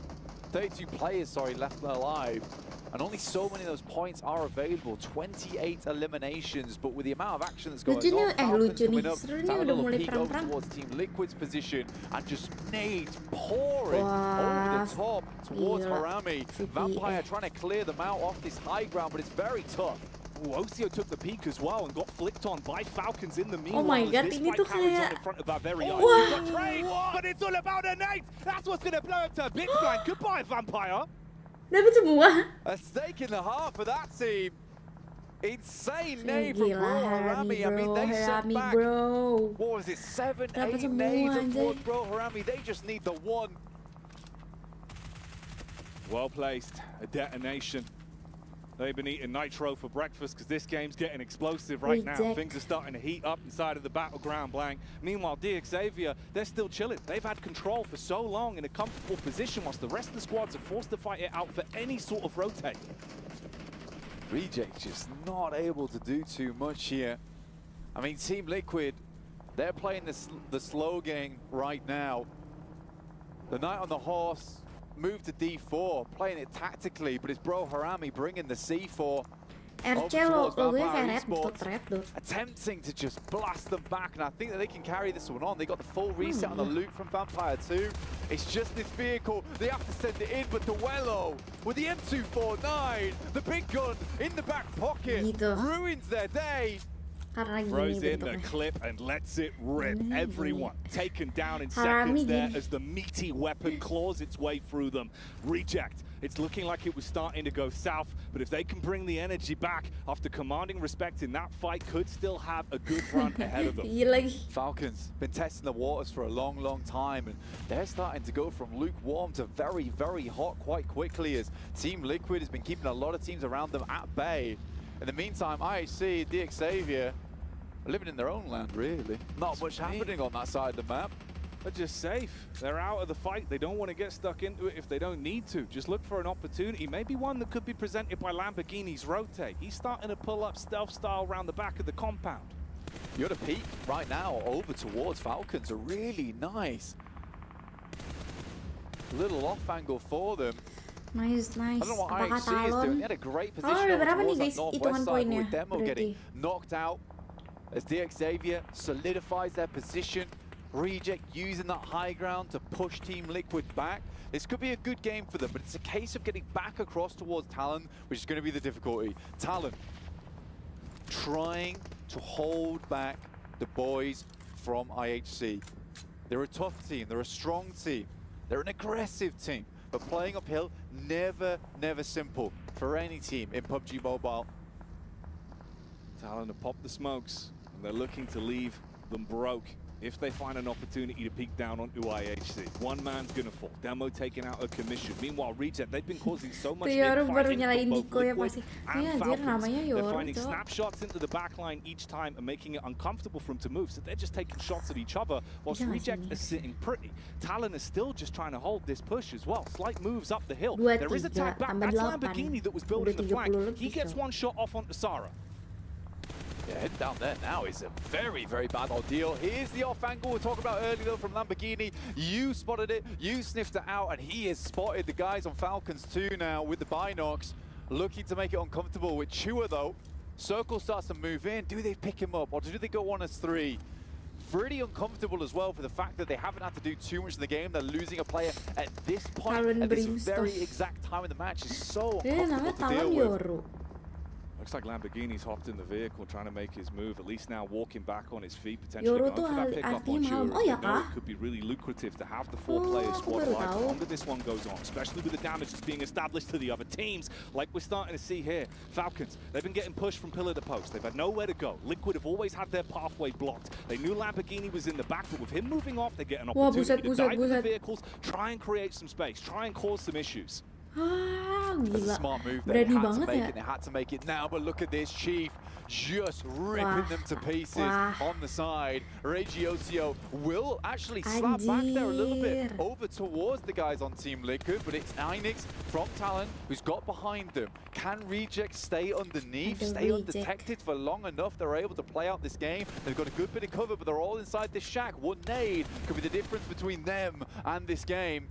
32 players, sorry, left alive. And only so many of those points are available. 28 eliminations, but with the amount of action that's going Lucu nih, on, Falcons lucu coming nih. up, Seru to nih, have a udah little mulai peek over perang-perang. towards Team Liquid's position, and just nades pouring Wah, over the top towards gila. Harami. CPE. Vampire trying to clear them out off this high ground, but it's very tough. Ooh, Ocio took the peak as well and got flicked on by Falcons in the meanwhile. Oh my as God, this ini fight tuh carries on kayak- in front of our very eyes. Wah. We've got trade, but it's all about a nade. That's what's going to blow up to Bitcoin. Goodbye, Vampire. Dapat semua. A stake in the heart for that team. Insane Ih, nade from gila, Bro Harami, Harami. I mean, bro, they set Harami, back, bro. what was it, 7, Dapat 8 semua, nades anjay. towards Bro Harami. They just need the one. Well placed. A detonation. They've been eating nitro for breakfast because this game's getting explosive right now. Reject. Things are starting to heat up inside of the battleground blank. Meanwhile, DXavier, they're still chilling. They've had control for so long in a comfortable position whilst the rest of the squads are forced to fight it out for any sort of rotate. Reject just not able to do too much here. I mean, Team Liquid, they're playing the slow game right now. The Knight on the Horse moved to D4, playing it tactically, but it's Bro Harami bringing the C4 RC over towards logonya Vampire kayak Esports, red dot. attempting to just blast them back, and I think that they can carry this one on. They got the full reset on the loot from Vampire 2. It's just this vehicle, they have to send it in, but Duello with the M249, the big gun in the back pocket, Gitu. ruins their day. Karena Throws gini in the bentuknya. clip and lets it rip. Everyone taken down in Harami seconds there gini. as the meaty weapon claws its way through them. Reject. It's looking like it was starting to go south, but if they can bring the energy back after commanding respect in that fight, could still have a good run ahead of them. Iya lagi. Falcons been testing the waters for a long, long time, and they're starting to go from lukewarm to very, very hot quite quickly as Team Liquid has been keeping a lot of teams around them at bay. In the meantime, IHC, DXavier are living in their own land, really. Not much happening on that side of the map. They're just safe. They're out of the fight. They don't want to get stuck into it if they don't need to. Just look for an opportunity, maybe one that could be presented by Lamborghini's rotate. He's starting to pull up stealth style around the back of the compound. You're at a peak right now over towards Falcons are really nice. Little off angle for them. Nice, nice. I don't know what Apakah IHC is doing. Talon? They had a great Talon position udah over berapa nih towards that guys? northwest Hitungan side, but poinnya with Demo getting berarti. knocked out. as DXavier solidifies their position. Reject using that high ground to push Team Liquid back. This could be a good game for them, but it's a case of getting back across towards Talon, which is going to be the difficulty. Talon trying to hold back the boys from IHC. They're a tough team, they're a strong team, they're an aggressive team, but playing uphill, never simple for any team in PUBG Mobile. Talon have popped the smokes, and they're looking to leave them broke if they find an opportunity to peek down onto IHC. One man's gonna fall. Demo taken out of commission. Meanwhile, Reject, they've been causing so much Yoru baru infighting nyalain for both Diko ya Liquid pasti. and Iya anjir Falcons. namanya They're Yoru finding cok. snapshots into the back line each time and making it uncomfortable for them to move. So they're just taking shots at each other whilst Jangan Reject sini. is sitting pretty. Talon is still just trying to hold this push as well. Slight moves up the hill. 2, There is a 3, tag back. tambah That's 8. Lamborghini that was Udah building the 30 flank. lebih, He gets Cok. one shot off onto Sarah. Yeah, heading down there now is a very bad ordeal. Here's the off angle we were talking about earlier though from Lamborghini. You spotted it, you sniffed it out, and he has spotted the guys on Falcons too now with the binocs, looking to make it uncomfortable with Chua though. Circle starts to move in. Do they pick him up or do they go 1 as 3? Pretty uncomfortable as well for the fact that they haven't had to do too much in the game. They're losing a player at this point, Talon at this brings very stuff. exact time in the match. Is so Dia uncomfortable namanya to deal Talon with. Yoru. Looks like Lamborghini's hopped in the vehicle trying to make his move, at least now walking back on his feet, potentially Yoru going tuh for that pick up artinya on malam. Chua. Oh ya They know kah? it could be really lucrative to have the Oh, 4-player aku squad baru alive the tahu. longer this one goes on, especially with the damage that's being established to the other teams, like we're starting to see here. Falcons, they've been getting pushed from pillar to post. They've had nowhere to go. Liquid have always had their pathway blocked. They knew Lamborghini was in the back, but with him moving off, they get an Wah, opportunity to dive in the buset. vehicles, try and create some space, try and cause some issues. Ah, That's a gila. smart move. They Berani had to banget make ya. it. They had to make it now. But look at this, Chief, just ripping Wah. them to pieces Wah. on the side. Regiosio will actually slap back there a little bit Anjir. over towards the guys on Team Liquid, but it's Inix from Talon who's got behind them. Can Reject stay underneath, Aduh, stay Reject. undetected for long enough? They're able to play out this game. They've got a good bit of cover, but they're all inside this shack. One nade could be the difference between them and this game.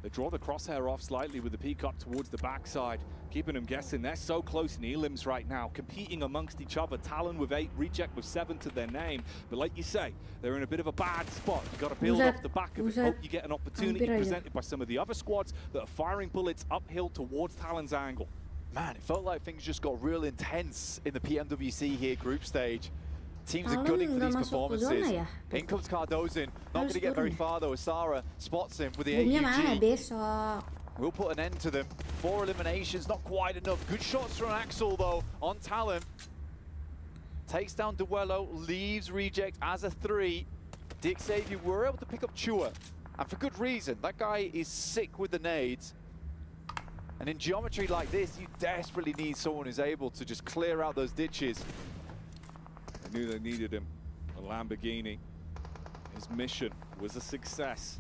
They draw the crosshair off slightly with the peek up towards the backside, keeping them guessing. They're so close in elims right now, competing amongst each other. Talon with 8, Reject with 7 to their name. But like you say, they're in a bit of a bad spot. You've got to build Buset, off the back of it. buset. Hope you get an opportunity Hampir aja. presented by some of the other squads that are firing bullets uphill towards Talon's angle. Man, it felt like things just got real intense in the Pmwc here group stage. Teams are Talon gunning for nggak these masuk ke performances. zona ya? In comes Cardozin, not going to get very turun ya? far though as Sarah spots him with the Boomnya mana AUG. besok? We'll put an end to them. 4 eliminations, not quite enough. Good shots from Axel though on Talon. Takes down Duello, leaves Reject as a 3. DXavier were able to pick up Chua. And for good reason, that guy is sick with the nades. And in geometry like this, you desperately need someone who's able to just clear out those ditches. They knew they needed him. A Lamborghini. His mission was a success.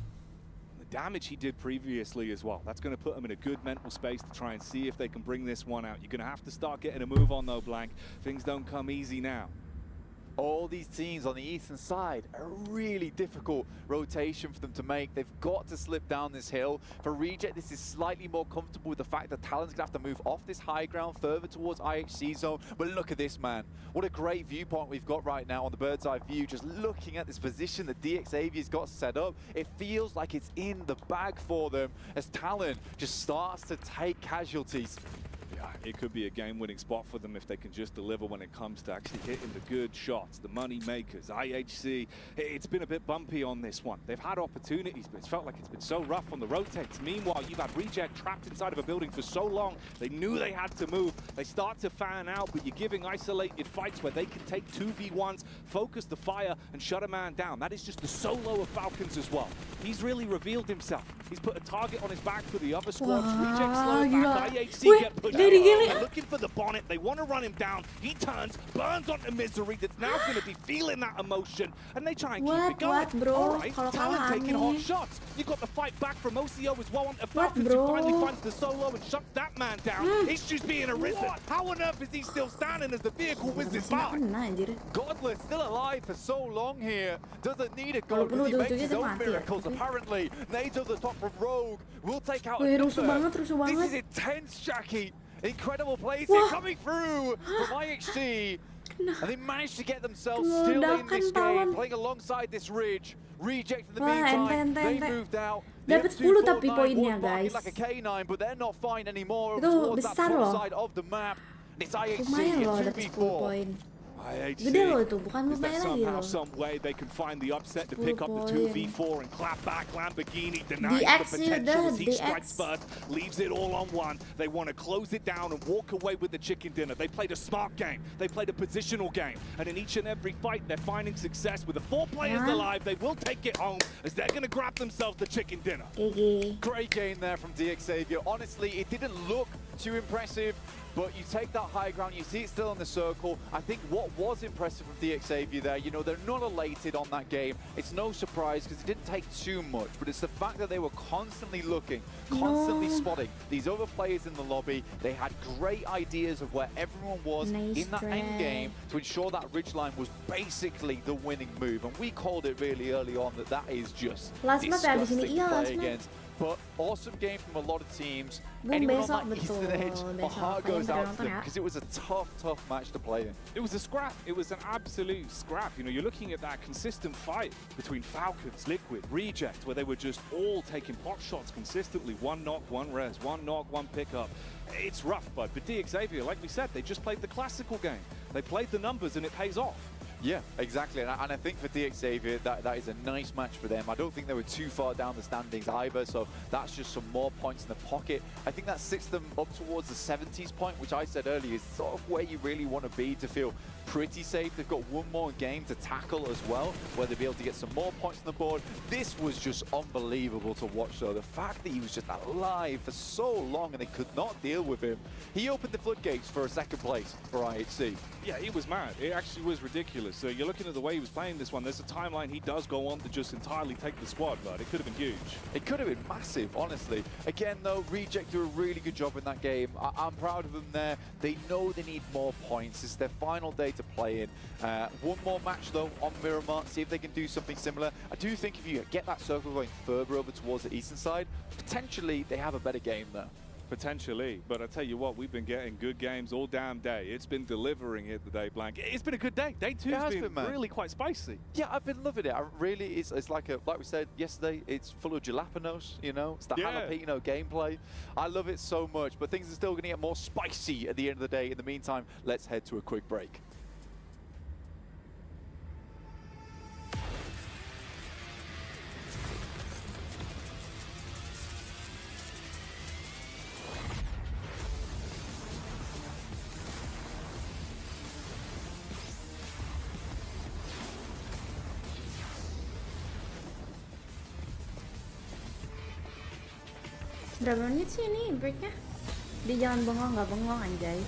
The damage he did previously as well. That's going to put him in a good mental space to try and see if they can bring this one out. You're going to have to start getting a move on though, Blank. Things don't come easy now. All these teams on the eastern side, a really difficult rotation for them to make. They've got to slip down this hill. For Reject, this is slightly more comfortable with the fact that Talon's gonna have to move off this high ground further towards IHC zone. But look at this, man. What a great viewpoint we've got right now on the bird's eye view. Just looking at this position that DXavier's got set up, it feels like it's in the bag for them as Talon just starts to take casualties. Yeah, it could be a game-winning spot for them if they can just deliver when it comes to actually hitting the good shots, the money makers. IHC, it's been a bit bumpy on this one. They've had opportunities, but it's felt like it's been so rough on the rotates. Meanwhile, you've had Reject trapped inside of a building for so long. They knew they had to move. They start to fan out, but you're giving isolated fights where they can take 2v1s, focus the fire, and shut a man down. That is just the solo of Falcons as well. He's really revealed himself. He's put a target on his back for the other squads. Reject slow back. IHC get pushed out. They're looking for the bonnet. They want to run him down. He turns, burns onto Misery that's now going to be feeling that emotion. And they try and keep it going. bro? All right, Kalau Talon kalah taking hot aneh. shots. You got the fight back from OCO as well onto Falcons, who bro? finally finds the solo and shuts that man down. Issues being arisen. How on earth is he still standing as the vehicle whizzes by? Godless still alive for so long here. Doesn't need a go Walaupun because he makes his ujung-ujungnya own mati ya, miracles tapi- apparently. Nades over the top from Rogue. Will take out Wih, rusuh another. banget, rusuh This banget. is intense, Jackie. Incredible plays Wah. here coming through from IHC. And they managed to get themselves still in this game, playing alongside this Ridge. Reject in the meantime, they moved out. Dapat 10 tapi poinnya, guys. Like a K9, but they're not fine anymore Itu towards that besar top loh. side of the map. It's IHC, Lumayan loh it's dapat 10 2v4. poin. IHC. Gede loh itu, bukan Is there lumayan lagi somehow, loh. some way they can find the upset to 10 pick up the poin. 2v4 and clap back Lamborghini, denying the DX potential as he udah, strikes DX. first, leaves it all on one. They want to close it down and walk away with the chicken dinner. They played a smart game. They played a positional game. And in each and every fight, they're finding success. With the 4 players alive, they will take it home as they're going to grab themselves the chicken dinner. Great game there from DX Xavier. Honestly, it didn't look too impressive, but you take that high ground, you see it still in the circle. I think what was impressive from DX Xavier there, you know, they're not elated on that game. It's no surprise because it didn't take too much, but it's the fact that they were constantly looking, constantly spotting these other players in the lobby. They had great ideas of where everyone was in that end game to ensure that ridgeline was basically the winning move. And we called it really early on that is just disgusting to play against. But awesome game from a lot of teams. Anyone on that Eastern Edge, my heart goes out to them because it was a tough match to play in. It was a scrap. It was an absolute scrap. You know, you're looking at that consistent fight between Falcons, Liquid, Reject, where they were just all taking pot shots consistently. One knock, one res, one knock, one pickup. It's rough, bud. But DX Xavier, like we said, they just played the classical game. They played the numbers and it pays off. Yeah, exactly. And I think for DX Xavier, that is a nice match for them. I don't think they were too far down the standings either, so that's just some more points in the pocket. I think that sits them up towards the 70s point, which I said earlier is sort of where you really want to be to feel pretty safe. They've got one more game to tackle as well, where they'll be able to get some more points on the board. This was just unbelievable to watch, though. The fact that he was just alive for so long and they could not deal with him. He opened the floodgates for a second place for IHC. Yeah, he was mad. It actually was ridiculous. So you're looking at the way he was playing this one. There's a timeline he does go on to just entirely take the squad, but it could have been huge. It could have been massive, honestly. Again, though, Reject do a really good job in that game. I'm proud of them there. They know they need more points. This is their final day to play in. One more match, though, on Miramar. See if they can do something similar. I do think if you get that circle going further over towards the eastern side, potentially they have a better game there. Potentially, but I tell you what, we've been getting good games all damn day. It's been delivering it today, Blank. It's been a good day. Day 2 has been really quite spicy. Yeah, I've been loving it. It's like we said yesterday, it's full of jalapenos, you know? It's the jalapeno gameplay. I love it so much, but things are still going to get more spicy at the end of the day. In the meantime, let's head to a quick break. Berapa menit sih ini breaknya? Dia jangan bengong, nggak bengong anjay.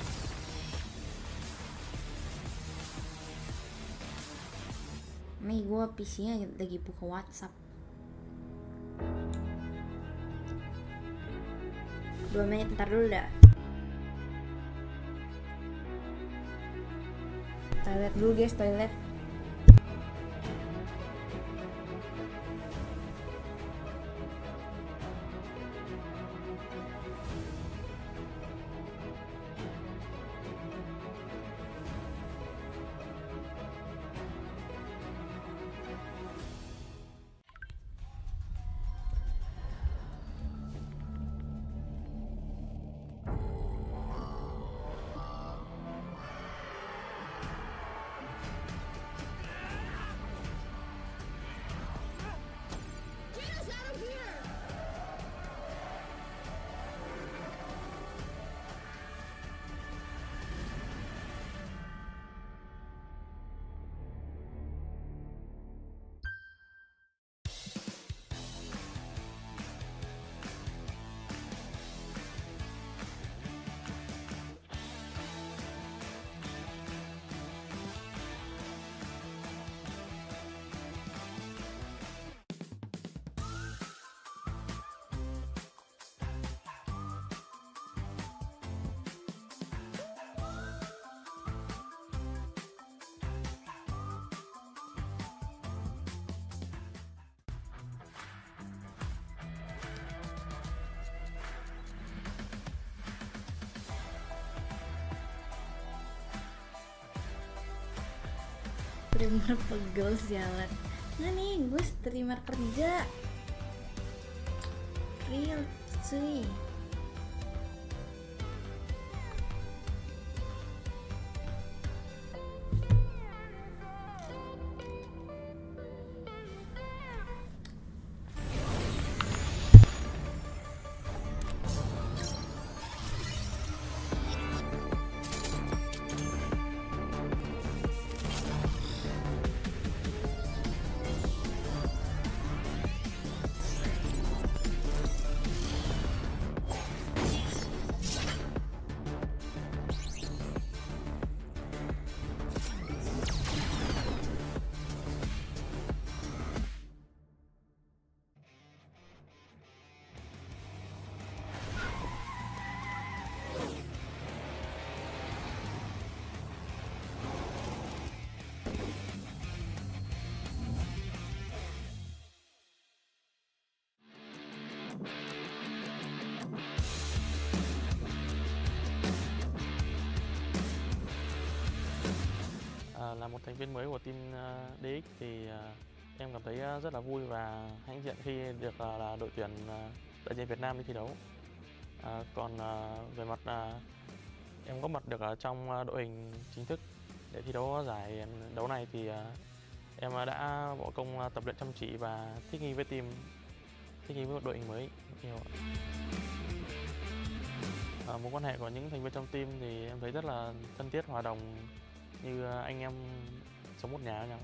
Nih gue PC-nya lagi buka WhatsApp. 2 menit, ntar dulu dah. Toilet dulu guys, toilet. Streamer pegel sialan. Nah nih, gue streamer kerja. Real cuy. Là một thành viên mới của team DX thì em cảm thấy rất là vui và hãnh diện khi được là đội tuyển đại diện Việt Nam đi thi đấu. Còn về mặt em có mặt được ở trong đội hình chính thức để thi đấu giải đấu này thì em đã bỏ công tập luyện chăm chỉ và thích nghi với team, thích nghi với một đội hình mới nhiều. Mối quan hệ của những thành viên trong team thì em thấy rất là thân thiết, hòa đồng như anh em sống một nhà với nhau.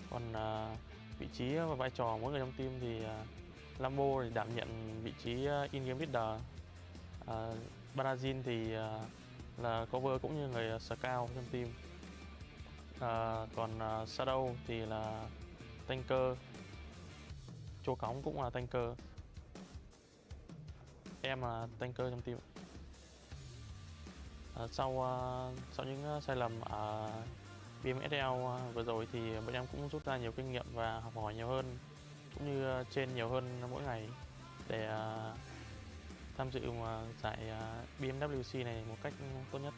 Còn vị trí và vai trò mỗi người trong team thì Lambo thì đảm nhận vị trí in-game leader, Brazil thì là cover cũng như người scout trong team, còn Shadow thì là tanker, Chô Cóng cũng là tanker, em là tanker trong team. Sau những sai lầm ở Pmwc vừa rồi thì bọn em cũng rút ra nhiều kinh nghiệm và học hỏi nhiều hơn, cũng như train nhiều hơn mỗi ngày để tham dự giải Pmwc này một cách tốt nhất.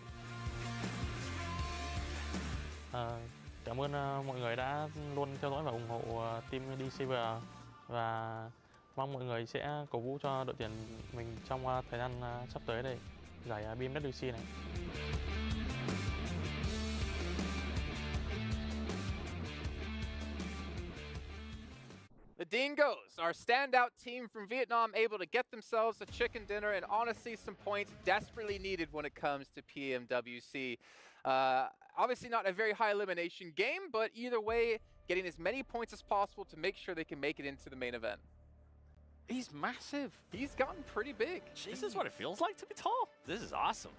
Cảm ơn mọi người đã luôn theo dõi và ủng hộ team DCver và mong mọi người sẽ cổ vũ cho đội tuyển mình trong thời gian sắp tới đây, giải Pmwc này. The Dingos, our standout team from Vietnam, able to get themselves a chicken dinner and honestly some points desperately needed when it comes to Pmwc. Obviously not a very high elimination game, but either way, getting as many points as possible to make sure they can make it into the main event. He's massive. He's gotten pretty big. This is what it feels like to be tall. This is awesome.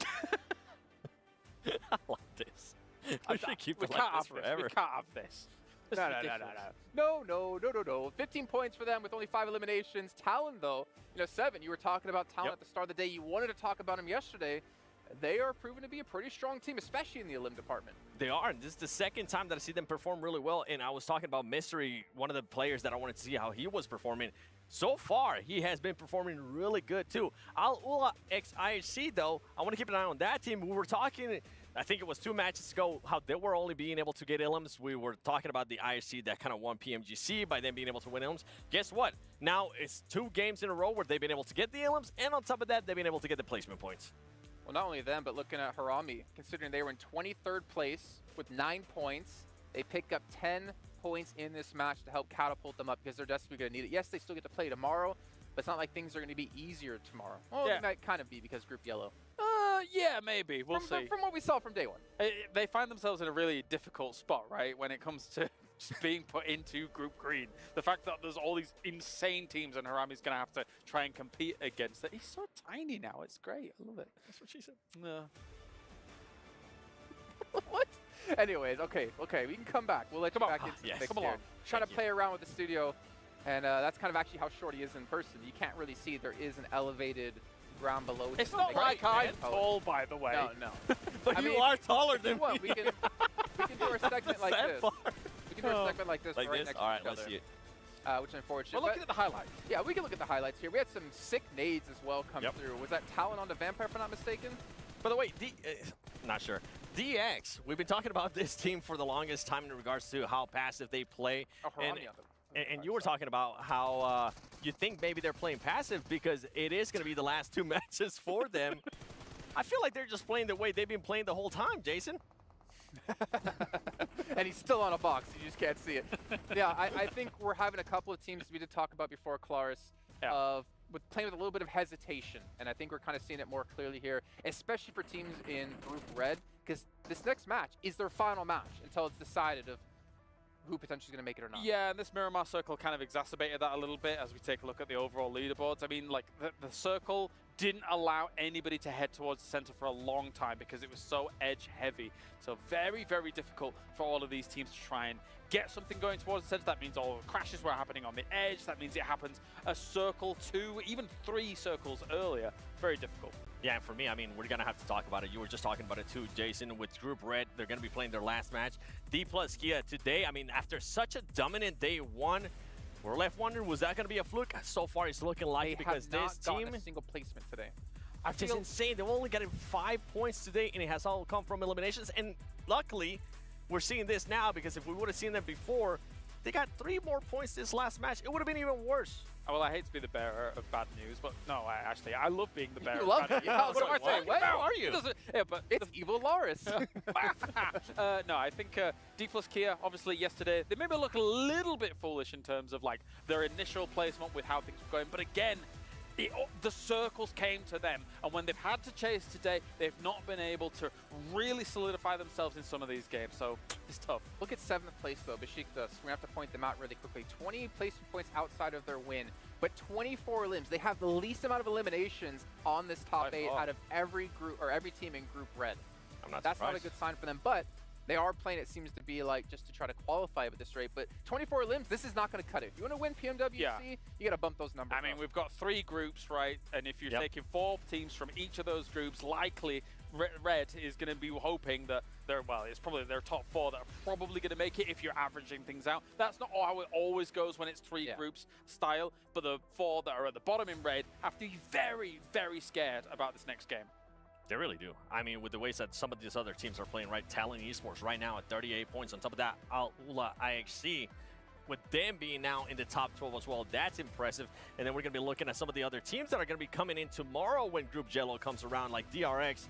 I like this. I should keep it like this forever. We can't have this. No. 15 points for them with only 5 eliminations. Talon, though, 7. You were talking about Talon at the start of the day. You wanted to talk about him yesterday. They are proven to be a pretty strong team, especially in the elim department. They are. And this is the second time that I see them perform really well. And I was talking about Mystery, one of the players that I wanted to see how he was performing. So far, he has been performing really good, too. Al-Ula ex-IHC, though, I want to keep an eye on that team. We were talking, I think it was 2 matches ago, how they were only being able to get elims. We were talking about the IHC that kind of won PMGC by them being able to win elims. Guess what? Now it's 2 games in a row where they've been able to get the elims, and on top of that, they've been able to get the placement points. Well, not only them, but looking at Harami, considering they were in 23rd place with 9 points, they pick up 10 points in this match to help catapult them up because they're desperately going to need it. Yes, they still get to play tomorrow, but it's not like things are going to be easier tomorrow. Well, they might kind of be because Group Yellow. Yeah, maybe. We'll see. From what we saw from day one. They find themselves in a really difficult spot, right, when it comes to just being put into Group Green. The fact that there's all these insane teams and Harami's going to have to try and compete against it. He's so tiny now. It's great. I love it. That's what she said. What? Anyways, okay, we can come back. We'll let you back into the mix here. Try to play around with the studio, and that's kind of actually how short he is in person. You can't really see there is an elevated ground below. It's not like I'm tall, by the way. No. But you are taller than me. We can do our segment like this. We can do a segment like this right next to each other. Let's see it. Which is unfortunate. We're looking at the highlights. Yeah, we can look at the highlights here. We had some sick nades as well come through. Was that Talon on the Vampire, if I'm not mistaken? By the way, not sure. DX, we've been talking about this team for the longest time in regards to how passive they play. And you were talking about how you think maybe they're playing passive because it is going to be the last 2 matches for them. I feel like they're just playing the way they've been playing the whole time, Jason. And he's still on a box. You just can't see it. Yeah, I think we're having a couple of teams we did talk about before, Claris, of playing with a little bit of hesitation. And I think we're kind of seeing it more clearly here, especially for teams in Group Red, because this next match is their final match until it's decided of who potentially is going to make it or not. Yeah, and this Miramar Circle kind of exacerbated that a little bit as we take a look at the overall leaderboards. I mean, like, the Circle didn't allow anybody to head towards the center for a long time because it was so edge-heavy. So very, very difficult for all of these teams to try and get something going towards the center. That means all the crashes were happening on the edge. That means it happens a circle, 2, even 3 circles earlier. Very difficult. Yeah, and for me, I mean, we're going to have to talk about it. You were just talking about it too, Jason. With Group Red, they're going to be playing their last match. D plus Kia today, I mean, after such a dominant day 1, we're left wondering, was that going to be a fluke? So far, it's looking like because this team... a single placement today. I feel insane. They've only gotten 5 points today, and it has all come from eliminations. And luckily, we're seeing this now because if we would have seen them before, they got 3 more points this last match. It would have been even worse. Well, I hate to be the bearer of bad news, but no, I love being the bearer You of love bad it? news. Yeah, what do I say? What? How are you? Yeah, but it's evil Loris. No, I think D plus Kia, obviously yesterday, they maybe look a little bit foolish in terms of like their initial placement with how things were going, but again, the circles came to them, and when they've had to chase today, they've not been able to really solidify themselves in some of these games, so it's tough. Look at 7th place, though, Besiktas. We're going to have to point them out really quickly. 20 placement points outside of their win, but 24 limbs. They have the least amount of eliminations on this top 8 out of every group or every team in Group Red. That's not a good sign for them, but they are playing, it seems to be like, just to try to qualify at this rate. But 24 limbs, this is not going to cut it. If you want to win PMWC, you got to bump those numbers I mean, we've got 3 groups, right? And if you're taking 4 teams from each of those groups, likely Red is going to be hoping that it's probably their top 4 that are probably going to make it if you're averaging things out. That's not how it always goes when it's 3 groups style, but the 4 that are at the bottom in Red have to be very, very scared about this next game. They really do. I mean, with the ways that some of these other teams are playing, right? Talon Esports right now at 38 points. On top of that, Ula IXC, with them being now in the top 12 as well, that's impressive. And then we're going to be looking at some of the other teams that are going to be coming in tomorrow when Group Jello comes around, like DRX.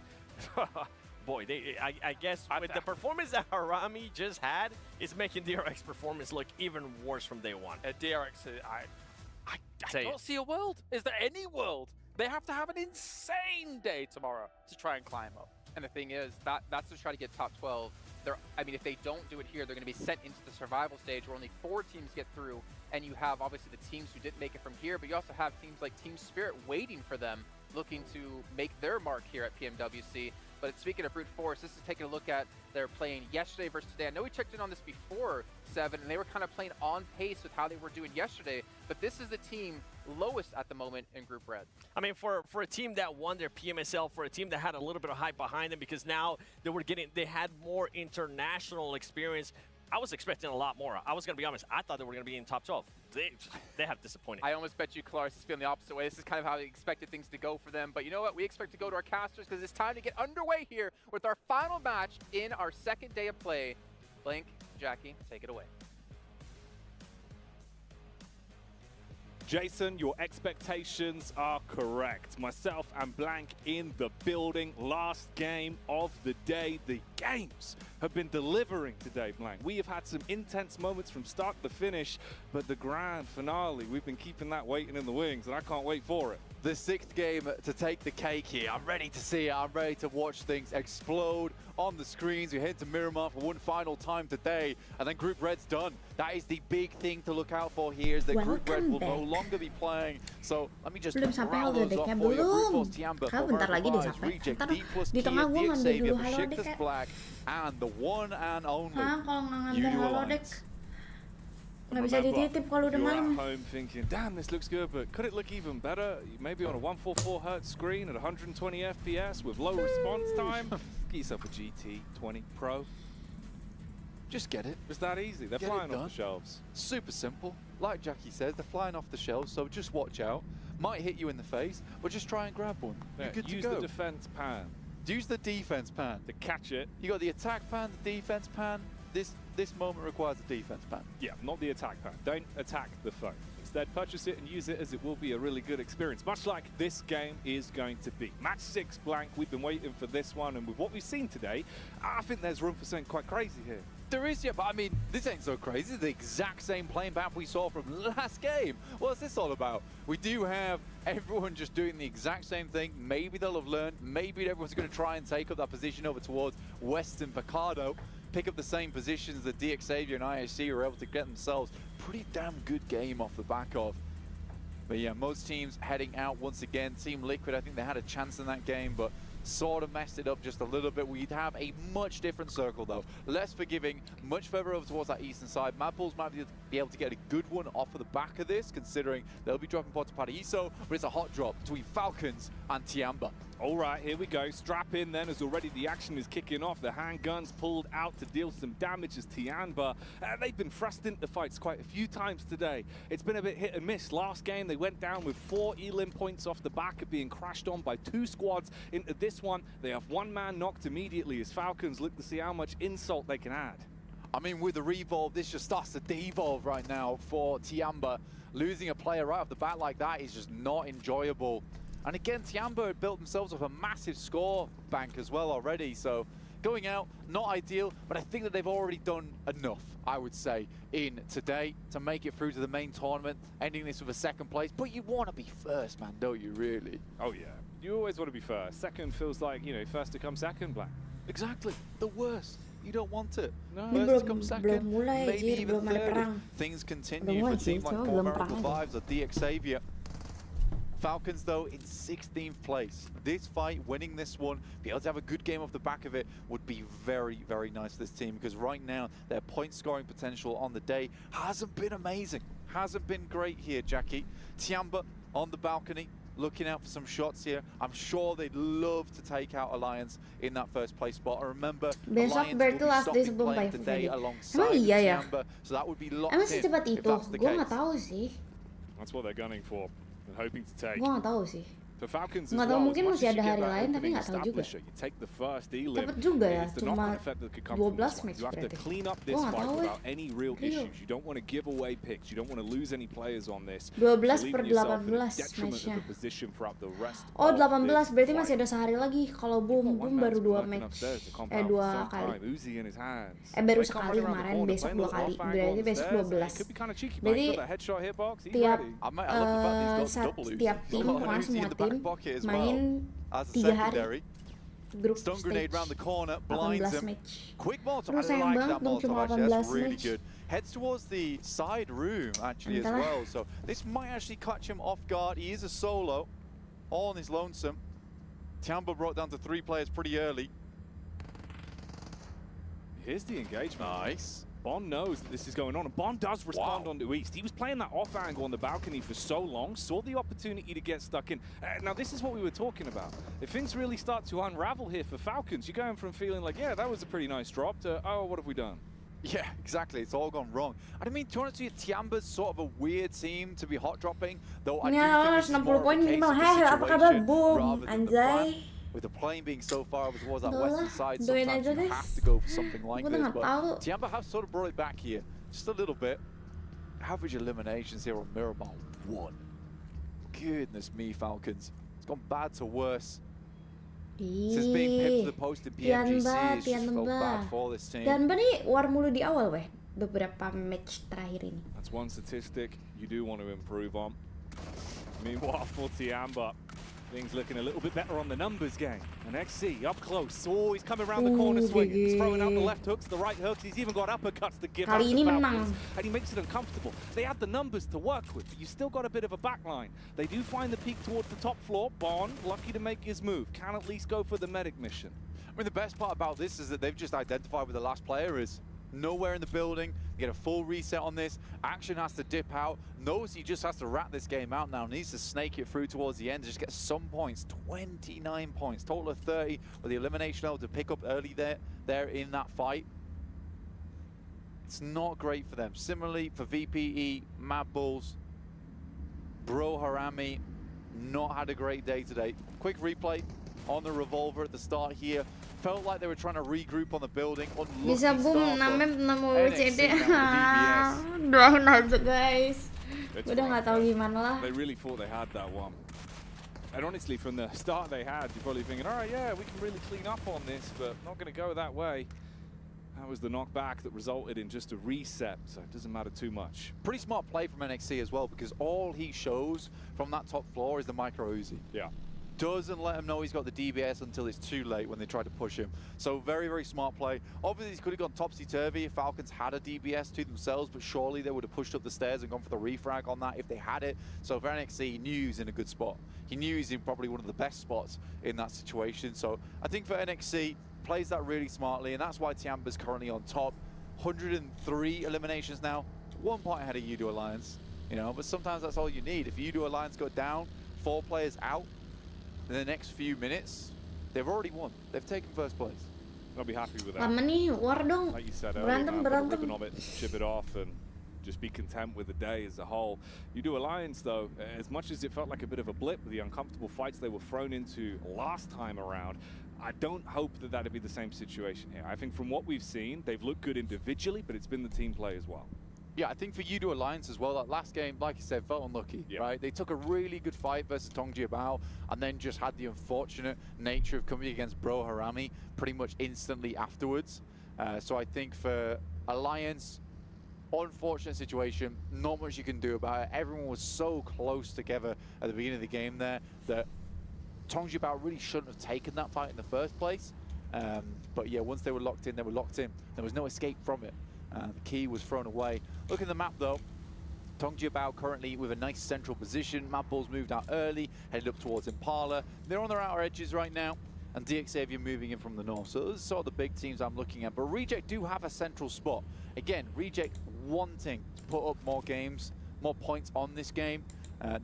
Boy, I guess with the performance that Harami just had, it's making DRX performance look even worse from day 1. DRX, I don't see a world. Is there any world? They have to have an insane day tomorrow to try and climb up. And the thing is, that's to try to get top 12. I mean, if they don't do it here, they're going to be sent into the survival stage where only 4 teams get through. And you have, obviously, the teams who didn't make it from here, but you also have teams like Team Spirit waiting for them, looking to make their mark here at PMWC. But speaking of brute force, this is taking a look at their playing yesterday versus today. I know we checked in on this before, 7, and they were kind of playing on pace with how they were doing yesterday. But this is the team lowest at the moment in Group Red. I mean, for a team that won their PMSL, for a team that had a little bit of hype behind them because now they had more international experience. I was expecting a lot more. I was going to be honest. I thought they were going to be in top 12. They have disappointed. I almost bet you Claris is feeling the opposite way. This is kind of how we expected things to go for them. But you know what? We expect to go to our casters because it's time to get underway here with our final match in our 2nd day of play. Blink, Jackie, take it away. Jason, your expectations are correct. Myself and Blank in the building. Last game of the day. The games have been delivering today, Blank. We have had some intense moments from start to finish, but the grand finale, we've been keeping that waiting in the wings, and I can't wait for it. The 6th game to take the cake here. I'm ready to see it. I'm ready to watch things explode on the screens. We head to Miramar for one final time today, and then Group Red's done. That is the big thing to look out for here, is that Group Red will no longer be playing. So let me just round those off for you. Group Force Tiamba, Reject, D plus Kia, DX Xavier, Besiktas Black, and the one and only Judo Alliance. Nggak bisa dititip kalau udah malam. You're at home thinking, damn, this looks good, but could it look even better? Maybe on a 144 Hz screen at 120 FPS with low response time? Get yourself a GT 20 Pro. Just get it. It's that easy. They're flying off the shelves. Super simple. Like Jackie says, they're flying off the shelves, so just watch out. Might hit you in the face, but just try and grab one. Yeah, You're good to use go. the defense pan. use the defense pan. To catch it. You got the attack pan, the defense pan. This moment requires a defense pan. Yeah, not the attack pan. Don't attack the foe. Instead, purchase it and use it, as it will be a really good experience, much like this game is going to be. Match 6 blank, we've been waiting for this one, and with what we've seen today, I think there's room for something quite crazy here. There is, yeah, but I mean, this ain't so crazy. This is the exact same playing map we saw from last game. What's this all about? We do have everyone just doing the exact same thing. Maybe they'll have learned. Maybe everyone's going to try and take up that position over towards Western Picado, pick up the same positions that DXavier and ISC were able to get themselves. Pretty damn good game off the back of. But yeah, most teams heading out once again. Team Liquid, I think they had a chance in that game, but sort of messed it up just a little bit. We'd have a much different circle though. Less forgiving, much further over towards that eastern side. Mad Bulls might be able to get a good one off of the back of this, considering they'll be dropping pod to Paraíso, but it's a hot drop between Falcons and Tiamba. All right, here we go. Strap in then, as already the action is kicking off. The handguns pulled out to deal some damage as Tiamba. They've been thrust into fights quite a few times today. It's been a bit hit and miss. Last game, they went down with 4 elim points off the back of being crashed on by 2 squads. Into this one, they have 1 man knocked immediately as Falcons look to see how much insult they can add. I mean, with the revolve, this just starts to devolve right now for Tiamba. Losing a player right off the bat like that is just not enjoyable. And again, Tiamba had built themselves up a massive score bank as well already, so going out, not ideal, but I think that they've already done enough, I would say, in today to make it through to the main tournament, ending this with a 2nd place. But you want to be first, man, don't you, really? Oh, yeah. You always want to be first. Second feels like, you know, first to come second, Black. Exactly. The worst. You don't want it. No. First to come second, mulai, maybe even belum ada third. perang. Things continue for a team like Miracle Vibes or DXavier. Falcons, though, in 16th place. This fight, winning this one, be able to have a good game off the back of it would be very, very nice for this team, because right now their point scoring potential on the day hasn't been amazing. Hasn't been great here, Jackie. Tiamba on the balcony, looking out for some shots here. I'm sure they'd love to take out Alliance in that 1st place spot. I remember besok Alliance berarti last day sebelum playing Pmwc. today alongside Emang iya ya? Tiamba, so that would be locked Emang in secepat if itu? that's the Gue case. nggak tahu sih. That's what they're gunning for and hoping to take. Gue nggak tahu sih. For Falcons as Nggak tahu, well, mungkin as much masih as ada you get hari that lain, tapi opening nggak tahu juga. establisher, you take the first elim, Cepet juga ya, it's the cuma knock-on effect that could come from 12 this one. match You have to berarti. clean up this Gua nggak fight tahu without any real Real. issues. You don't want to give away picks. You don't want to lose any players on this. 12 You're per leaving yourself in a 18 detriment matchnya. of the position throughout the rest Oh, of 18 this berarti fight. masih ada sehari lagi. Kalau Boom baru 2 match. Dua kali. Uzi in his hands. Baru They come sekali running around the kemarin, corner, besok playing 2 a little kali. off-angle Berarti on besok stairs. 12. It could be kind of cheeky, but Berarti he got that headshot hitbox. He's tiap ready. I love the fact that he's got double Uzi. tiap tim, Oh, pokoknya Uzi in semua the back tim pocket as main well. As a 3 hari secondary. grup Stun stage. grenade round the corner, 18 blinds him. match. Quick Molotov, Aduh, I sayang like banget that dong, Molotov cuma actually, that's 18 really match. good. Heads towards the side room actually as Entahlah. well, so this might actually catch him off guard. He is a solo, all on his lonesome. Tiamba brought down to 3 players pretty early. Here's the engagement. Nice. Bond knows that this is going on, and Bond does respond onto East. He was playing that off angle on the balcony for so long, saw the opportunity to get stuck in. Now, this is what we were talking about. If things really start to unravel here for Falcons, you're going from feeling like, yeah, that was a pretty nice drop, to, oh, what have we done? Yeah, exactly. It's all gone wrong. I mean, to be honest with you, Tiamba's sort of a weird team to be hot dropping, though I do Ya, think this is 60 more of a poin case minimal. of the Hei, apa kabar, situation Boom? rather than the plan. Anjay. With the plane being so far over towards that Udah western lah, side, doain sometimes aja you deh. have to go for something like Gua this. udah nggak tahu. But Tiamba has sort of brought it back here, just a little bit. Average eliminations here on Miramar, 1. Goodness me, Falcons. It's gone bad to worse. Since being pipped to the post in PMGC, it's just felt bad for this team. Tianba nih war mulu di awal weh, beberapa match terakhir ini. That's one statistic you do want to improve on. Meanwhile, for Tiamba, things looking a little bit better on the numbers game. And XC up close. Oh, he's coming around the corner swinging. He's throwing out the left hooks, the right hooks. He's even got uppercuts to give out Kali to ini Falcons. menang. And he makes it uncomfortable. They had the numbers to work with, but you still got a bit of a backline. They do find the peak towards the top floor. Bond, lucky to make his move. Can at least go for the medic mission. I mean, the best part about this is that they've just identified where the last player is. Nowhere in the building. They get a full reset on this. Action has to dip out. Knows he just has to wrap this game out now. Needs to snake it through towards the end. Just get some points. 29 points. Total of 30 with the elimination able to pick up early there in that fight. It's not great for them. Similarly for VPE, Mad Bulls, Bro Harami, not had a great day today. Quick replay on the revolver at the start here. Felt like they were trying to regroup on the building. Bisa boom 6 WCD. Doain aja guys. Udah nggak tahu gimana lah. They really thought they had that one. And honestly, from the start they had, you're probably thinking, all right, yeah, we can really clean up on this, but not going to go that way. That was the knockback that resulted in just a reset, so it doesn't matter too much. Pretty smart play from NXC as well, because all he shows from that top floor is the micro Uzi. Yeah. Doesn't let him know he's got the DBS until it's too late when they try to push him. So very, very smart play. Obviously, he could have gone topsy-turvy if Falcons had a DBS to themselves, but surely they would have pushed up the stairs and gone for the refrag on that if they had it. So for NXC, he knew he was in a good spot. He knew he's in probably one of the best spots in that situation. So I think for NXC, plays that really smartly, and that's why Tiamba's currently on top. 103 eliminations now, 1 point ahead of Udo Alliance. You know, but sometimes that's all you need. If Udo Alliance go down, 4 players out, in the next few minutes, they've already won. They've taken first place. I'll be happy with that. Lama nih, war dong. Like you said earlier, man, put a ribbon on it, chip it off, and just be content with the day as a whole. Udo Alliance, though, as much as it felt like a bit of a blip with the uncomfortable fights they were thrown into last time around, I don't hope that that'd be the same situation here. I think from what we've seen, they've looked good individually, but it's been the team play as well. Yeah, I think for Udo Alliance as well, that last game, like you said, felt unlucky, right? They took a really good fight versus Tongji Bao and then just had the unfortunate nature of coming against Bro Harami pretty much instantly afterwards. So I think for Alliance, unfortunate situation, not much you can do about it. Everyone was so close together at the beginning of the game there that Tongji Bao really shouldn't have taken that fight in the first place. But yeah, once they were locked in, they were locked in. There was no escape from it. The key was thrown away. Look at the map though. Tongji Bao currently with a nice central position. Mad Bulls moved out early, headed up towards Impala. They're on their outer edges right now, and DXavier moving in from the north. So those are sort of the big teams I'm looking at. But Reject do have a central spot. Again, Reject wanting to put up more games, more points on this game.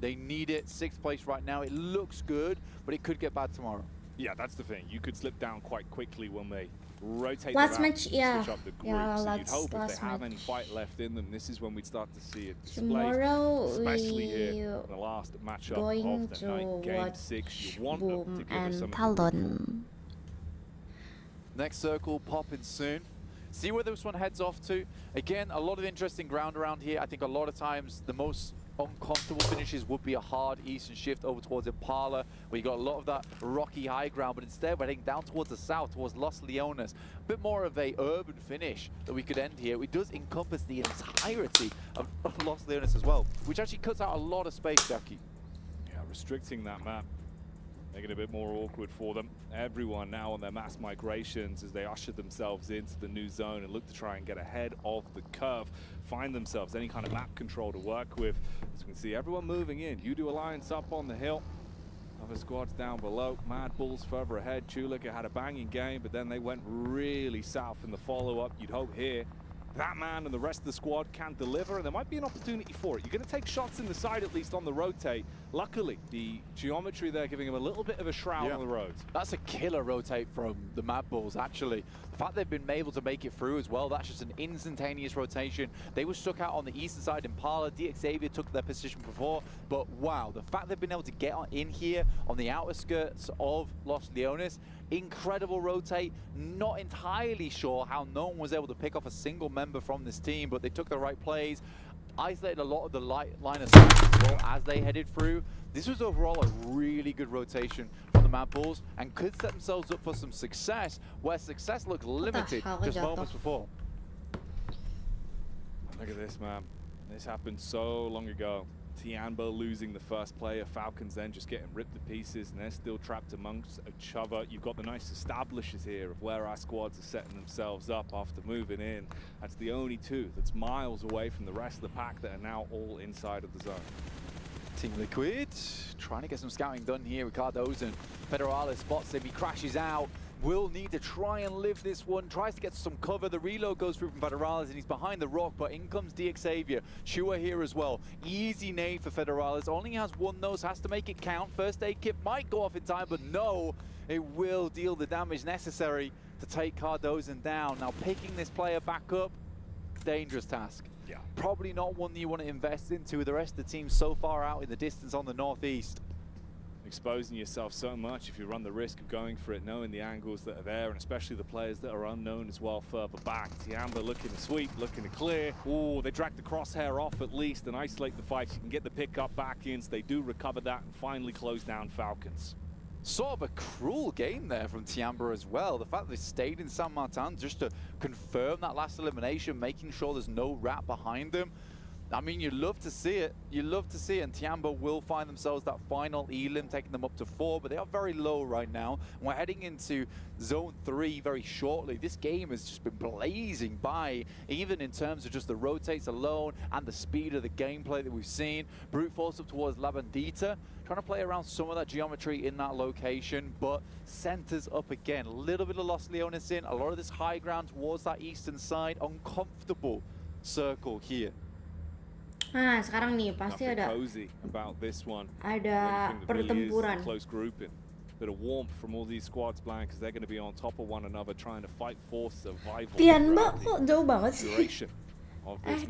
They need it. 6th place right now. It looks good, but it could get bad tomorrow. Yeah, that's the thing. You could slip down quite quickly when they rotate last around, match, switch up the groups. Yeah, you'd hope if they have any fight left in them, this is when we'd start to see it displayed, especially here in the last matchup of the night, Game 6. You want them to give us some Talon. Next circle popping soon. See where this one heads off to. Again, a lot of interesting ground around here. I think a lot of times the most uncomfortable finishes would be a hard eastern shift over towards Impala, where you got a lot of that rocky high ground, but instead we're heading down towards the south, towards Los Leones. A bit more of a urban finish that we could end here. It does encompass the entirety of Los Leones as well, which actually cuts out a lot of space, Jackie. Yeah, restricting that map, making it a bit more awkward for them. Everyone now on their mass migrations as they usher themselves into the new zone and look to try and get ahead of the curve, find themselves any kind of map control to work with. As we can see, everyone moving in. Udo Alliance up on the hill. Other squads down below. Mad Bulls further ahead. Chulika had a banging game, but then they went really south in the follow-up. You'd hope here that man and the rest of the squad can deliver, and there might be an opportunity for it. You're going to take shots in the side, at least on the rotate. Luckily, the geometry there giving him a little bit of a shroud on the road. That's a killer rotate from the Mad Bulls, actually. The fact they've been able to make it through as well, that's just an instantaneous rotation. They were stuck out on the eastern side. Impala, DXavier took their position before, but wow, the fact they've been able to get in here on the outer skirts of Los Leones, incredible rotate. Not entirely sure how no one was able to pick off a single member from this team, but they took the right plays, isolated a lot of the line of sight as well as they headed through. This was overall a really good rotation from the Mad Bulls and could set themselves up for some success, where success looked limited just moments before. Look at this, man. This happened so long ago. Tianba losing the first player, Falcons then just getting ripped to pieces, and they're still trapped amongst each other. You've got the nice establishers here of where our squads are setting themselves up after moving in. That's the only two that's miles away from the rest of the pack that are now all inside of the zone. Team Liquid trying to get some scouting done here. Ricardo's and Federalis spots him. He crashes out. Will need to try and live this one. Tries to get some cover. The reload goes through from Federalis and he's behind the rock, but in comes DXavier. Chua here as well. Easy nade for Federalis. Only has one nose, has to make it count. First aid kit might go off in time, but no, it will deal the damage necessary to take Cardozo down. Now picking this player back up, dangerous task. Yeah. Probably not one that you want to invest into with the rest of the team so far out in the distance on the northeast. exposing yourself so much if you run the risk of going for it, knowing the angles that are there, and especially the players that are unknown as well further back. Tiamba looking to sweep, looking to clear. Oh, they drag the crosshair off at least and isolate the fight. You can get the pick up back in, so they do recover that and finally close down Falcons. Sort of a cruel game there from Tiamba as well. The fact that they stayed in San Martin just to confirm that last elimination, making sure there's no rat behind them. I mean, you'd love to see it. You'd love to see it. And Tiamba will find themselves that final elim, taking them up to 4, but they are very low right now. And we're heading into Zone 3 very shortly. This game has just been blazing by, even in terms of just the rotates alone and the speed of the gameplay that we've seen. Brute Force up towards La Bandita, trying to play around some of that geometry in that location, but centers up again. A little bit of Los Leones in, a lot of this high ground towards that eastern side. Uncomfortable circle here. Nah, sekarang nih pasti ada pertempuran. Close grouping. Bit of warmth from all these squads, Blank, because they're going to be on top of one another trying to fight for survival. Tiamba kok jauh banget sih?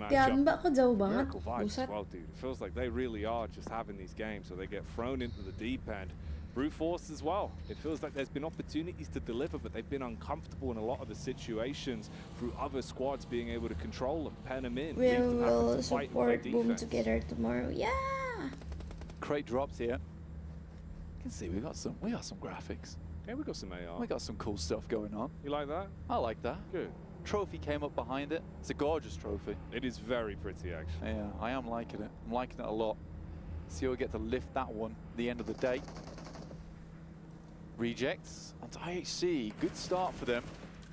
Tiamba kok jauh banget? Miracle vibes as well, dude. It feels like they really are just having these games, so they get thrown into the deep end. Brute Force as well. It feels like there's been opportunities to deliver, but they've been uncomfortable in a lot of the situations through other squads being able to control them, pen them in. We will support Boom together tomorrow. Yeah. Crate drops here. You can see we got some graphics. Yeah, we got some AR. We got some cool stuff going on. You like that? I like that. Good. Trophy came up behind it. It's a gorgeous trophy. It is very pretty, actually. Yeah, I am liking it. I'm liking it a lot. See how we get to lift that one at the end of the day. Rejects onto IHC. Good start for them.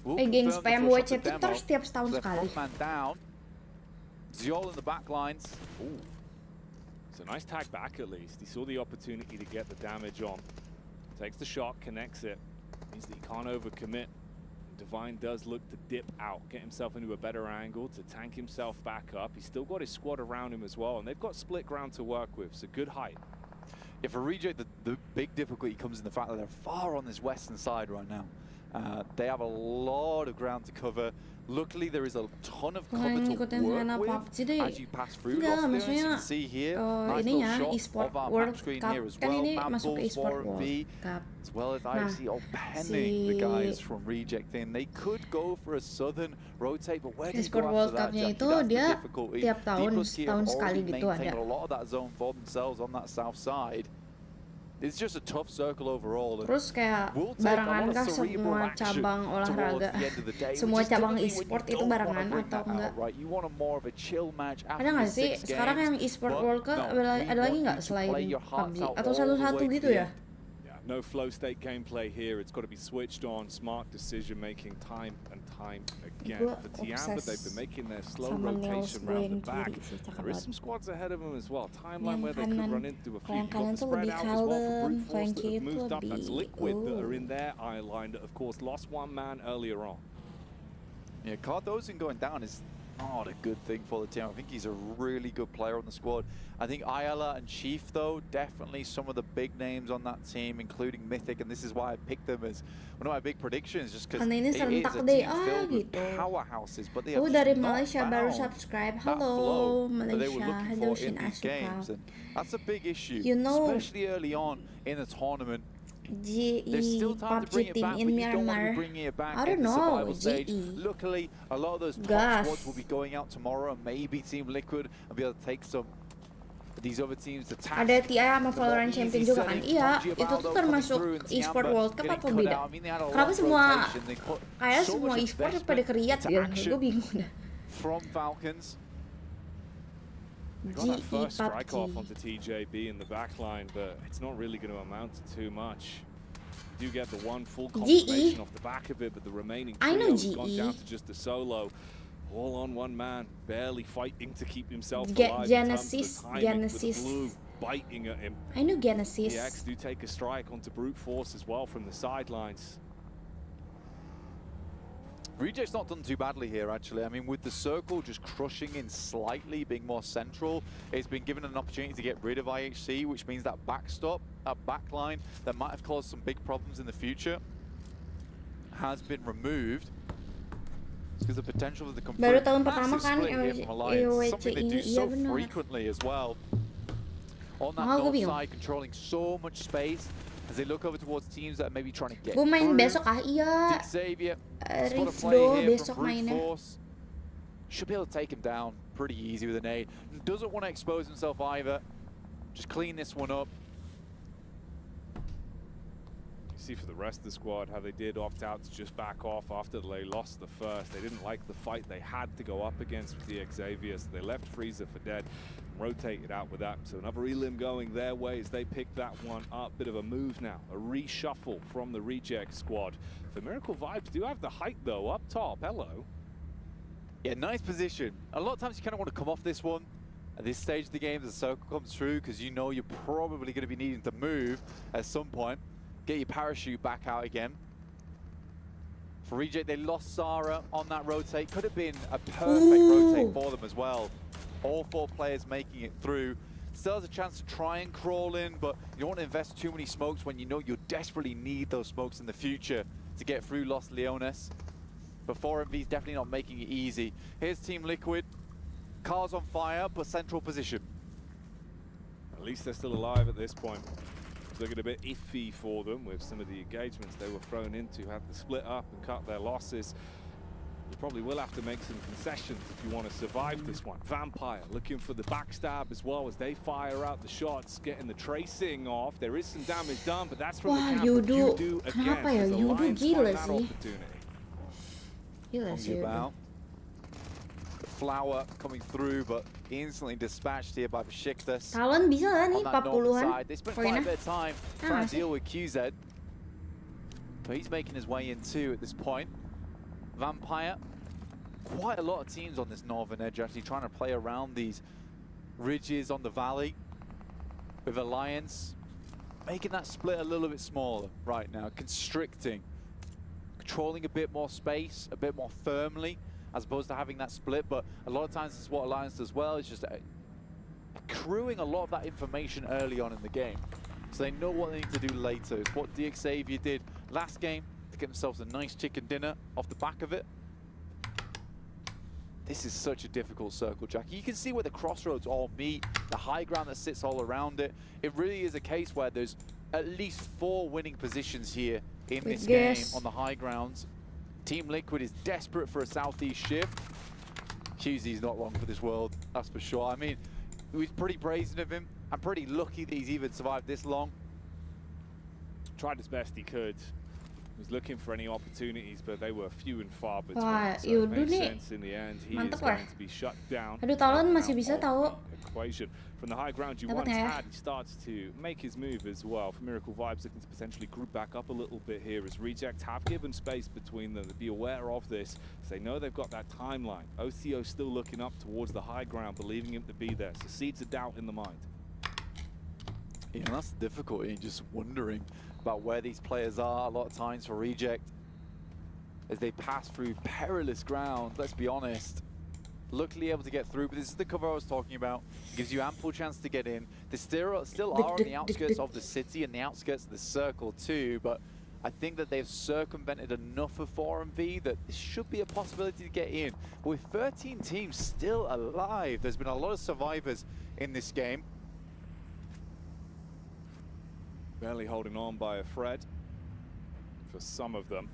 Gengs Pmwc itu terus setiap setahun sekali. Man down. Ziol in the back lines. Ooh. It's a nice tag back at least. He saw the opportunity to get the damage on. Takes the shot, connects it. Means that he can't overcommit. Divine does look to dip out, get himself into a better angle to tank himself back up. He's still got his squad around him as well, and they've got split ground to work with, so good height. Yeah, for Reject, the big difficulty comes in the fact that they're far on this western side right now. They have a lot of ground to cover. Luckily, there is a ton of cover to work with as you pass through. Lost you can see here, nice little shot of our map screen here as well. Mambles, 4&B, as well as IFC all penning the guys from Reject in. They could go for a southern rotate, but where do you go after that? That's the difficulty. Tiap tahun sekali gitu ada. A lot of that zone for themselves on that south side. It's just a tough circle overall. Terus kayak barengan kah semua cabang olahraga, semua cabang e-sport itu barengan atau enggak? Ada nggak sih sekarang yang e-sport World Cup ada lagi nggak selain PUBG atau satu-satu gitu ya? No flow state gameplay here. It's got to be switched on. Smart decision making time and time again. For Tiamba, they've been making their slow rotation around the back. There is some squads ahead of them as well. Timeline where they could run into a few. You've got the spread out as well for Brute Force that have moved up. That's Liquid that are in their eye line that, of course, lost one man earlier on. Yeah, Cardozo going down is not a good thing for the team. I think he's a really good player on the squad. I think Ayala and Chief, though, definitely some of the big names on that team, including Mythic, and this is why I picked them as one of my big predictions, just because it is a team filled with powerhouses, but they have dari not Malaysia baru subscribe. Hello, Malaysia. Hello, Shin games, and that's a big issue, you know, especially early on in the tournament. GE PUBG team in Myanmar. I don't know, GE. Luckily, a lot of those top squads will be going out tomorrow, and maybe Team Liquid will be able to take some of these other teams to task. Ada TI sama Valorant Champion juga kan? Iya, itu tuh termasuk Esport World Cup atau beda? Kenapa semua kayak semua esport pada keriat ya? Gue bingung dah. From Falcons. They got that first strike off onto TJB in the back line, but it's not really going to amount to too much. You do get the one full confirmation off the back of it, but the remaining trio has gone down to just a solo. All on one man, barely fighting to keep himself alive. Genesis, biting at him. I know Genesis. The X do take a strike onto Brute Force as well from the sidelines. Reject's not done too badly here, actually. I mean, with the circle just crushing in slightly, being more central, it's been given an opportunity to get rid of IHC, which means that backstop, that backline, that might have caused some big problems in the future, has been removed. Because the potential of the baru tahun pertama kan something they do so frequently as well. on that north side, controlling so much space as they look over towards teams that are maybe trying to get Gue main through. besok iya. Xavier, Rizdo besok mainnya. Should be able to take him down pretty easy with an A. Doesn't want to expose himself either. Just clean this one up. You see for the rest of the squad how they did opt out to just back off after they lost the first. They didn't like the fight they had to go up against with the Xavier, so they left Freezer for dead, rotated out with that. So another elim going their way as they pick that one up. Bit of a move now, a reshuffle from the reject squad. The Miracle Vibes do have the height though up top. Hello. Yeah, nice position. A lot of times you kind of want to come off this one at this stage of the game as the circle comes through, because you know you're probably going to be needing to move at some point. Get your parachute back out again. For Reject, they lost Sarah on that rotate. Could have been a perfect rotate for them as well. All 4 players making it through. Still has a chance to try and crawl in, but you don't want to invest too many smokes when you know you desperately need those smokes in the future to get through Los Leones. But 4MV's definitely not making it easy. Here's Team Liquid. Cars on fire, but central position. At least they're still alive at this point. It's looking a bit iffy for them with some of the engagements they were thrown into, had to split up and cut their losses. You probably will have to make some concessions if you want to survive this one. Vampire looking for the backstab as well as they fire out the shots, getting the tracing off. There is some damage done, but that's from the camp. Yudu kenapa ya? Yudu gila sih. Gila sih. The flower coming through, but instantly dispatched here by Besiktas. Talon bisa lah nih 40-an. They spent quite a bit of time trying to deal with QZ. But he's making his way in too at this point. Vampire. Quite a lot of teams on this northern edge actually trying to play around these ridges on the valley. With Alliance making that split a little bit smaller right now, constricting. Controlling a bit more space, a bit more firmly, as opposed to having that split. But a lot of times this is what Alliance does well, is just accruing a lot of that information early on in the game. So they know what they need to do later. It's what Xavier did last game to get themselves a nice chicken dinner off the back of it. This is such a difficult circle, Jackie. You can see where the crossroads all meet, the high ground that sits all around it. It really is a case where there's at least 4 winning positions here in this game on the high grounds. Team Liquid is desperate for a southeast shift. QZ's not long for this world, that's for sure. I mean, it was pretty brazen of him. I'm pretty lucky that he's even survived this long. Tried as best he could. Was looking for any opportunities, but they were few and far between. Wah, so Yudu it makes nih. sense in the end. He Mantep is lah. going to be shut down. Aduh, Talon masih bisa tahu. Equation. From the high ground you Dapat once ya. had, he starts to make his move as well. For Miracle Vibes looking to potentially group back up a little bit here as Reject have given space between them. To be aware of this, as they know they've got that timeline. OCO still looking up towards the high ground, believing him to be there. So seeds of doubt in the mind. Yeah, that's the difficulty, just wondering about where these players are a lot of times for Reject. As they pass through perilous ground, let's be honest. Luckily able to get through, but this is the cover I was talking about. It gives you ample chance to get in. They still are on the outskirts of the city and the outskirts of the circle too, but I think that they've circumvented enough of 4MV that this should be a possibility to get in. With 13 teams still alive, there's been a lot of survivors in this game. Barely holding on by a thread for some of them.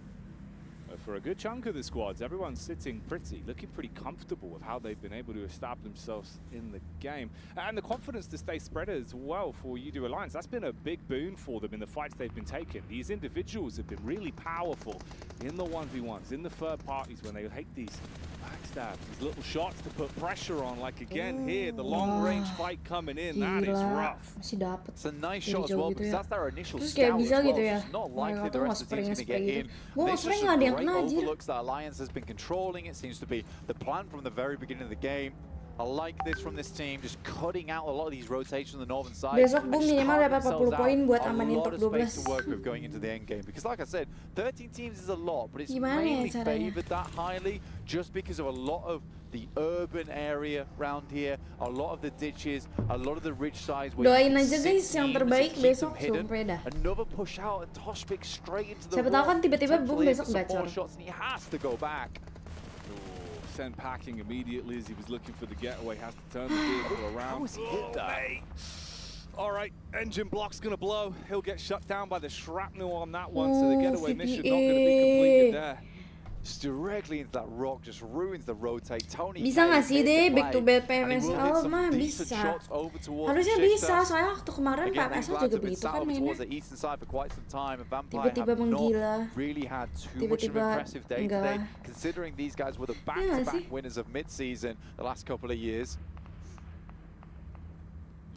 For a good chunk of the squads, everyone's sitting looking pretty comfortable with how they've been able to establish themselves in the game. And the confidence to stay spread as well for Yudu Alliance, that's been a big boon for them in the fights they've been taking. These individuals have been really powerful in the 1v1s, in the third parties when they hate these backstabs, these little shots to put pressure on, like again here, the long range fight coming in, that is rough. Masih dapet. It's a nice shot as well, because that's their initial Terus kayak scout bisa as well. gitu ya. It's not likely the rest of the team's going to get in. Gue This is nggak just ada yang great kena aja. overlooks that Alliance has been controlling. It seems to be the plan from the very beginning of the game. I like this from this team, just cutting out a lot of these rotations on the northern side. Besok gue minimal dapat 40 poin buat amanin top 12. A lot of space to work with going into the end game, because like I said, 13 teams is a lot, but it's mainly favored that highly just because of a lot of the urban area around here, a lot of the ditches, a lot of the rich sides. Doain aja guys yang terbaik besok sumpah dah. Another push out and Toshpik straight into the Siapa tahu kan tiba-tiba boom besok gacor. shots and he has to go back. Send packing immediately as he was looking for the getaway, has to turn the vehicle around. How has he hit that? All right, engine block's gonna blow. He'll get shut down by the shrapnel on that one, so the getaway mission not gonna be completed there. Just directly into that rock, just ruins the rotate. Tony bisa nggak sih deh back to back PMS? Oh mah bisa. Harusnya bisa, soalnya waktu kemarin PMS juga begitu kan mainnya. Tiba-tiba menggila. Tiba-tiba enggak. Considering these guys were the back-to-back winners of mid-season the last couple of years.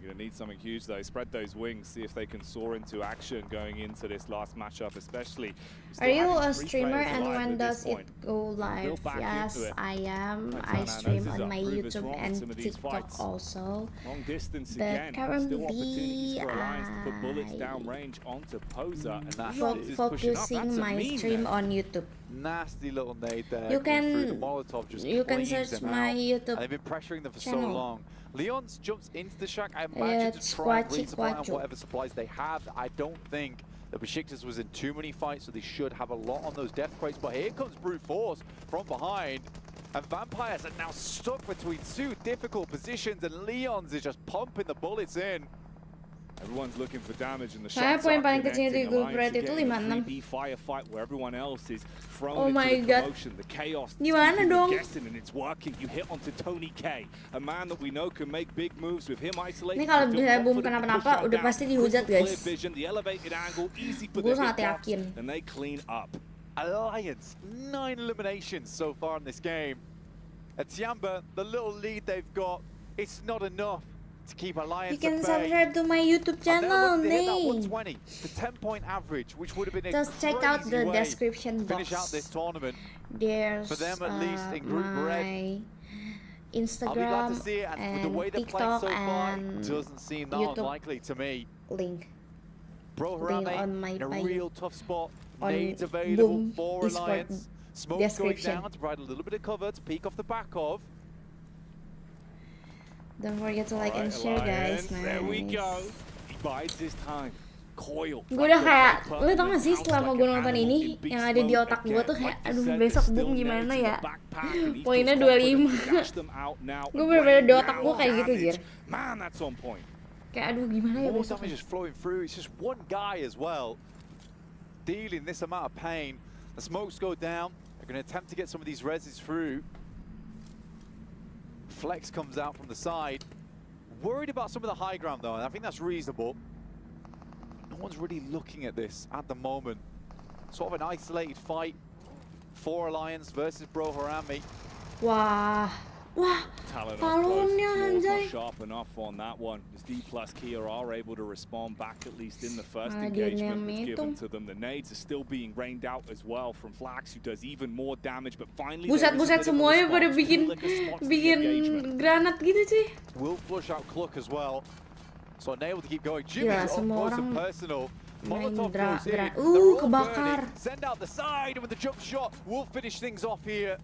You're going to need something huge, though. Spread those wings, see if they can soar into action going into this last matchup, especially. Are you a streamer, and when does it go live? Yes, I am. I stream on my YouTube and TikTok also. Long distance but again. currently focusing my stream on YouTube. Nasty little nade there. You can search my YouTube. They've been pressuring them for channel. so long. Leon's jumps into the shack. I imagine to try and resupply on whatever supplies they have. I don't think that Besiktas was in too many fights, so they should have a lot on those death crates. But here comes Brute Force from behind. And Vampires are now stuck between two difficult positions, and Leon's is just pumping the bullets in. Everyone's looking for damage in the Saya poin paling kecil di grup red itu 56. Firefight where everyone else is Oh thrown my into the god. commotion, the chaos. Gimana dong? Guessing, and it's working. You hit onto Tony K, a man that we know can make big moves with him isolated. Ini kalau bisa boom kenapa-napa udah pasti dihujat guys. The elevated angle, easy for Gue the sangat hitbox, yakin. and they clean up. Alliance, 9 eliminations so far in this game. At Tiamba, the little lead they've got, it's not enough to keep Alliance You can at bay. subscribe to my YouTube channel, And they're Nate. looking to hit that 120, the 10-point average, which would have been a Just check out crazy the way description to finish out box. this tournament. There's For them, at least in Group Red. my I'll be glad Instagram to see it, and with the way and they're playing TikTok so far, and it doesn't seem that YouTube unlikely to me. link. Bro Link Harame on my in a bio. real tough spot. On Nades available Boom for Esports Alliance. Smoke's going description. down to provide a little bit of cover to peek off the back of. Don't forget to like and share guys. Nice. There we go. He bides his time. Coil. Gue udah kayak, lu tau gak sih selama gue nonton ini, yang ada di otak gue tuh kayak, aduh besok boom gimana ya, poinnya 25. Gue bener-bener di otak gue kayak gitu Jir. Man, that's on point. Kayak aduh gimana ya More besok. damage is flowing through. It's just one guy as well dealing this amount of pain. The smokes go down. They're going to attempt to get some of these reses through. Flex comes out from the side. Worried about some of the high ground though, and I think that's reasonable. No one's really looking at this at the moment. Sort of an isolated fight for Alliance versus Bro Harame. Wah, wah, balonnya anjay. Sharp enough on that one. As D plus Kia are able to respond back at least in the first Dia engagement that's itu. given to them. The nades are still being rained out as well from Flax, who does even more damage. But finally, Buset semuanya pada bikin granat gitu sih. Will flush out Cluck as well. So unable to keep going. Jimmy Gila, up semua close and orang personal. main Molotov goes in. They're all kebakar. burning. Send out the side, and with the jump shot, will finish things off here.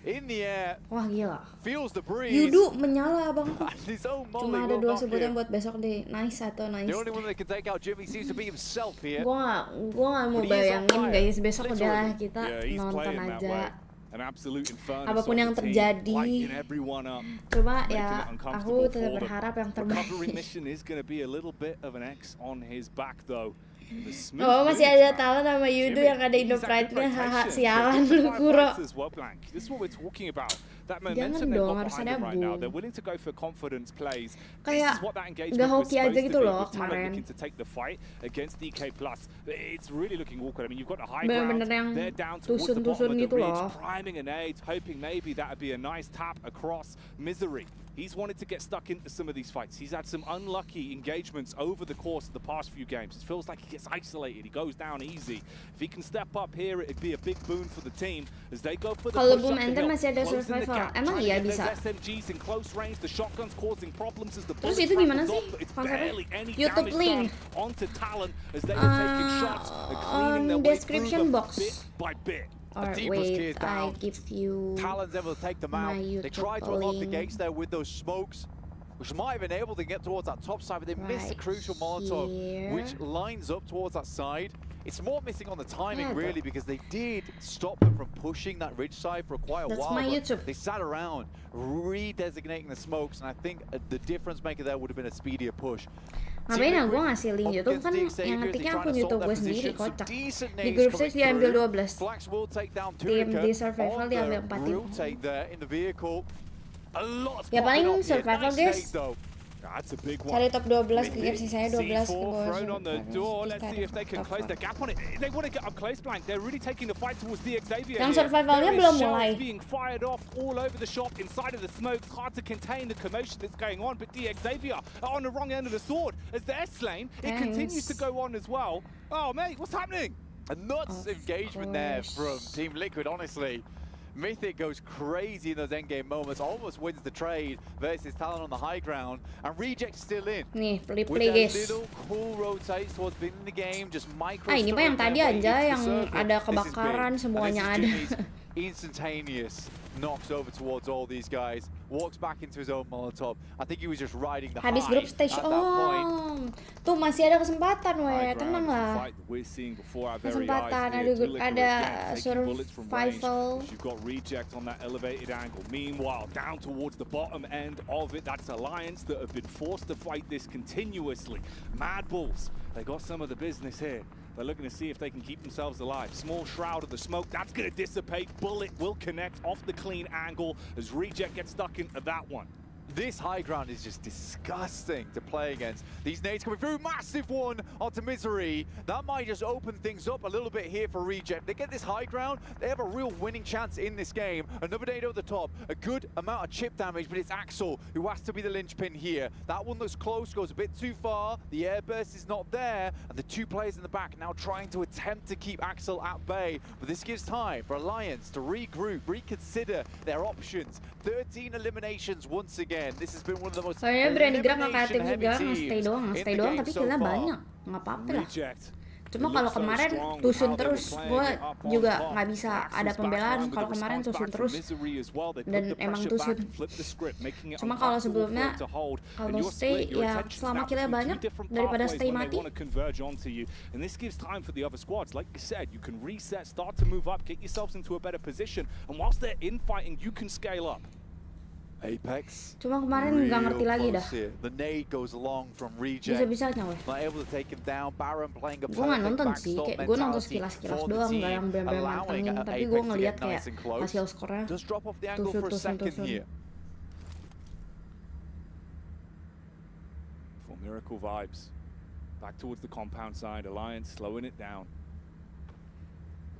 In the air. Wah gila. Feels the breeze. Yudu menyala bang. His own molly Cuma ada will 2 knock sebutan him. buat besok deh. Nice atau nice. The only one that can take out Jimmy seems to be himself here. Gua gak mau bayangin guys, besok udah kita nonton aja. An absolute inferno. Apapun yang terjadi, coba ya aku tetap berharap yang terbaik. Recovery mission is going to be a little bit of an X on his back though. Oh masih ada talent sama Yudo yang ada Indo Pride-nya, haha sialan lu Kuro. This is what we're talking about. That Jangan momentum they've dong, got harus behind ada them right now. boom. They're willing to go for confidence plays. Kayak This is what that engagement gak was hoki aja supposed gitu to be. loh With Talent kemarin. looking to take the fight against DK Plus. It's really looking awkward. I mean, you've got a high Bener-bener ground. yang They're down towards the bottom tusun-tusun of the gitu ridge, loh. priming an aid, hoping maybe that would be a nice tap across Misery. He's wanted to get stuck into some of these fights. He's had some unlucky engagements over the course of the past few games. It feels like he gets isolated. He goes down easy. If he can step up here, it'd be a big boon for the team as they go for the Kalau push boom up the enter hill, masih ada closing the survival. gap, Emang trying to iya get those bisa? SMGs in close range. The shotguns causing problems as the Terus bullets itu gimana rattle sih off, but it's konsepnya? barely any YouTube damage link. done onto Talon as they are taking shots and cleaning their on way description through them box. bit by bit. Or wait, I give you Talon's able to take them out. my They tried to YouTube unlock the link. gates there with those smokes, which might have been able to get towards that top side, but they missed the Right crucial Molotov, here. which lines up towards that side. It's more missing on the timing, Yeah, really, because they did stop them from pushing that ridge side for quite a That's while. my but YouTube. They sat around, redesignating the smokes, and I think the difference maker there would have been a speedier push. Ngapain ya gue ngasih link YouTube kan yang ngetiknya akun YouTube gue sendiri, kocak. Di grup stage dia ambil 12 tim, di survival dia ambil 4 tim. Ya paling survival guys, cari top 12 ke game sisanya 12 ke bawah. Thrown on the door. Let's see if they can close the gap on it. They want to get up close, blank. They're really taking the fight towards the Xavier. Yang survivalnya belum mulai. Being fired off all over the shop inside of the smokes. Hard to contain the commotion that's going on, but the Xavier are on the wrong end of the sword. As they're slain, it continues to go on as well. Oh mate, what's happening? A nuts engagement there from Team Liquid, honestly. Mythic goes crazy in those endgame moments, almost wins the trade versus Talon on the high ground, and Reject still in. Nih, play with guys. little cool rotates towards beginning the game, just micro. Ini mah yang tadi aja yang ada kebakaran semuanya ada. Instantaneous knocks over towards all these guys, walks back into his own Molotov. I think he was just riding the habis high group stage. Tuh masih ada kesempatan, tenang lah. Kesempatan, ada survival. You've got Reject on that elevated angle. Meanwhile, down towards the bottom end of it, that's Alliance that have been forced to fight this continuously. Mad Bulls, they got some of the business here. They're looking to see if they can keep themselves alive. Small shroud of the smoke, that's going to dissipate. Bullet will connect off the clean angle as Reject gets stuck into that one. This high ground is just disgusting to play against. These nades coming through, massive one onto Misery. That might just open things up a little bit here for Reject. They get this high ground, they have a real winning chance in this game. Another nade over the top, a good amount of chip damage, but it's Axel who has to be the linchpin here. That one looks close, goes a bit too far. The airburst is not there, and the two players in the back now trying to attempt to keep Axel at bay. But this gives time for Alliance to regroup, reconsider their options. 13 eliminations once again. This has been one of the most soalnya berani gerak nggak kreatif juga, nge-stay doang tapi killnya banyak, nggak apa-apa lah. Cuma kalau kemarin tusun terus, gue juga nggak bisa ada pembelaan kalau kemarin tusun terus dan emang tusun. Cuma kalau sebelumnya kalau stay ya selama killnya banyak daripada stay mati. And this gives time for the other squads. Like you said, you can reset, start to move up, get yourselves into a better position, and whilst they're infighting, you can scale up. Apex. Cuma kemarin nggak ngerti lagi dah. The nade goes long from Reject. Bisa-bisanya weh. Not able to take him down. Baron playing a gue nggak nonton sih, kayak gue nonton sekilas-kilas doang, nggak yang bener-bener mantengin. Tapi gue ngeliat kayak hasil skornya tusun. For Miracle vibes, back towards the compound side. Alliance slowing it down.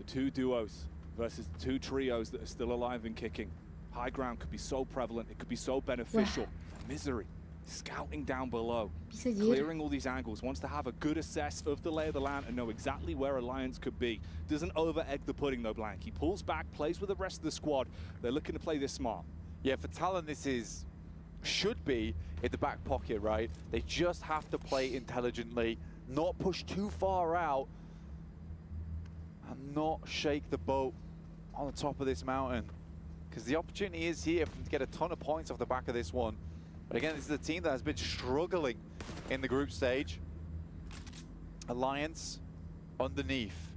The two duos versus the two trios that are still alive and kicking. High ground could be so prevalent, it could be so beneficial. Misery, scouting down below, clearing all these angles, wants to have a good assess of the lay of the land and know exactly where Alliance could be. Doesn't over-egg the pudding though, Blank. He pulls back, plays with the rest of the squad. They're looking to play this smart. Yeah, for Talon this should be in the back pocket, right? They just have to play intelligently, not push too far out, and not shake the boat on the top of this mountain. Because the opportunity is here for them to get a ton of points off the back of this one. But again, this is a team that has been struggling in the group stage. Alliance underneath,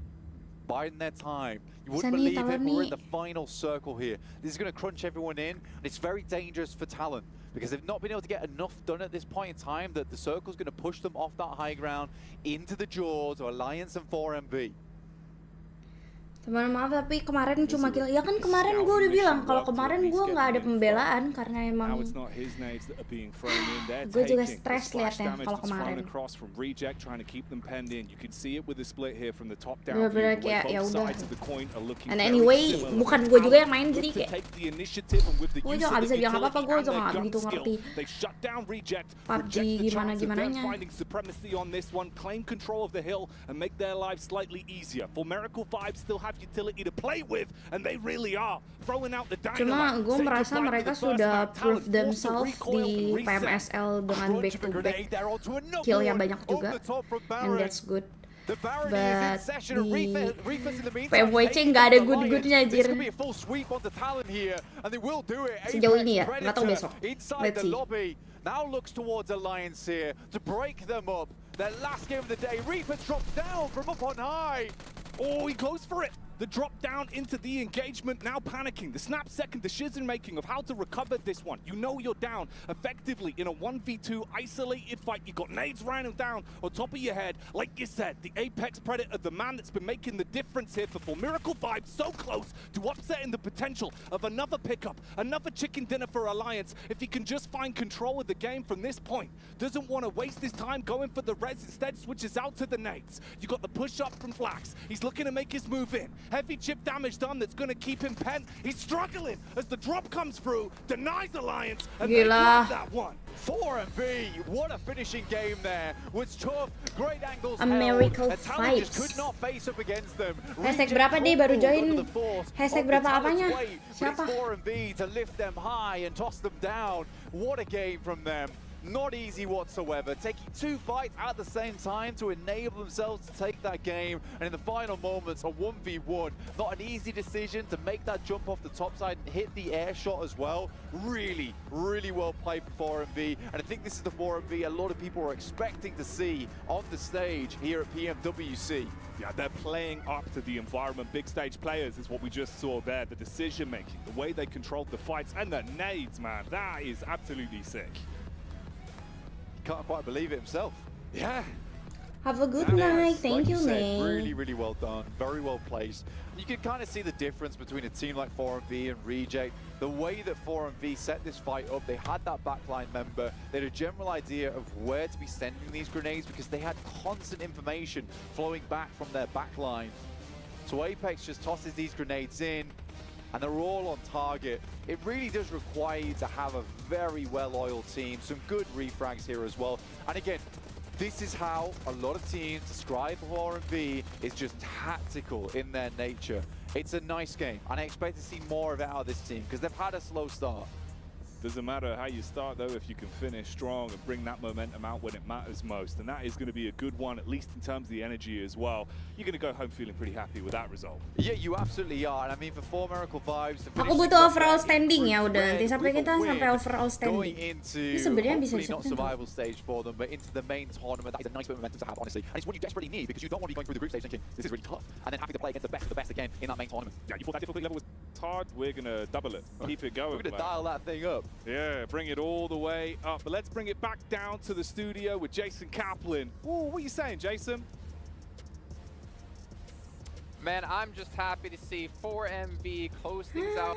biding their time. You wouldn't believe it, but we're in the final circle here. This is going to crunch everyone in, and it's very dangerous for Talon. Because they've not been able to get enough done at this point in time that the circle's going to push them off that high ground into the jaws of Alliance and 4MV. Teman maaf tapi kemarin cuma kill. Ya kan kemarin gue udah bilang kalau kemarin gue nggak ada pembelaan karena emang gue juga stres liatnya kalau kemarin. Bener-bener kayak ya udah. And anyway bukan gue juga yang main jadi kayak gue juga nggak bisa bilang apa-apa, gue juga nggak begitu ngerti PUBG gimana-gimananya. Utility to play with, and they really are throwing out the dynamite. Cuma gue merasa mereka sudah prove themselves di PMSL dengan back-to-back kill yang banyak juga, and that's good. But di Pmwc nggak ada good-goodnya anjir. Sejauh ini ya, nggak tahu besok. Let's see. Now looks towards Alliance here to break them up. Their last game of the day, Reaper drops down from up on high. Oh, he goes for it. The drop down into the engagement, now panicking. The snap second decision making of how to recover this one. You know you're down effectively in a 1v2 isolated fight. You got nades raining down on top of your head. Like you said, the apex predator, the man that's been making the difference here for Miracle Vibes, so close to upsetting the potential of another pickup, another chicken dinner for Alliance. If he can just find control of the game from this point, doesn't want to waste his time going for the res, instead switches out to the nades. You got the push up from Flax. He's looking to make his move in. Heavy chip damage done that's going to keep him pent. He's struggling as the drop comes through, denies Alliance, and they grab that one. 4MV, what a finishing game there. Was tough, great angles A miracle held, and Talon just fights. could not face up against them. Hashtag berapa deh baru join? Hashtag berapa apanya? Siapa? Siapa? 4MV to lift them high and toss them down. What a game from them. Not easy whatsoever, taking two fights at the same time to enable themselves to take that game, and in the final moments, a 1v1. Not an easy decision to make that jump off the top side and hit the air shot as well. Really, really well played for 4MV, and I think this is the 4MV a lot of people are expecting to see on the stage here at Pmwc. Yeah, they're playing up to the environment. Big stage players is what we just saw there. The decision making, the way they controlled the fights, and the nades, man, that is absolutely sick. Can't quite believe it himself. Yeah. Have a good night. Thank you, Nate. Really, really well done. Very well placed. You can kind of see the difference between a team like 4MV and Reject. The way that 4MV set this fight up, they had that backline member. They had a general idea of where to be sending these grenades because they had constant information flowing back from their backline. So Apex just tosses these grenades in, and they're all on target. It really does require you to have a very well-oiled team, some good refrags here as well. And again, this is how a lot of teams describe 4MV is just tactical in their nature. It's a nice game, and I expect to see more of it out of this team because they've had a slow start. Doesn't matter how you start, though, if you can finish strong and bring that momentum out when it matters most. And that is going to be a good one, at least in terms of the energy as well. You're going to go home feeling pretty happy with that result. Yeah, you absolutely are. And I mean, for Miracle Vibes... Aku butuh overall standing ya udah. Nanti sampai kita sampai overall standing. Ini sebenarnya bisa not survival stage for them, but into the main tournament. That is a nice bit of momentum to have, honestly. And it's what you desperately need because you don't want to be going through the group stage thinking, this is really tough. And then having to play against the best of the best again in that main tournament. Yeah, you thought that difficulty level was hard? We're going to double it. Keep it going. We're going to dial that thing up. Yeah, bring it all the way up. But let's bring it back down to the studio with Jason Kaplan. Ooh, what are you saying, Jason? Man, I'm just happy to see 4MV close things out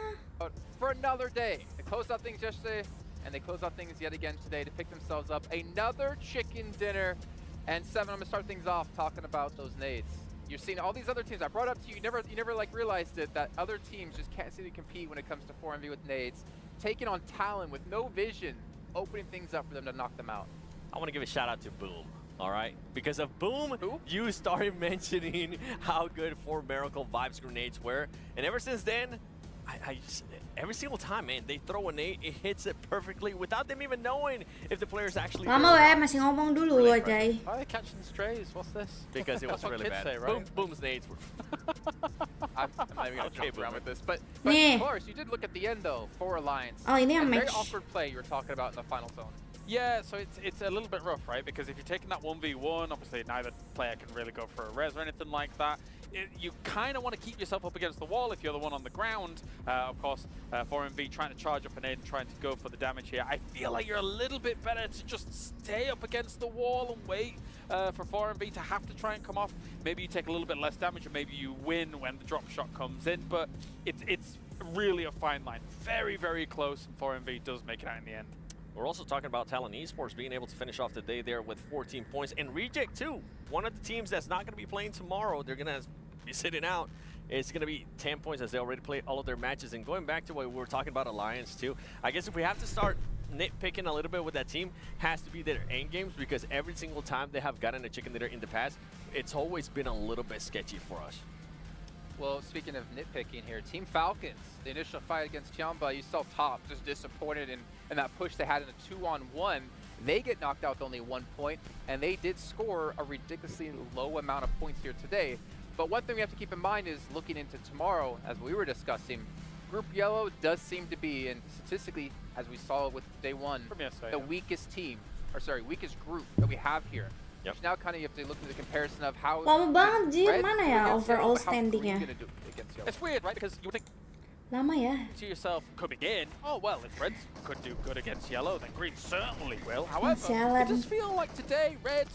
for another day. They closed out things yesterday, and they closed out things yet again today to pick themselves up another chicken dinner. And 7, I'm gonna start things off talking about those nades. You're seeing all these other teams. I brought up to you. You never like realized it that other teams just can't seem to compete when it comes to 4MV with nades. Taking on Talon with no vision, opening things up for them to knock them out. I want to give a shout out to Boom. All right, because of Boom, you started mentioning how good 4 Miracle Vibes grenades were, and ever since then, I just, every single time, man, they throw a nade, it hits it perfectly without them even knowing if the player's actually. Lama masih ngomong dulu aja. Why are they catching strays? What's this? Because it was really bad. Say, right? Boom's nades were. I'm not even gonna jump around with this, but Nih. of course, you did look at the end though for Alliance. Oh, ini yang Very match. awkward play you were talking about in the final zone. Yeah, so it's a little bit rough, right? Because if you're taking that 1v1, obviously neither player can really go for a res or anything like that. You kind of want to keep yourself up against the wall if you're the one on the ground. Of course, 4MV trying to charge up an aid and trying to go for the damage here. I feel like you're a little bit better to just stay up against the wall and wait for 4MV to have to try and come off. Maybe you take a little bit less damage and maybe you win when the drop shot comes in, but it's really a fine line. Very, very close, and 4MV does make it out in the end. We're also talking about Talon Esports being able to finish off the day there with 14 points. And Reject, too, one of the teams that's not going to be playing tomorrow. They're going to be sitting out. It's going to be 10 points as they already played all of their matches. And going back to what we were talking about Alliance, too, I guess if we have to start nitpicking a little bit with that team, has to be their end games, because every single time they have gotten a chicken dinner in the past, it's always been a little bit sketchy for us. Well, speaking of nitpicking here, Team Falcons, the initial fight against Tiamba, you saw Top just disappointed in that push they had in a 2-on-1. They get knocked out with only 1 point, and they did score a ridiculously low amount of points here today. But one thing we have to keep in mind is looking into tomorrow, as we were discussing, Group Yellow does seem to be, and statistically, as we saw with day one, the weakest team, or sorry, weakest group that we have here. Yep. Now kind of you have to look at the comparison of how. Lama banget Jir, Red mana do ya against yellow, overall but how green standingnya? gonna do against yellow. It's weird, right? Because you would think Lama ya. to yourself coming in, oh well, if Reds could do good against yellow, then green certainly will. However, it does feel like today Red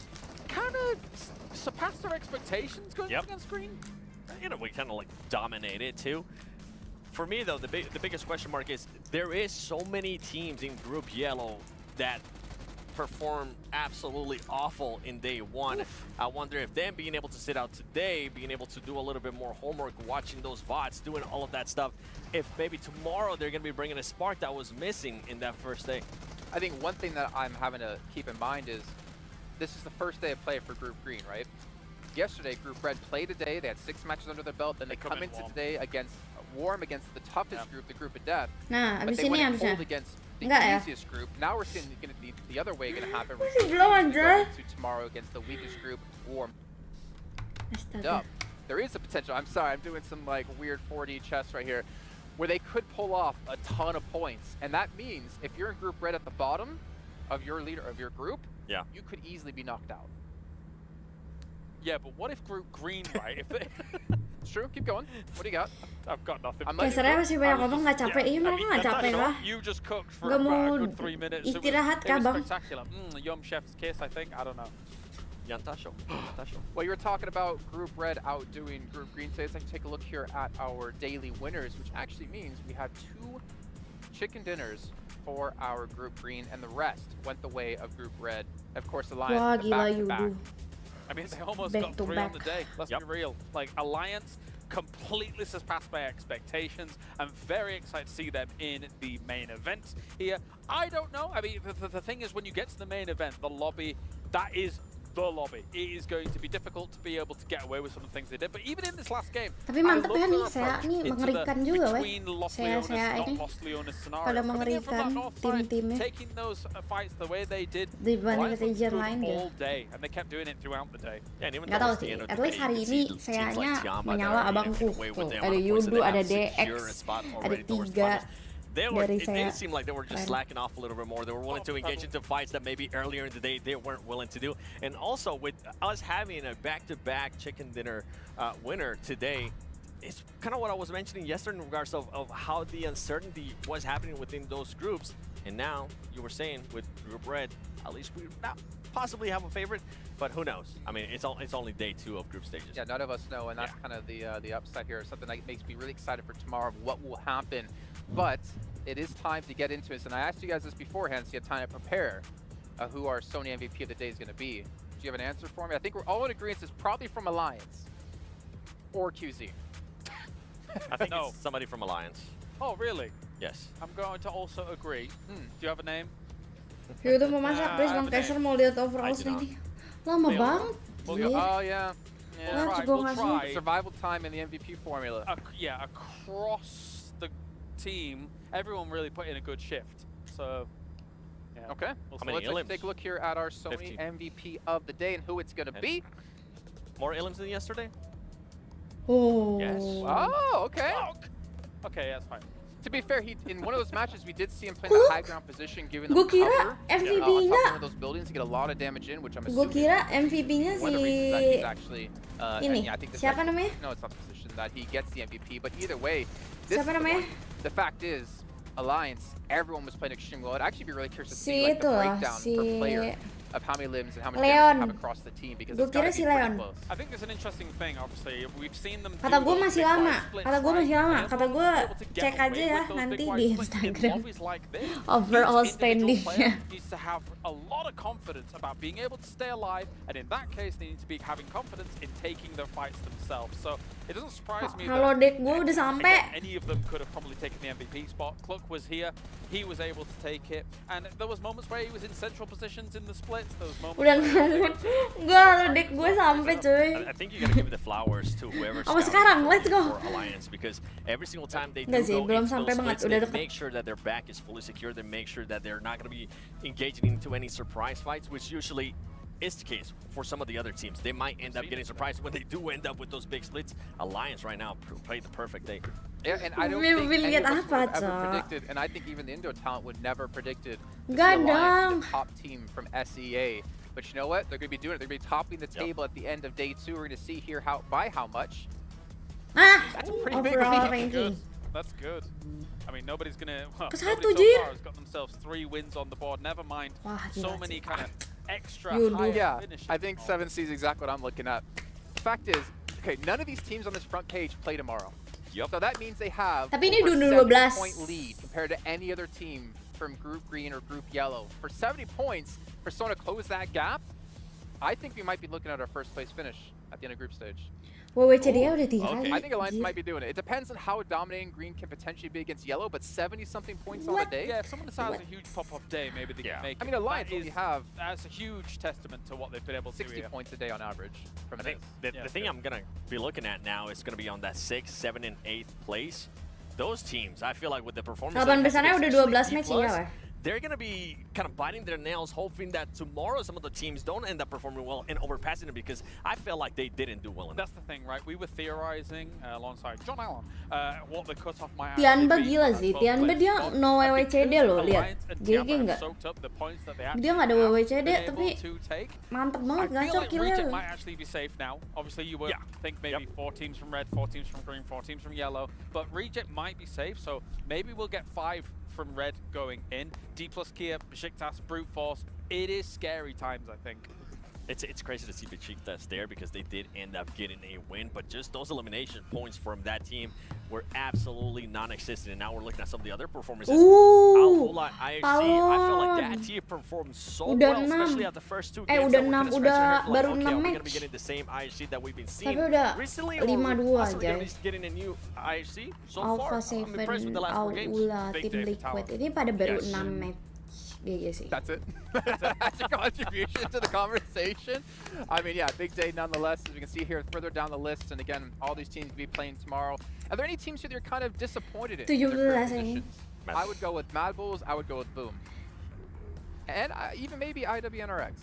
kind of surpassed their expectations going against green. You know, we kind of like dominated too. For me though, the biggest question mark is there is so many teams in Group Yellow that perform absolutely awful in day one. I wonder if them being able to sit out today, being able to do a little bit more homework, watching those VODs, doing all of that stuff, if maybe tomorrow they're going to be bringing a spark that was missing in that first day. I think one thing that I'm having to keep in mind is this is the first day of play for Group Green, right? Yesterday, Group Red played a day. They had 6 matches under their belt. Then they come into today against warm against the toughest group, the Group of Death. Nah, but abis they ini went harusnya. cold against the Enggak ya? easiest group. Now we're seeing the other way going to happen. We're Masih belum anjay. to tomorrow against the weakest group, warm. Astaga. There is a potential. I'm sorry, I'm doing some like weird 4D chess right here, where they could pull off a ton of points, and that means if you're in Group Red at the bottom of your group, you could easily be knocked out. Yeah, but what if Group Green, right? If they it's true. Keep going. What do you got? I've got nothing. Kasarnya masih banyak ngomong nggak capek. Iya mereka nggak capek lah. You just cooked for Nggak mau about a good 3 minutes. istirahat It kah was bang? spectacular. Yum chef's kiss, I think. I don't know. Yantasho. Well, you were talking about Group Red outdoing Group Green today. Let's take a look here at our daily winners, which actually means we had 2 chicken dinners for our Group Green, and the rest went the way of Group Red. Of course, Alliance Wah, the gila back-to-back. Yudu. I mean, they almost Back got to 3 on back. the day. Let's be real. Like, Alliance completely surpassed my expectations. I'm very excited to see them in the main event here. I don't know. I mean, the thing is, when you get to the main event, the lobby, that is the lobby. It is going to be difficult to be able to get away with some of the things they did. But even in this last game, Tapi mantep ya nih, saya nih mengerikan juga weh. Saya ini pada mengerikan tim-timnya taking those fights the way they did dibanding region lain all gitu. day, and they kept doing it throughout the day. Gak tau sih, at least hari ini sayanya menyala abangku. Tuh, ada Yudu, ada DX, ada 3. It seemed like they were just slacking off a little bit more. They were willing to engage into fights that maybe earlier in the day they weren't willing to do. And also with us having a back-to-back chicken dinner winner today, it's kind of what I was mentioning yesterday in regards of how the uncertainty was happening within those groups. And now you were saying with Group Red, at least we now possibly have a favorite, but who knows? I mean, it's only day 2 of group stages. Yeah, none of us know, and that's kind of the upside here. Something that makes me really excited for tomorrow, what will happen. But it is time to get into this, and I asked you guys this beforehand, so you have time to prepare who our Sony MVP of the day is going to be. Do you have an answer for me? I think we're all in agreement it's probably from Alliance or QZ. I think it's somebody from Alliance. Oh, really? Yes. I'm going to also agree. Do you have a name? Yudu mau masak, please Bang Kaiser mau lihat overall standing. Lama banget. Oh, yeah. We'll try. Survival time in the MVP formula. Yeah, across the team, everyone really put in a good shift. So, yeah. Okay. We'll So let's take a look here at our Sony 50. MVP of the day and who it's going to be. More elims than yesterday? Oh. Yes. Oh, okay. Okay, that's fine. To be fair, in one of those matches, we did see him play in the high ground position, giving them Gua kira cover on top MVP-nya. of one of those buildings to get a lot of damage in, which I'm Gue assuming kira MVP-nya one of the reasons that he's si actually, ini. yeah, I think this Siapa actually- namanya? No, it's not the position that he gets the MVP, but either way, this Siapa is the namanya? one. The fact is, Alliance, everyone was playing extremely well. I'd actually be really curious to Si see like, the itu lah, breakdown si per player of how many limbs and how much Leon. damage they have across the team, because Gue it's gotta kira si be pretty Leon. close. I think there's an interesting thing, obviously. We've seen them Kata do gue those masih big lama. wide splits, Kata gue right? masih lama. And Kata everyone's gue able to get cek away aja ya with those nanti big wide di splits in Instagram. lobbies like this. Overall Each individual player standingnya. needs to have a lot of confidence about being able to stay alive, and in that case, they need to be having confidence in taking their fights themselves. So it doesn't surprise me Halo that dek gue udah sampai. again, any of them could have probably taken the MVP spot. Cluck was here, he was able to take it, and there was moments where he was in central positions in the splits. There was moments Udah where ngomong. Gue halo dek gue sampai cuy. I think you gotta give the flowers to whoever Oh, sekarang, let's go. for Alliance, because every single time they do Nggak sih, go belum into sampai those banget, splits, udah they deket. make sure that their back is fully secure. They make sure that they're not gonna be engaging into any surprise fights, which usually is the case for some of the other teams. They might end up getting surprised when they do end up with those big splits. Alliance right now played the perfect day. Yeah, and I don't Will think any lihat of us would have apa, ever Cok? predicted, and I think even the Indo talent would never predicted to see Gadang. Alliance, the top team from SEA, But you know what? They're going to be doing it. They're going to be topping the table at the end of day 2. We're going to see here by how much. That's a pretty big overall lead. ranking. That's good. I mean, nobody's gonna. Well, Ke nobody satu, so Jir. far has got themselves 3 wins on the board. Never mind Wah, so gila many sih. kind of extra Yaudah. high Yeah, finishes. I think 7C is exactly what I'm looking at. The fact is, okay, none of these teams on this front page play tomorrow. Yep. So that means they have Tapi ini over dulu 12. 70-point lead compared to any other team from Group Green or Group Yellow. For 70 points, for someone to close that gap, I think we might be looking at our first place finish at the end of group stage. WWC dia udah 3 kali. I think Alliance Anjir. might be doing it. It depends on how dominating Green can potentially be against Yellow, but 70-something points on a day? Yeah, if someone decides a huge pop-off day, maybe they can make it. I mean, Alliance That only is- have That's a huge testament to what they've been able to do 60 here. points a day on average from I think this. the thing I'm going to be looking at now is going to be on that 6th, 7th, and 8th place. Those teams, I feel like with the performance... 8 besarnya udah 12 match ya, weh. They're going to be kind of biting their nails, hoping that tomorrow some of the teams don't end up performing well and overpassing them, because I feel like they didn't do well enough. That's the thing, right? We were theorizing alongside John Allen what the cutoff might Tianba actually be gila for sih. both Tianba players. dia But no WWCD loh, lihat. Alliance and GG Tianba have nggak? soaked up the points that they Dia actually nggak ada have WWCD, been able tapi to take. mantep I banget feel gacor like killnya. Reject might actually be safe now. Obviously, you would think maybe 4 teams from red, 4 teams from green, 4 teams from yellow, but Reject might be safe, so maybe we'll get 5 from red going in. D plus Kia, Besiktas, Brute Force. It is scary times, I think. It's crazy to see Besiktas there, because they did end up getting a win, but just those elimination points from that team were absolutely non-existent. And now we're looking at some of the other performances. IHC, I feel like that team performed so Udah well, 6. especially at the first 2 Eh, games. udah that we're 6, gonna udah scratch our head baru like, 6 okay, are we gonna be match. getting the same IHC that we've been seeing Tapi udah recently, 5-2 or possibly aja. gonna be getting a new IHC? So Alpha far, I'm 7, impressed with the last 4 games. Aula, Big tim day for Liquid. Talon. Ini pada baru Yes. 6 match. GG sih. That's it. That's your contribution to the conversation. I mean, yeah, big day nonetheless, as we can see here further down the list. And again, all these teams will be playing tomorrow. Are there any teams that you're kind of disappointed in? 17 their current ini. positions? I would go with Mad Bulls. I would go with Boom. And even maybe IWNRX.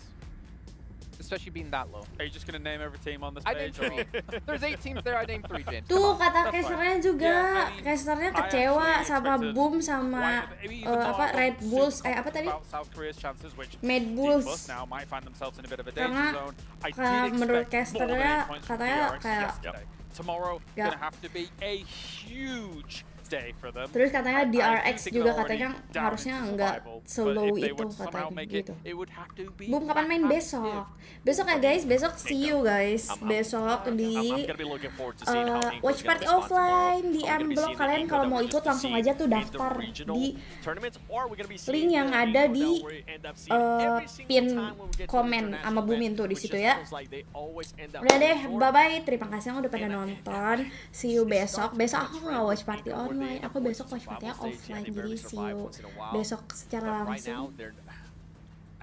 Especially being that low. Are you just going to name every team on this I named page? 3. There's 8 teams there. I named 3, James. Tuh Come on. kata That's casternya fine. juga, Yeah, I mean, casternya I kecewa actually sama expected Boom sama even though apa I wasn't Red Bulls, super apa tadi? about South Korea's chances, which Mad D+ Bulls. now might find themselves in a bit of a danger Karena zone. I did menurut expect more than casternya 8 points from katanya DRX kayak yesterday. Tomorrow Gak. gonna have to be a huge day for them. terus katanya I do DRX think juga they're katanya already down harusnya into nggak survival, slow but if they itu were to somehow katanya make gitu. it would have to be Boom kapan main besok? Besok ya guys, besok see you guys. Besok di I'm gonna be looking forward to seeing how Inco's Watch gonna Party respond offline di tomorrow. Are we gonna be M-Block. seeing the Kalian Inco kalau that mau we ikut used to langsung see aja tuh in the daftar regional di tournaments, or are we gonna be seeing link yang the ada Inco di that we end up seeing every single pin time when we get to komen international sama Bumin event, tuh di which situ just ya. feels like they always end up Udah deh, falling short. bye bye. Terima kasih yang udah pada nonton. See you besok. Besok aku nggak watch party online. Aku besok watch party offline. Jadi see you besok secara langsung.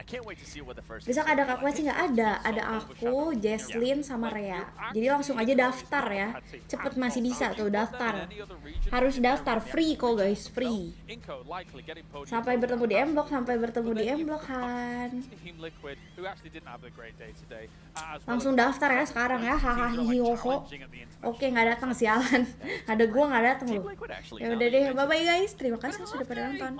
I can't wait to see what the first Besok ada Kak Kwaci nggak ada? Ada aku, Jesslyn, sama Rea. Jadi langsung aja daftar ya. Cepet masih bisa tuh daftar. Harus daftar, free kok guys, free. Sampai bertemu di M-Block, sampai bertemu di M-Block kan. Langsung daftar ya sekarang ya, hahaha hihoho. Oke, nggak datang sialan. Ada gua nggak datang loh. Ya udah deh, bye bye guys. Terima kasih sudah pada nonton.